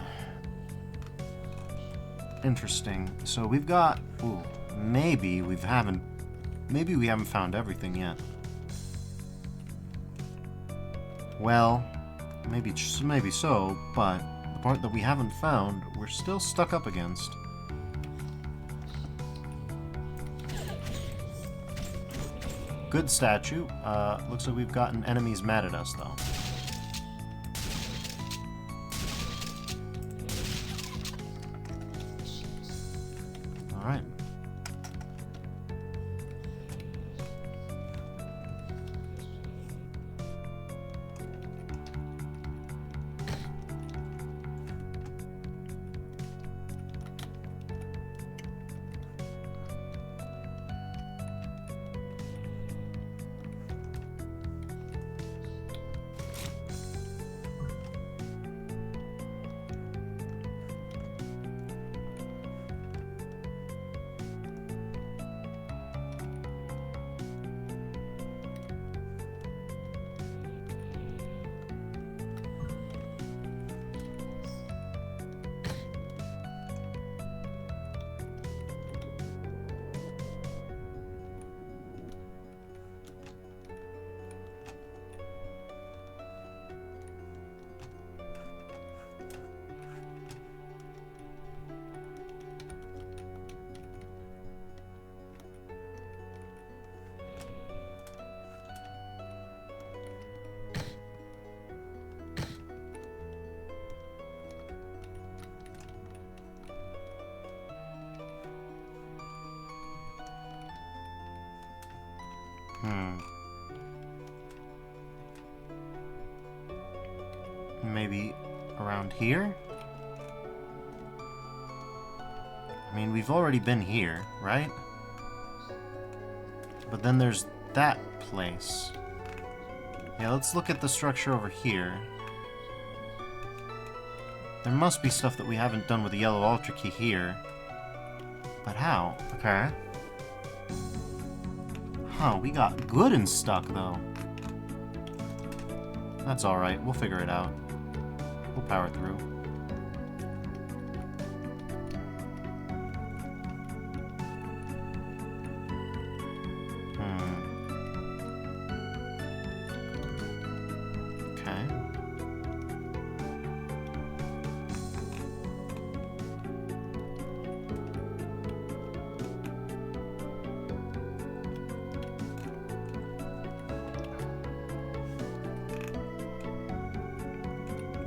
Interesting. So we've got... Ooh, maybe we haven't found everything yet. Well, maybe so, but the part that we haven't found, we're still stuck up against. Good statue. Looks like we've gotten enemies mad at us, though. Alright. Maybe around here? I mean, we've already been here, right? But then there's that place. Yeah, let's look at the structure over here. There must be stuff that we haven't done with the yellow ultra key here. But how? Okay. Huh, we got good and stuck, though. That's alright, we'll figure it out. We'll power through. Okay.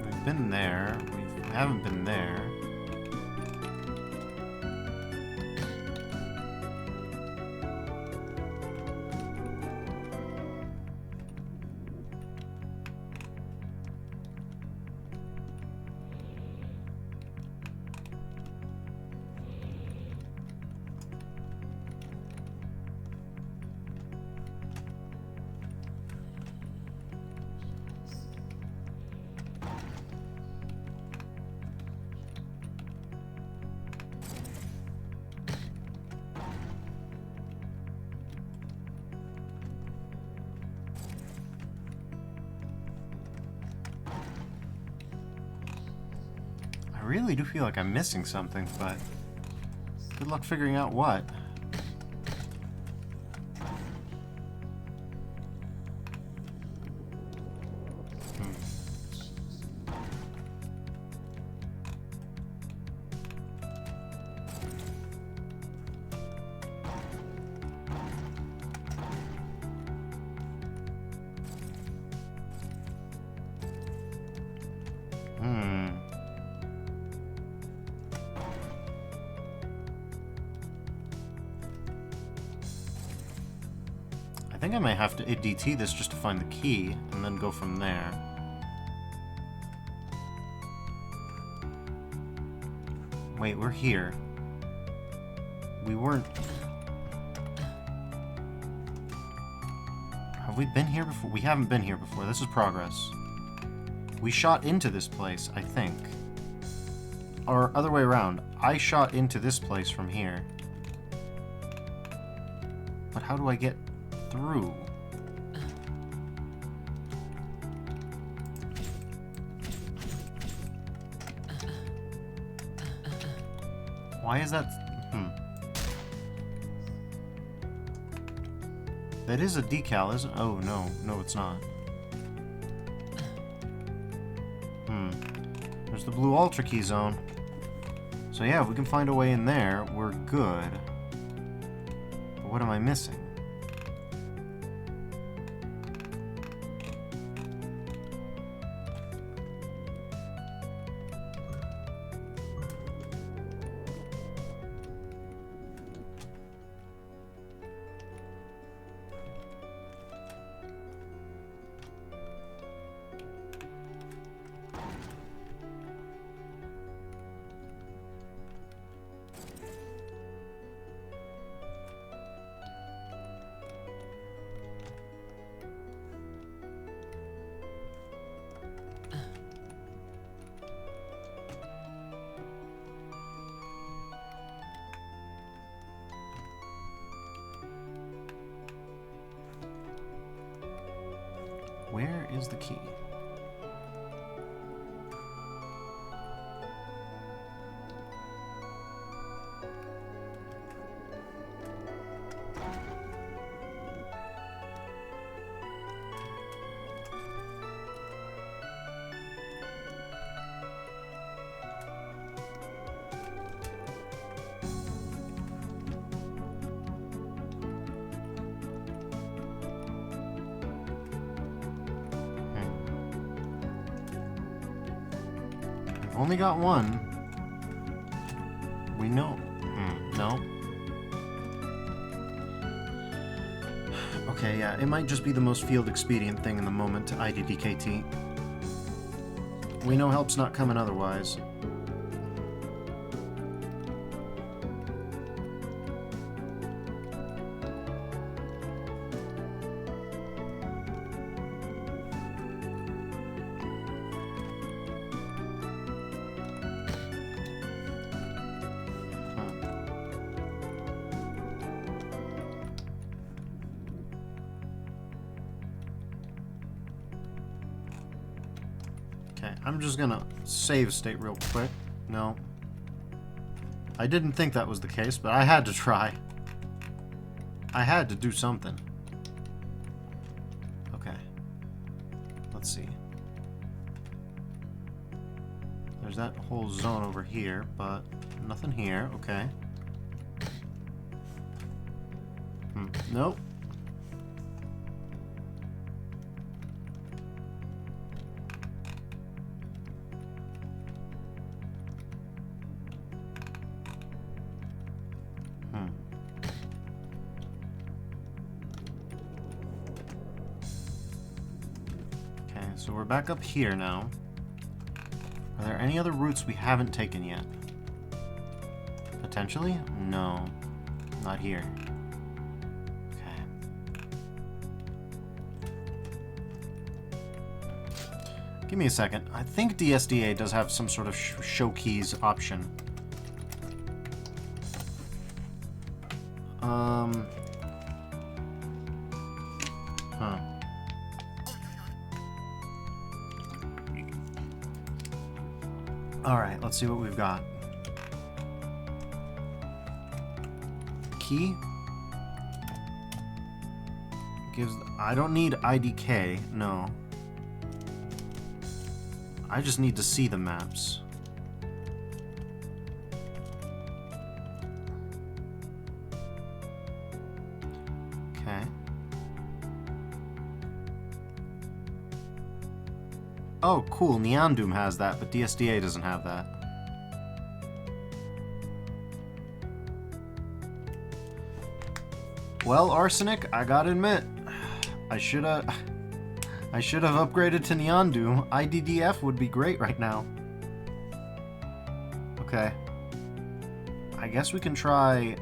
We've been there. We haven't been there. I really do feel like I'm missing something, but good luck figuring out what. I think I might have to ADT this just to find the key, and then go from there. Wait, we're here. We weren't... Have we been here before? We haven't been here before. This is progress. We shot into this place, I think. Or other way around. I shot into this place from here. But how do I get through? Why is that? That is a decal, isn't? Oh no, no, it's not. There's the blue Ultra Key Zone. So yeah, if we can find a way in there, we're good. But what am I missing? Where is the key? Only got one. We know. No. Okay, yeah, it might just be the most field expedient thing in the moment to IDDKT. We know help's not coming otherwise. Okay, I'm just gonna save state real quick. No. I didn't think that was the case, but I had to try. I had to do something. Okay. Let's see. There's that whole zone over here, but nothing here. Okay. Nope. So we're back up here now. Are there any other routes we haven't taken yet? Potentially? No. Not here. Okay. Give me a second. I think DSDA does have some sort of show keys option. Alright, let's see what we've got. Key? Gives... I don't need IDK, no. I just need to see the maps. Okay. Oh, cool. Neon Doom has that, but DSDA doesn't have that. Well, Arsenic, I gotta admit, I should have upgraded to Neon Doom. IDDF would be great right now. Okay. I guess we can try...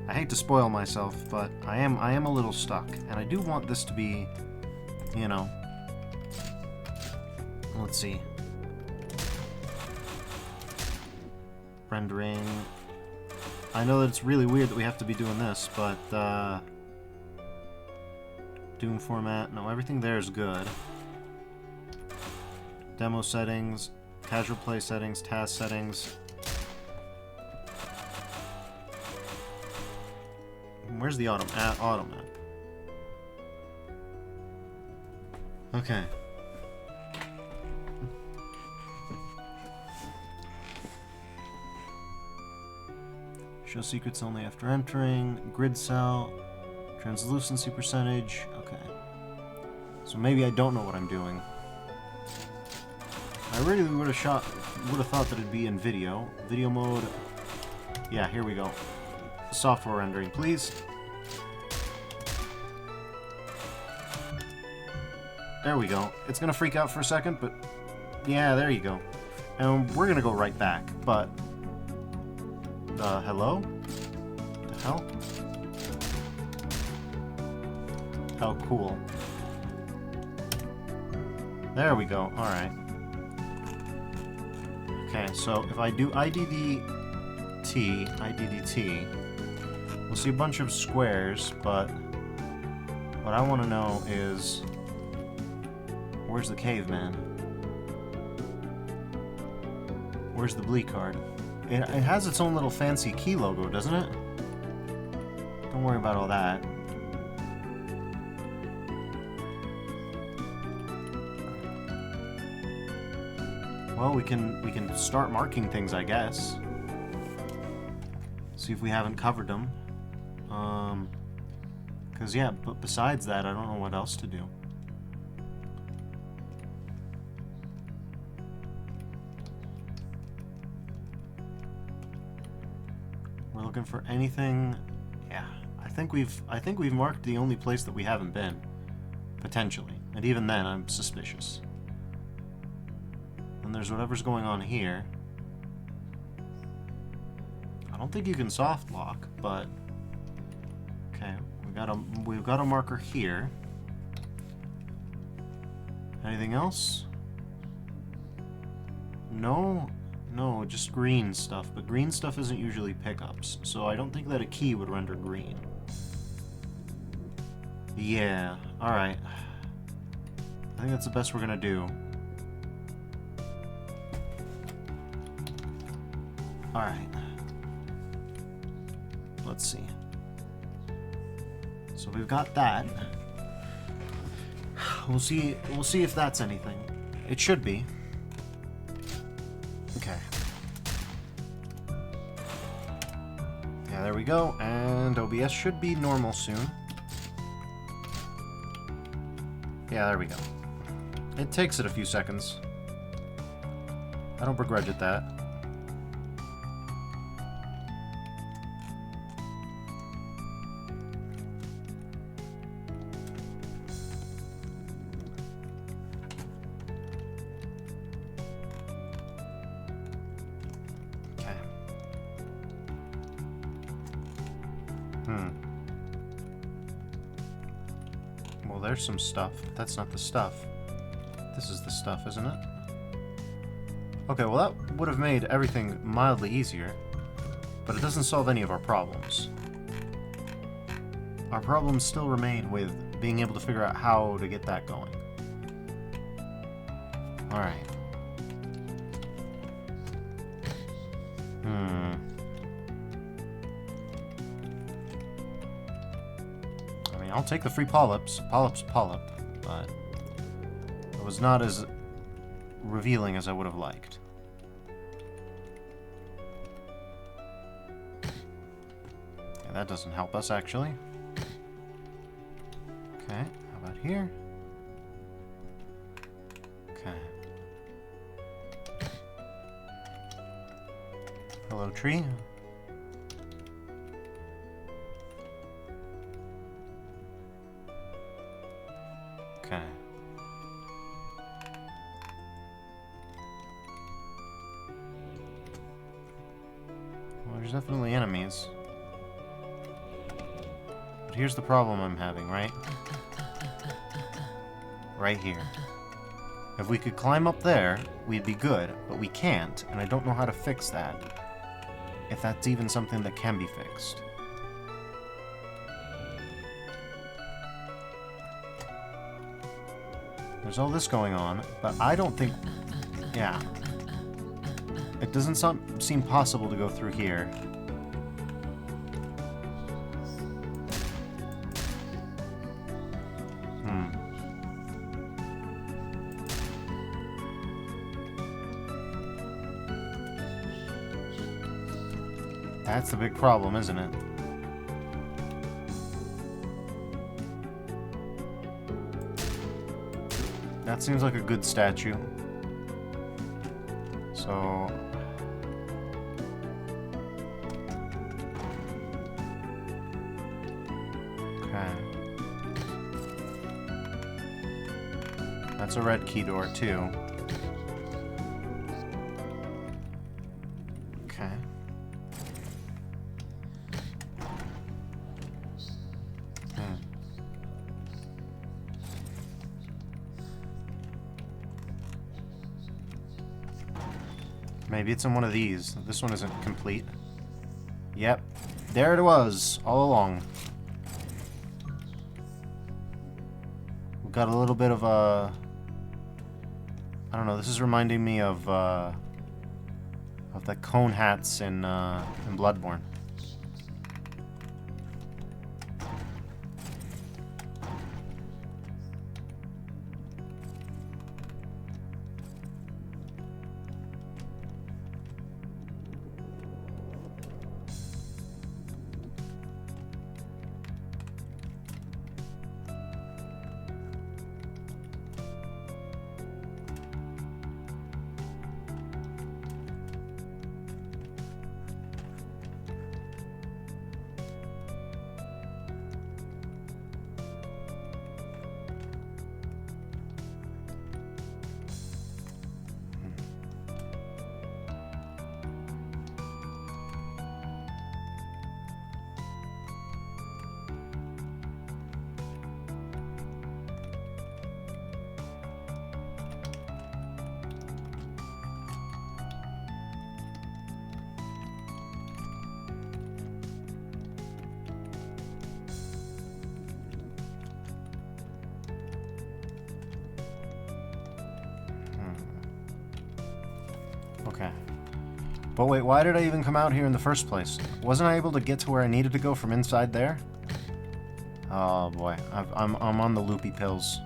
I hate to spoil myself, but I am a little stuck, and I do want this to be, you know... Let's see. Rendering. I know that it's really weird that we have to be doing this, but Doom format. No, everything there is good. Demo settings, casual play settings, task settings. Where's the auto map? Okay. Show secrets only after entering. Grid cell. Translucency percentage. Okay. So maybe I don't know what I'm doing. I really would have thought that it'd be in video. Video mode. Yeah, here we go. Software rendering, please. There we go. It's gonna freak out for a second, but yeah, there you go. And we're gonna go right back, but hello? The hell? Oh, cool. There we go. Alright. Okay, so if I do IDDT, we'll see a bunch of squares, but what I want to know is, where's the caveman? Where's the Bleak card? It has its own little fancy key logo, doesn't it? Don't worry about all that. Well, we can start marking things, I guess. See if we haven't covered them. Cause yeah, but besides that, I don't know what else to do. We're looking for anything. Yeah, I think we've marked the only place that we haven't been, potentially, and even then, I'm suspicious. And there's whatever's going on here. I don't think you can soft lock, but okay, we've got a marker here. Anything else? No, just green stuff, but green stuff isn't usually pickups, so I don't think that a key would render green. Yeah, alright. I think that's the best we're gonna do. Alright. Let's see. So we've got that. We'll see if that's anything. It should be. Okay. Yeah, there we go. And OBS should be normal soon. Yeah, there we go. It takes it a few seconds. I don't begrudge it that. Well, there's some stuff, but that's not the stuff. This is the stuff, isn't it? Okay, well that would have made everything mildly easier, but it doesn't solve any of our problems. Our problems still remain with being able to figure out how to get that going. Alright. I'll take the free polyps. Polyp's polyp, but it was not as revealing as I would have liked. Yeah, that doesn't help us, actually. Okay, how about here? Okay. Hello, tree. Okay. Well, there's definitely enemies. But here's the problem I'm having, right? Right here. If we could climb up there, we'd be good, but we can't, and I don't know how to fix that. If that's even something that can be fixed. There's all this going on, but I don't think... Yeah. It doesn't seem possible to go through here. That's the big problem, isn't it? That seems like a good statue. So... okay. That's a red key door, too. Okay. Maybe it's in one of these. This one isn't complete. Yep. There it was, all along. We've got a little bit of a... I don't know, this is reminding me of the cone hats in Bloodborne. Okay. But wait, why did I even come out here in the first place? Wasn't I able to get to where I needed to go from inside there? Oh boy, I'm on the loopy pills.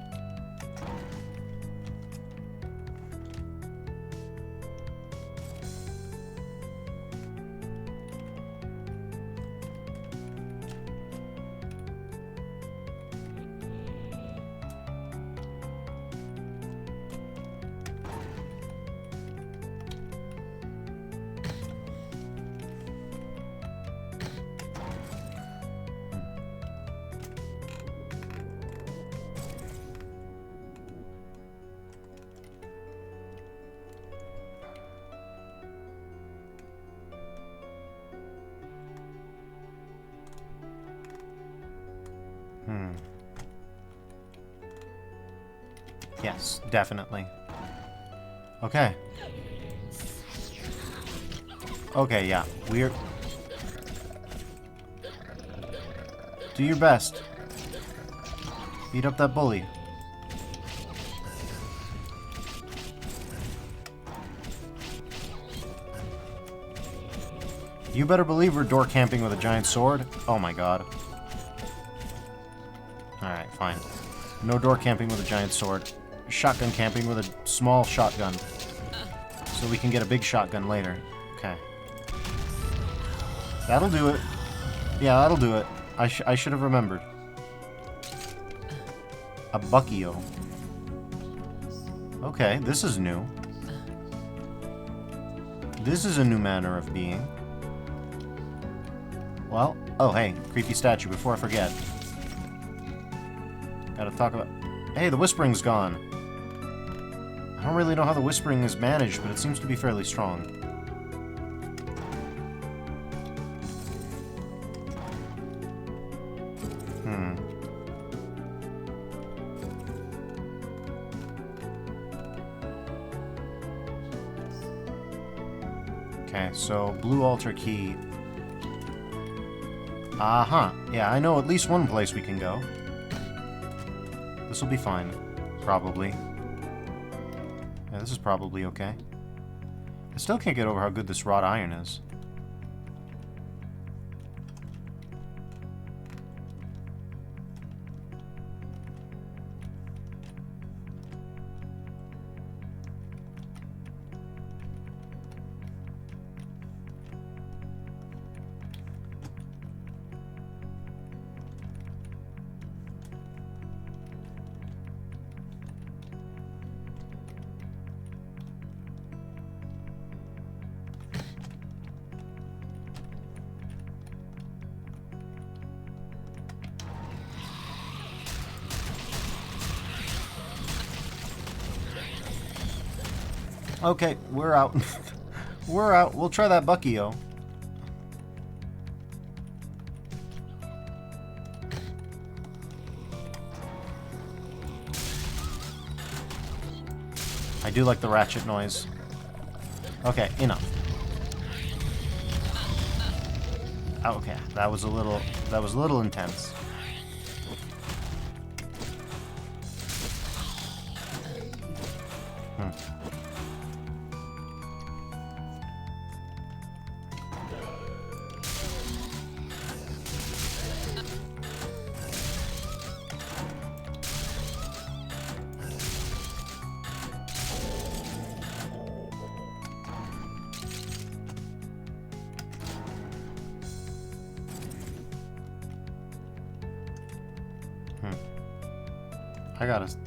Yes, definitely. Okay. Okay, yeah. We're... do your best. Beat up that bully. You better believe we're door camping with a giant sword. Oh my god. Alright, fine. No door camping with a giant sword. Shotgun camping with a small shotgun. So we can get a big shotgun later. Okay. That'll do it. Yeah, that'll do it. I should have remembered. A Buckio. Okay, this is new. This is a new manner of being. Well, oh hey, creepy statue, before I forget. Gotta talk about... hey, the whispering's gone. I don't really know how the whispering is managed, but it seems to be fairly strong. Okay, so blue altar key. Uh-huh. Yeah, I know at least one place we can go. This will be fine. Probably. Yeah, this is probably okay. I still can't get over how good this wrought iron is. Okay, we're out. We're out. We'll try that Bucky-o. I do like the ratchet noise. Okay, enough. Okay, that was a little intense.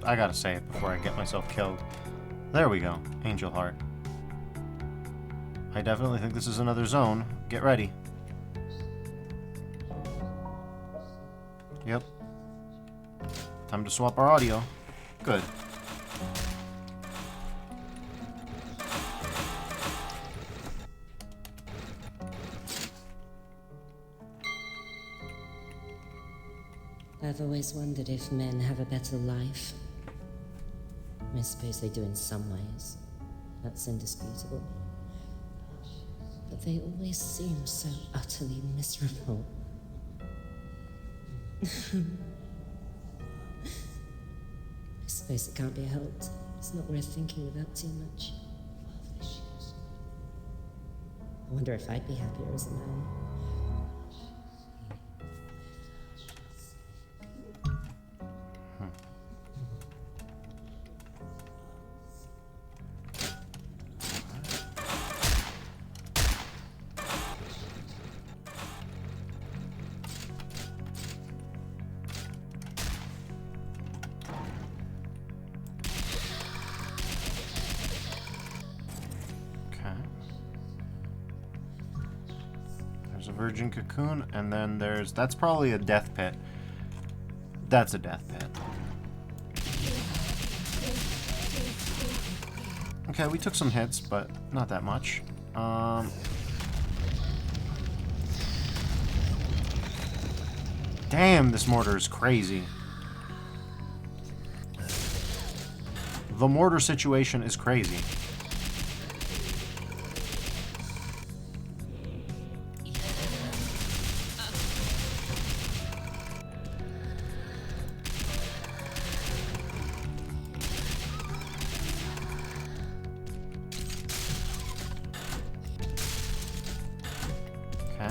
I gotta say it before I get myself killed. There we go. Angel Heart. I definitely think this is another zone. Get ready. Yep. Time to swap our audio. Good. I've always wondered if men have a better life. I suppose they do in some ways. That's indisputable. But they always seem so utterly miserable. I suppose it can't be helped. It's not worth thinking about too much. I wonder if I'd be happier as a man. There's a virgin cocoon, and then that's probably a death pit. That's a death pit. Okay, we took some hits, but not that much. Damn, this mortar is crazy. The mortar situation is crazy. Okay.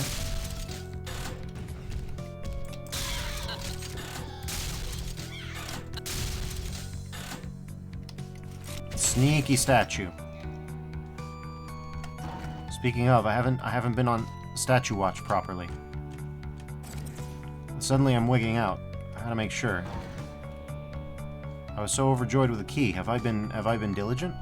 Sneaky statue. Speaking of, I haven't been on statue watch properly. Suddenly I'm wigging out. I gotta make sure. I was so overjoyed with the key. Have I been diligent?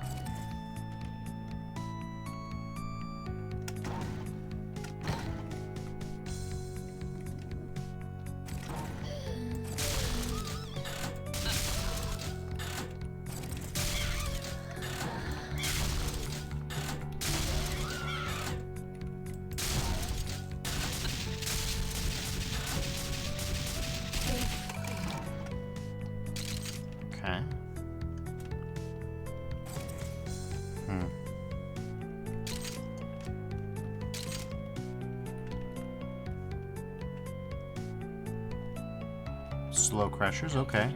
Okay. Slow crushers, okay.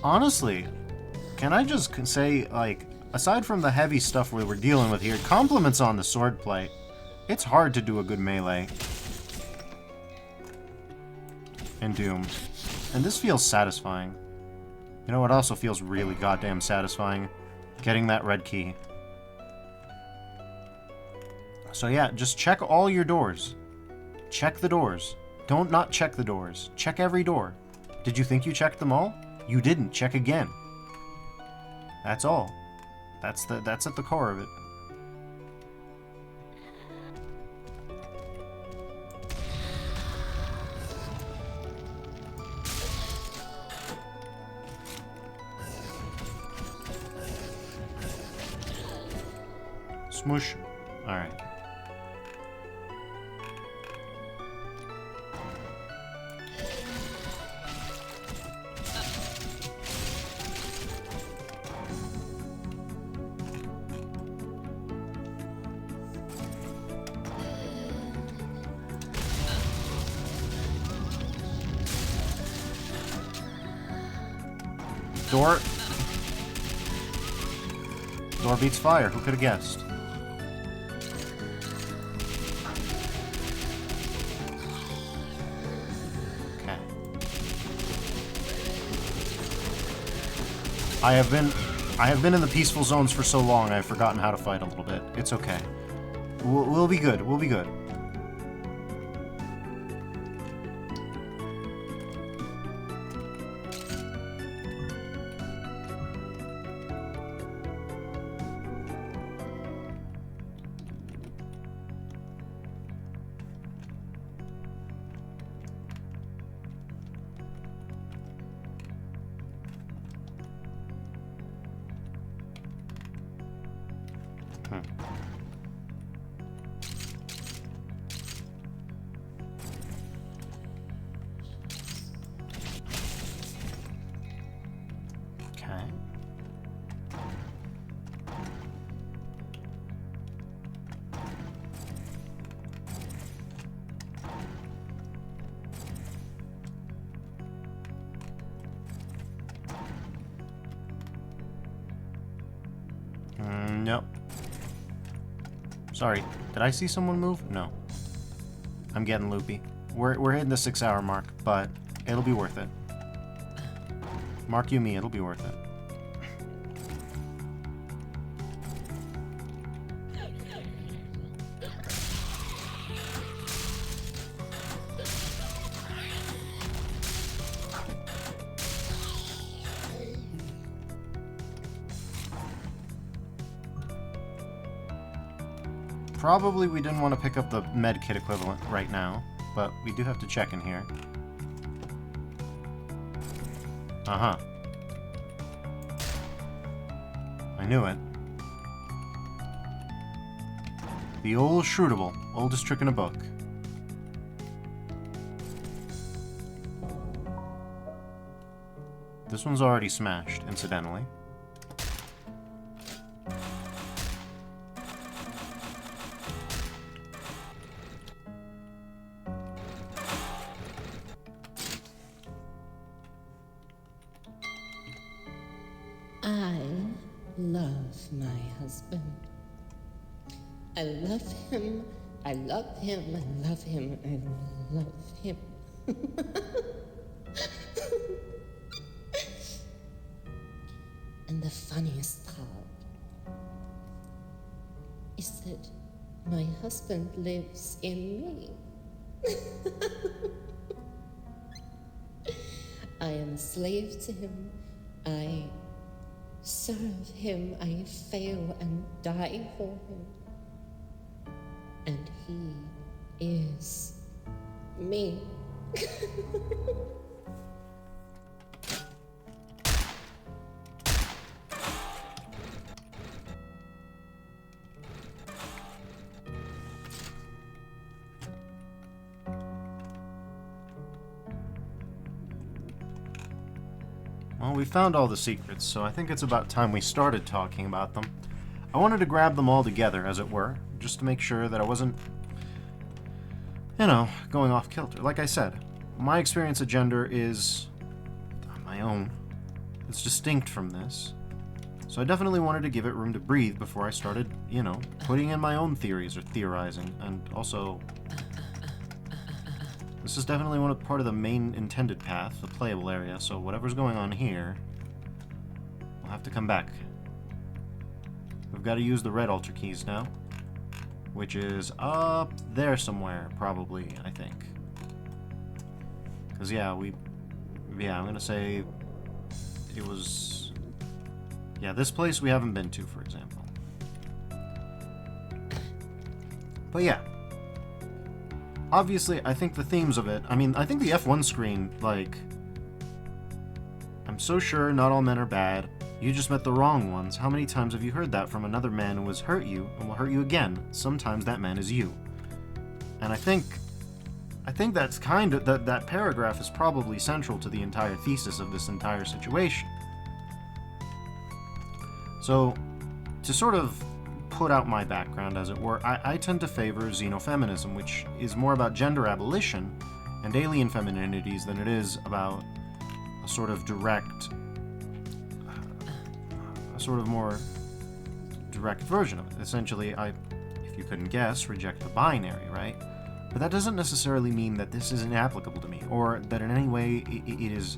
Honestly, can I just say, like, aside from the heavy stuff we were dealing with here, compliments on the swordplay. It's hard to do a good melee in Doom. And this feels satisfying. You know what also feels really goddamn satisfying? Getting that red key. So yeah, just check all your doors. Check the doors. Don't not check the doors. Check every door. Did you think you checked them all? You didn't. Check again. That's all. That's at the core of it. Smoosh. Alright. Door. Door beats fire. Who could have guessed? Okay. I have been in the peaceful zones for so long I've forgotten how to fight a little bit. It's okay. We'll be good. We'll be good. Okay. Nope. Sorry, did I see someone move? No. I'm getting loopy. We're hitting the 6-hour mark, but it'll be worth it. Mark you me, it'll be worth it. Probably we didn't want to pick up the med kit equivalent right now, but we do have to check in here. Uh-huh. I knew it. The old Shrewdable, oldest trick in a book. This one's already smashed, incidentally. I love my husband. I love him. I love him. I love him. I love him. And the funniest part is that my husband lives in me. I am a slave to him. I serve him. I fail and die for him. And he is me. Well, we found all the secrets, so I think it's about time we started talking about them. I wanted to grab them all together, as it were, just to make sure that I wasn't, you know, going off kilter. Like I said, my experience of gender is my own. It's distinct from this. So I definitely wanted to give it room to breathe before I started, you know, putting in my own theories or theorizing, and also this is definitely part of the main intended path, the playable area, so whatever's going on here, we'll have to come back. We've got to use the red altar keys now, which is up there somewhere, probably, I think. Because, yeah, I'm going to say it was... Yeah, this place we haven't been to, for example. But, yeah. Obviously, I think the themes of it... I mean, I think the F1 screen, like... I'm so sure not all men are bad. You just met the wrong ones. How many times have you heard that from another man who has hurt you and will hurt you again? Sometimes that man is you. And I think that's kind of that paragraph is probably central to the entire thesis of this entire situation. So, to sort of put out my background, as it were, I tend to favor xenofeminism, which is more about gender abolition and alien femininities than it is about a sort of more direct version of it. Essentially, if you couldn't guess, reject the binary, right? But that doesn't necessarily mean that this isn't applicable to me, or that in any way it is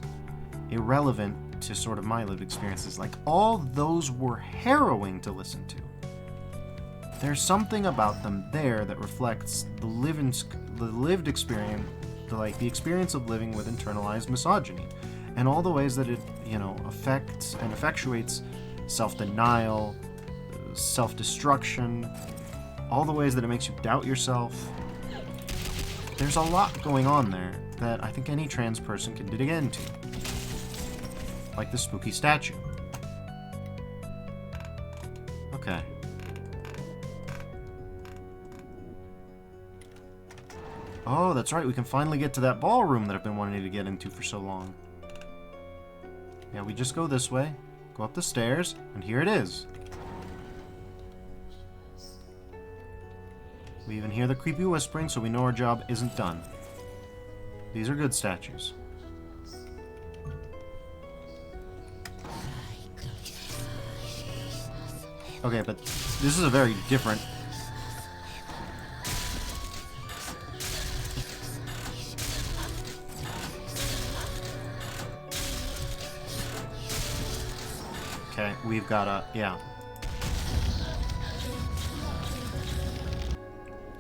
irrelevant to sort of my lived experiences. Like, all those were harrowing to listen to. There's something about them there that reflects the lived experience, the experience of living with internalized misogyny, and all the ways that it, affects and effectuates self-denial, self-destruction, all the ways that it makes you doubt yourself. There's a lot going on there that I think any trans person can dig into. Like the spooky statue. Okay. Oh, that's right, we can finally get to that ballroom that I've been wanting to get into for so long. Yeah, we just go this way, go up the stairs, and here it is. We even hear the creepy whispering, so we know our job isn't done. These are good statues. Okay, but this is a very different... Okay, we've got a... yeah.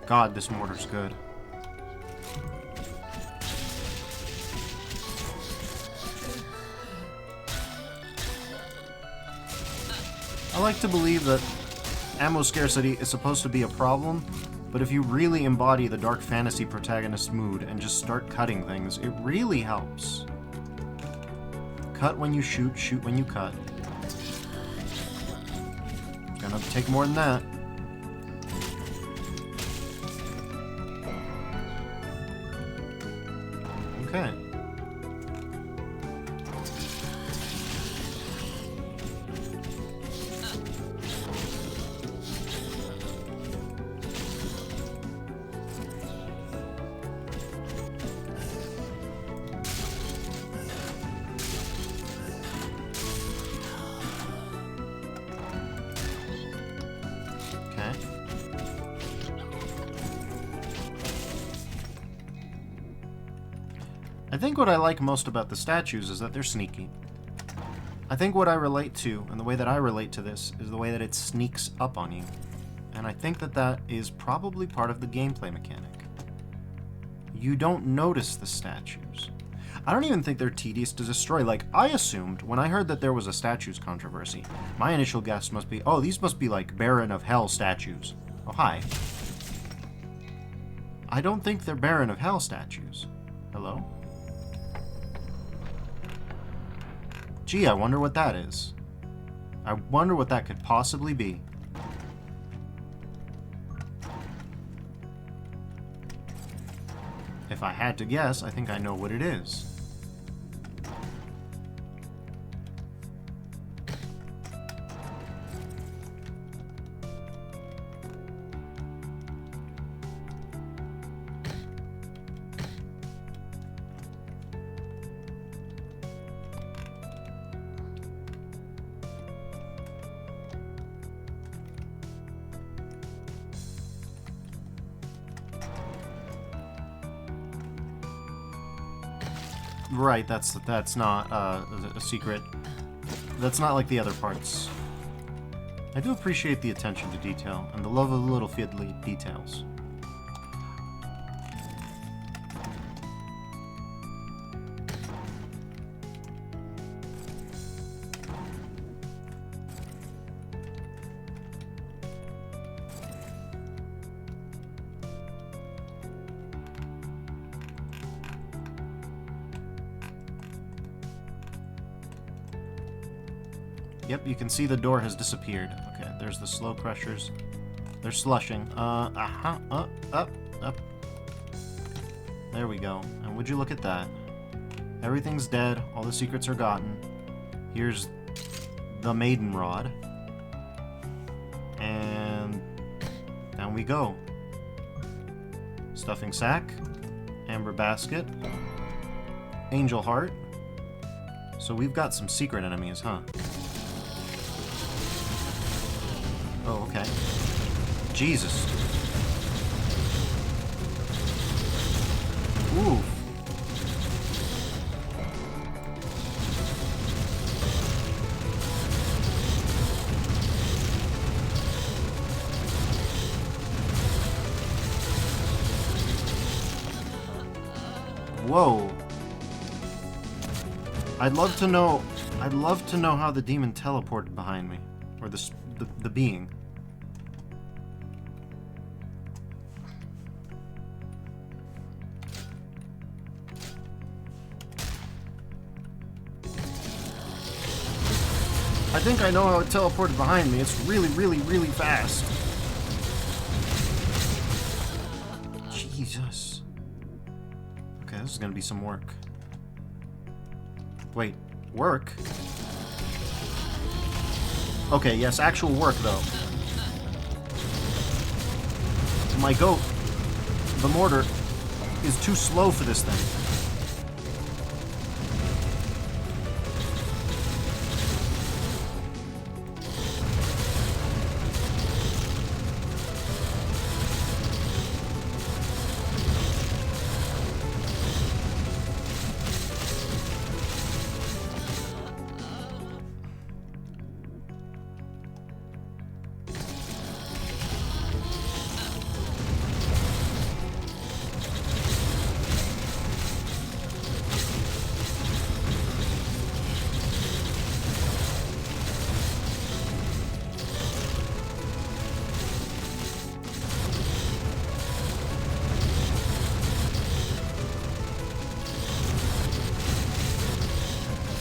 God, this mortar's good. I like to believe that ammo scarcity is supposed to be a problem, but if you really embody the dark fantasy protagonist mood and just start cutting things, it really helps. Cut when you shoot, shoot when you cut. Gonna take more than that. Okay. I think what I like most about the statues is that they're sneaky. I think what I relate to, and the way that I relate to this, is the way that it sneaks up on you. And I think that that is probably part of the gameplay mechanic. You don't notice the statues. I don't even think they're tedious to destroy. Like, I assumed, when I heard that there was a statues controversy, my initial guess must be, oh, these must be like Baron of Hell statues. Oh, hi. I don't think they're Baron of Hell statues. Hello? Gee, I wonder what that is. I wonder what that could possibly be. If I had to guess, I think I know what it is. Right, that's not a secret. That's not like the other parts. I do appreciate the attention to detail and the love of the little fiddly details. Yep, you can see the door has disappeared. Okay, there's the slow crushers. They're slushing. Up. There we go. And would you look at that? Everything's dead. All the secrets are gotten. Here's the maiden rod. And down we go. Stuffing sack. Amber basket. Angel heart. So we've got some secret enemies, huh? Oh, okay. Jesus. Ooh. Whoa. I'd love to know how the demon teleported behind me. Or the being. I think I know how it teleported behind me. It's really, really, really fast. Jesus. Okay, this is gonna be some work. Wait, work? Okay, yes, actual work, though. My goat, the mortar, is too slow for this thing.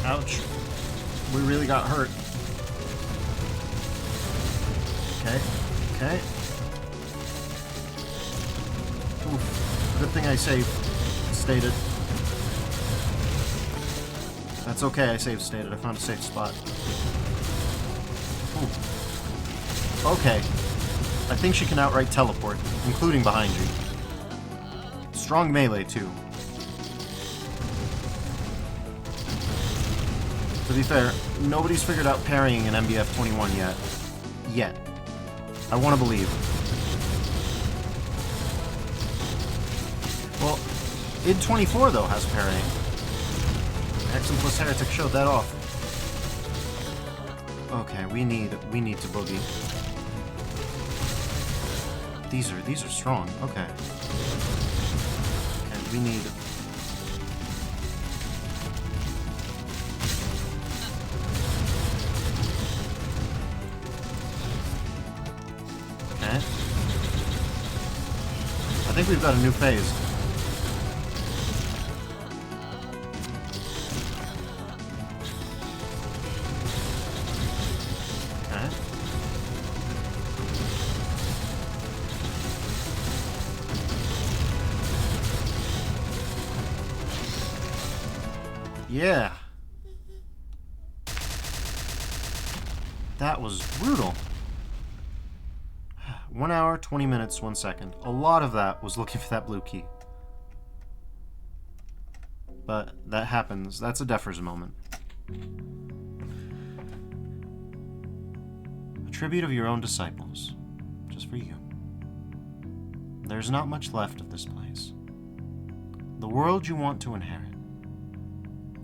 Ouch. We really got hurt. Okay. Okay. Oof. Good thing I saved stated. That's okay, I saved stated. I found a safe spot. Ooh. Okay. I think she can outright teleport, including behind you. Strong melee, too. To be fair, nobody's figured out parrying in MBF21 yet. Yet. I want to believe. Well, id24 though has parrying. Hexen plus Heretic showed that off. Okay, we need to boogie. These are strong. Okay. And we need. Okay. I think we've got a new phase. Okay. Yeah. That was brutal. 1 hour, 20 minutes, 1 second. A lot of that was looking for that blue key. But that happens. That's a Defers moment. A tribute of your own disciples. Just for you. There's not much left of this place. The world you want to inherit.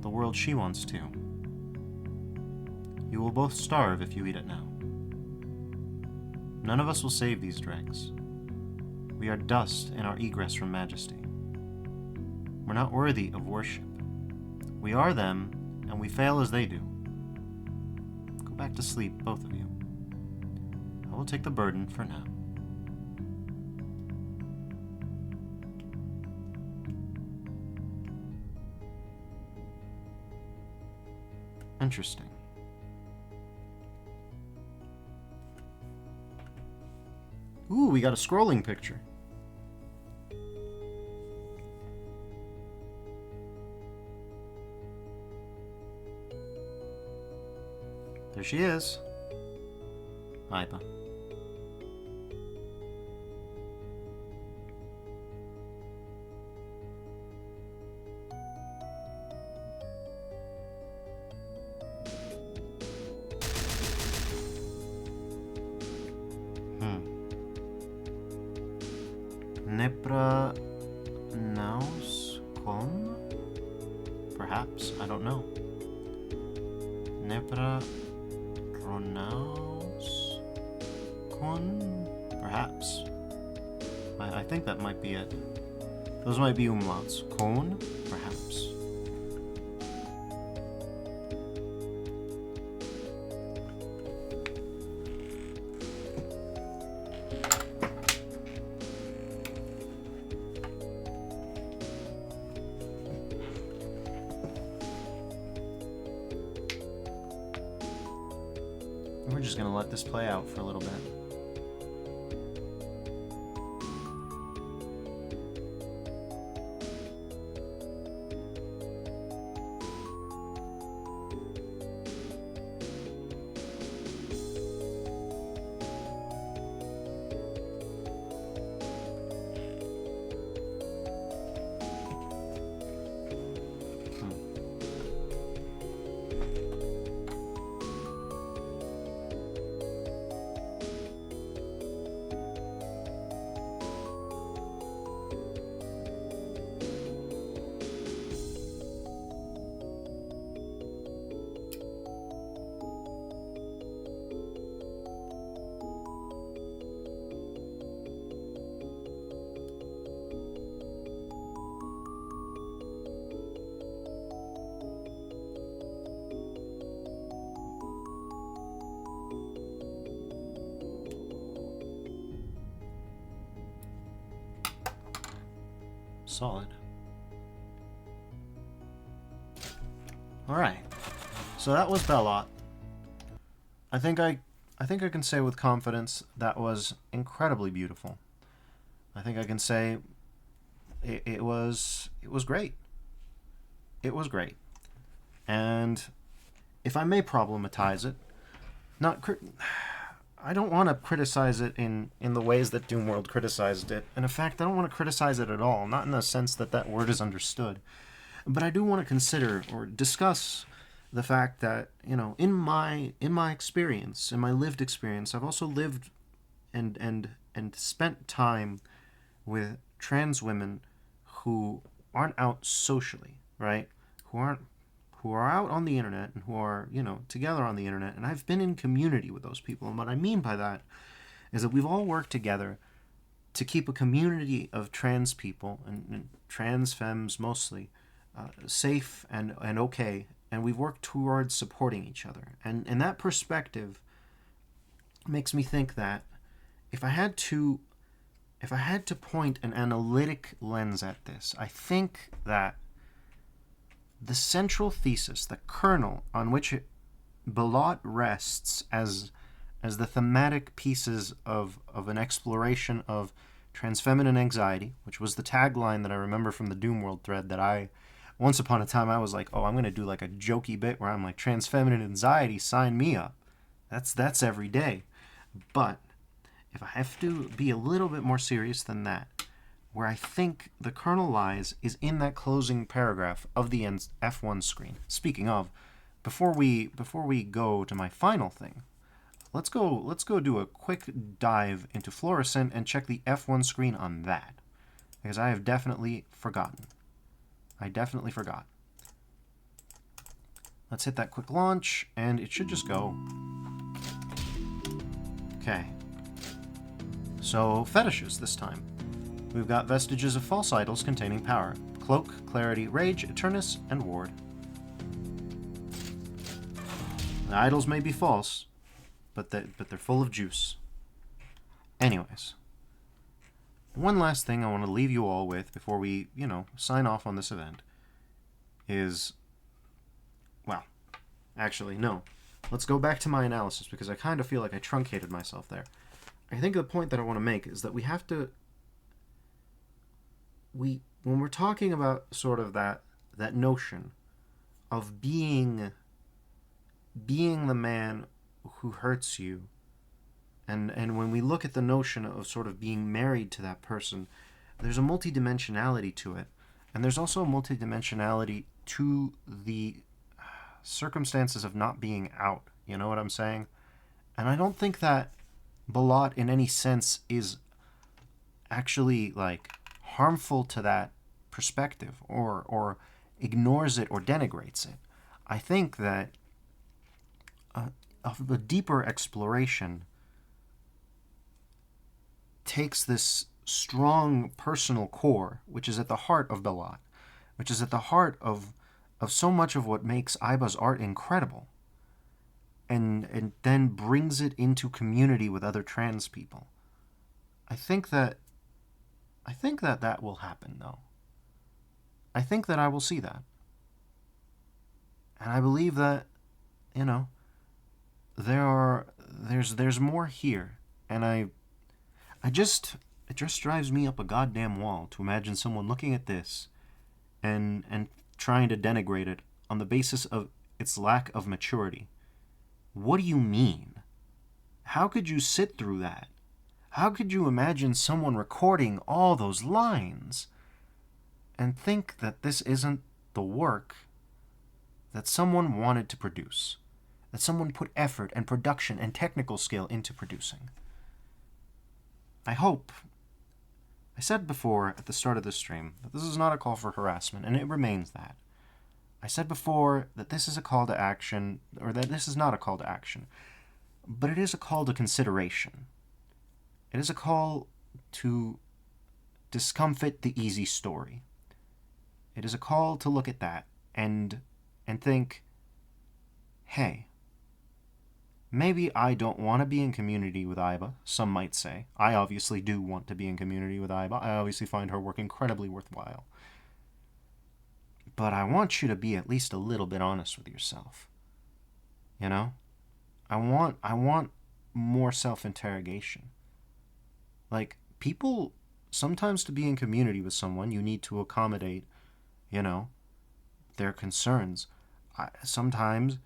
The world she wants to. You will both starve if you eat it now. None of us will save these dregs. We are dust in our egress from majesty. We're not worthy of worship. We are them, and we fail as they do. Go back to sleep, both of you. I will take the burden for now. Interesting. Ooh, we got a scrolling picture. There she is. Ayba. Nepra naus con? Perhaps, I don't know. Nepra pronaus con? Perhaps. I think that might be it. Those might be umlauts. Con? Perhaps. We're just gonna let this play out for a little bit. Solid. Alright. So that was Bellot. I think I can say with confidence that was incredibly beautiful. I think I can say it was great. It was great. And if I may problematize it, I don't want to criticize it in the ways that DOOMworld criticized it. And in fact, I don't want to criticize it at all, not in the sense that that word is understood. But I do want to consider or discuss the fact that, you know, in my experience, in my lived experience, I've also lived and spent time with trans women who aren't out socially, right? Who are out on the internet and who are, you know, together on the internet. And I've been in community with those people. And what I mean by that is that we've all worked together to keep a community of trans people and trans femmes mostly safe and okay. And we've worked towards supporting each other. And that perspective makes me think that if I had to point an analytic lens at this, I think that the central thesis, the kernel on which Bellot rests as the thematic pieces of an exploration of transfeminine anxiety, which was the tagline that I remember from the DOOMworld thread that once upon a time I was like, oh, I'm going to do like a jokey bit where I'm like, transfeminine anxiety, sign me up. That's every day. But if I have to be a little bit more serious than that, where I think the kernel lies is in that closing paragraph of the F1 screen. Speaking of, before we go to my final thing, let's go do a quick dive into Fluorescent and check the F1 screen on that, because I have definitely forgotten. I definitely forgot. Let's hit that quick launch, and it should just go. Okay. So fetishes this time. We've got vestiges of false idols containing power. Cloak, Clarity, Rage, Eternus, and Ward. The idols may be false, but they're full of juice. Anyways. One last thing I want to leave you all with before we, you know, sign off on this event is... Well, actually, no. Let's go back to my analysis because I kind of feel like I truncated myself there. I think the point that I want to make is that we have to, when we're talking about sort of that notion of being the man who hurts you, and when we look at the notion of sort of being married to that person, there's a multidimensionality to it, and there's also a multidimensionality to the circumstances of not being out. You know what I'm saying? And I don't think that Balat in any sense is actually like harmful to that perspective, or ignores it or denigrates it. I think that a deeper exploration takes this strong personal core, which is at the heart of Balat, which is at the heart of so much of what makes Ayba's art incredible, and then brings it into community with other trans people. I think that will happen, though. I think that I will see that. And I believe that, you know, there's more here. And it just drives me up a goddamn wall to imagine someone looking at this and trying to denigrate it on the basis of its lack of maturity. What do you mean? How could you sit through that? How could you imagine someone recording all those lines and think that this isn't the work that someone wanted to produce, that someone put effort and production and technical skill into producing? I said before at the start of this stream that this is not a call for harassment, and it remains that. I said before that this is a call to action, or that this is not a call to action, but it is a call to consideration. It is a call to discomfit the easy story. It is a call to look at that and think, hey, maybe I don't want to be in community with Ayba, some might say. I obviously do want to be in community with Ayba. I obviously find her work incredibly worthwhile. But I want you to be at least a little bit honest with yourself. You know? I want more self-interrogation. Like, people, sometimes to be in community with someone, you need to accommodate, you know, their concerns. Sometimes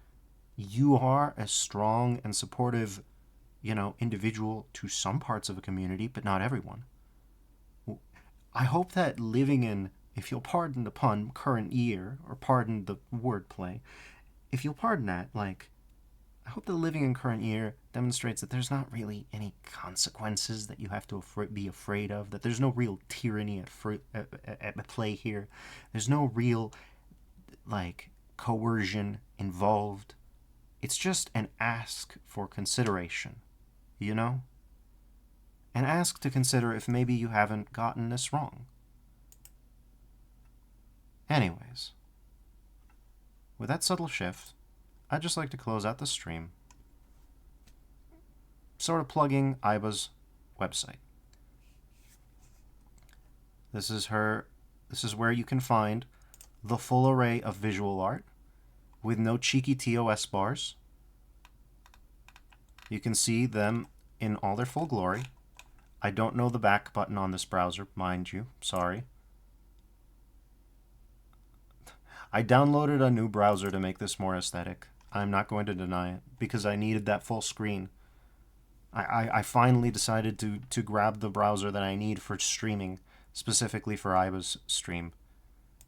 you are a strong and supportive, you know, individual to some parts of a community, but not everyone. I hope that living in, if you'll pardon the pun, current year, or pardon the wordplay, if you'll pardon that, like, I hope that living in current year demonstrates that there's not really any consequences that you have to be afraid of, that there's no real tyranny at play here. There's no real, like, coercion involved. It's just an ask for consideration, you know? An ask to consider if maybe you haven't gotten this wrong. Anyways, with that subtle shift, I'd just like to close out the stream, sort of plugging Ayba's website. This is where you can find the full array of visual art with no cheeky TOS bars. You can see them in all their full glory. I don't know the back button on this browser, mind you, sorry. I downloaded a new browser to make this more aesthetic. I'm not going to deny it, because I needed that full screen. I finally decided to grab the browser that I need for streaming, specifically for Ayba's stream.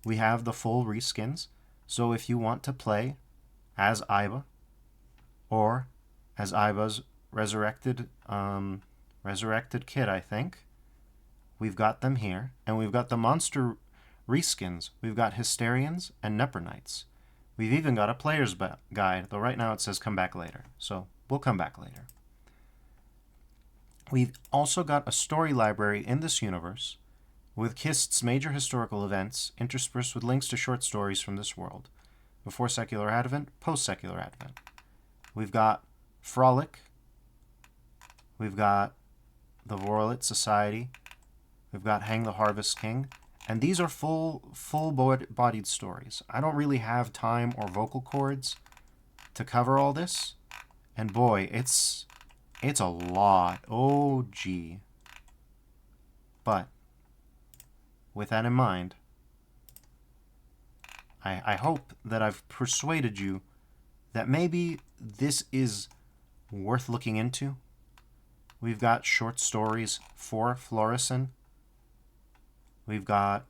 We have the full reskins, so if you want to play as Ayba, or as Ayba's resurrected kid, I think, we've got them here, and we've got the monster reskins. We've got Hysterians and Nepronites. We've even got a player's guide, though right now it says come back later, so we'll come back later. We've also got a story library in this universe with Kist's major historical events interspersed with links to short stories from this world, before Secular Advent, post-Secular Advent. We've got Frolic, we've got the Vorlit Society, we've got Hang the Harvest King, and these are full-bodied stories. I don't really have time or vocal cords to cover all this, and boy, it's It's a lot. Oh, gee. But, with that in mind, I hope that I've persuaded you that maybe this is worth looking into. We've got short stories for Florison. We've got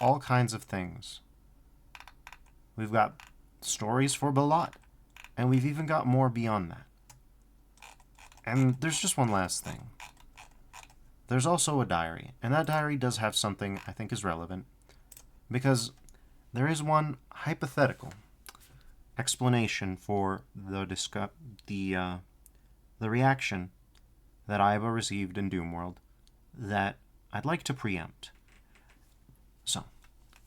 all kinds of things. We've got stories for Balat. And we've even got more beyond that. And there's just one last thing. There's also a diary. And that diary does have something I think is relevant. Because there is one hypothetical explanation for the reaction that Ayba received in DOOMworld that I'd like to preempt. So,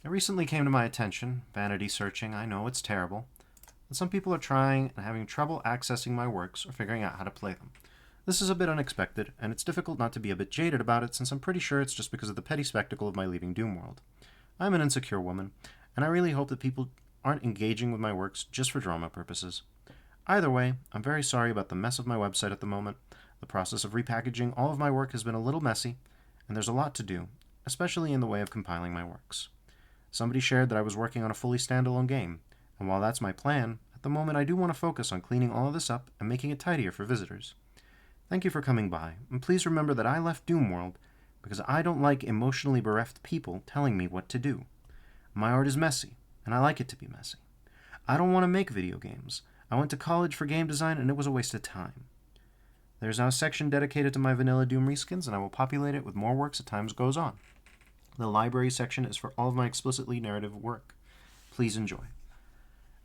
it recently came to my attention, vanity searching, I know it's terrible, that some people are trying and having trouble accessing my works or figuring out how to play them. This is a bit unexpected, and it's difficult not to be a bit jaded about it since I'm pretty sure it's just because of the petty spectacle of my leaving DOOMworld. I'm an insecure woman, and I really hope that people aren't engaging with my works just for drama purposes. Either way, I'm very sorry about the mess of my website at the moment. The process of repackaging all of my work has been a little messy, and there's a lot to do, especially in the way of compiling my works. Somebody shared that I was working on a fully standalone game, and while that's my plan, at the moment I do want to focus on cleaning all of this up and making it tidier for visitors. Thank you for coming by, and please remember that I left DOOMworld because I don't like emotionally bereft people telling me what to do. My art is messy, and I like it to be messy. I don't want to make video games. I went to college for game design, and it was a waste of time. There's now a section dedicated to my vanilla Doom reskins, and I will populate it with more works as time goes on. The library section is for all of my explicitly narrative work. Please enjoy.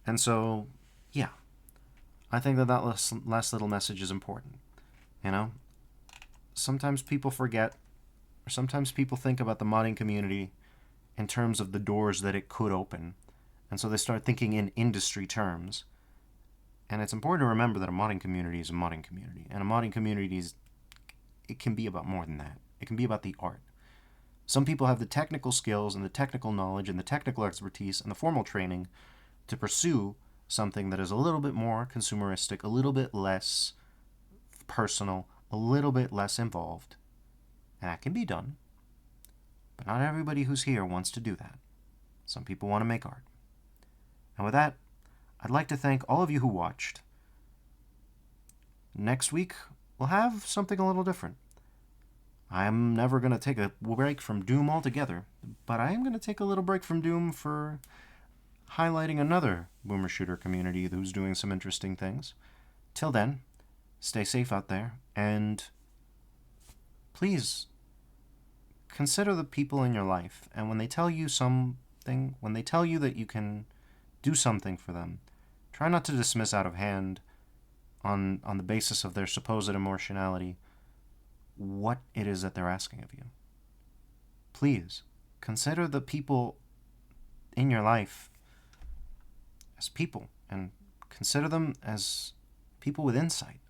And so, yeah, I think that last little message is important. You know, sometimes people forget, or sometimes people think about the modding community in terms of the doors that it could open, and so they start thinking in industry terms. And it's important to remember that a modding community is a modding community, and a modding community it can be about more than that. It can be about the art. Some people have the technical skills and the technical knowledge and the technical expertise and the formal training to pursue something that is a little bit more consumeristic, a little bit less personal, a little bit less involved. And that can be done. But not everybody who's here wants to do that. Some people want to make art. And with that, I'd like to thank all of you who watched. Next week, we'll have something a little different. I'm never going to take a break from Doom altogether, but I am going to take a little break from Doom for highlighting another boomer shooter community who's doing some interesting things. Till then, stay safe out there, and please consider the people in your life, and when they tell you something, when they tell you that you can do something for them, try not to dismiss out of hand on the basis of their supposed emotionality what it is that they're asking of you. Please consider the people in your life as people, and consider them as people with insight.